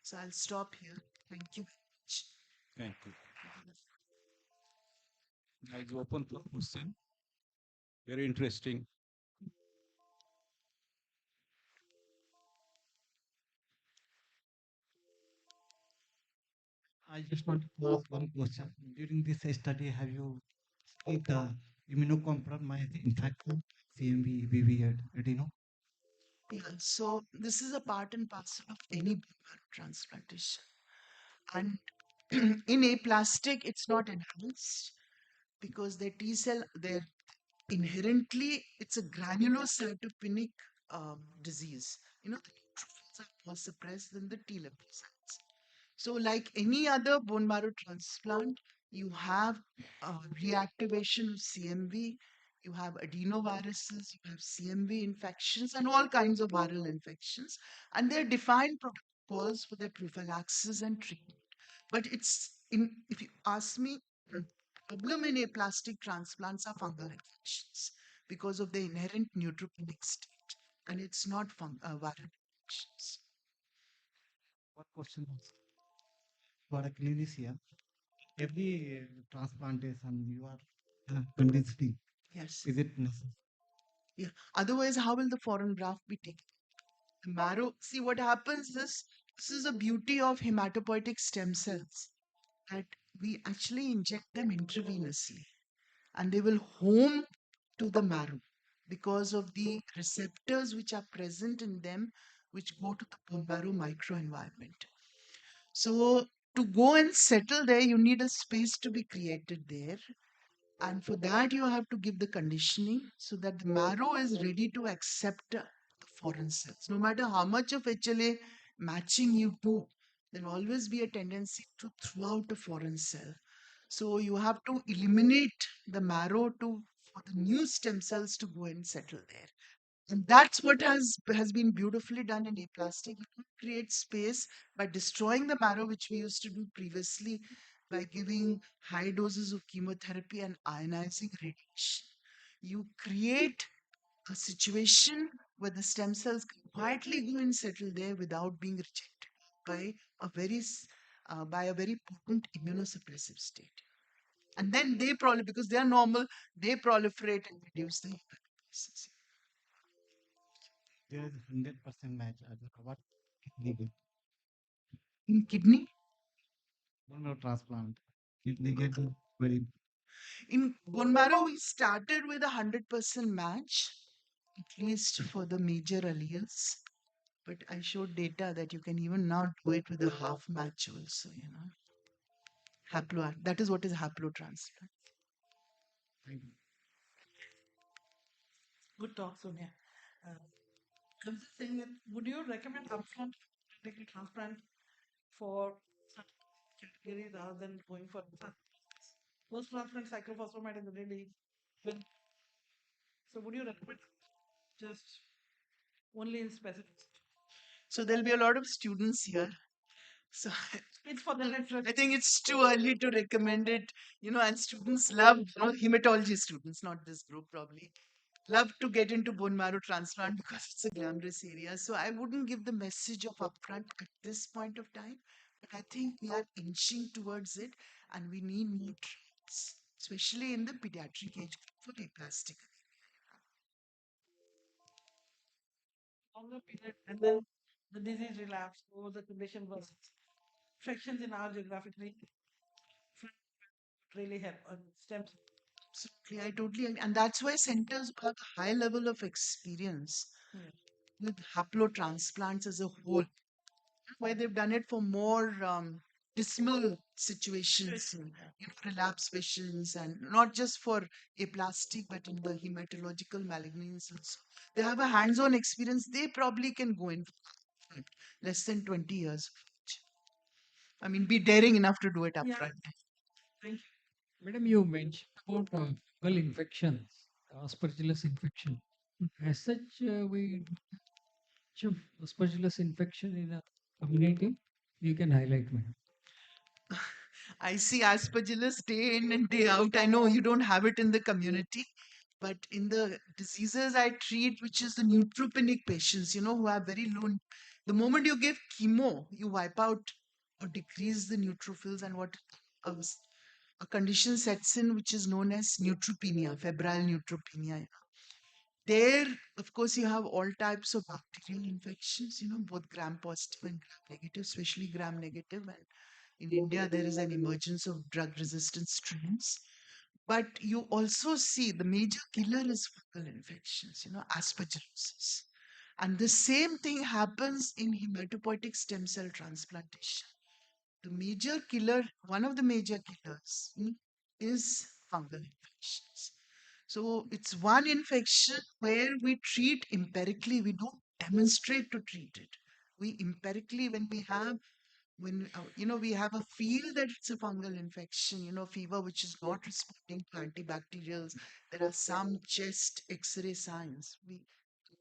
So I'll stop here. Thank you very much. Thank you. I is open for question. Very interesting. I just want to ask one question. During this study, have you studied the immunocompromised infection, CMV, VV, adeno? Yeah, so this is a part and parcel of any bone marrow transplantation. And in aplastic, it's not enhanced because their T cell, they're inherently, it's a granulocytopenic disease. You know, the neutrophils are more suppressed than the T lymphocytes. So, like any other bone marrow transplant, you have reactivation of CMV, you have adenoviruses, you have CMV infections, and all kinds of viral infections. And there are defined protocols for their prophylaxis and treatment. But if you ask me, the problem in aplastic transplants are fungal infections because of the inherent neutropenic state, and it's not viral infections. One question was for a clinician. Every transplantation, you are conditioning. Yes. Is it necessary? Yeah. Otherwise, how will the foreign graft be taken? The marrow. See what happens is this is the beauty of hematopoietic stem cells that we actually inject them intravenously and they will home to the marrow because of the receptors which are present in them which go to the bone marrow microenvironment. So to go and settle there, you need a space to be created there. And for that, you have to give the conditioning so that the marrow is ready to accept the foreign cells. No matter how much of HLA matching you do, there'll always be a tendency to throw out a foreign cell. So you have to eliminate the marrow for the new stem cells to go and settle there. And that's what has been beautifully done in aplastic. You create space by destroying the marrow, which we used to do previously by giving high doses of chemotherapy and ionizing radiation. You create a situation where the stem cells can quietly go and settle there without being rejected by a very potent immunosuppressive state. And then they because they are normal, they proliferate and reduce the hepatocytes. There is 100% match. What kidney get? In kidney? Bone marrow transplant. Kidney get very. In bone marrow, we started with 100% match, at least for the major alleles. But I showed data that you can even now do it with a half match also, you know. That is what is haplotransplant. Good talk, Sonia. I was just saying that would you recommend upfront taking transplant for category rather than going for post transplant cyclophosphamide is really good. So would you recommend just only in specific? So there'll be a lot of students here. So It's for the I think it's too early to recommend it, you know, and students love, you know, hematology students, not this group probably, love to get into bone marrow transplant because it's a glamorous area. So I wouldn't give the message of upfront at this point of time, but I think we are inching towards it and we need more trials, especially in the pediatric age group for aplastic. longer period and then the disease relapse or the condition worsens. Infections in our geographic region really help on stem cells. Absolutely, I totally agree. And that's why centers have a high level of experience with haplotransplants as a whole. Why they've done it for more dismal situations, relapse patients, and not just for aplastic, but in the hematological malignancies also. They have a hands-on experience. They probably can go in for less than 20 years. I mean, be daring enough to do it upfront. Thank you. Madam, you mentioned about fungal infections, aspergillus infection. As such, we have aspergillus infection in a community. You can highlight, madam. I see aspergillus day in and day out. I know you don't have it in the community, but in the diseases I treat, which is the neutropenic patients, who have very low. The moment you give chemo, you wipe out or decrease the neutrophils, and a condition sets in which is known as neutropenia, febrile neutropenia. There, of course, you have all types of bacterial infections, both gram positive and gram negative, especially gram negative. And in India, there is an emergence of drug resistant strains. But you also see the major killer is fungal infections, aspergillosis. And the same thing happens in hematopoietic stem cell transplantation. The major killer, one of the major killers, is fungal infections. So it's one infection where we treat empirically. We don't demonstrate to treat it. We empirically, when we have a feel that it's a fungal infection, fever which is not responding to antibacterials, there are some chest X-ray signs. We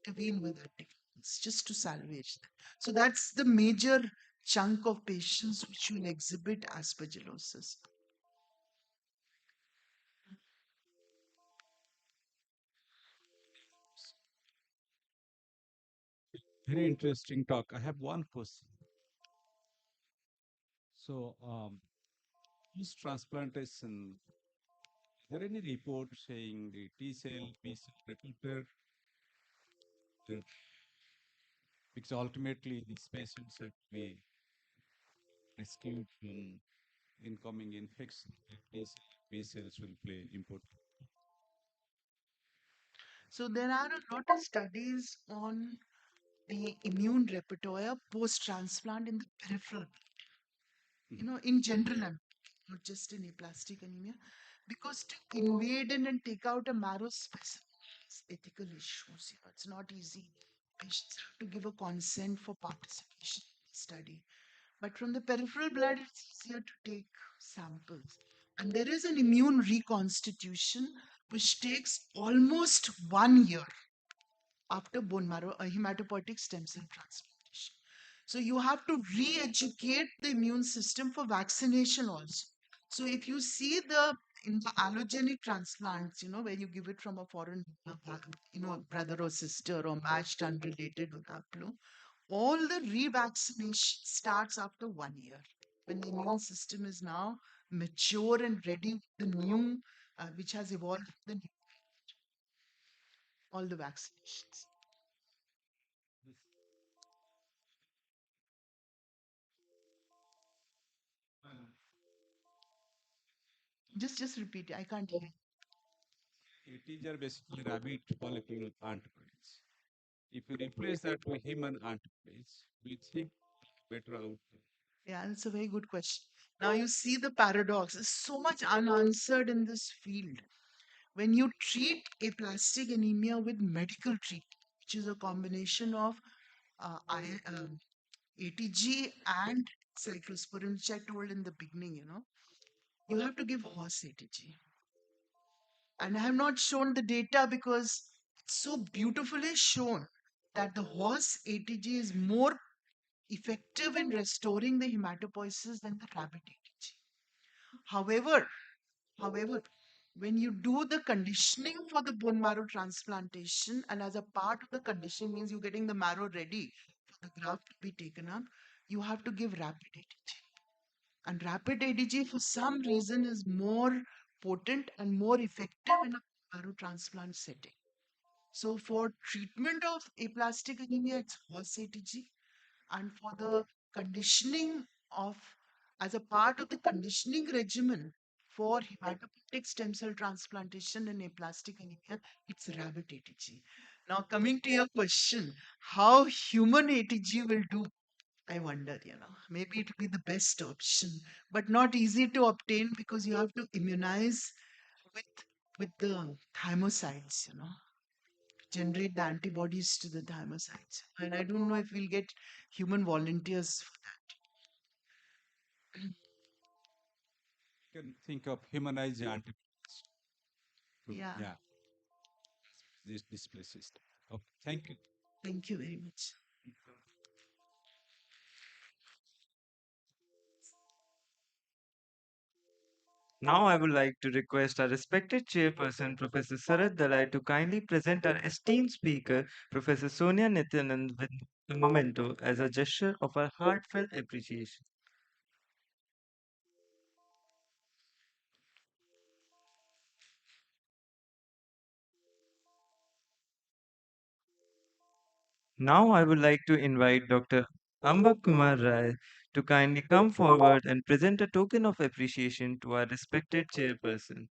intervene with antibiotics just to salvage them. So that's the major chunk of patients which will exhibit aspergillosis. Very interesting talk. I have one question. So, post transplantation, is there any report saying the T cell, B cell repertoire? Because ultimately, these patients have to be rescued from incoming infection. B cells will play important. So there are a lot of studies on the immune repertoire post transplant in the peripheral, in general, not just in aplastic anemia, because to invade in and take out a marrow specimen is ethical issues. It's not easy. Patients have to give a consent for participation in the study. But from the peripheral blood, it's easier to take samples. And there is an immune reconstitution which takes almost 1 year after bone marrow, a hematopoietic stem cell transplantation. So you have to re-educate the immune system for vaccination also. So if you see in the allogenic transplants, where you give it from a foreign, brother or sister or matched unrelated or haplo, all the revaccination starts after 1 year when the immune system is now mature and ready with the new, which has evolved all the vaccinations. Just repeat it. I can't hear. It are basically rabbit molecular antibodies. If you replace that with human antibodies, we think better outcome. Yeah, that's a very good question. Now you see the paradox. There's so much unanswered in this field. When you treat aplastic anemia with medical treatment, which is a combination of ATG and cyclosporin, which I told in the beginning, you have to give horse ATG. And I have not shown the data because it's so beautifully shown that the horse ATG is more effective in restoring the hematopoiesis than the rabbit ATG. However, however, when you do the conditioning for the bone marrow transplantation, and as a part of the conditioning means you're getting the marrow ready for the graft to be taken up, you have to give rapid ATG. And rapid ATG, for some reason, is more potent and more effective in a marrow transplant setting. So, for treatment of aplastic anemia, it's horse ATG. And for the conditioning of, as a part of the conditioning regimen for hematopoietic stem cell transplantation and aplastic anemia, it's rabbit ATG. Now, coming to your question, how human ATG will do, I wonder, maybe it will be the best option, but not easy to obtain because you have to immunize with the thymocytes, generate the antibodies to the thymocytes. And I don't know if we'll get human volunteers for that. You can think of humanized antibodies. Yeah. Yeah. This places. Okay. Thank you. Thank you very much. Now I would like to request our respected chairperson, Professor Sarat Dalai, to kindly present our esteemed speaker, Professor Sonia Nityanand, with the memento as a gesture of our heartfelt appreciation. Now I would like to invite Dr. Amba Kumar Rai to kindly come forward and present a token of appreciation to our respected chairperson.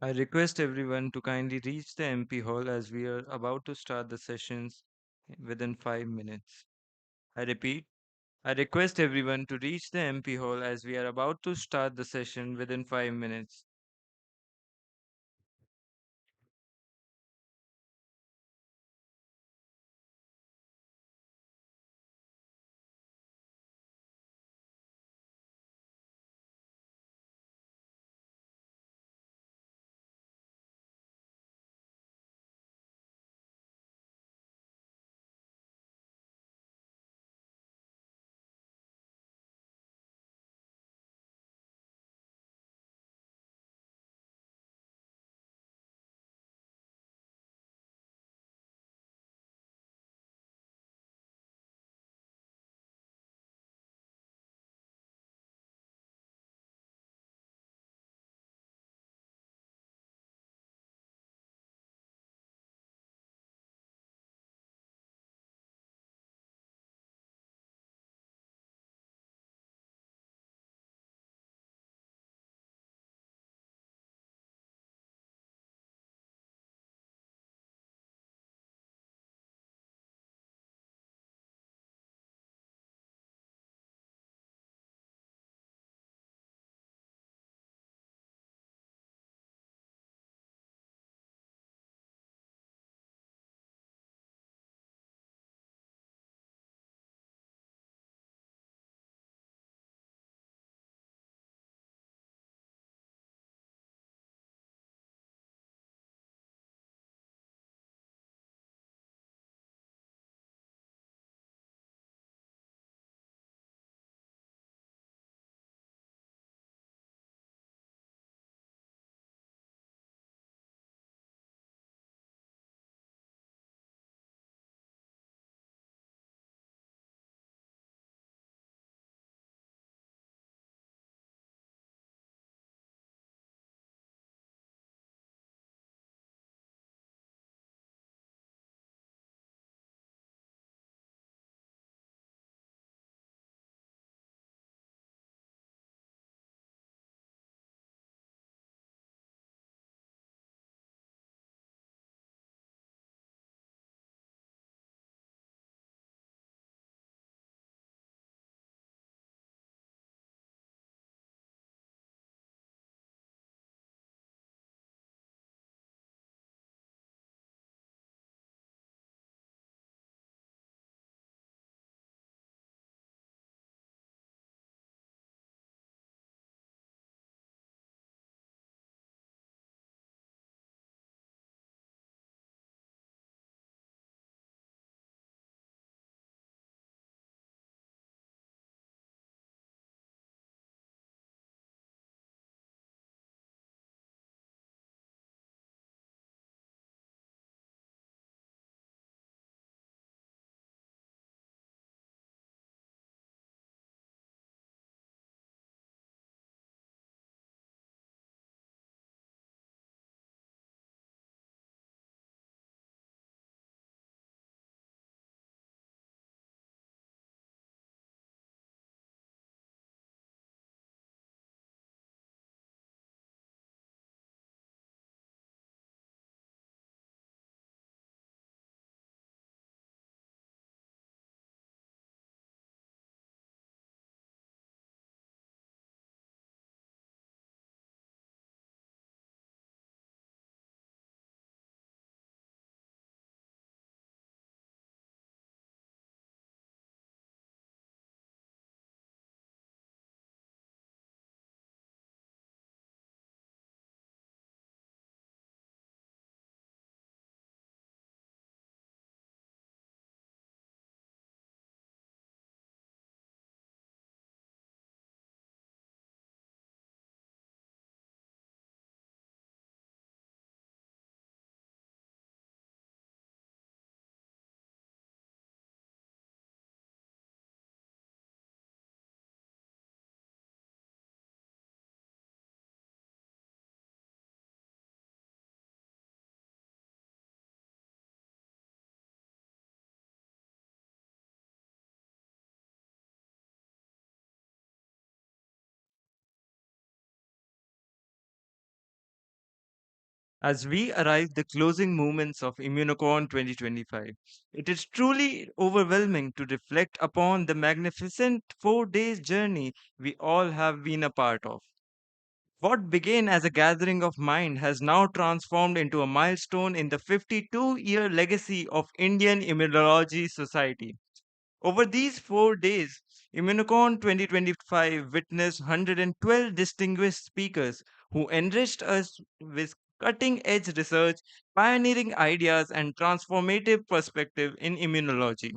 I request everyone to kindly reach the MP hall as we are about to start the sessions within 5 minutes. I repeat, I request everyone to reach the MP hall as we are about to start the session within 5 minutes. As we arrive the closing moments of Immunocon 2025, it is truly overwhelming to reflect upon the magnificent 4 days journey we all have been a part of. What began as a gathering of mind has now transformed into a milestone in the 52-year legacy of Indian Immunology Society. Over these 4 days, Immunocon 2025 witnessed 112 distinguished speakers who enriched us with cutting edge research, pioneering ideas, and transformative perspective in immunology.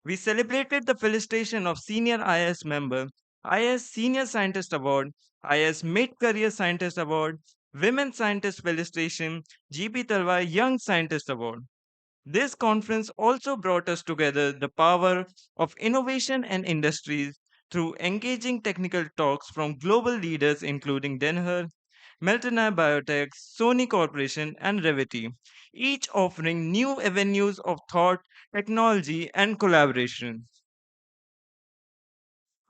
We celebrated the felicitation of Senior IS member, IS Senior Scientist Award, IS Mid Career Scientist Award, Women Scientist Felicitation, GP Talwar Young Scientist Award. This conference also brought us together the power of innovation and industries through engaging technical talks from global leaders including Denher, Meltona Biotech, Sony Corporation, and Revity, each offering new avenues of thought, technology, and collaboration.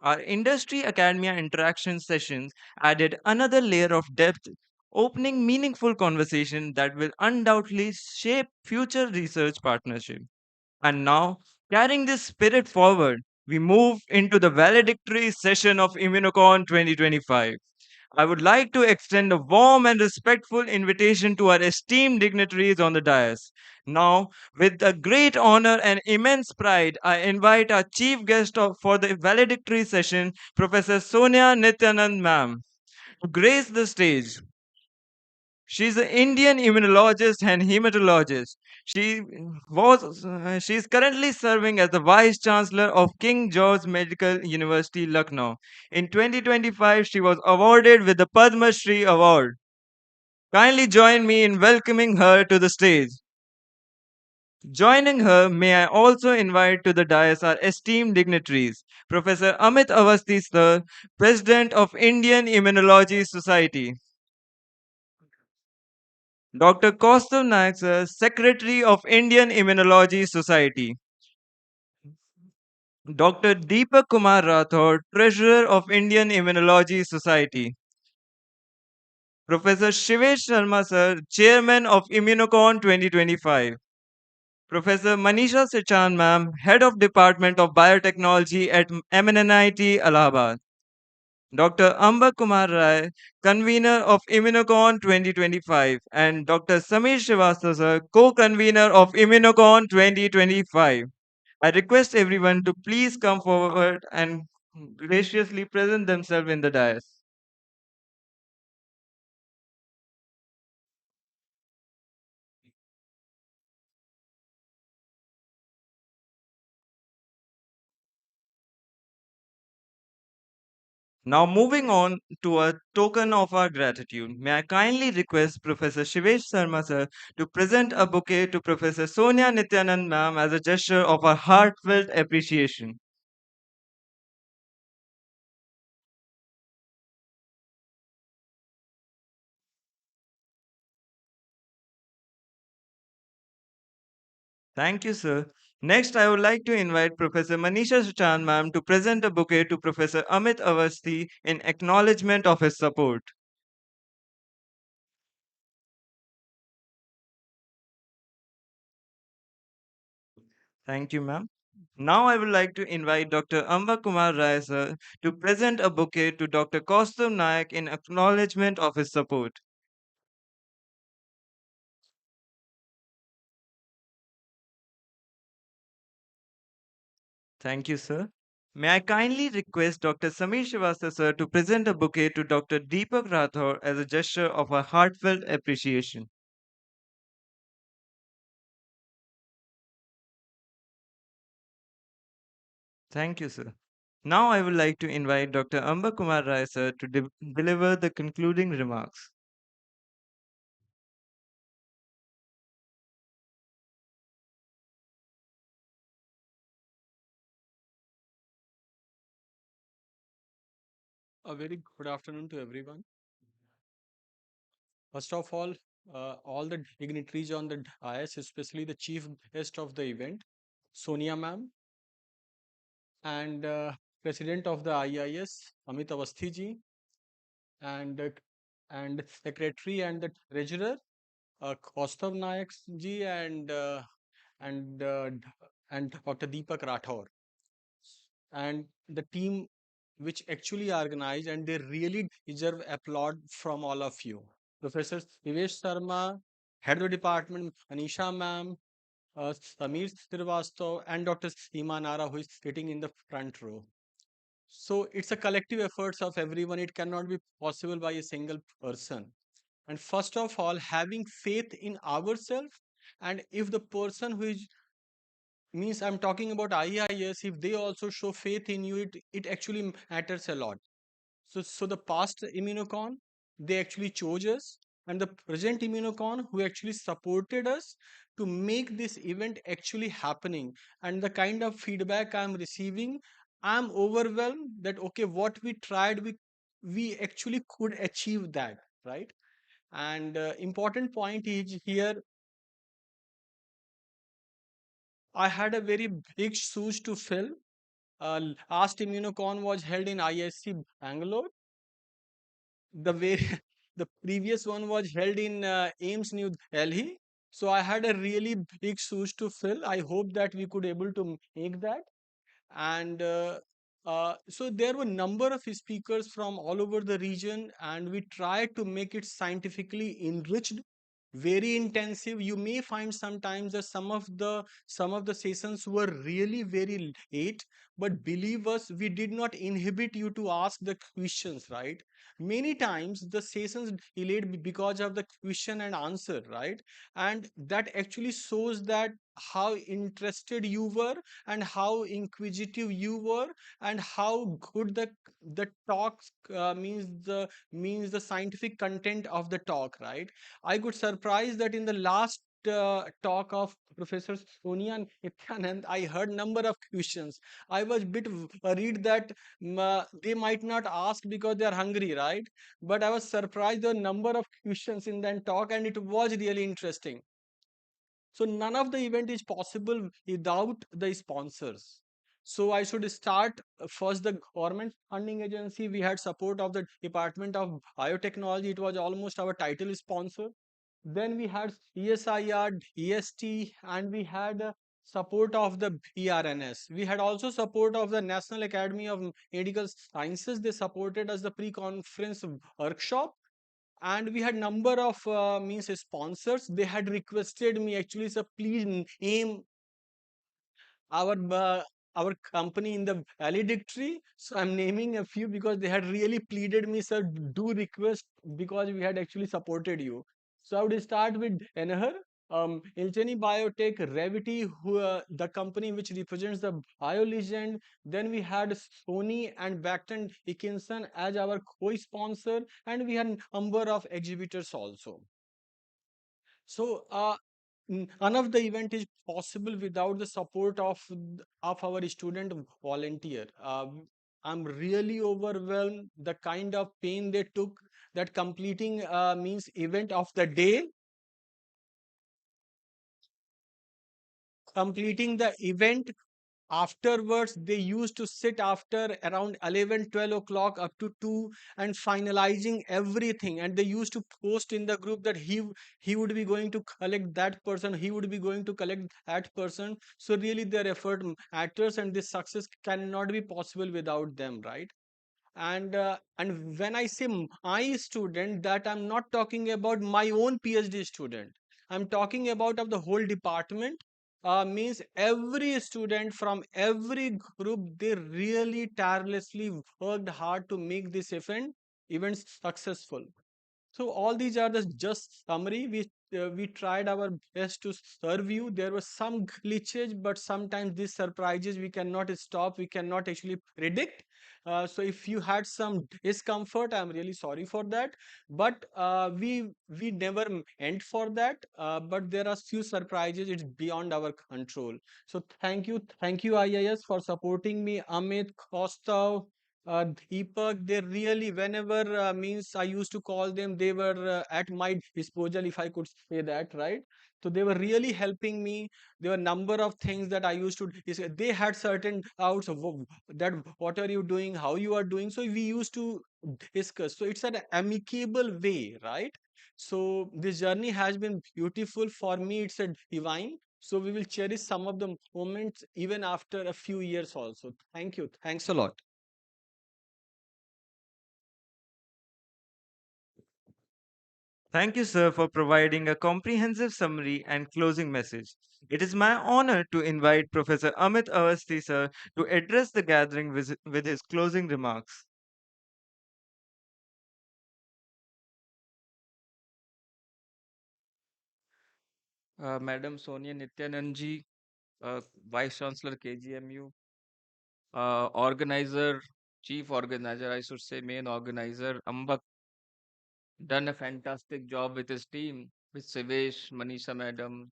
Our industry academia interaction sessions added another layer of depth, opening meaningful conversation that will undoubtedly shape future research partnerships. And now, carrying this spirit forward, we move into the valedictory session of Immunocon 2025. I would like to extend a warm and respectful invitation to our esteemed dignitaries on the dais. Now, with a great honor and immense pride, I invite our chief guest for the valedictory session, Professor Sonia Nityanand Ma'am, to grace the stage. She's an Indian immunologist and hematologist. She is currently serving as the Vice Chancellor of King George Medical University, Lucknow. In 2025, she was awarded with the Padma Shri Award. Kindly join me in welcoming her to the stage. Joining her, may I also invite to the dais our esteemed dignitaries, Professor Amit Awasthi sir, President of Indian Immunology Society. Dr. Kaustav Naik, sir, Secretary of Indian Immunology Society. Dr. Deepak Kumar Rathod, Treasurer of Indian Immunology Society. Professor Shivesh Sharma, sir, Chairman of Immunocon 2025. Professor Manisha Sachan, ma'am, Head of Department of Biotechnology at MNNIT, Allahabad. Dr. Amba Kumar Rai, convener of Immunocon 2025, and Dr. Samir Srivastava, sir, co-convener of Immunocon 2025. I request everyone to please come forward and graciously present themselves in the dais. Now, moving on to a token of our gratitude, may I kindly request Professor Shivesh Sharma sir to present a bouquet to Professor Sonia Nityanand ma'am as a gesture of our heartfelt appreciation. Thank you, sir. Next, I would like to invite Professor Manisha Suchan ma'am to present a bouquet to Professor Amit Avasti in acknowledgement of his support. Thank you, ma'am. Now I would like to invite Dr. Amba Kumar Rai sir to present a bouquet to Dr. Kaustav Naik in acknowledgement of his support. Thank you, sir. May I kindly request Dr. Samir Srivastava sir to present a bouquet to Dr. Deepak Rathore as a gesture of our heartfelt appreciation. Thank you, sir. Now I would like to invite Dr. Amba Kumar Rai sir to deliver the concluding remarks. A very good afternoon to everyone. First of all the dignitaries on the dais, especially the chief guest of the event, Sonia ma'am, and President of the IIS, Amit Awasthi ji, and and Secretary and the Treasurer, Kaustav Nayak ji and and Dr. Deepak Rathore, and the team which actually organized, and they really deserve applaud from all of you. Professor Nivesh Sharma, head of the department, Anisha ma'am, Samir Srivastav, and Dr. Seema Nara, who is sitting in the front row. So it's a collective efforts of everyone. It cannot be possible by a single person. And first of all, having faith in ourselves. And if the person who is, means I'm talking about IIS, if they also show faith in you, it actually matters a lot. So the past Immunocon, they actually chose us, and the present Immunocon who actually supported us to make this event actually happening. And the kind of feedback I'm receiving, I'm overwhelmed that okay, what we tried, we actually could achieve that, right? And important point is here, I had a very big shoes to fill. Last Immunocon was held in ISC Bangalore. The way the previous one was held in AIMS New Delhi. So I had a really big shoes to fill. I hope that we could able to make that. And so there were number of speakers from all over the region, and we tried to make it scientifically enriched, very intensive. You may find sometimes that some of the sessions were really very late, but believe us, we did not inhibit you to ask the questions, right? Many times the sessions delayed because of the question and answer, right? And that actually shows that how interested you were, and how inquisitive you were, and how good the talk means the scientific content of the talk, right? I could surprise that in the last talk of Professor Sonia and Nityanand, I heard number of questions. I was bit worried that they might not ask because they are hungry, right? But I was surprised the number of questions in that talk, and it was really interesting. So none of the event is possible without the sponsors. So I should start first the government funding agency. We had support of the Department of Biotechnology. It was almost our title sponsor. Then we had ESIR, EST, and we had support of the BRNS. We had also support of the National Academy of Medical Sciences. They supported us the pre-conference workshop, and we had number of means sponsors. They had requested me actually, so please name our our company in the valedictory. So I'm naming a few because they had really pleaded me, sir, do request, because we had actually supported you. So I would start with Enaher, Ilcheni Biotech, Revity, who the company which represents the BioLegend. Then we had Sony and Becton Dickinson as our co-sponsor, and we had number of exhibitors also. So none of the event is possible without the support of our student volunteer. I'm really overwhelmed the kind of pain they took, that completing means event of the day, completing the event. Afterwards, they used to sit after around 11, 12 o'clock up to 2, and finalizing everything. And they used to post in the group that he would be going to collect that person, he would be going to collect that person. So really their effort matters, and this success cannot be possible without them, right? And when I say my student, that I'm not talking about my own PhD student. I'm talking about of the whole department. Means every student from every group, they really tirelessly worked hard to make this event successful. So all these are the just summary. We tried our best to serve you. There were some glitches, but sometimes these surprises we cannot stop. We cannot actually predict. So if you had some discomfort, I'm really sorry for that. But we never end for that. But there are few surprises. It's beyond our control. So thank you IIS for supporting me. Amit, Kostav, Deepak, they really, whenever means I used to call them, they were at my disposal, if I could say that, right? So they were really helping me. There were number of things that I used to they had certain doubts of that what are you doing, how you are doing. So we used to discuss. So it's an amicable way, right? So this journey has been beautiful for me. It's a divine. So we will cherish some of the moments even after a few years also. Thank you. Thanks a lot. Thank you, sir, for providing a comprehensive summary and closing message. It is my honor to invite Professor Amit Awasthi, sir, to address the gathering with his closing remarks. Madam Sonia Nityananji, Vice Chancellor KGMU, organizer, chief organizer, I should say, main organizer, Ambak, done a fantastic job with his team, with Sivesh, Manisha Madam,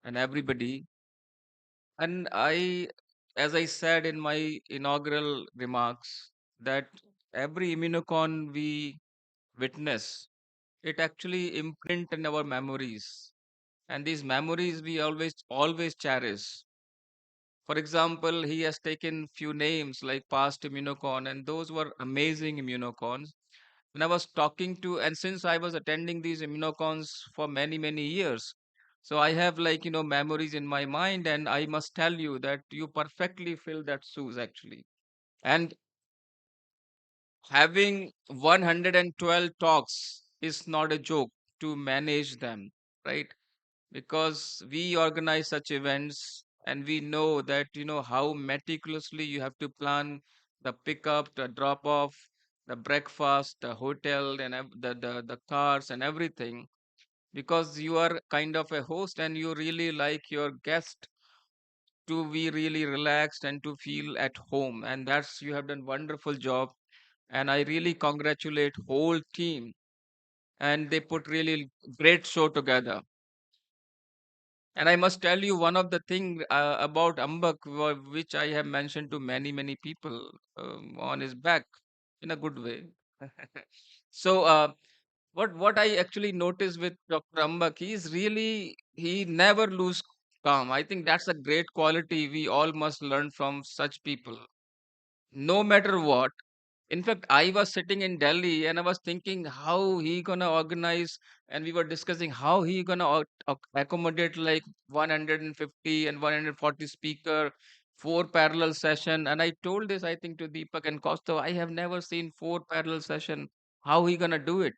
and everybody. And as I said in my inaugural remarks, that every Immunocon we witness, it actually imprint in our memories. And these memories we always cherish. For example, he has taken few names like past Immunocon, and those were amazing Immunocons. When I was talking to, and since I was attending these Immunocons for many years, so I have memories in my mind, and I must tell you that you perfectly fill that shoes actually. And having 112 talks is not a joke to manage them, right? Because we organize such events and we know that how meticulously you have to plan the pickup, the drop off, the breakfast, the hotel, and the cars and everything, because you are kind of a host and you really like your guest to be really relaxed and to feel at home, and that's you have done wonderful job. And I really congratulate whole team, and they put really great show together. And I must tell you one of the thing about Ambak, which I have mentioned to many people on his back in a good way. So what I actually noticed with Dr. Ambak, he never lose calm. I think that's a great quality we all must learn from such people. No matter what. In fact, I was sitting in Delhi and I was thinking how he gonna organize, and we were discussing how he gonna accommodate like 150 and 140 speaker, four parallel session. And I told this, I think, to Deepak and Kaustav, I have never seen four parallel session. How he gonna do it?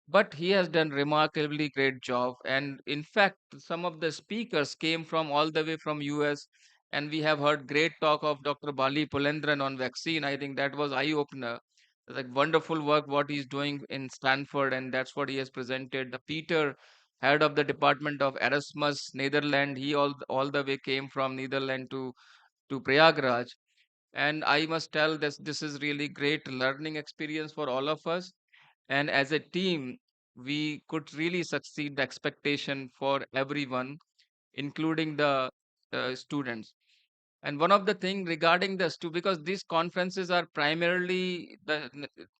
But he has done remarkably great job. And in fact, some of the speakers came from all the way from US, and we have heard great talk of Dr. Bali Pulendran on vaccine. I think that was eye opener. Like wonderful work what he's doing in Stanford, and that's what he has presented. The Peter, head of the department of Erasmus Netherlands, he all the way came from Netherlands to Prayagraj. And I must tell this is really great learning experience for all of us. And as a team, we could really succeed the expectation for everyone, including the students. And one of the thing regarding this too, because these conferences are primarily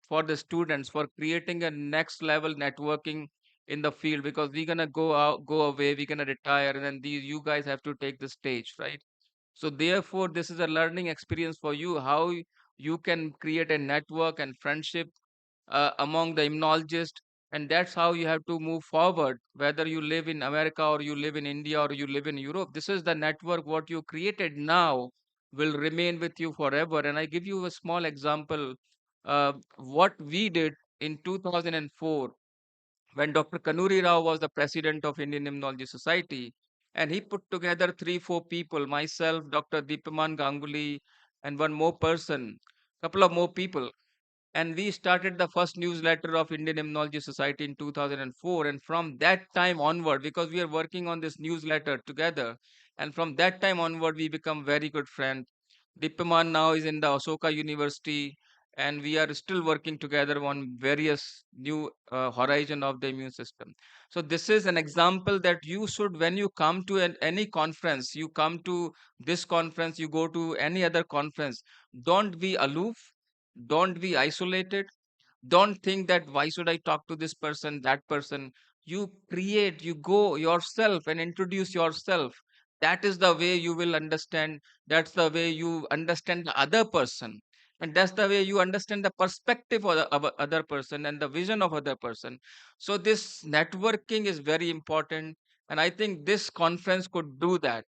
for the students, for creating a next level networking in the field, because we're gonna go away, we're gonna retire, and then these you guys have to take the stage, right? So therefore, this is a learning experience for you, how you can create a network and friendship among the immunologists, and that's how you have to move forward, whether you live in America or you live in India or you live in Europe. This is the network what you created now will remain with you forever. And I give you a small example. What we did in 2004 when Dr. Kanuri Rao was the president of Indian Immunology Society, and he put together 3 4 people, myself, Dr. Deepaman Ganguly, and one more person, couple of more people, and we started the first newsletter of Indian Immunology Society in 2004. And from that time onward, because we are working on this newsletter together, and from that time onward, we become very good friends. Dipyaman now is in the Ashoka University, and we are still working together on various new horizon of the immune system. So this is an example that you should, when you come to any conference, you come to this conference, you go to any other conference, don't be aloof, don't be isolated. Don't think that why should I talk to this person, that person. You create, you go yourself and introduce yourself. That is the way you will understand. That's the way you understand the other person. and that's the way you understand the perspective of the other person and the vision of other person. So this networking is very important, and I think this conference could do that.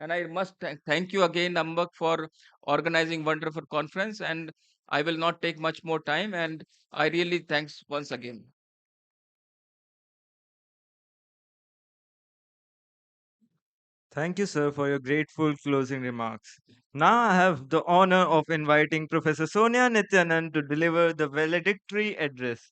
And I must thank you again, Ambak, for organizing wonderful conference. And I will not take much more time. And I really thanks once again. Thank you, sir, for your grateful closing remarks. Now I have the honor of inviting Professor Sonia Nityanand to deliver the valedictory address.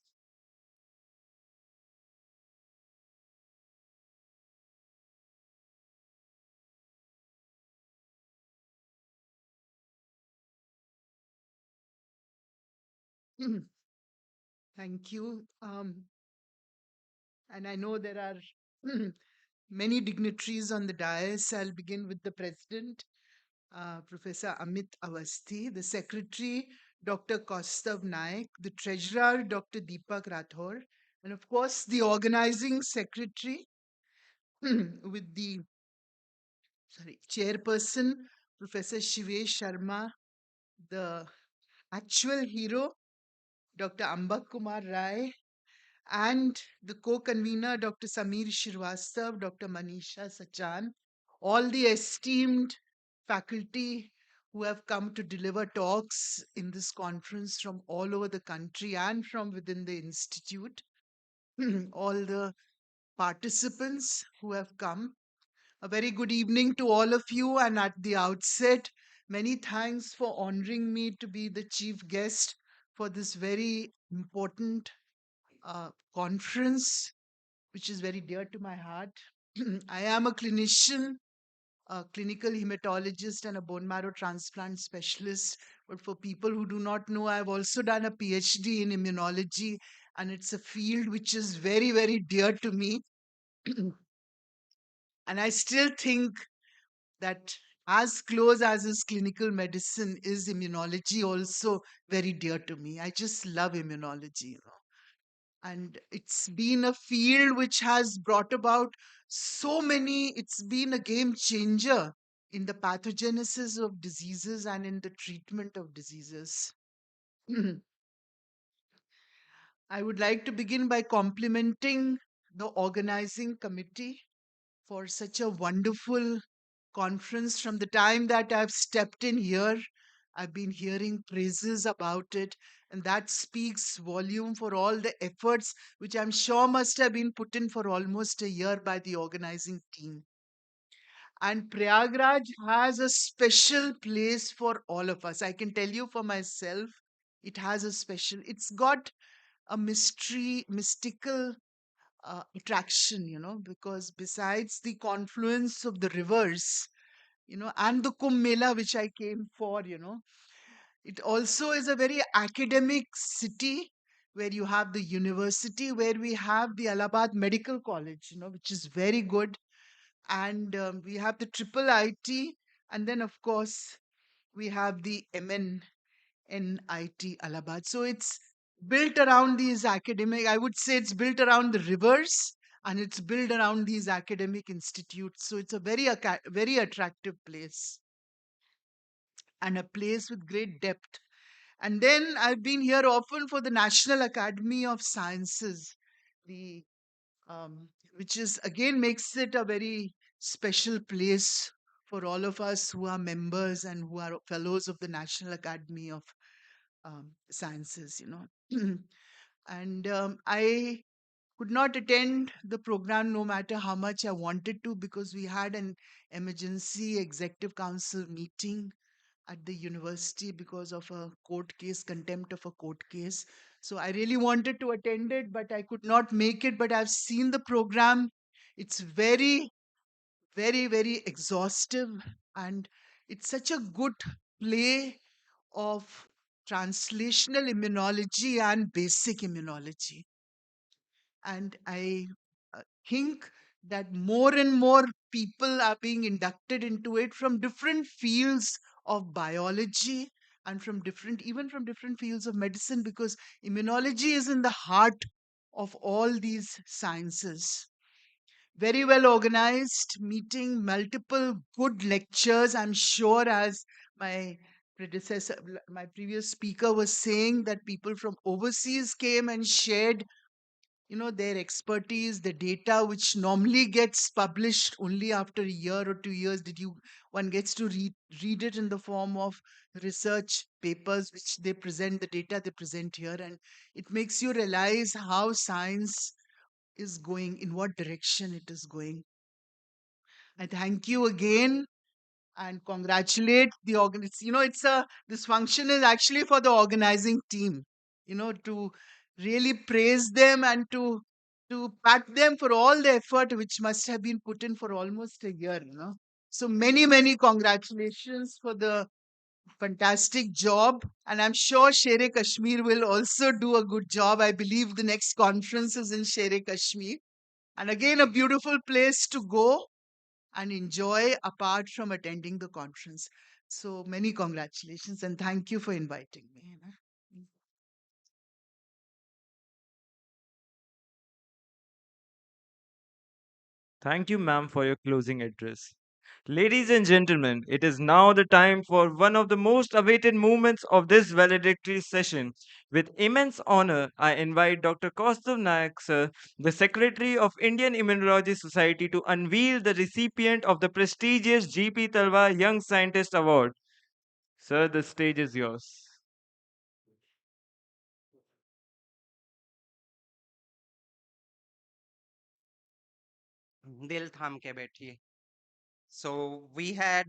Thank you. And I know there are many dignitaries on the dais. I'll begin with the president, Professor Amit Awasthi, the secretary, Dr. Kaustav Naik, the treasurer, Dr. Deepak Rathore, and of course, the organizing secretary with the chairperson, Professor Shivesh Sharma, the actual hero, Dr. Ambak Kumar Rai, and the co-convener, Dr. Samir Shirvastav, Dr. Manisha Sachan, all the esteemed faculty who have come to deliver talks in this conference from all over the country and from within the institute, all the participants who have come. A very good evening to all of you, and at the outset, many thanks for honoring me to be the chief guest for this very important conference, which is very dear to my heart. I am a clinician, a clinical hematologist, and a bone marrow transplant specialist. But for people who do not know, I've also done a PhD in immunology, and it's a field which is very, very dear to me. And I still think that as close as is clinical medicine is immunology also very dear to me. I just love immunology. And it's been a field which has brought about so many, it's been a game changer in the pathogenesis of diseases and in the treatment of diseases. I would like to begin by complimenting the organizing committee for such a wonderful conference. From the time that I've stepped in here, I've been hearing praises about it, and that speaks volume for all the efforts which I'm sure must have been put in for almost a year by the organizing team. And Prayagraj has a special place for all of us. I can tell you for myself, it has a special, it's got a mystical attraction, because besides the confluence of the rivers, and the Kumbh Mela, which I came for, it also is a very academic city where you have the university, where we have the Allahabad Medical College, which is very good. And we have the triple IT. And then, of course, we have the MNNIT Allahabad. So it's built around these academic, I would say it's built around the rivers and it's built around these academic institutes. So it's a very attractive place and a place with great depth. And then I've been here often for the National Academy of Sciences, the which is again makes it a very special place for all of us who are members and who are fellows of the National Academy of Sciences. And I could not attend the program no matter how much I wanted to, because we had an emergency executive council meeting at the university because of a court case, contempt of a court case. So I really wanted to attend it, but I could not make it. But I've seen the program. It's very, very, very exhaustive. And it's such a good play of translational immunology and basic immunology. And I think that more and more people are being inducted into it from different fields of biology and even from different fields of medicine, because immunology is in the heart of all these sciences. Very well organized meeting, multiple good lectures. I'm sure, as my my previous speaker was saying that people from overseas came and shared, their expertise, the data which normally gets published only after a year or 2 years. One gets to read it in the form of research papers which they present, the data they present here, and it makes you realize how science is going, in what direction it is going. I thank you again and congratulate the this function is actually for the organizing team, to really praise them and to pat them for all the effort which must have been put in for almost a year. So many congratulations for the fantastic job, and I'm sure Shere Kashmir will also do a good job. I believe the next conference is in Shere Kashmir, and again a beautiful place to go and enjoy apart from attending the conference. So many congratulations and thank you for inviting me. Thank you, ma'am, for your closing address. Ladies and gentlemen, it is now the time for one of the most awaited moments of this valedictory session. With immense honor, I invite Dr. Kaustav Nayak, sir, the Secretary of Indian Immunology Society, to unveil the recipient of the prestigious G.P. Talwar Young Scientist Award. Sir, the stage is yours. दिल थाम के बैठिए. So we had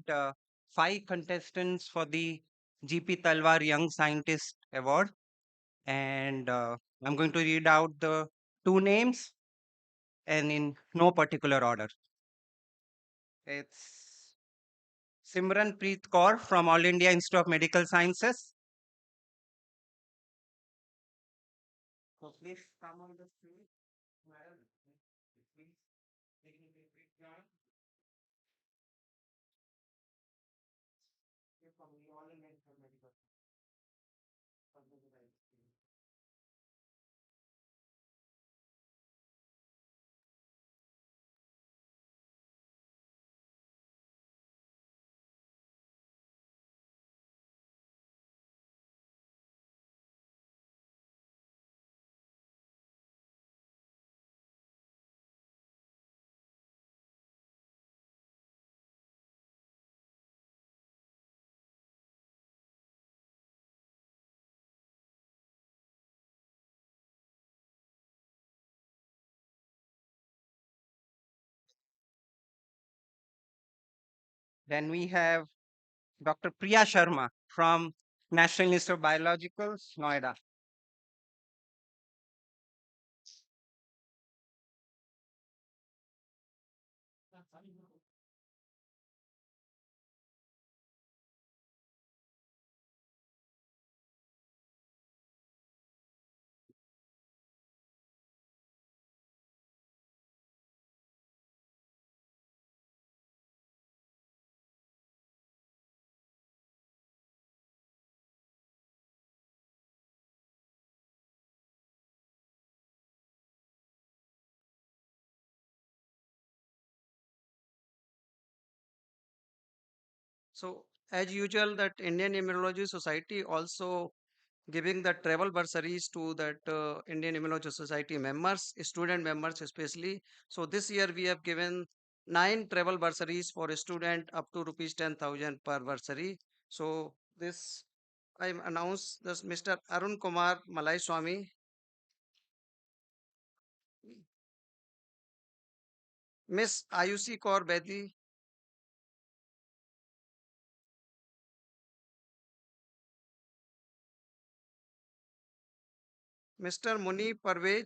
5 contestants for the GP Talwar Young Scientist Award, and I'm going to read out the 2 names and in no particular order. It's Simran Preet Kaur from All India Institute of Medical Sciences. So please come on the screen. Madam, please take a picture. You're from the All India Institute of Medical Sciences. Then we have Dr. Priya Sharma from National Institute of Biologicals, Noida. So as usual, that Indian Immunology Society also giving the travel bursaries to that Indian Immunology Society members, student members especially. So this year we have given 9 travel bursaries for a student up to rupees 10,000 per bursary. So this I announce this Mr. Arun Kumar Malai Swami, Miss Ayushi Kaur Bedi, Mr. Muni Parvez,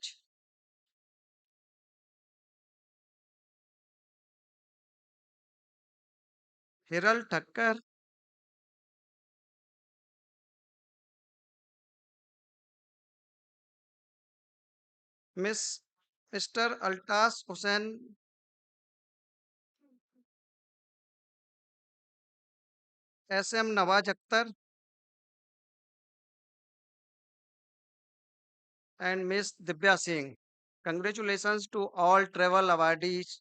Hiral Thakkar, Miss Mr. Altas Hussain, SM Nawaz Akhtar, and Miss Divya Singh. Congratulations to all travel awardees.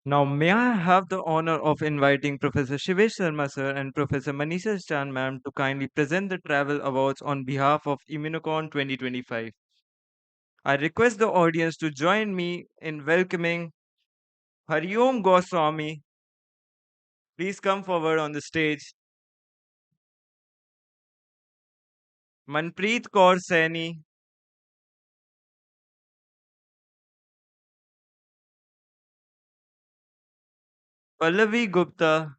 Now, may I have the honor of inviting Professor Shivesh Sharma sir and Professor Manisha Chan ma'am to kindly present the travel awards on behalf of Immunocon 2025. I request the audience to join me in welcoming Hariom Goswami. Please come forward on the stage. Manpreet Kaur Saini, Pallavi Gupta,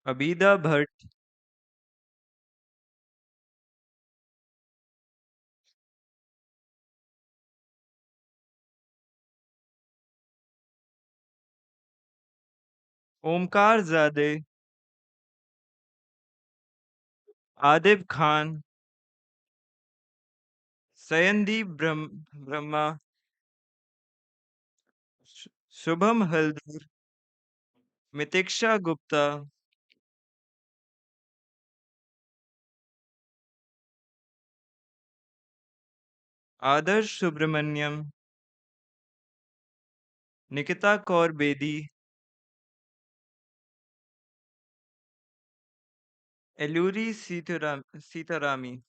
Abida Bhatt, Omkar Zade, Adib Khan, Sayandeep Brahma, Shubham Halder, Mitiksha Gupta, Adarsh Subramanyam, Nikita Kaur Bedi, Eluri Sitarami.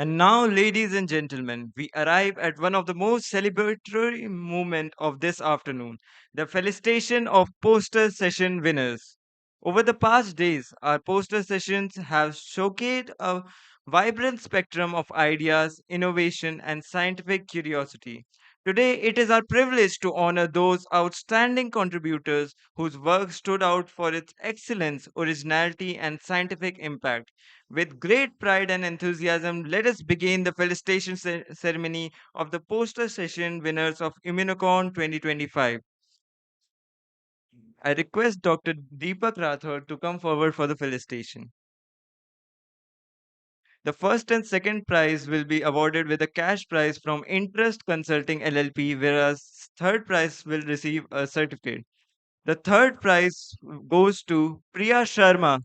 And now, ladies and gentlemen, we arrive at one of the most celebratory moments of this afternoon, the felicitation of poster session winners. Over the past days, our poster sessions have showcased a vibrant spectrum of ideas, innovation, and scientific curiosity. Today, it is our privilege to honor those outstanding contributors whose work stood out for its excellence, originality, and scientific impact. With great pride and enthusiasm, let us begin the felicitation ceremony of the poster session winners of Immunocon 2025. I request Dr. Deepak Rathod to come forward for the felicitation. The first and second prize will be awarded with a cash prize from Interest Consulting LLP, whereas third prize will receive a certificate. The third prize goes to Priya Sharma.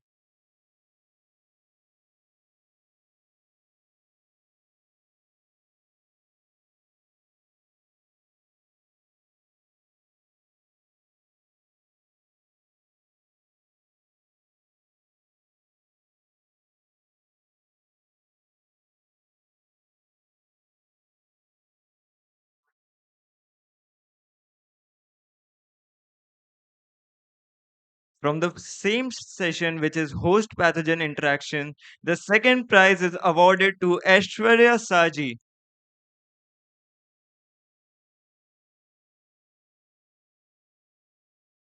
From the same session, which is host pathogen interaction, the second prize is awarded to Aishwarya Saji.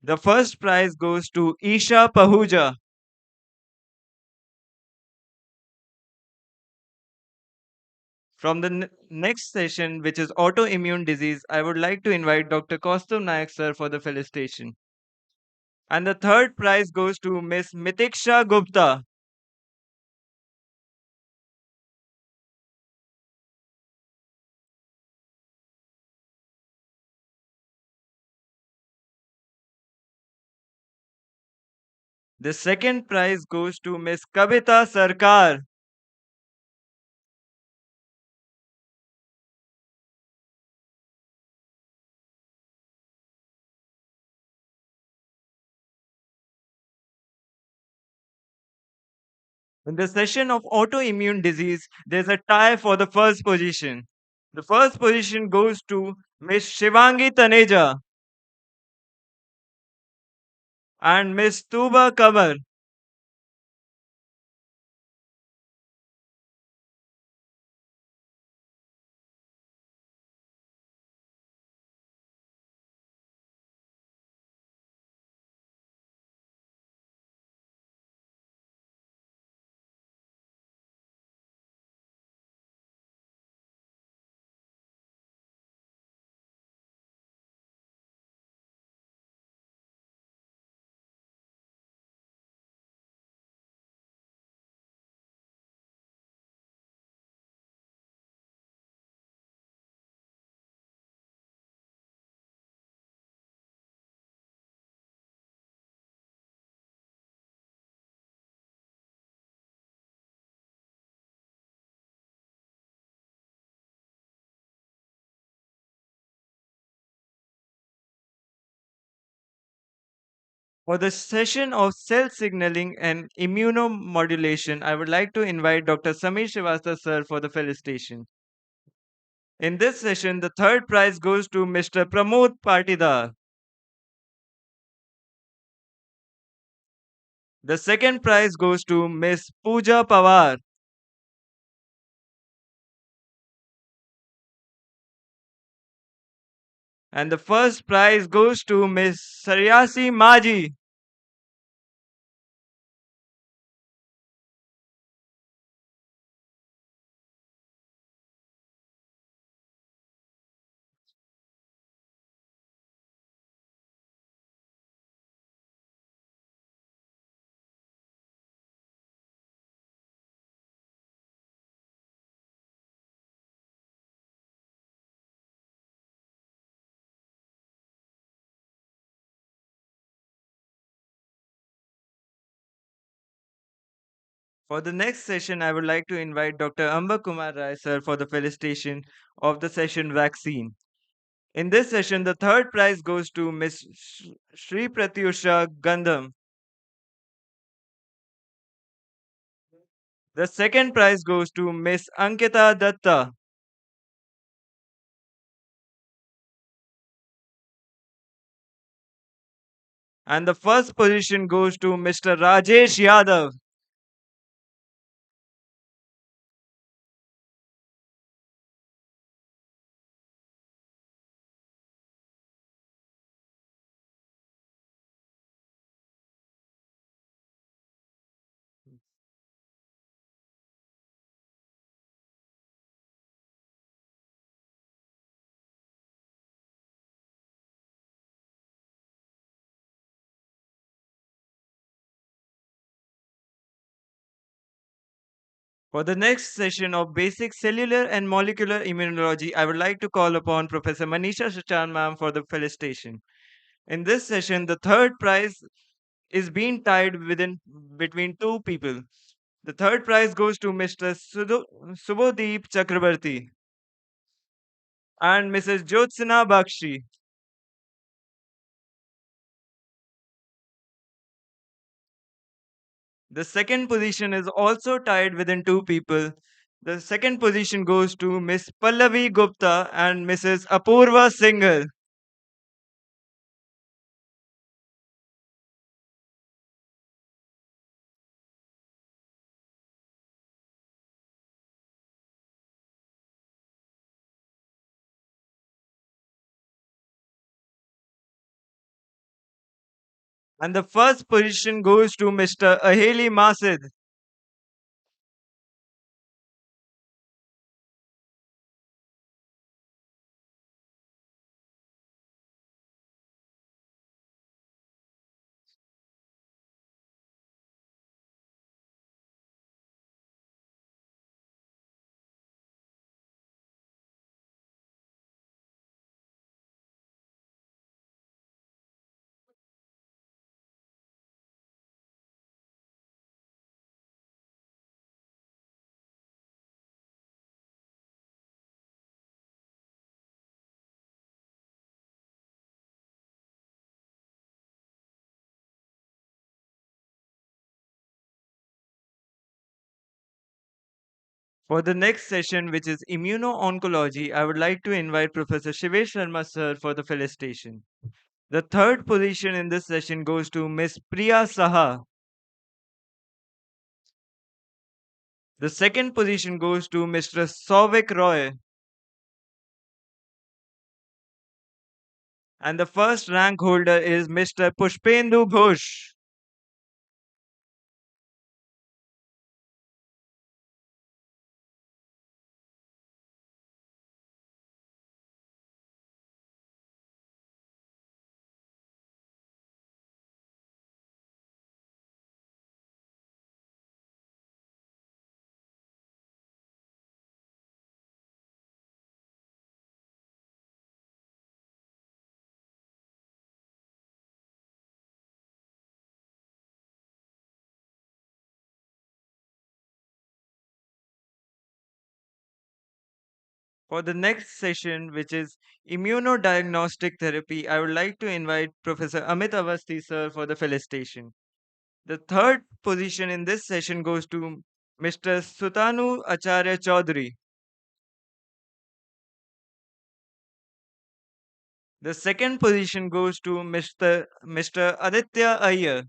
The first prize goes to Isha Pahuja. From the next session, which is autoimmune disease, I would like to invite Dr. Kaustav Nayak sir for the felicitation. And the third prize goes to Miss Mitiksha Gupta. The second prize goes to Miss Kavita Sarkar. In the session of autoimmune disease, there's a tie for the first position. The first position goes to Miss Shivangi Taneja. and Miss Tuba Kamar. For the session of cell signaling and immunomodulation, I would like to invite Dr. Samir Srivastava sir for the felicitation. In this session, the third prize goes to Mr. Pramod Patidar. The second prize goes to Miss Pooja Pawar. And the first prize goes to Miss Saryasi Maji. For the next session, I would like to invite Dr. Amba Kumar Rai sir for the felicitation of the session vaccine. In this session, the third prize goes to Miss Sri Pratyusha Gandham. The second prize goes to Miss Ankita Datta. And the first position goes to Mr. Rajesh Yadav. For the next session of basic cellular and molecular immunology, I would like to call upon Professor Manisha Shachan ma'am for the felicitation. In this session, the third prize is being tied between two people. The third prize goes to Mr. Subodip Chakrabarti and Mrs. Jyotsna Bakshi. The second position is also tied within two people. The second position goes to Miss Pallavi Gupta and Mrs. Apurva Singhal. And the first position goes to Mr. Aheli Masid. For the next session, which is immuno-oncology, I would like to invite Professor Shivesh Sharma sir for the felicitation. The third position in this session goes to Miss Priya Saha. The second position goes to Mr. Souvik Roy. And the first rank holder is Mr. Pushpendu Ghosh. For the next session, which is immunodiagnostic therapy, I would like to invite Professor Amit Avasti sir for the felicitation. The third position in this session goes to Mr. Sutanu Acharya Chaudhary. The second position goes to Mr. Aditya Iyer.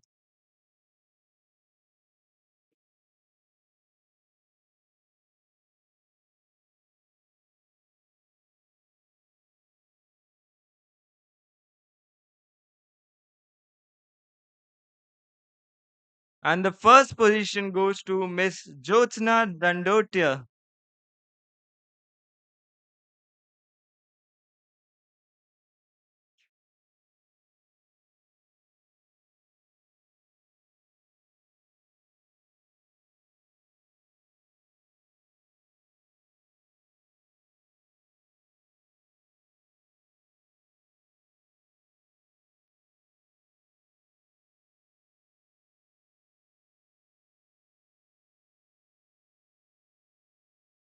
And the first position goes to Miss Jyotsna Dandotia.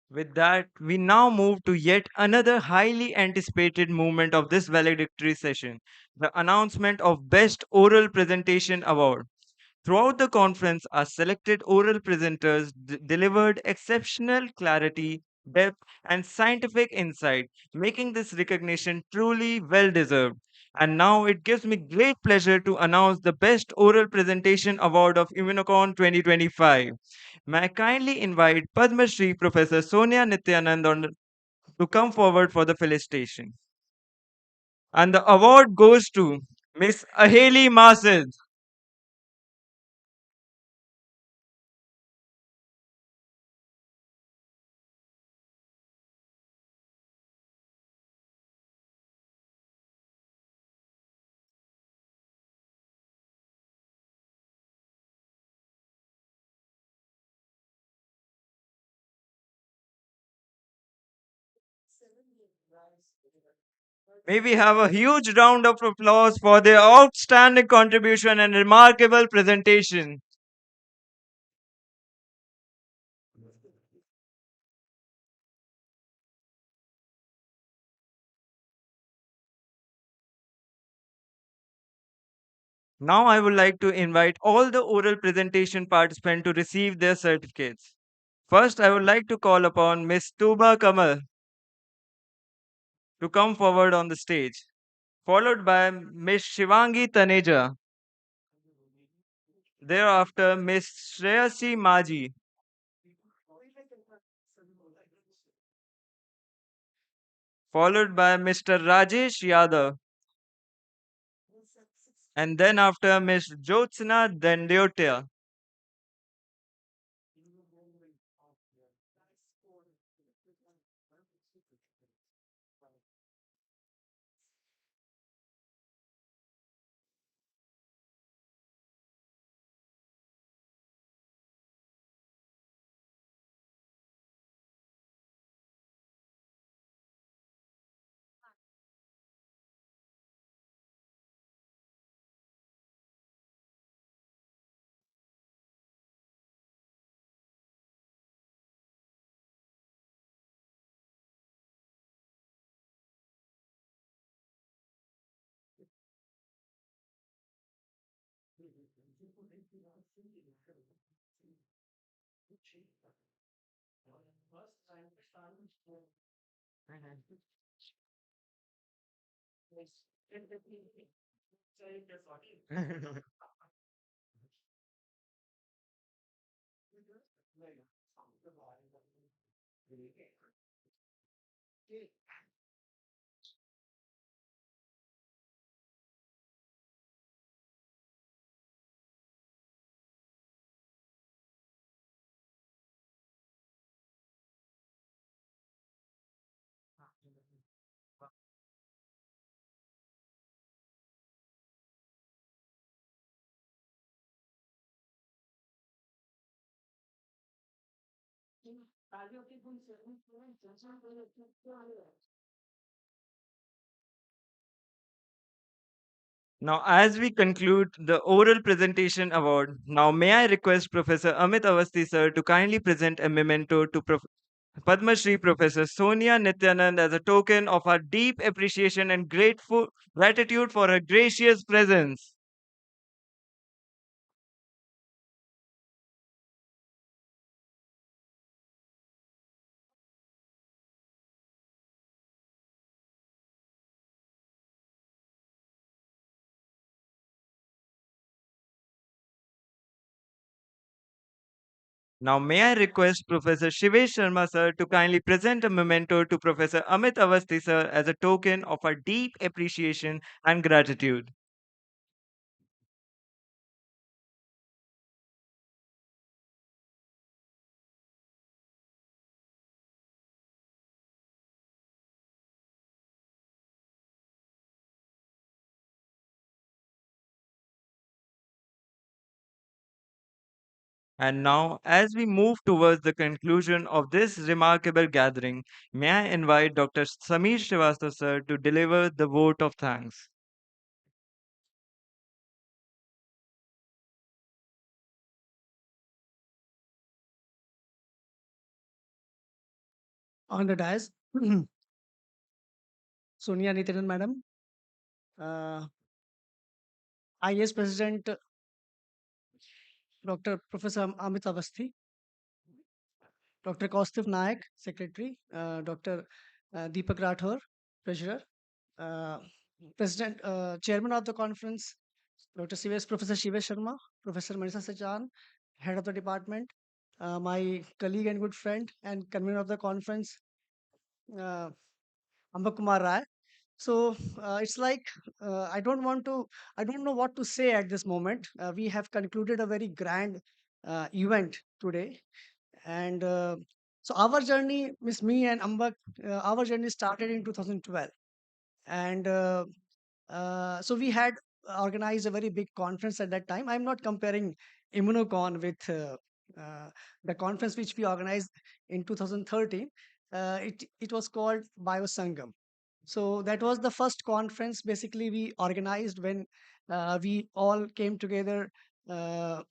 With that, we now move to yet another highly anticipated movement of this valedictory session, the announcement of Best Oral Presentation Award. Throughout the conference, our selected oral presenters delivered exceptional clarity, depth, and scientific insight, making this recognition truly well deserved. And now it gives me great pleasure to announce the Best Oral Presentation Award of Immunocon 2025. May I kindly invite Padma Shri Professor Sonia Nityanand to come forward for the felicitation. And the award goes to Miss Aheli Masid. May we have a huge round of applause for their outstanding contribution and remarkable presentation. Now I would like to invite all the oral presentation participants to receive their certificates. First, I would like to call upon Miss Tuba Kamal to come forward on the stage, followed by Miss Shivangi Taneja. Thereafter, Miss Shreyasi Maji, followed by Mr. Rajesh Yadav, and then after Miss Jyotsna Dandiotia. Now, as we conclude the oral presentation award, now may I request Professor Amit Awasthi sir to kindly present a memento to Padma Shri Professor Sonia Nityanand as a token of our deep appreciation and grateful gratitude for her gracious presence. Now, may I request Professor Shivesh Sharma sir to kindly present a memento to Professor Amit Awasthi sir as a token of our deep appreciation and gratitude. And now, as we move towards the conclusion of this remarkable gathering, may I invite Dr. Samir Srivastava sir to deliver the vote of thanks. On the dais, Sonia Nityanan Madam, IAS President Dr. Professor Amit Avasthi, Dr. Kaustav Nayak, Secretary, Dr. Deepak Rathore, Treasurer, uh, President, Chairman of the conference, Professor Shivesh Sharma, Professor Manisa Sachan, Head of the Department, my colleague and good friend and convener of the conference, uh, Amba Kumar Rai. So it's like I don't know what to say at this moment. We have concluded a very grand event today, and so our journey, Miss Me and Ambak, our journey started in 2012, and so we had organized a very big conference at that time. I'm not comparing Immunocon with the conference which we organized in 2013. It was called Biosangam. So that was the first conference basically we organized when we all came together uh,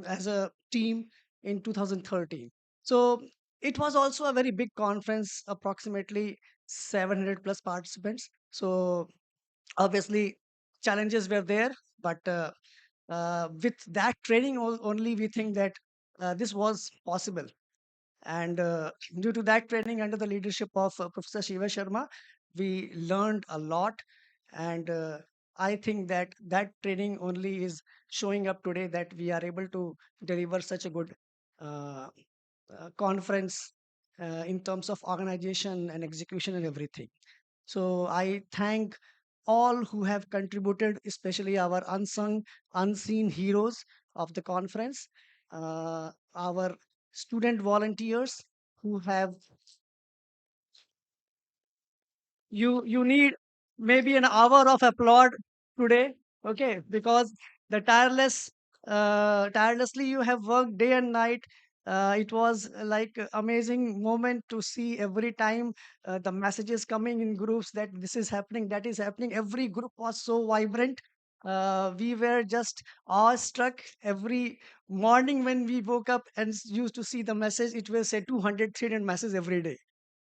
as a team in 2013. So it was also a very big conference, approximately 700 plus participants. So obviously challenges were there, but with that training only we think that this was possible. And due to that training under the leadership of Professor Shiva Sharma, we learned a lot. And I think that that training only is showing up today that we are able to deliver such a good uh, conference in terms of organization and execution and everything. So I thank all who have contributed, especially our unsung, unseen heroes of the conference, our student volunteers who have you need maybe an hour of applaud today, okay, because the tirelessly you have worked day and night. It was like a amazing moment to see every time the messages coming in groups that this is happening, that is happening. Every group was so vibrant. We were just awestruck every morning when we woke up and used to see the message. It will say 200 300 messages every day.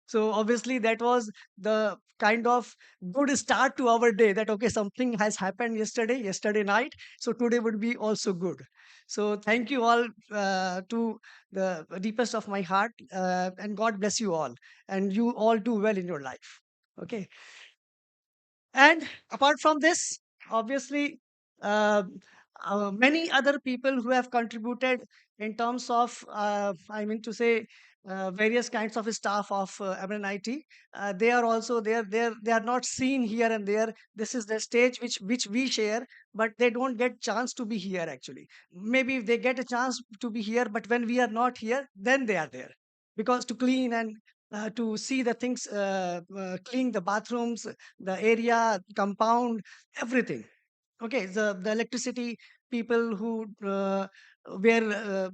So obviously that was the kind of good start to our day, that okay, something has happened yesterday night, so today would be also good. So thank you all to the deepest of my heart, and God bless you all, and you all do well in your life. Okay. And apart from this, obviously uh, many other people who have contributed in terms of, I mean to say, various kinds of staff of MNNIT. They are also there. They are not seen here and there. This is the stage which we share, but they don't get chance to be here actually. Maybe they get a chance to be here, but when we are not here, then they are there because to clean and to see the things, clean the bathrooms, the area, compound, everything. Okay, the electricity people who were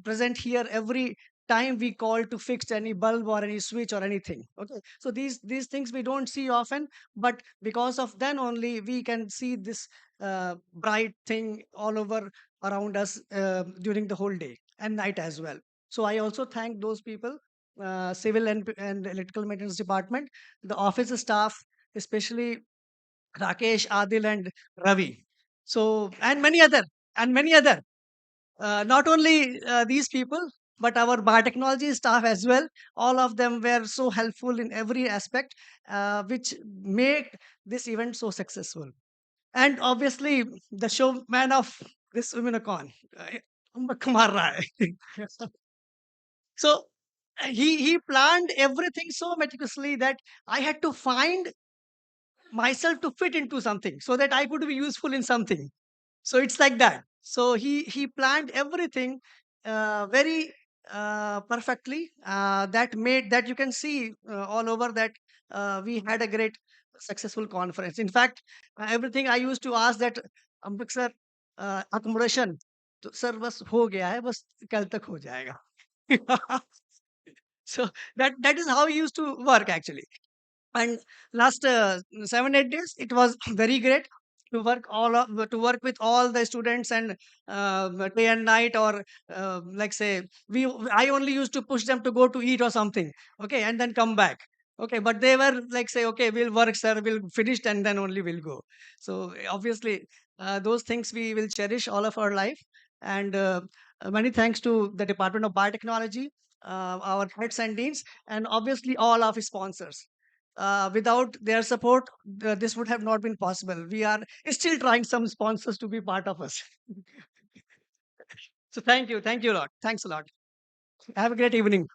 present here every time we call to fix any bulb or any switch or anything. Okay, so these things we don't see often, but because of then only we can see this bright thing all over around us during the whole day and night as well. So I also thank those people, civil and electrical maintenance department, the office staff, especially Rakesh, Adil, and Ravi. So, and many other. Not only these people, but our biotechnology staff as well. All of them were so helpful in every aspect, which made this event so successful. And obviously, the showman of this Immunocon, Kumar Rai. So he planned everything so meticulously that I had to find myself to fit into something so that I could be useful in something. So it's like that. So he planned everything very perfectly. That made that you can see all over that we had a great successful conference. In fact, everything I used to ask that Ambik sir, accommodation तो sir बस हो गया है बस कल तक हो जाएगा. So that is how he used to work actually. And last 7 8 days it was very great to work with all the students and day and night, or like say we I only used to push them to go to eat or something, okay, and then come back. Okay, but they were like say, okay, we'll work sir, we'll finish and then only we'll go. So obviously those things we will cherish all of our life. And many thanks to the Department of Biotechnology, our heads and deans, and obviously all of sponsors. Without their support, this would have not been possible. We are still trying some sponsors to be part of us. So thank you a lot. Thanks a lot. Have a great evening.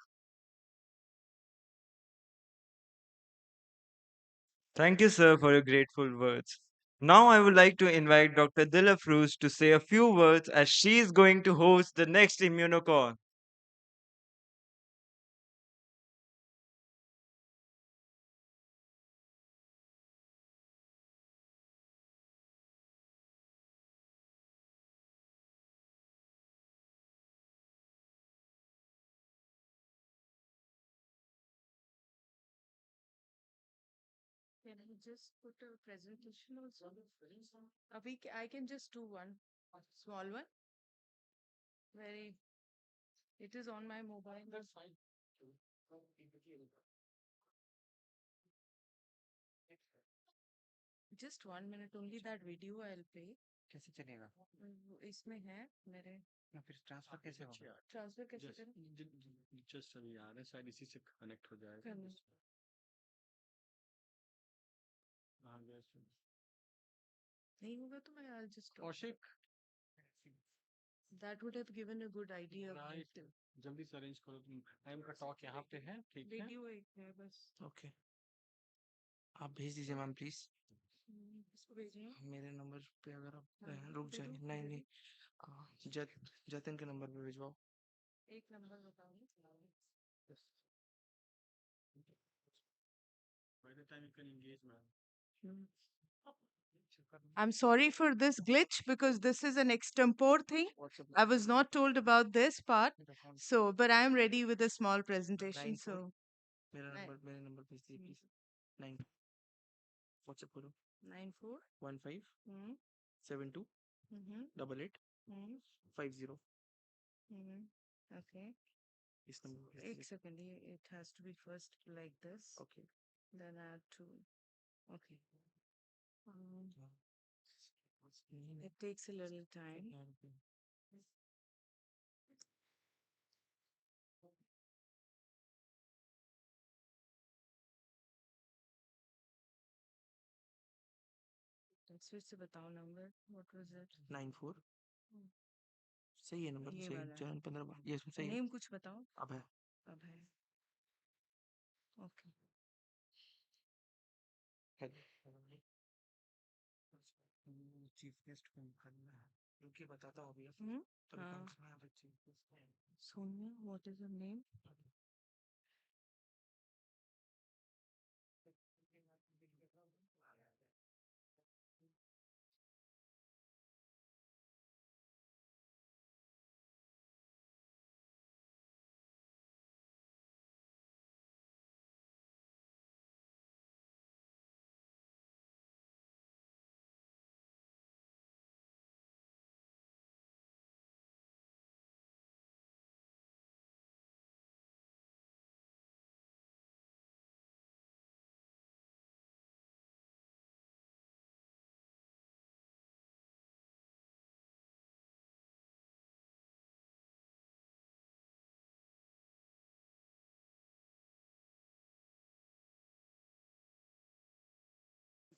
Thank you, sir, for your grateful words. Now I would like to invite Dr. Dilafruz to say a few words as she is going to host the next Immunocon. Can I just put a presentation also? I can just do one small one. Very, it is on my mobile. That's fine. Just 1 minute only, that video I'll play. कैसे चलेगा? इसमें है मेरे. ना फिर transfer कैसे होगा? Transfer कैसे करें? जस्ट अभी आ रहा है, शायद इसी से कनेक्ट हो जाएगा. आ गया सर. नहीं होगा तो मैं I'll just. Kaushik, That would have given a good idea. Right, जल्दी से अरेंज करो. तुम टाइम का टॉक यहाँ पे है, ठीक है? वीडियो एक है बस. ओके, आप भेज दीजिए मैम प्लीज. किसको भेजिए? मेरे नंबर पे अगर आप रुक जाएंगे. नहीं नहीं, जतिन के नंबर पे भिजवाओ. एक नंबर बताओ. By the time you can engage, ma'am. I'm sorry for this glitch because this is an extempore thing. I was not told about this part. So, but I am ready with a small presentation. So, मेरे number भेज दीजिए please. 9 WhatsApp करो. 94 15 72 88 50. Okay. इस number पे एक second, it has to be first like this. Okay. Then I have to. Okay. It takes a little time. फिर से बताओ नंबर व्हाट वाज इट 94 सही है नंबर ये सही वाला चरण 15 ये सही है नेम कुछ बताओ अभय अभय ओके चीफ गेस्ट को करना है रुकिए बताता हूँ अभी तभी हाँ कौन है chief guest Sonia what is your name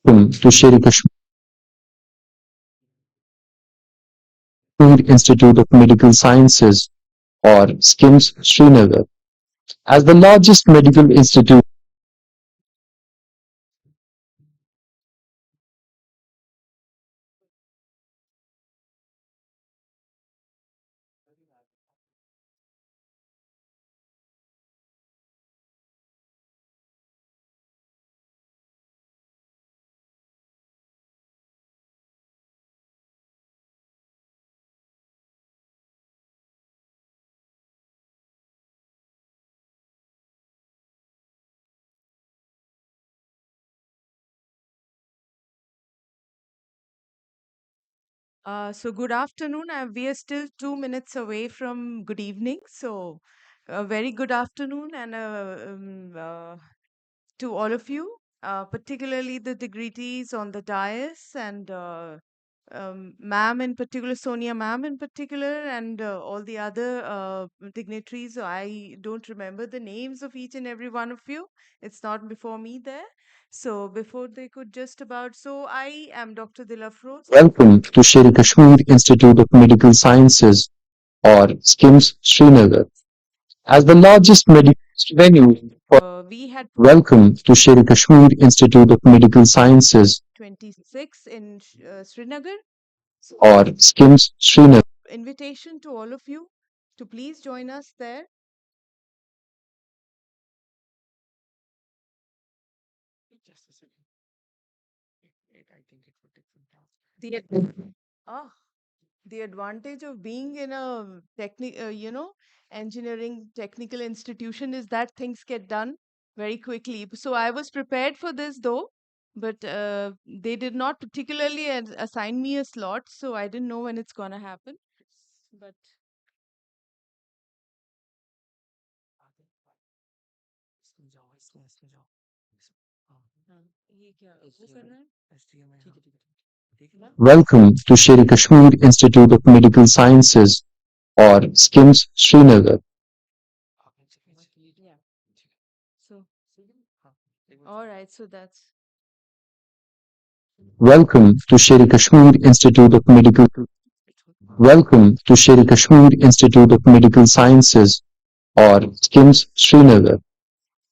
To Sherry Kashmir Institute of Medical Sciences, or SKIMS Srinagar. As the largest medical institute So good afternoon. We are still 2 minutes away from good evening. So a very good afternoon and to all of you, particularly the dignitaries on the dais and ma'am in particular, Sonia ma'am in particular, and all the other dignitaries. I don't remember the names of each and every one of you. It's not before me there. So before they could just about, so I am Dr. Dilafroz. Welcome to Sherry Kashmir Institute of Medical Sciences, or SKIMS Srinagar. As the largest medical venue for We had Welcome to Sherry Kashmir Institute of Medical Sciences, 26 in Srinagar. or SKIMS Srinagar. Invitation to all of you to please join us there. just a second I think it would take some time The ah, the advantage of being in a engineering technical institution is that things get done very quickly. So I was prepared for this though, but they did not particularly assign me a slot, so I didn't know when it's gonna happen. But इसमें जाओ इसमें जाओ हाँ, ये क्या वो करना है? ठीक है ठीक है ठीक है ना? Welcome to Sherry Kashmir Institute of Medical Sciences, or SKIMS Srinagar. Yeah. So, all right. So that's Welcome to Sherry Kashmir Institute of Medical Welcome to Sherry Kashmir Institute of Medical Sciences, or SKIMS Srinagar.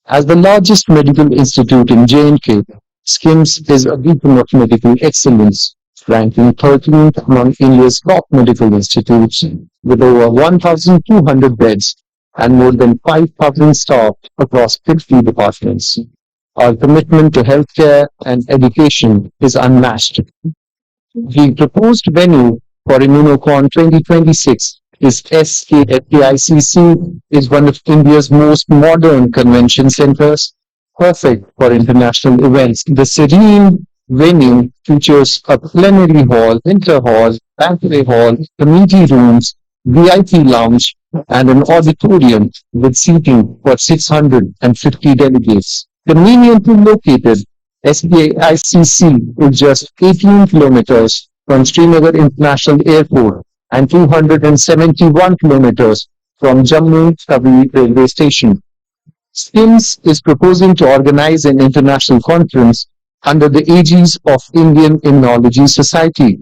As the largest medical institute in J&K, SKIMS is a beacon of medical excellence, ranking 13th among India's top medical institutes, with over 1,200 beds and more than 5,000 staff across 50 departments. Our commitment to healthcare and education is unmatched. The proposed venue for IMMUNOCON 2026 is SKFAICC, is one of India's most modern convention centers, perfect for international events. The serene venue features a plenary hall, inter-hall, banquet hall, committee rooms, VIP lounge, and an auditorium with seating for 650 delegates. Conveniently located, SPAICC is just 18 kilometers from Srinagar International Airport and 271 kilometers from Jammu Tawi railway station. SKIMS is proposing to organize an international conference under the aegis of Indian Immunology Society.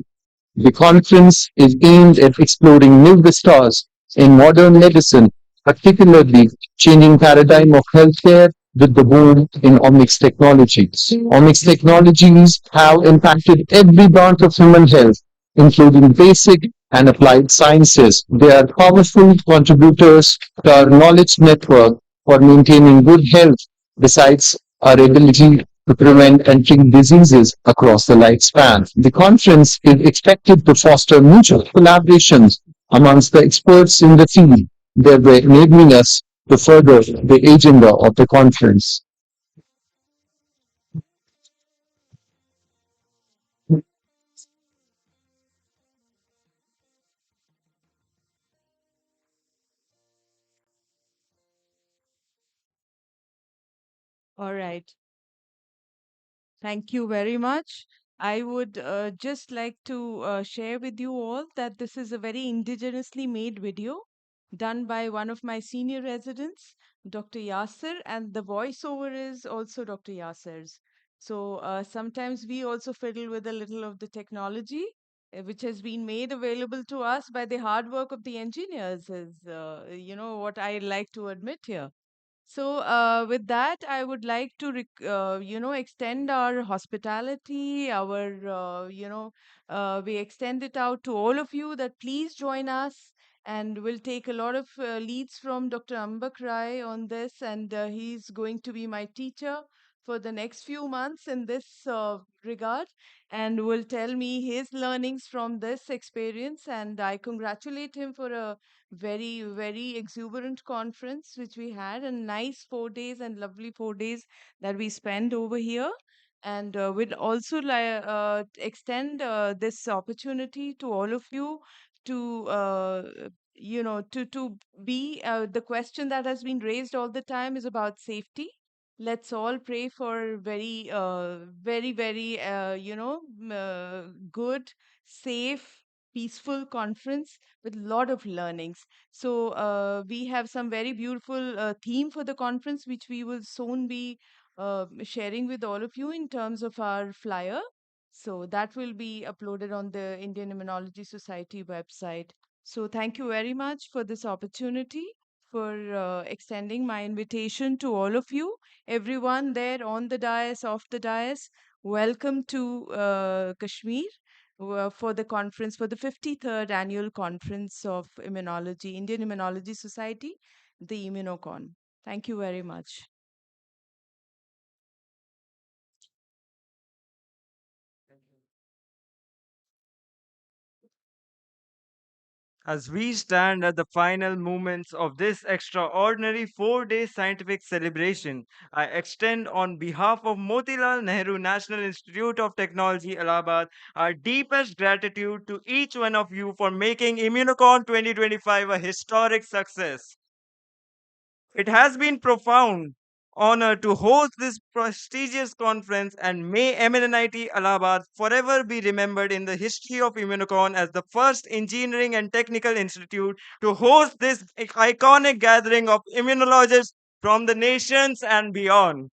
The conference is aimed at exploring new vistas in modern medicine, particularly changing paradigm of healthcare with the boom in omics technologies. Omics technologies have impacted every branch of human health, including basic and applied sciences. They are powerful contributors to our knowledge network for maintaining good health, besides our ability to prevent and treat diseases across the lifespan. The conference is expected to foster mutual collaborations amongst the experts in the field, thereby enabling us to further the agenda of the conference. All right. Thank you very much. I would just like to share with you all that this is a very indigenously made video done by one of my senior residents, Dr. Yasser, and the voiceover is also Dr. Yasser's. So sometimes we also fiddle with a little of the technology, which has been made available to us by the hard work of the engineers, is what I like to admit here. So, with that, I would like to, extend our hospitality, we extend it out to all of you that please join us, and we'll take a lot of leads from Dr. Ambak Rai on this, and he's going to be my teacher for the next few months in this regard, and will tell me his learnings from this experience, and I congratulate him for a very, very exuberant conference which we had, and nice 4 days and lovely 4 days that we spent over here. And we'd also extend this opportunity to all of you to, to be the question that has been raised all the time is about safety. Let's all pray for very, good, safe, peaceful conference with a lot of learnings. So we have some very beautiful theme for the conference, which we will soon be sharing with all of you in terms of our flyer. So that will be uploaded on the Indian Immunology Society website. So thank you very much for this opportunity, for extending my invitation to all of you, everyone there on the dais, off the dais. Welcome to Kashmir for the conference, for the 53rd annual conference of immunology, Indian Immunology Society, the IMMUNOCON. Thank you very much. As we stand at the final moments of this extraordinary 4 day scientific celebration, I extend on behalf of Motilal Nehru National Institute of Technology, Allahabad, our deepest gratitude to each one of you for making Immunocon 2025 a historic success. It has been profound honor to host this prestigious conference, and may MNNIT Allahabad forever be remembered in the history of Immunocon as the first engineering and technical institute to host this iconic gathering of immunologists from the nations and beyond.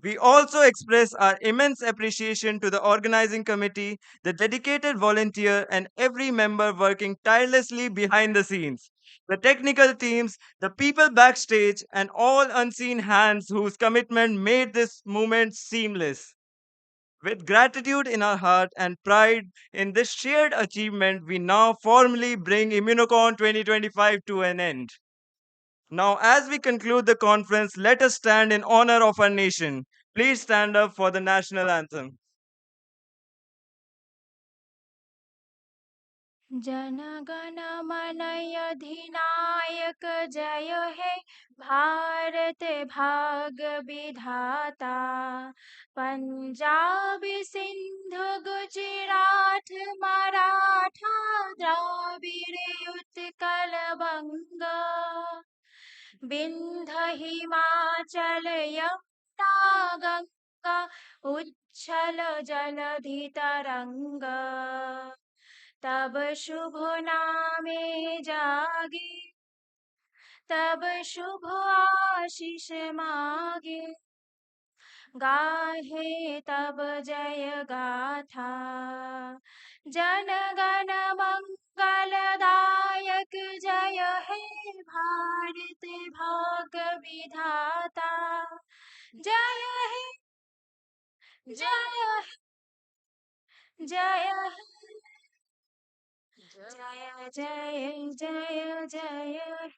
We also express our immense appreciation to the organizing committee, the dedicated volunteer, and every member working tirelessly behind the scenes. The technical teams, the people backstage, and all unseen hands whose commitment made this moment seamless. With gratitude in our heart and pride in this shared achievement, we now formally bring Immunocon 2025 to an end. Now, as we conclude the conference, let us stand in honor of our nation. Please stand up for the national anthem. Jana Gana मन अधिनायक जय हे भारत भाग्य विधाता पंजाब सिंधु गुजरात मराठा द्राविड़ उत्कल बंग विंध्य हिमाचल यमुना गंगा उच्छल जलधि तरंग तब शुभ नामे जागे तब शुभ आशीष मागे गाहे तब जय गाथा। जन गण मंगलदायक जय हे भारत भाग्य विधाता। जय हे जय हे जय हे जय जय जय जय